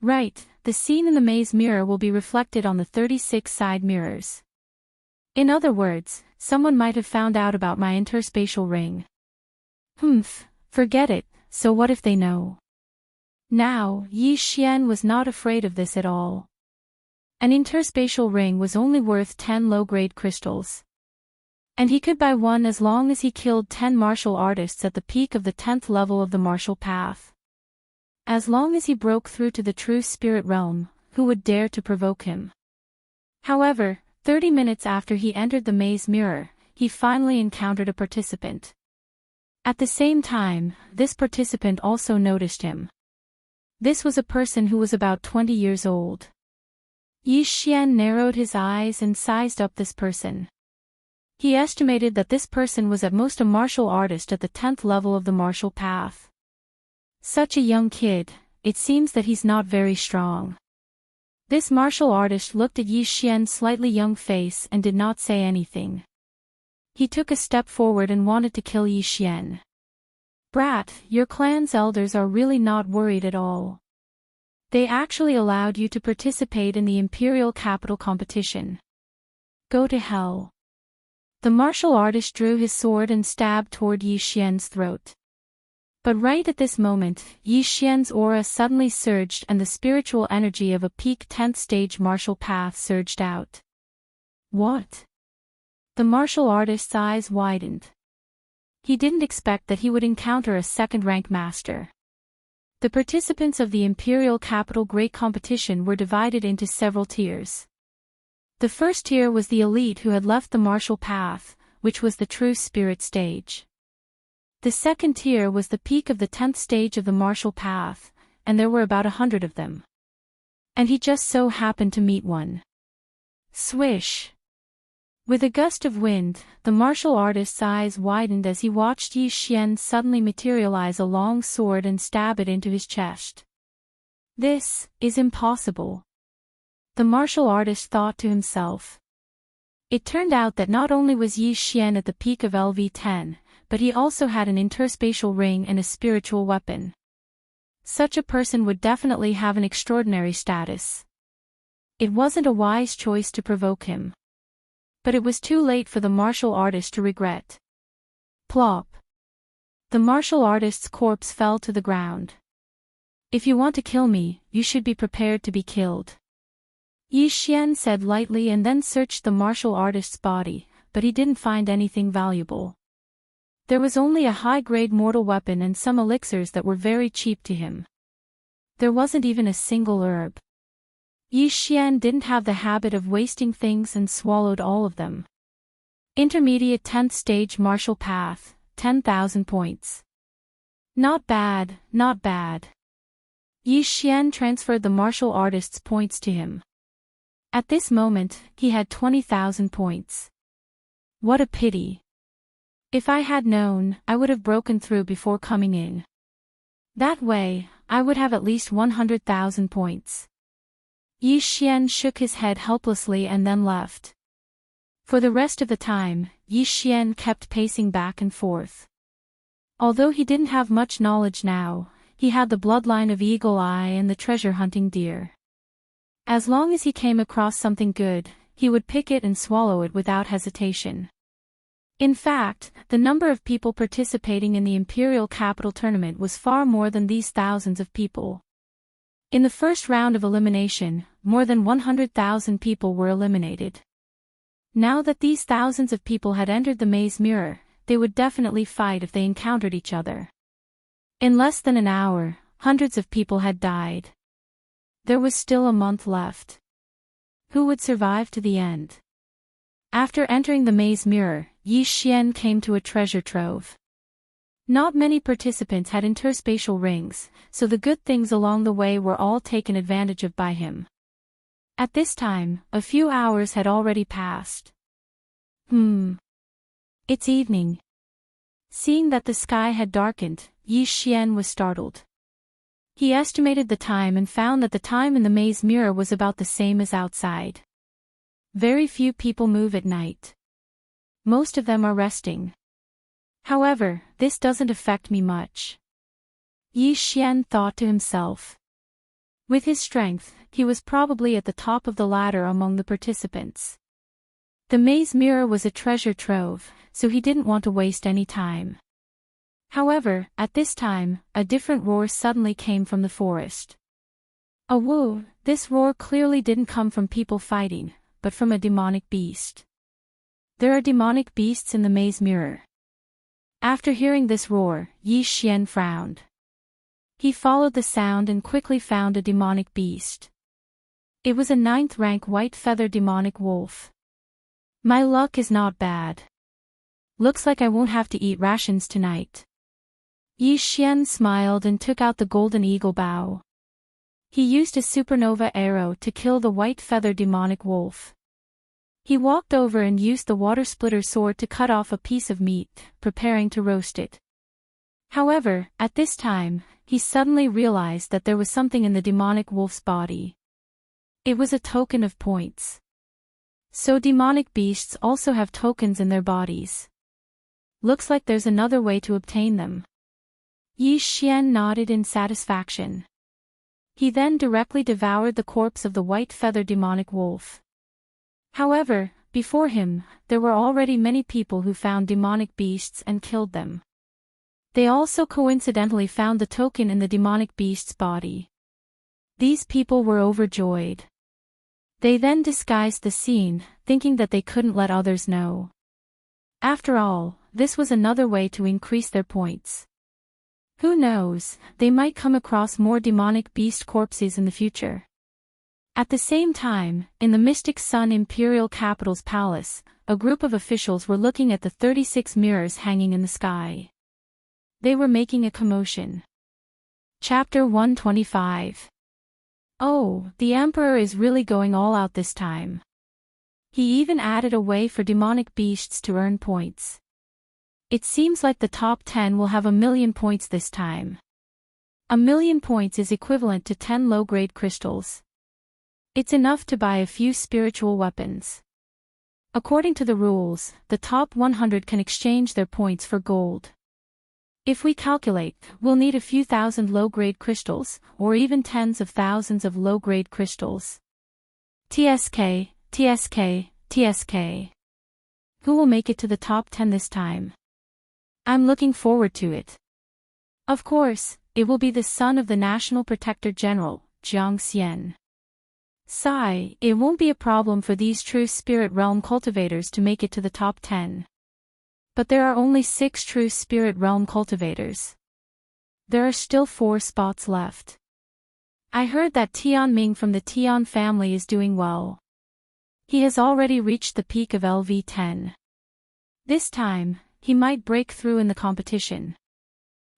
Right, the scene in the maze mirror will be reflected on the 36 side mirrors. In other words, someone might have found out about my interspatial ring. Forget it, so what if they know? Now, Yi Xian was not afraid of this at all. An interspatial ring was only worth 10 low-grade crystals. And he could buy one as long as he killed 10 martial artists at the peak of the 10th level of the martial path. As long as he broke through to the true spirit realm, who would dare to provoke him? However, 30 minutes after he entered the maze mirror, he finally encountered a participant. At the same time, this participant also noticed him. This was a person who was about 20 years old. Yi Xian narrowed his eyes and sized up this person. He estimated that this person was at most a martial artist at the 10th level of the martial path. Such a young kid, it seems that he's not very strong. This martial artist looked at Yi Xian's slightly young face and did not say anything. He took a step forward and wanted to kill Yi Xian. Brat, your clan's elders are really not worried at all. They actually allowed you to participate in the Imperial Capital competition. Go to hell. The martial artist drew his sword and stabbed toward Yi Xian's throat. But right at this moment, Yi Xian's aura suddenly surged and the spiritual energy of a peak 10th stage martial path surged out. What? The martial artist's eyes widened. He didn't expect that he would encounter a second-rank master. The participants of the Imperial Capital Great Competition were divided into several tiers. The first tier was the elite who had left the martial path, which was the true spirit stage. The second tier was the peak of the 10th stage of the martial path, and there were about 100 of them. And he just so happened to meet one. Swish! With a gust of wind, the martial artist's eyes widened as he watched Yi Xian suddenly materialize a long sword and stab it into his chest. This is impossible. The martial artist thought to himself. It turned out that not only was Yi Xian at the peak of LV-10, but he also had an interspatial ring and a spiritual weapon. Such a person would definitely have an extraordinary status. It wasn't a wise choice to provoke him. But it was too late for the martial artist to regret. Plop. The martial artist's corpse fell to the ground. If you want to kill me, you should be prepared to be killed. Yi Xian said lightly and then searched the martial artist's body, but he didn't find anything valuable. There was only a high-grade mortal weapon and some elixirs that were very cheap to him. There wasn't even a single herb. Yi Xian didn't have the habit of wasting things and swallowed all of them. Intermediate 10th stage martial path, 10,000 points. Not bad, not bad. Yi Xian transferred the martial artist's points to him. At this moment, he had 20,000 points. What a pity. If I had known, I would have broken through before coming in. That way, I would have at least 100,000 points. Yi Xian shook his head helplessly and then left. For the rest of the time, Yi Xian kept pacing back and forth. Although he didn't have much knowledge now, he had the bloodline of Eagle Eye and the treasure-hunting deer. As long as he came across something good, he would pick it and swallow it without hesitation. In fact, the number of people participating in the Imperial Capital Tournament was far more than these thousands of people. In the first round of elimination, more than 100,000 people were eliminated. Now that these thousands of people had entered the maze mirror, they would definitely fight if they encountered each other. In less than an hour, hundreds of people had died. There was still a month left. Who would survive to the end? After entering the maze mirror, Yi Xian came to a treasure trove. Not many participants had interspatial rings, so the good things along the way were all taken advantage of by him. At this time, a few hours had already passed. It's evening. Seeing that the sky had darkened, Yi Xian was startled. He estimated the time and found that the time in the maze mirror was about the same as outside. Very few people move at night. Most of them are resting. However, this doesn't affect me much. Yi Xian thought to himself. With his strength, he was probably at the top of the ladder among the participants. The maze mirror was a treasure trove, so he didn't want to waste any time. However, at this time, a different roar suddenly came from the forest. A woo! This roar clearly didn't come from people fighting, but from a demonic beast. There are demonic beasts in the maze mirror. After hearing this roar, Yi Xian frowned. He followed the sound and quickly found a demonic beast. It was a 9th rank white feather demonic wolf. My luck is not bad. Looks like I won't have to eat rations tonight. Yi Xian smiled and took out the golden eagle bow. He used a supernova arrow to kill the white feather demonic wolf. He walked over and used the water splitter sword to cut off a piece of meat, preparing to roast it. However, at this time, he suddenly realized that there was something in the demonic wolf's body. It was a token of points. So demonic beasts also have tokens in their bodies. Looks like there's another way to obtain them. Yi Xian nodded in satisfaction. He then directly devoured the corpse of the white feather demonic wolf. However, before him, there were already many people who found demonic beasts and killed them. They also coincidentally found the token in the demonic beast's body. These people were overjoyed. They then disguised the scene, thinking that they couldn't let others know. After all, this was another way to increase their points. Who knows, they might come across more demonic beast corpses in the future. At the same time, in the Mystic Sun Imperial Capital's palace, a group of officials were looking at the 36 mirrors hanging in the sky. They were making a commotion. Chapter 125. Oh, the Emperor is really going all out this time. He even added a way for demonic beasts to earn points. It seems like the top 10 will have 1,000,000 points this time. 1,000,000 points is equivalent to 10 low-grade crystals. It's enough to buy a few spiritual weapons. According to the rules, the top 100 can exchange their points for gold. If we calculate, we'll need a few thousand low-grade crystals, or even tens of thousands of low-grade crystals. TSK, TSK, TSK. Who will make it to the top 10 this time? I'm looking forward to it. Of course, it will be the son of the National Protector General, Jiang Xian. Sigh, it won't be a problem for these true spirit realm cultivators to make it to the top 10. But there are only 6 true spirit realm cultivators. There are still 4 spots left. I heard that Tianming from the Tian family is doing well. He has already reached the peak of LV10. This time, he might break through in the competition.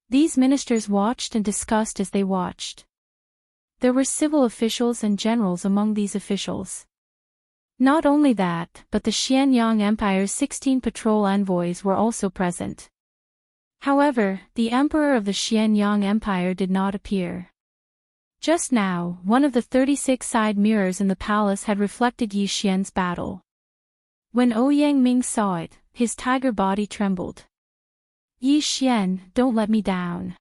These ministers watched and discussed as they watched. There were civil officials and generals among these officials. Not only that, but the Xianyang Empire's 16 patrol envoys were also present. However, the Emperor of the Xianyang Empire did not appear. Just now, one of the 36 side mirrors in the palace had reflected Yi Xian's battle. When Ouyang Ming saw it, his tiger body trembled. Yi Xian, don't let me down.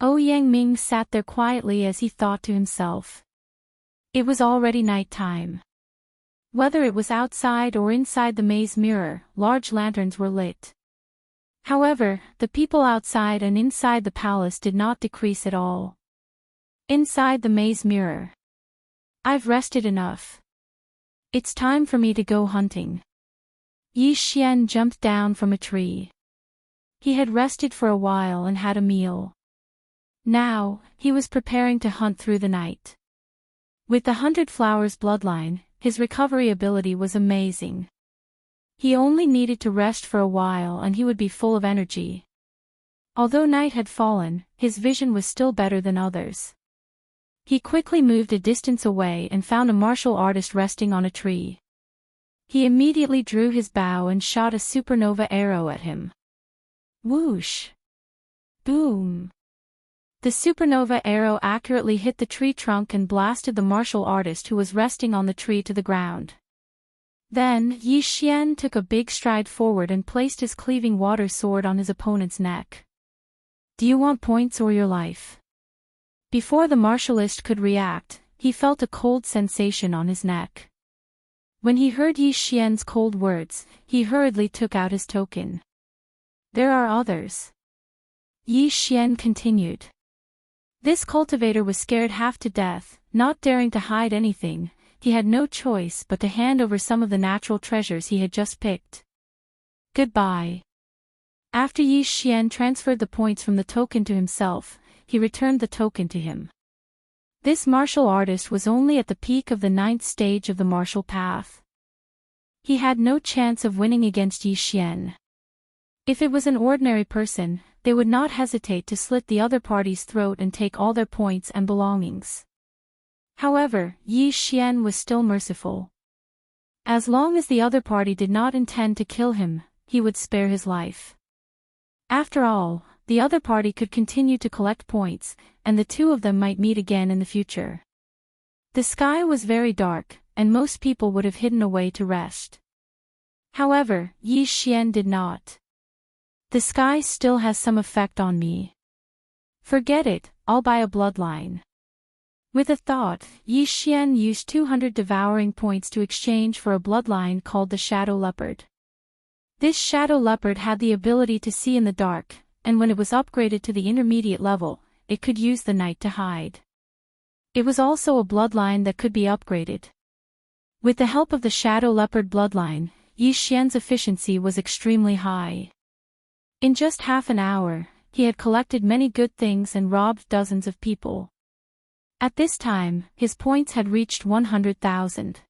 Ouyang Ming sat there quietly as he thought to himself. It was already night time. Whether it was outside or inside the maze mirror, large lanterns were lit. However, the people outside and inside the palace did not decrease at all. Inside the maze mirror. I've rested enough. It's time for me to go hunting. Yi Xian jumped down from a tree. He had rested for a while and had a meal. Now, he was preparing to hunt through the night. With the 100 Flowers bloodline, his recovery ability was amazing. He only needed to rest for a while and he would be full of energy. Although night had fallen, his vision was still better than others. He quickly moved a distance away and found a martial artist resting on a tree. He immediately drew his bow and shot a supernova arrow at him. Whoosh! Boom! The supernova arrow accurately hit the tree trunk and blasted the martial artist who was resting on the tree to the ground. Then, Yi Xian took a big stride forward and placed his cleaving water sword on his opponent's neck. Do you want points or your life? Before the martialist could react, he felt a cold sensation on his neck. When he heard Yi Xian's cold words, he hurriedly took out his token. There are others. Yi Xian continued. This cultivator was scared half to death, not daring to hide anything. He had no choice but to hand over some of the natural treasures he had just picked. Goodbye. After Yi Xian transferred the points from the token to himself, he returned the token to him. This martial artist was only at the peak of the 9th stage of the martial path. He had no chance of winning against Yi Xian. If it was an ordinary person, they would not hesitate to slit the other party's throat and take all their points and belongings. However, Yi Xian was still merciful. As long as the other party did not intend to kill him, he would spare his life. After all, the other party could continue to collect points, and the two of them might meet again in the future. The sky was very dark, and most people would have hidden away to rest. However, Yi Xian did not. The sky still has some effect on me. Forget it, I'll buy a bloodline. With a thought, Yi Xian used 200 devouring points to exchange for a bloodline called the Shadow Leopard. This Shadow Leopard had the ability to see in the dark, and when it was upgraded to the intermediate level, it could use the night to hide. It was also a bloodline that could be upgraded. With the help of the Shadow Leopard bloodline, Yi Xian's efficiency was extremely high. In just half an hour, he had collected many good things and robbed dozens of people. At this time, his points had reached 100,000.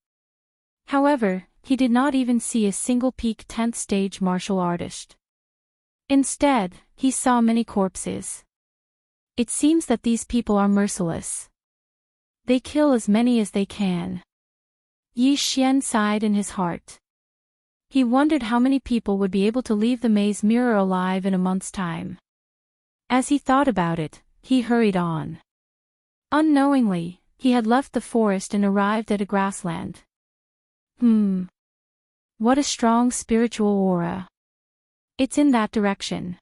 However, he did not even see a single peak 10th stage martial artist. Instead, he saw many corpses. It seems that these people are merciless. They kill as many as they can. Yi Xian sighed in his heart. He wondered how many people would be able to leave the maze mirror alive in a month's time. As he thought about it, he hurried on. Unknowingly, he had left the forest and arrived at a grassland. What a strong spiritual aura. It's in that direction.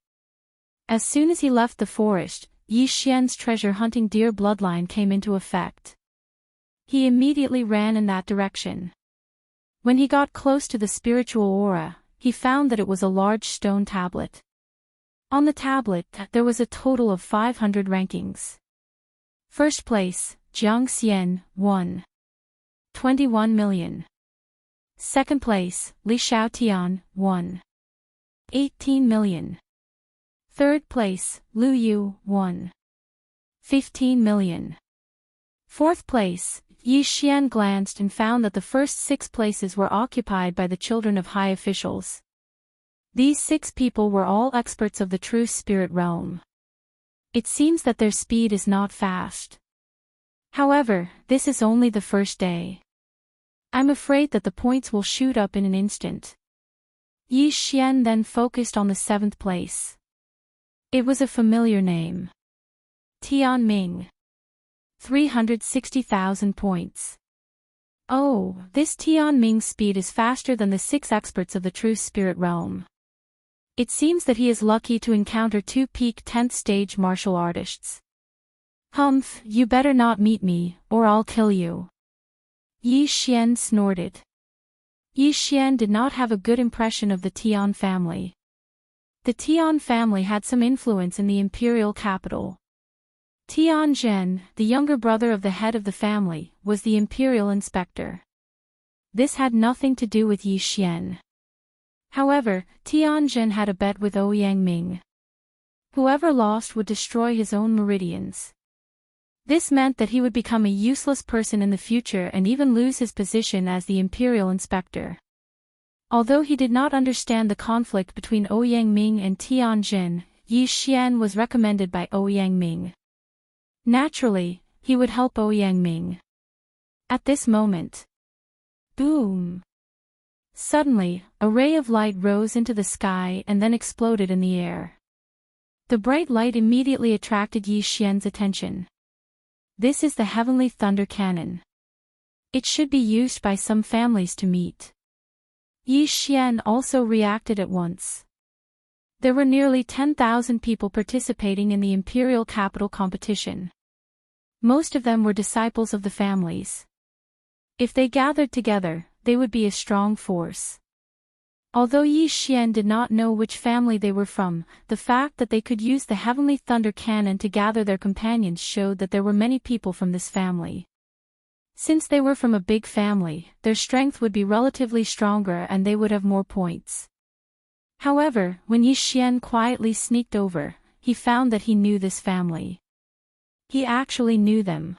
As soon as he left the forest, Yi Xian's treasure hunting deer bloodline came into effect. He immediately ran in that direction. When he got close to the spiritual aura, he found that it was a large stone tablet. On the tablet, there was a total of 500 rankings. First place, Jiang Xian, 1. 21 million. Second place, Li Xiaotian, 1. 18 million. Third place, Lu Yu, 1. 15 million. Fourth place, Yi Xian glanced and found that the first 6 places were occupied by the children of high officials. These 6 people were all experts of the true spirit realm. It seems that their speed is not fast. However, this is only the first day. I'm afraid that the points will shoot up in an instant. Yi Xian then focused on the 7th place. It was a familiar name. Tian Ming. 360,000 points. Oh, this Tian Ming's speed is faster than the 6 experts of the true spirit realm. It seems that he is lucky to encounter 2 peak 10th stage martial artists. Humph, you better not meet me, or I'll kill you. Yi Xian snorted. Yi Xian did not have a good impression of the Tian family. The Tian family had some influence in the imperial capital. Tian Zhen, the younger brother of the head of the family, was the imperial inspector. This had nothing to do with Yi Xian. However, Tian Zhen had a bet with Ouyang Ming. Whoever lost would destroy his own meridians. This meant that he would become a useless person in the future and even lose his position as the imperial inspector. Although he did not understand the conflict between Ouyang Ming and Tian Zhen, Yi Xian was recommended by Ouyang Ming. Naturally, he would help Ouyang Ming. At this moment, boom! Suddenly, a ray of light rose into the sky and then exploded in the air. The bright light immediately attracted Yi Xian's attention. This is the Heavenly Thunder Cannon. It should be used by some families to meet. Yi Xian also reacted at once. There were nearly 10,000 people participating in the imperial capital competition. Most of them were disciples of the families. If they gathered together, they would be a strong force. Although Yi Xian did not know which family they were from, the fact that they could use the Heavenly Thunder Cannon to gather their companions showed that there were many people from this family. Since they were from a big family, their strength would be relatively stronger and they would have more points. However, when Yi Xian quietly sneaked over, he found that he knew this family. He actually knew them.